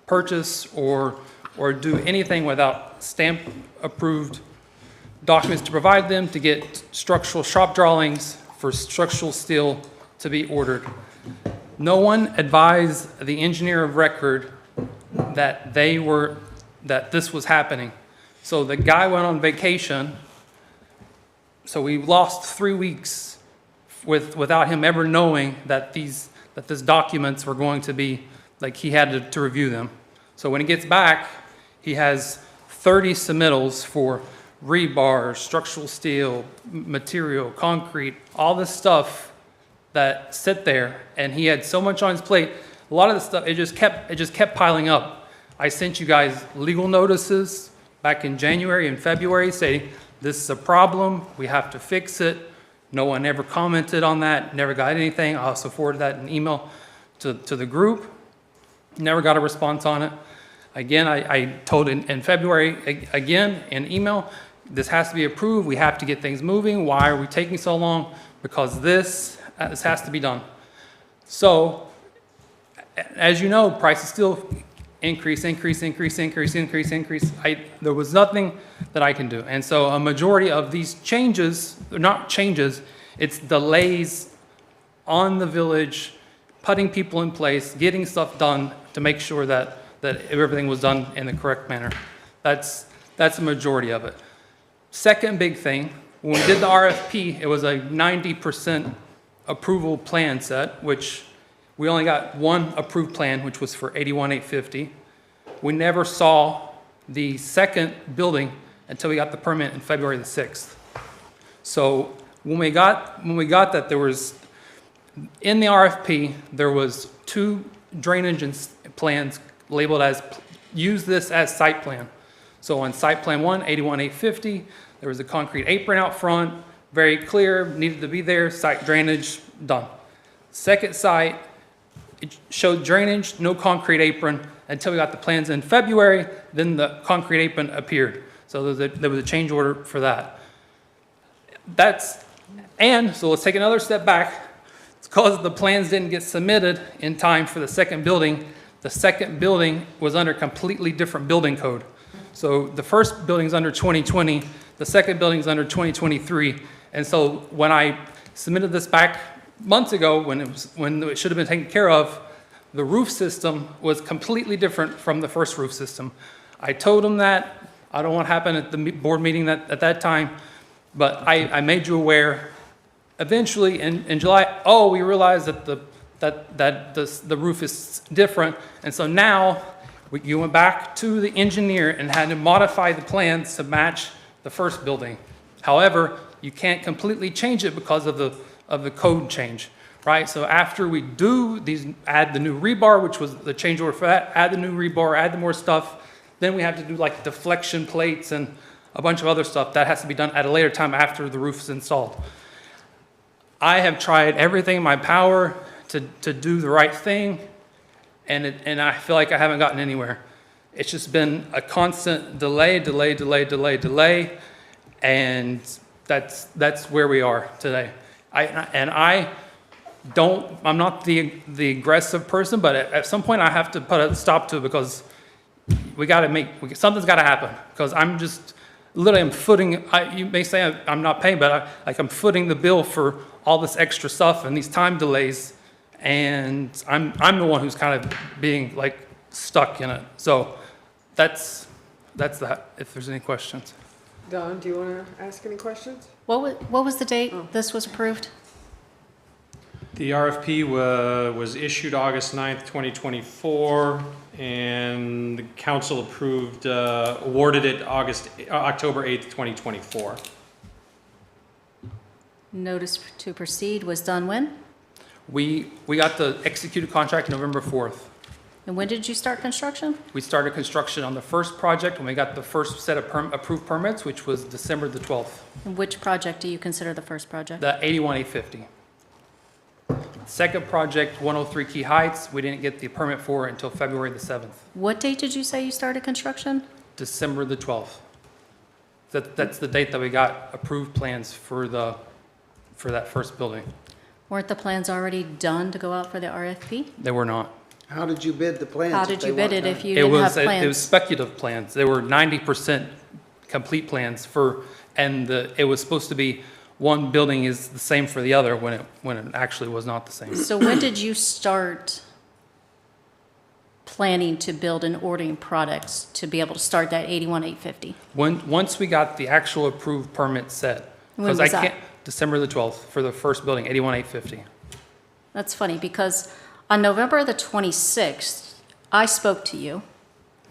purchase or do anything without stamp approved documents to provide them to get structural shop drawings for structural steel to be ordered. No one advised the engineer of record that this was happening. So the guy went on vacation, so we lost 3 weeks without him ever knowing that these documents were going to be, like, he had to review them. So when he gets back, he has 30 submittals for rebar, structural steel, material, concrete, all this stuff that sit there, and he had so much on his plate. A lot of the stuff, it just kept piling up. I sent you guys legal notices back in January and February saying, this is a problem, we have to fix it. No one ever commented on that, never got anything. I also forwarded that in email to the group. Never got a response on it. Again, I told in February, again, in email, this has to be approved, we have to get things moving. Why are we taking so long? Because this has to be done. So, as you know, prices still increase. There was nothing that I can do. And so a majority of these changes, they're not changes, it's delays on the village, putting people in place, getting stuff done to make sure that everything was done in the correct manner. That's a majority of it. Second big thing, when we did the RFP, it was a 90% approval plan set, which we only got one approved plan, which was for 81,850. We never saw the second building until we got the permit in February the 6th. So when we got that, there was, in the RFP, there was 2 drainage plans labeled as, use this as site plan. So on site plan 1, 81,850, there was a concrete apron out front, very clear, needed to be there, site drainage, done. Second site, it showed drainage, no concrete apron, until we got the plans in February, then the concrete apron appeared. So there was a change order for that. So let's take another step back. It's because the plans didn't get submitted in time for the second building. The second building was under completely different building code. So the first building's under 2020, the second building's under 2023. And so when I submitted this back months ago, when it should have been taken care of, the roof system was completely different from the first roof system. I told them that. I don't know what happened at the board meeting at that time, but I made you aware. Eventually, in July, we realized that the roof is different, and so now you went back to the engineer and had to modify the plans to match the first building. However, you can't completely change it because of the code change. right? So after we do these, add the new rebar, which was the change order for that, add the new rebar, add the more stuff, then we have to do like deflection plates and a bunch of other stuff. That has to be done at a later time after the roof is installed. I have tried everything in my power to do the right thing, and I feel like I haven't gotten anywhere. It's just been a constant delay, and that's where we are today. I'm not the aggressive person, but at some point I have to put a stop to it because something's got to happen. Because I'm just literally I'm footing. You may say I'm not paying, but I'm footing the bill for all this extra stuff and these time delays, and I'm the one who's kind of being like stuck in it. So that's that. If there's any questions. Don, do you want to ask any questions? What was the date this was approved? The RFP was issued August 9th, 2024, and the council awarded it October 8th, 2024. Notice to proceed was done when? We got the executed contract November 4th. And when did you start construction? We started construction on the first project when we got the first set of approved permits, which was December the 12th. And which project do you consider the first project? The 81850. Second project, 103 Key Heights, we didn't get the permit for it until February the 7th. What date did you say you started construction? December the 12th. That's the date that we got approved plans for that first building. Weren't the plans already done to go out for the RFP? They were not. How did you bid the plans? How if did they you bid weren't it done? if you didn't have plans? It was speculative plans. They were 90% complete plans it was supposed to be one building is the same for the other when it actually was not the same. So when did you start planning to build and ordering products to be able to start that 81850? Once we got the actual approved permit set. When was that? December the 12th for the first building, 81850. That's funny because on November the 26th, I spoke to you.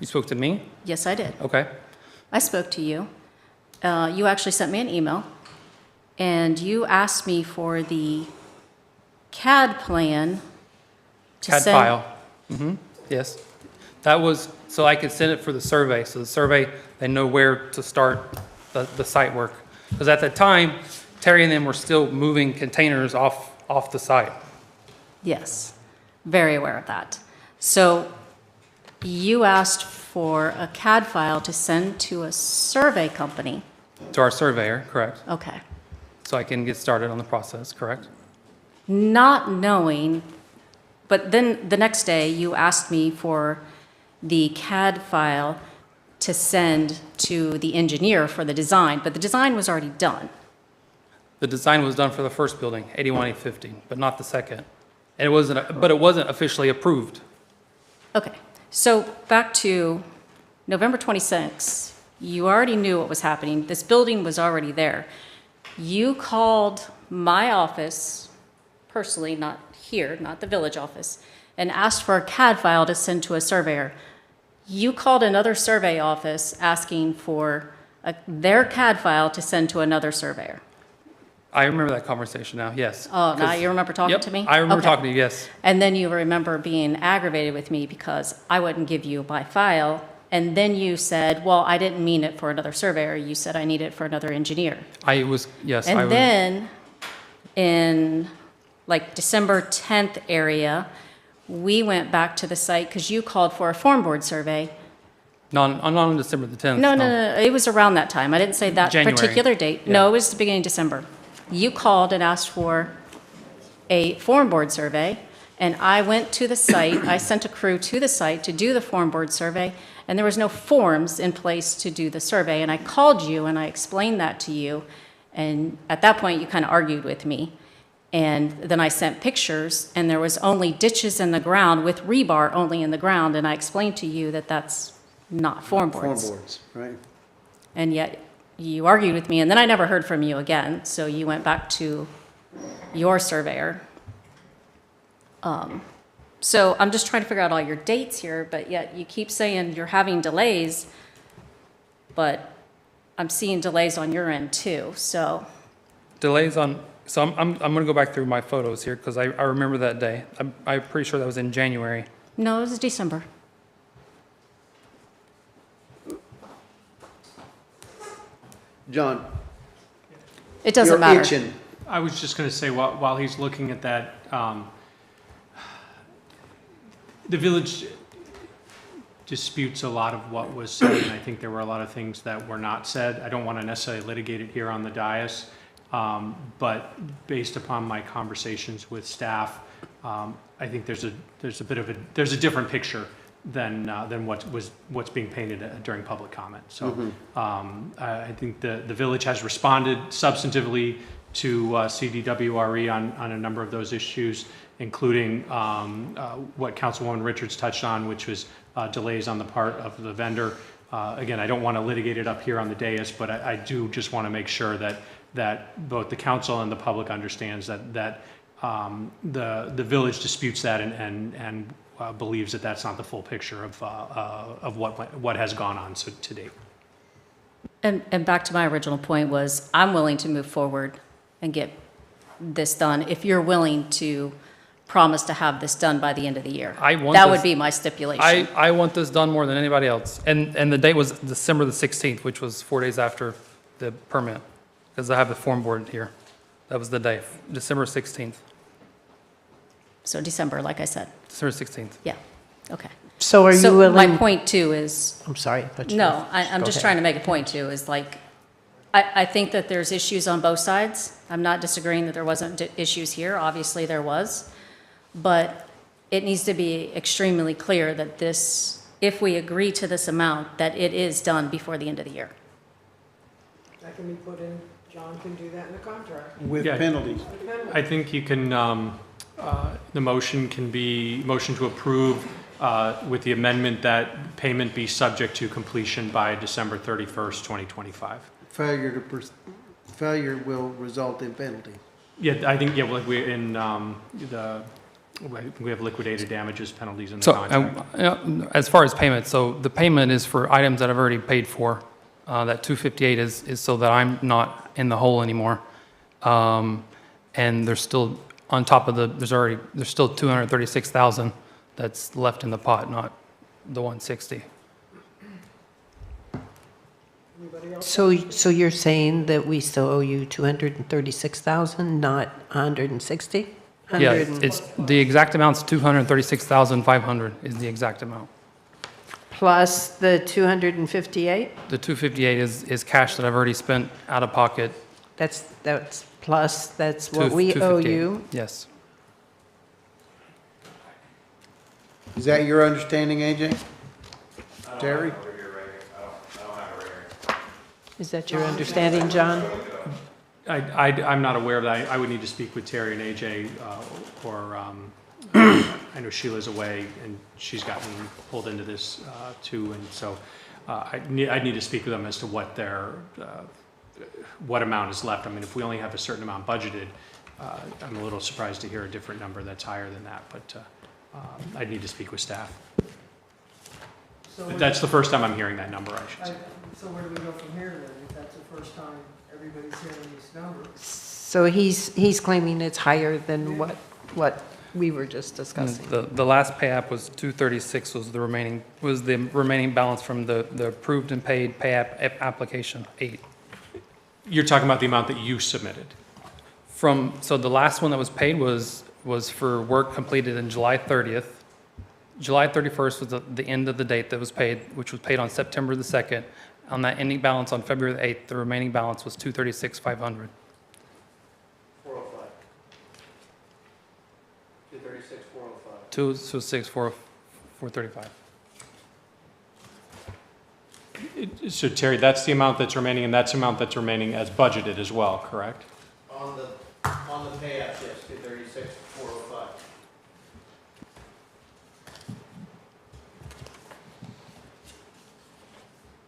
You spoke to me? Yes, I did. Okay. I spoke to you. You actually sent me an email, and you asked me for the CAD plan to CAD send. file. Yes. That was so I could send it for the survey. So the survey, they know where to start the site work. Because at the time, Terry and them were still moving containers off the site. Yes, very aware of that. So you asked for a CAD file to send to a survey company. To our surveyor, correct. Okay. So I can get started on the process, correct? Not knowing, but then the next day you asked me for the CAD file to send to the engineer for the design, but the design was already done. The design was done for the first building, 81850, but not the second. And it wasn't officially approved. Okay, so back to November 26th, you already knew what was happening. This building was already there. You called my office, personally, not here, not the village office, and asked for a CAD file to send to a surveyor. You called another survey office asking for their CAD file to send to another surveyor. I remember that conversation now, yes. Oh, now you remember talking to me? I remember Okay. talking to you, yes. And then you remember being aggravated with me because I wouldn't give you my file. And then you said, well, I didn't mean it for another surveyor. You said I need it for another engineer. Yes. And then in like December 10th area, we went back to the site because you called for a form board survey. Not on December the 10th. No, it was around that time. I didn't say that January. particular date. Yeah. No, it was the beginning of December. You called and asked for a form board survey, and I went to the site. I sent a crew to the site to do the form board survey, and there was no forms in place to do the survey. And I called you and I explained that to you, and at that point you kind of argued with me. And then I sent pictures, and there was only ditches in the ground with rebar only in the ground, and I explained to you that that's not form boards. Form boards, right. And yet you argued with me, and then I never heard from you again. So you went back to your surveyor. So I'm just trying to figure out all your dates here, but yet you keep saying you're having delays, but I'm seeing delays on your end too, so. Delays on So I'm going to go back through my photos here because I remember that day. I'm pretty sure that was in January. No, it was December. John? It doesn't you're matter. itching. I was just going to say, while he's looking at that, the village disputes a lot of what was said, and I think there were a lot of things that were not said. I don't want to necessarily litigate it here on the dais, but based upon my conversations with staff, I think there's a different picture than what's being painted during public comment. So I think the village has responded substantively to CDWRE on a number of those issues, including what Councilwoman Richards touched on, which was delays on the part of the vendor. Again, I don't want to litigate it up here on the dais, but I do just want to make sure that both the council and the public understands that the village disputes that and believes that that's not the full picture of what has gone on to date. And back to my original point was, I'm willing to move forward and get this done if you're willing to promise to have this done by the end of the year. That would be my stipulation. I want this done more than anybody else. And the date was December the 16th, which was 4 days after the permit, because I have the form board here. That was the day, December 16th. So December, like I said. December 16th. Yeah, okay. So are you So willing? my point too is. I'm sorry. No, I'm just trying to make a point too, is like, I think that there's issues on both sides. I'm not disagreeing that there wasn't issues here, obviously there was. But it needs to be extremely clear that this, if we agree to this amount, that it is done before the end of the year. That can be put in, John can do that in the contract. With Yeah. penalties. I think you can, the motion can be, motion to approve with the amendment that payment be subject to completion by December 31st, 2025. Failure will result in penalty. Yeah, I think, yeah, like we're in we have liquidated damages penalties in the So contract. as far as payment, so the payment is for items that I've already paid for. That 258 is so that I'm not in the hole anymore. And there's still, on top of there's still 236,000 that's left in the pot, not the 160. So you're saying that we still owe you 236,000, not 160? Yeah, it's, the exact amount's 236,500 is the exact amount. Plus the 258? The 258 is cash that I've already spent out of pocket. That's plus, that's what we owe 258. you. Yes. Is that your understanding, AJ? Terry? Is that your understanding, John? I'm not aware of that. I would need to speak with Terry and AJ, or I know Sheila's away and she's gotten pulled into this too, and so I'd need to speak with them as to what their what amount is left. I mean, if we only have a certain amount budgeted, I'm a little surprised to hear a different number that's higher than that, but I'd need to speak with staff. But that's the first time I'm hearing that number, I should say. So where do we go from here then, if that's the first time everybody's hearing these numbers? So he's claiming it's higher than what we were just discussing. The last pay app was 236 was the remaining balance from the approved and paid pay app application 8. You're talking about the amount that you submitted? So the last one that was paid was for work completed in July 30th. July 31st was the end of the date that was paid, which was paid on September the 2nd. On that ending balance on February the 8th, the remaining balance was 236,500. 405. 236, 405. 236, 435. So Terry, that's the amount that's remaining, and that's the amount that's remaining as budgeted as well, correct? On the pay app, yes, 236, 405.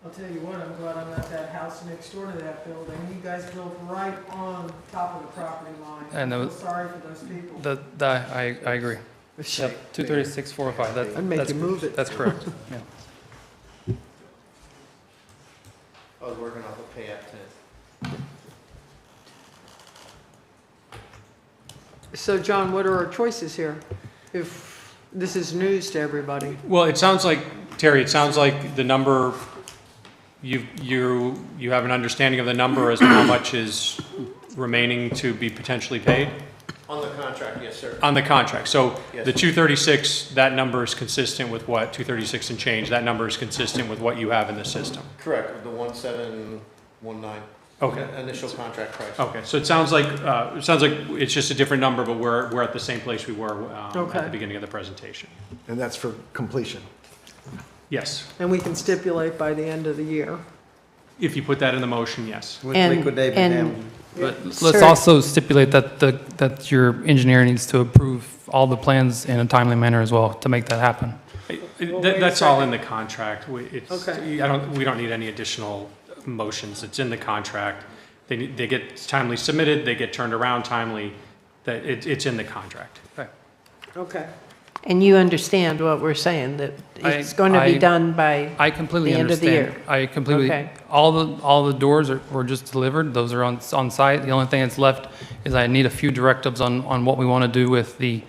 I'll tell you what, I'm glad I'm at that house next door to that building. You guys built right on top of the property line. And I feel sorry for those people. I agree. Yep, 236, 405. I'd make you move it. That's correct. Yeah. I was working off a pay app today. So John, what are our choices here? If this is news to everybody. Well, it sounds like, Terry, it sounds like the number, you have an understanding of the number as to how much is remaining to be potentially paid? On the contract, yes, sir. On the contract. So Yes. the 236, that number is consistent with what, 236 and change, that number is consistent with what you have in the system? Correct, the 1719. Okay. Initial contract price. Okay, so it sounds like it's just a different number, but we're at the same place we were at Okay. the beginning of the presentation. And that's for completion. Yes. And we can stipulate by the end of the year. If you put that in the motion, yes. With And- liquidate and- damage. But let's Sir. also stipulate that your engineer needs to approve all the plans in a timely manner as well to make that happen. That's all in the contract. Okay. We don't need any additional motions. It's in the contract. They get timely submitted, they get turned around timely, that it's in the contract. Okay. And you understand what we're saying, that it's going to be done by I completely the end of the understand. year? I completely, Okay. all the doors were just delivered. Those are on site. The only thing that's left is I need a few directives on what we want to do with the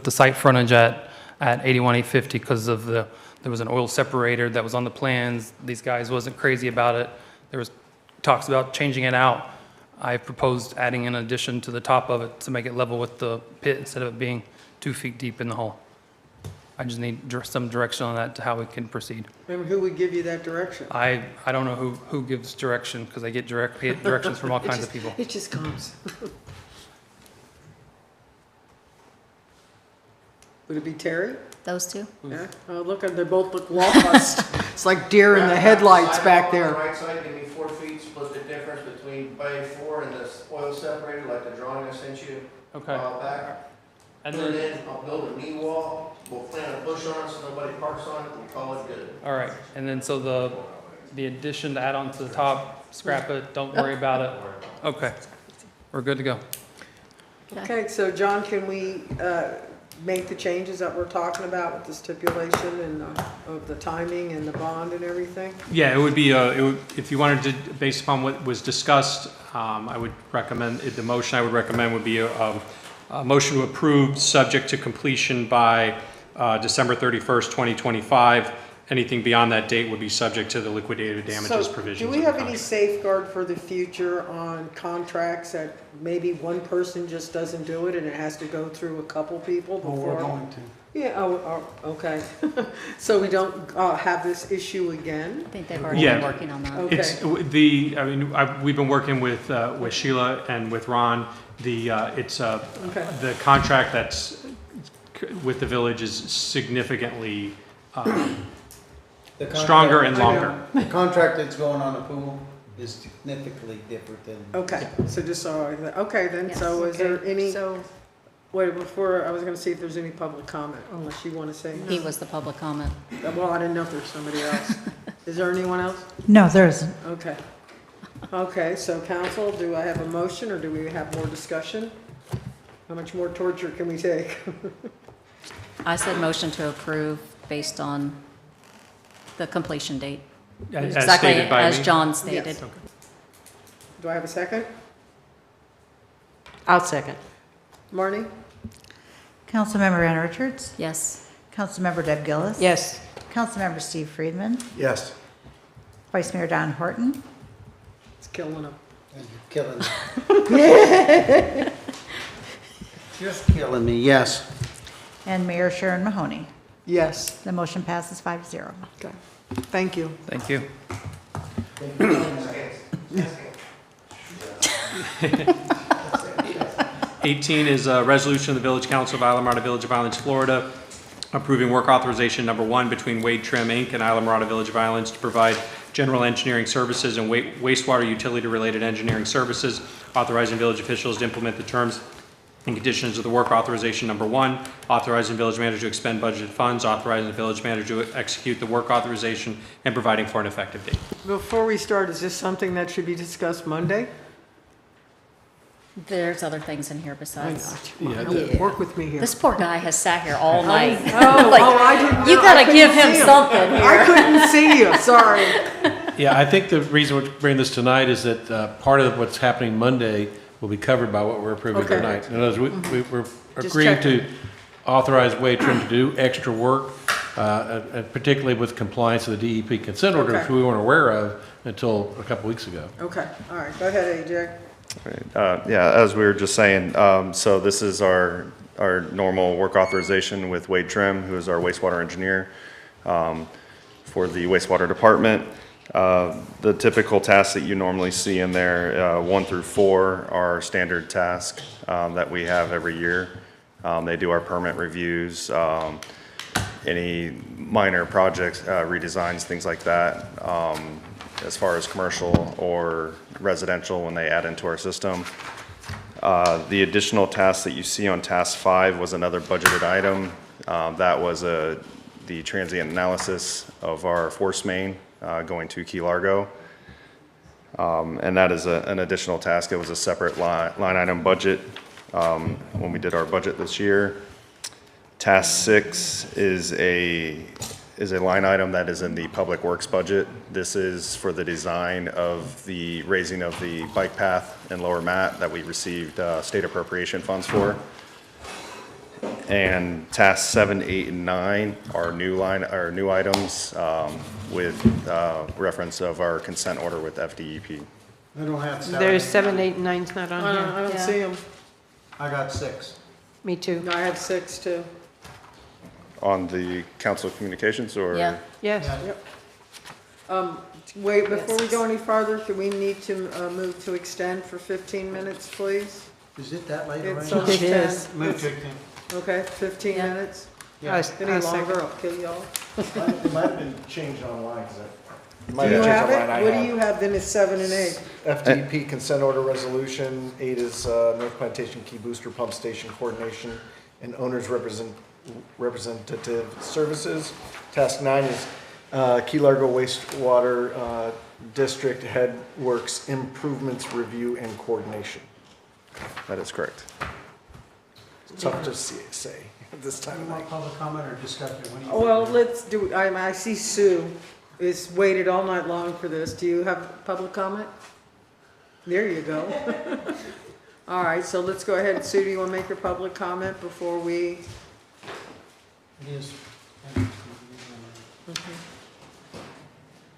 site frontage at 81850 because of there was an oil separator that was on the plans. These guys wasn't crazy about it. There was talks about changing it out. I proposed adding an addition to the top of it to make it level with the pit instead of it being 2 feet deep in the hole. I just need some direction on that to how we can proceed. And who would give you that direction? I don't know who gives direction, because I get directions from all kinds of people. It just comes. Would it be Terry? Those two? Yeah. Oh, look, they both look lost. It's like deer in the headlights back On the there. right side, give me 4 feet, split the difference between bay 4 and the oil separator, like the drawing I sent you a while back. And Put it then, in, I'll build a knee wall, we'll plant a bush on it so nobody parks on it, we'll call it good. all right, and then so the addition to add on to the top, scrap it, don't worry about it. Okay, we're good to go. Okay, so John, can we make the changes that we're talking about with the stipulation and of the timing and the bond and everything? Yeah, it would be, if you wanted to, based upon what was discussed, I would recommend, the motion I would recommend would be a motion to approve, subject to completion by December 31st, 2025. Anything beyond that date would be subject to the liquidated damages So, provisions. do we of the have any contract. safeguard for the future on contracts that maybe one person just doesn't do it and it has to go through a couple people Well, before? we're going to. Yeah, okay. So we don't have this issue again? I think they've already been Yeah, working on that. Okay. it's we've been working with Sheila and with Ron. Okay. The contract that's with the village is significantly The contract- stronger and longer. The contract that's going on the pool is significantly different than. Okay, so just so, okay then, so is there any, So wait, before, I was gonna see if there's any public comment, unless you wanna say. he was the public comment. Well, I didn't know if there's somebody else. Is there anyone else? No, there isn't. Okay. Okay, so council, do I have a motion or do we have more discussion? How much more torture can we take? I said motion to approve based on the completion date. As Exactly stated by as me? John stated. Yes. Do I have a second? I'll second. Marnie? Councilmember Ann Richards? Yes. Councilmember Deb Gillis? Yes. Councilmember Steve Friedman? Yes. Vice Mayor Don Horton? It's killing them. Killing me. Just killing me, yes. And Mayor Sharon Mahoney. Yes. The motion passes 5-0. Okay. Thank you. Thank you. 18 is a resolution of the Village Council of Islamorada Village of Islands, Florida, approving work authorization number 1 between Wade Trim, Inc. and Islamorada Village of Islands to provide general engineering services and wastewater utility-related engineering services, authorizing village officials to implement the terms and conditions of the work authorization number 1, authorizing village manager to expend budgeted funds, authorizing the village manager to execute the work authorization, and providing for an effective date. Before we start, is this something that should be discussed Monday? There's other things in here besides. Work with me here. This poor guy has sat here all night. Oh, Like, I didn't you know. gotta I couldn't give him see something I here. couldn't see you, sorry. Yeah, I think the reason we're bringing this tonight is that part of what's happening Monday will be covered by what we're approving Okay. tonight. In other words, we're Just agreeing to checking. authorize Wade Trim to do extra work, and particularly with compliance with the DEP consent order, which Okay. we weren't aware of until a couple weeks ago. Okay, all right, go ahead, AJ. Yeah, as we were just saying, so this is our normal work authorization with Wade Trim, who is our wastewater engineer for the wastewater department. The typical tasks that you normally see in there, 1 through 4, are standard tasks that we have every year. They do our permit reviews, any minor projects, redesigns, things like that. As far as commercial or residential when they add into our system. The additional task that you see on task 5 was another budgeted item. That was the transient analysis of our force main going to Key Largo. And that is an additional task. It was a separate line item budget when we did our budget this year. Task 6 is a line item that is in the Public Works budget. This is for the design of the raising of the bike path in Lower Matt that we received state appropriation funds for. And tasks 7, 8, and 9 are new items with reference of our consent order with FDEP. I don't have 7. There's 7, 8, and 9's not on here. I don't Yeah. see them. I got 6. Me too. I have 6 too. On the council communications or? Yeah. Yes. Yep. Wait, before we go any farther, do we need to move to extend for 15 minutes, please? Is it that late It's already? almost It 10. is. Move to 10. Okay, 15 minutes? Yeah. Any longer, I'll kill y'all. It might have been changed online, Do you have it? What do you have, then it's 7 and 8? FDP consent order resolution, 8 is North Plantation Key Booster Pump Station Coordination and Owners Representative Services. Task 9 is Key Largo Wastewater District Head Works Improvements Review and Coordination. That is correct. It's tough to say at this time of You night. want public comment or discussion? What do you Well, think? let's do, I see Sue is waited all night long for this. Do you have public comment? There you go. All right, so let's go ahead. Sue, do you want to make your public comment before we? It is.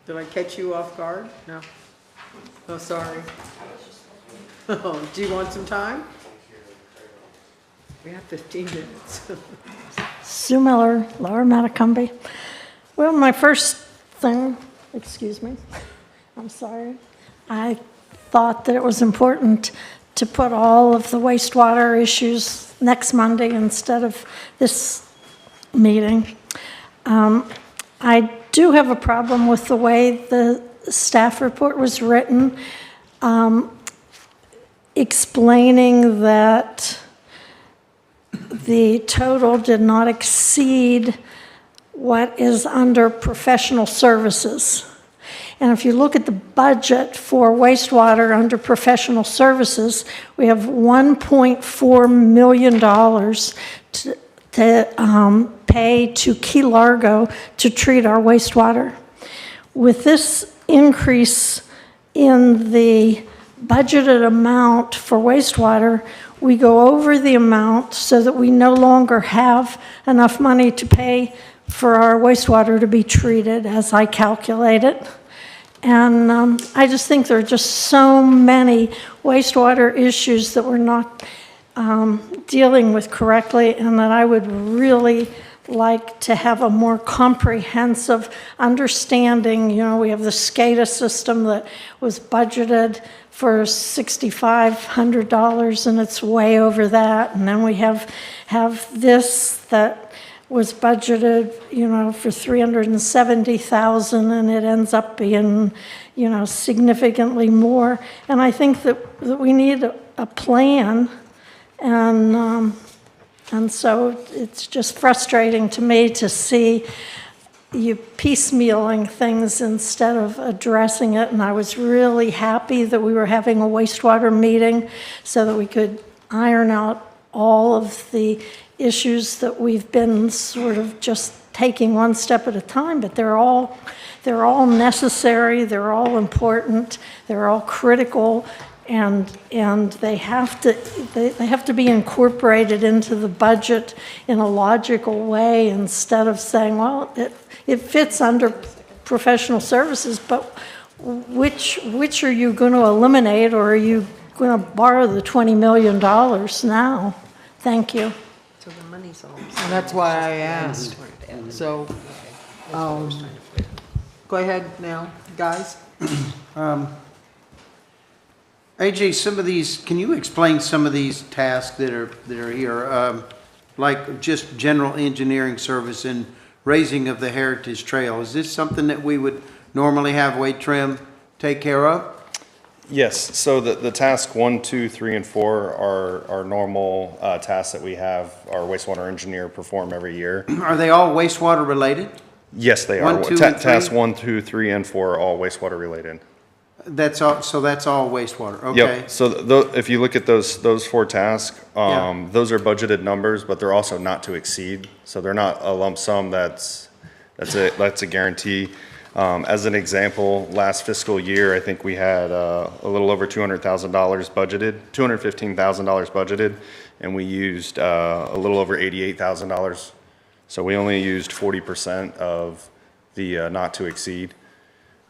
Did I catch you off guard? No. Oh, sorry. Oh, do you want some time? We have 15 minutes. Sue Miller, Lower Matacumbe. Well, my first thing, excuse me, I'm sorry. I thought that it was important to put all of the wastewater issues next Monday instead of this meeting. I do have a problem with the way the staff report was written, explaining that the total did not exceed what is under professional services. And if you look at the budget for wastewater under professional services, we have $1.4 million to pay to Key Largo to treat our wastewater. With this increase in the budgeted amount for wastewater, we go over the amount so that we no longer have enough money to pay for our wastewater to be treated as I calculate it. And I just think there are just so many wastewater issues that we're not dealing with correctly, and that I would really like to have a more comprehensive understanding. You know, we have the SCADA system that was budgeted for $6,500, and it's way over that. And then we have this that was budgeted, you know, for $370,000, and it ends up being, you know, significantly more. And I think that we need a plan, and so it's just frustrating to me to see you piecemealing things instead of addressing it. And I was really happy that we were having a wastewater meeting so that we could iron out all of the issues that we've been sort of just taking one step at a time, but they're all necessary, they're all important, they're all critical, and they have to be incorporated into the budget in a logical way instead of saying, well, it fits under professional services, but which are you going to eliminate, or are you going to borrow the $20 million now? Thank you. So the money's all. And that's why I asked. So, go ahead now, guys. AJ, some of these, can you explain some of these tasks that are here? Like just general engineering service and raising of the Heritage Trail. Is this something that we would normally have Wade Trim take care of? Yes, so the task 1, 2, 3, and 4 are normal tasks that we have our wastewater engineer perform every year. Are they all wastewater related? Yes, they are. 1, 2, and 3? Tasks 1, 2, 3, and 4 are all wastewater related. That's all, so that's all wastewater, okay? Yep, so if you look at those 4 tasks, those are budgeted numbers, but they're also not to exceed. So they're not a lump sum that's a guarantee. As an example, last fiscal year, I think we had a little over $200,000 budgeted, $215,000 budgeted, and we used a little over $88,000. So we only used 40% of the not to exceed.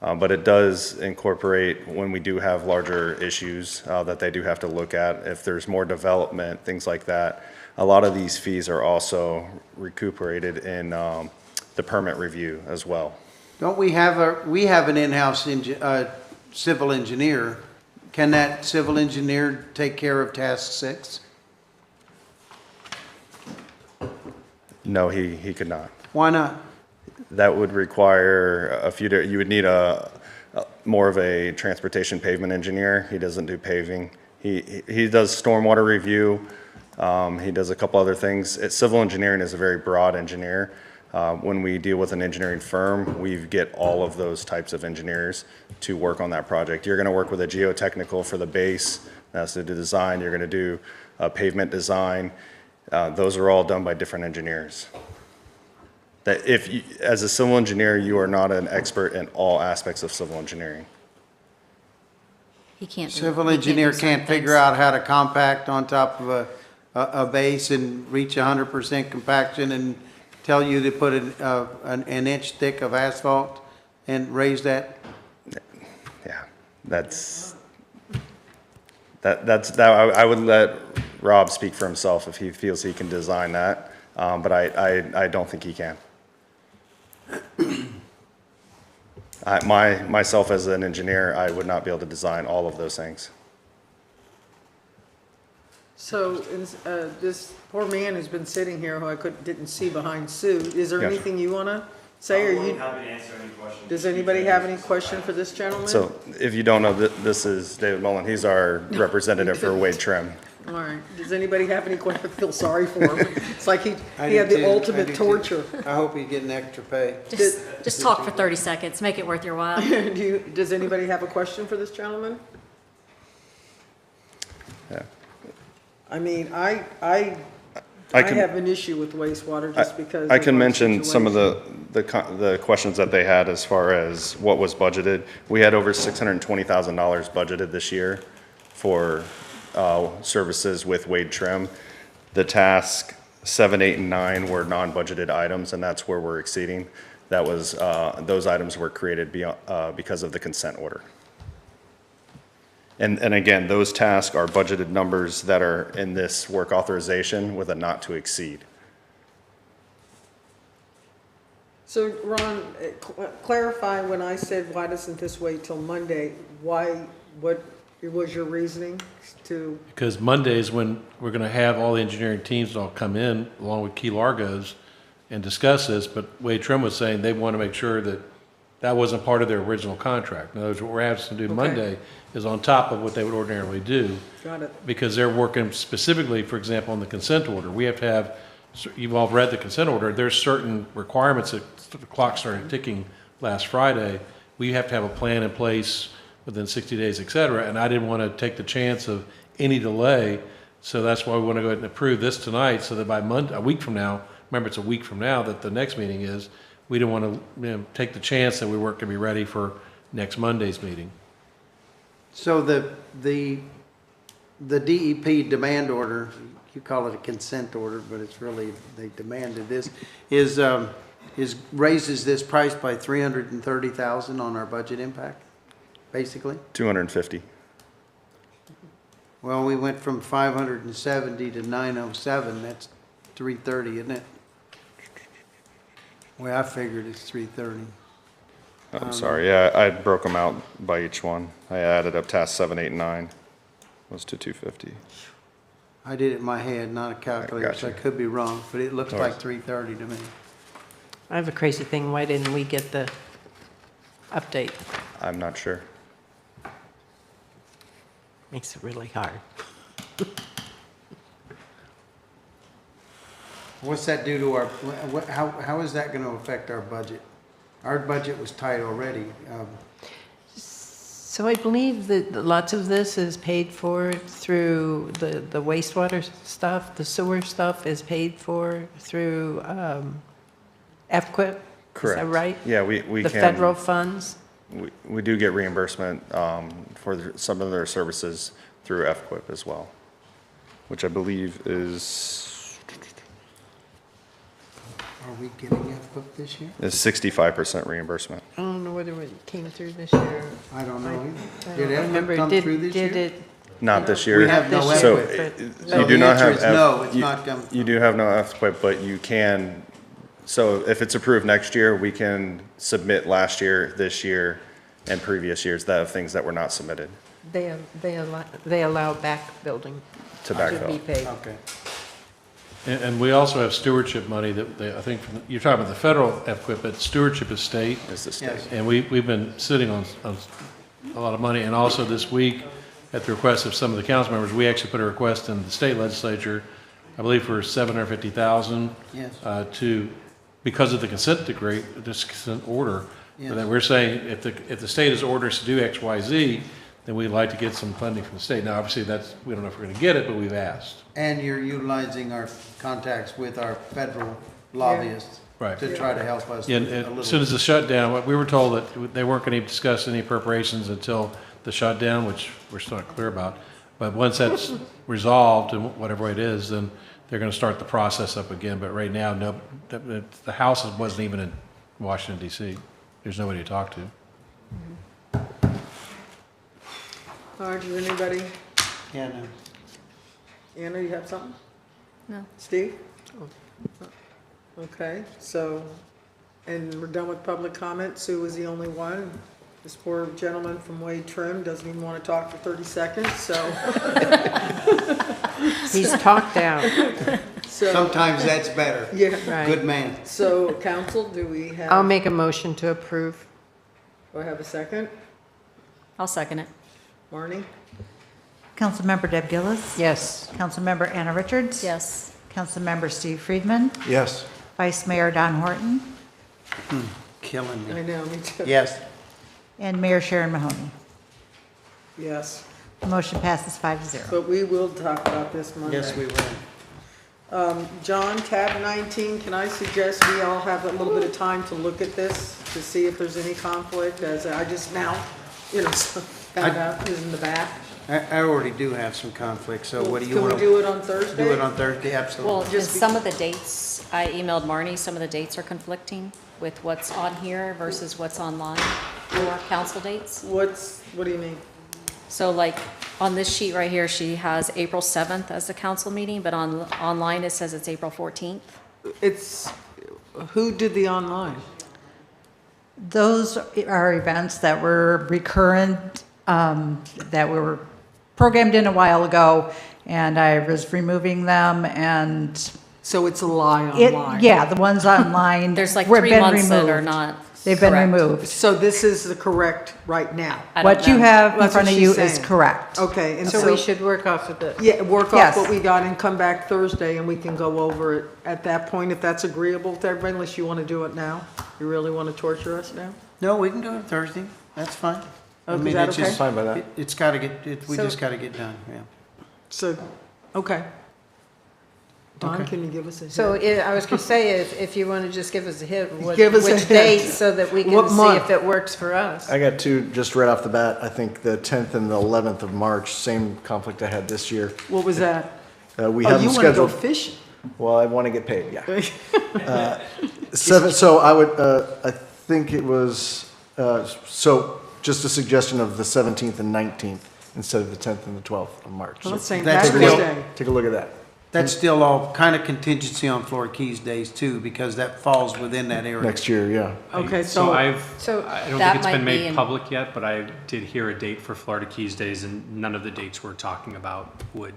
But it does incorporate when we do have larger issues that they do have to look at. If there's more development, things like that. A lot of these fees are also recuperated in the permit review as well. Don't we have an in-house civil engineer? Can that civil engineer take care of task 6? No, he could not. Why not? That would require you would need more of a transportation pavement engineer. He doesn't do paving. He does stormwater review. He does a couple other things. Civil engineering is a very broad engineer. When we deal with an engineering firm, we get all of those types of engineers to work on that project. You're going to work with a geotechnical for the base. That's the design. You're going to do a pavement design. Those are all done by different engineers. That as a civil engineer, you are not an expert in all aspects of civil engineering. He can't. Civil engineer can't figure out how to compact on top of a base and reach 100% compaction and tell you to put an inch thick of asphalt and raise that? Yeah, I would let Rob speak for himself if he feels he can design that, but I don't think he can. Myself as an engineer, I would not be able to design all of those things. So, this poor man who's been sitting here, who I didn't see behind Sue, is there Yes. anything you want to say, or you? Happy to answer any questions. Does anybody have any question for this gentleman? So if you don't know, this is David Mullen. He's our representative for Wade Trim. All right, does anybody have any questions? I feel sorry for him. It's like he I had do the too. I ultimate do too. torture. I hope he's getting extra pay. Just talk for 30 seconds, make it worth your while. Does anybody have a question for this gentleman? Yeah. I mean, I can- have an issue with wastewater just because. I of can our mention some of situation. the questions that they had as far as what was budgeted. We had over $620,000 budgeted this year for services with Wade Trim. The task 7, 8, and 9 were non-budgeted items, and that's where we're exceeding. That was those items were created because of the consent order. And again, those tasks are budgeted numbers that are in this work authorization with a not to exceed. So Ron, clarify when I said, why doesn't this wait till Monday? Why, what was your reasoning to? Because Monday is when we're going to have all the engineering teams all come in, along with Key Largo's, and discuss this, but Wade Trim was saying they want to make sure that that wasn't part of their original contract. In other words, what we're asking to do Monday is on top of what they would ordinarily do. Got it. Because they're working specifically, for example, on the consent order. We have to have, you've all read the consent order, there's certain requirements that the clock started ticking last Friday. We have to have a plan in place within 60 days, et cetera, and I didn't want to take the chance of any delay, so that's why we want to go ahead and approve this tonight, so that by Monday, a week from now, remember it's a week from now that the next meeting is, we don't want to take the chance that we weren't going to be ready for next Monday's meeting. So the DEP demand order, you call it a consent order, but it's really, they demanded this, is raises this price by 330,000 on our budget impact, basically? 250. Well, we went from 570 to 907, that's 330, isn't it? Well, I figured it's 330. I'm sorry, yeah, I broke them out by each one. I added up task 7, 8, and 9 was to 250. I did it in my head, not a calculator, so I Gotcha. could be wrong, but it looks No like worries. 330 to me. I have a crazy thing. Why didn't we get the update? I'm not sure. Makes it really hard. What's that do to our, how is that going to affect our budget? Our budget was tight already. So I believe that lots of this is paid for through the wastewater stuff, the sewer stuff is paid for through FQIP? Is Correct. that right? Yeah, we The can. federal funds? We do get reimbursement for some of their services through FQIP as well, which I believe is Are we getting FQIP this year? 65% reimbursement. I don't know whether it came through this year. I don't know either. I Did don't FQIP remember. come Did- through this did year? it- Not this year. We have no this So year, FQIP. but- So you do the not answer have. is no, it's not come. You do have no FQIP, but you can, so if it's approved next year, we can submit last year, this year, and previous years that have things that were not submitted. They allow back building To be backfill. paid. Okay. And we also have stewardship money that they, I think, you're talking about the federal FQIP, but stewardship is state. Is the state. Yes. And we've been sitting on a lot of money. And also this week, at the request of some of the council members, we actually put a request in the state legislature, I believe for $750,000 Yes. because of the consent decree, this consent order. Yes. That we're saying if the state has ordered us to do X, Y, Z, then we'd like to get some funding from the state. Now, obviously, we don't know if we're going to get it, but we've asked. And you're utilizing our contacts with our federal lobbyists Right. to try to help us a And little. as soon as the shutdown, we were told that they weren't going to discuss any preparations until the shutdown, which we're still not clear about. But once that's resolved in whatever way it is, then they're going to start the process up again. But right now, no, the House wasn't even in Washington DC. There's nobody to talk to. All right, does anybody, Yeah, no. Anna, you have something? No. Steve? Okay, so, and we're done with public comment. Sue was the only one. This poor gentleman from Wade Trim doesn't even want to talk for 30 seconds, so. He's talked out. So- Sometimes that's better. Yeah. Right. Good man. So, council, do we have? I'll make a motion to approve. Do I have a second? I'll second it. Marnie? Councilmember Deb Gillis? Yes. Councilmember Anna Richards? Yes. Councilmember Steve Friedman? Yes. Vice Mayor Don Horton? Killing me. I know, me too. Yes. And Mayor Sharon Mahoney. Yes, The motion passes 5-0. but we will talk about this Monday. Yes, we will. John, tab 19, can I suggest we all have a little bit of time to look at this, to see if there's any conflict, as I just now, found out who's in the back? I already do have some conflict, so what do you want to? Can we do it on Thursday? Do it on Thursday, Well, absolutely. just some of the dates, I emailed Marnie, some of the dates are conflicting with what's on here versus what's online for council dates. What do you mean? So like, on this sheet right here, she has April 7th as the council meeting, but online it says it's April 14th. It's, who did the online? Those are events that were recurrent, that were programmed in a while ago, and I was removing them, and So it's a lie online? yeah, the ones online. There's like were 3 been months that are removed. not They've been correct. removed. So this is the correct right now? I don't What you know. have in That's what front of she's you is saying. correct. Okay, and So we should work off of this. Yeah, work off Yes. what we got and come back Thursday, and we can go over it at that point, if that's agreeable to everybody, unless you want to do it now. You really want to torture us now? No, we can do it Thursday. That's fine. Oh, I is mean, that it's okay? just- Fine by that. It's got to get, we So- just got to get done, yeah. So, okay. Don, can you give us a hint? So I was going to say, if you want to just give us a hint, Give us a which hint. date, so that we What can see month? if it works for us. I got two just right off the bat. I think the 10th and the 11th of March, same conflict I had this year. What was that? We Oh, have you them want to go scheduled. fishing? Well, I want to get paid, yeah. So I would, I think it was, so just a suggestion of the 17th and 19th instead of the 10th and the 12th of March. Well, So it's St. That's Patrick's still- Day. take a look at that. That's still all kind of contingency on Florida Keys days too, because that falls within that area. Next year, yeah. Okay, So so, I don't that think it's might been be made in- public yet, but I did hear a date for Florida Keys Days, and none of the dates we're talking about would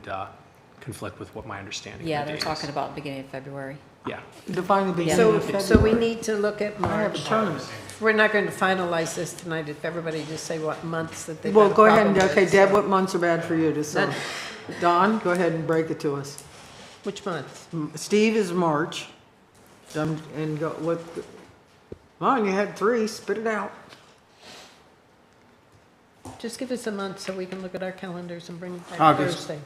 conflict with what my understanding Yeah, of the they're date talking is. about beginning of February. Yeah. define the beginning So, of so we February. need to look at I have a March. tournament. We're not going to finalize this tonight, if everybody just say what months that they've Well, got a go ahead and, problem okay, with, Deb, so- what months are bad for you to say? None. Don, go ahead and break it to us. Which month? Steve is March. And go, what, well, you had 3, spit it out. Just give us a month so we can look at our calendars and bring it back August. Thursday.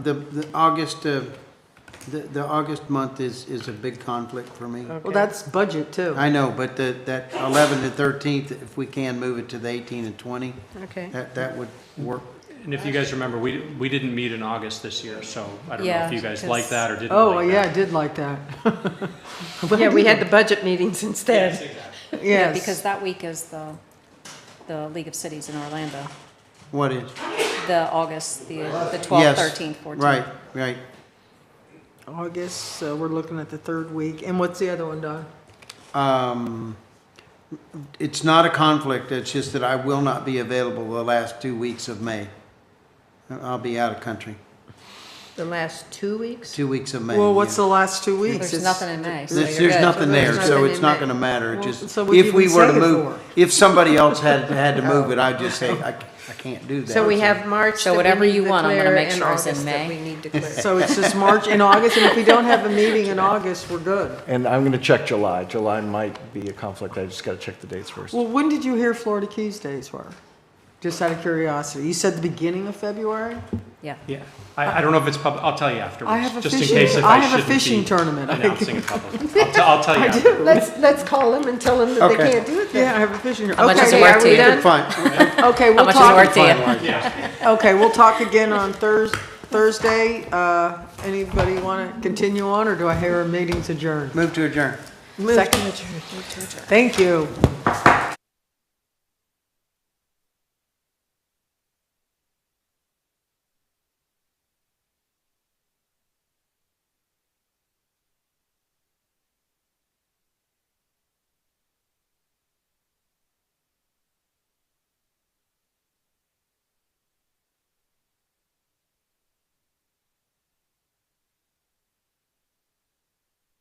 The August, the August month is a big conflict for me. Well, that's budget too. I know, but that 11 to 13th, if we can move it to the 18 and 20, Okay. that would work. And if you guys remember, we didn't meet in August this year, so I don't know Yeah, if you guys because- like that or didn't Oh, like yeah, that. I did like that. Yeah, we had the budget meetings instead. Yeah, Yes. because that week is the League of Cities in Orlando. What is? The August, the 12th, Yes, 13th, 14th. Right, right. August, so we're looking at the 3rd week. And what's the other one, Don? It's not a conflict, it's just that I will not be available the last 2 weeks of May. I'll be out of country, The last 2 weeks? 2 weeks of May. Well, what's yeah. the last 2 weeks? There's It's- nothing in May, so There's you're good. nothing there, There's so nothing it's in not May. gonna matter, Well, just, so what'd if you we even were to say it move, if somebody else had to move it, I'd just say, I can't do that. So we have March So that we whatever need you to want, I'm gonna clear make and sure it's in August that May. we need to clear. So it's just March and August, and if we don't have a meeting in August, we're good. And I'm going to check July. July might be a conflict. I just got to check the dates first. Well, when did you hear Florida Keys Days were? Just out of curiosity. You said the beginning of February? Yeah. Yeah. I don't know if it's public, I'll tell you afterwards. I have a just in fishing- case if I I have a shouldn't fishing be tournament. announcing it publicly. I'll tell you I afterwards. do. Let's call them and tell them that they Okay. can't do it Yeah, then. I have a fishing. How much is it Okay, worth are to we you? done? Fine. Okay, How we'll much is it worth talk. to you? Okay, we'll talk again on Thursday. Anybody want to continue on, or do I hear a meeting's adjourned? Move to adjourn. Second adjourned. Thank you.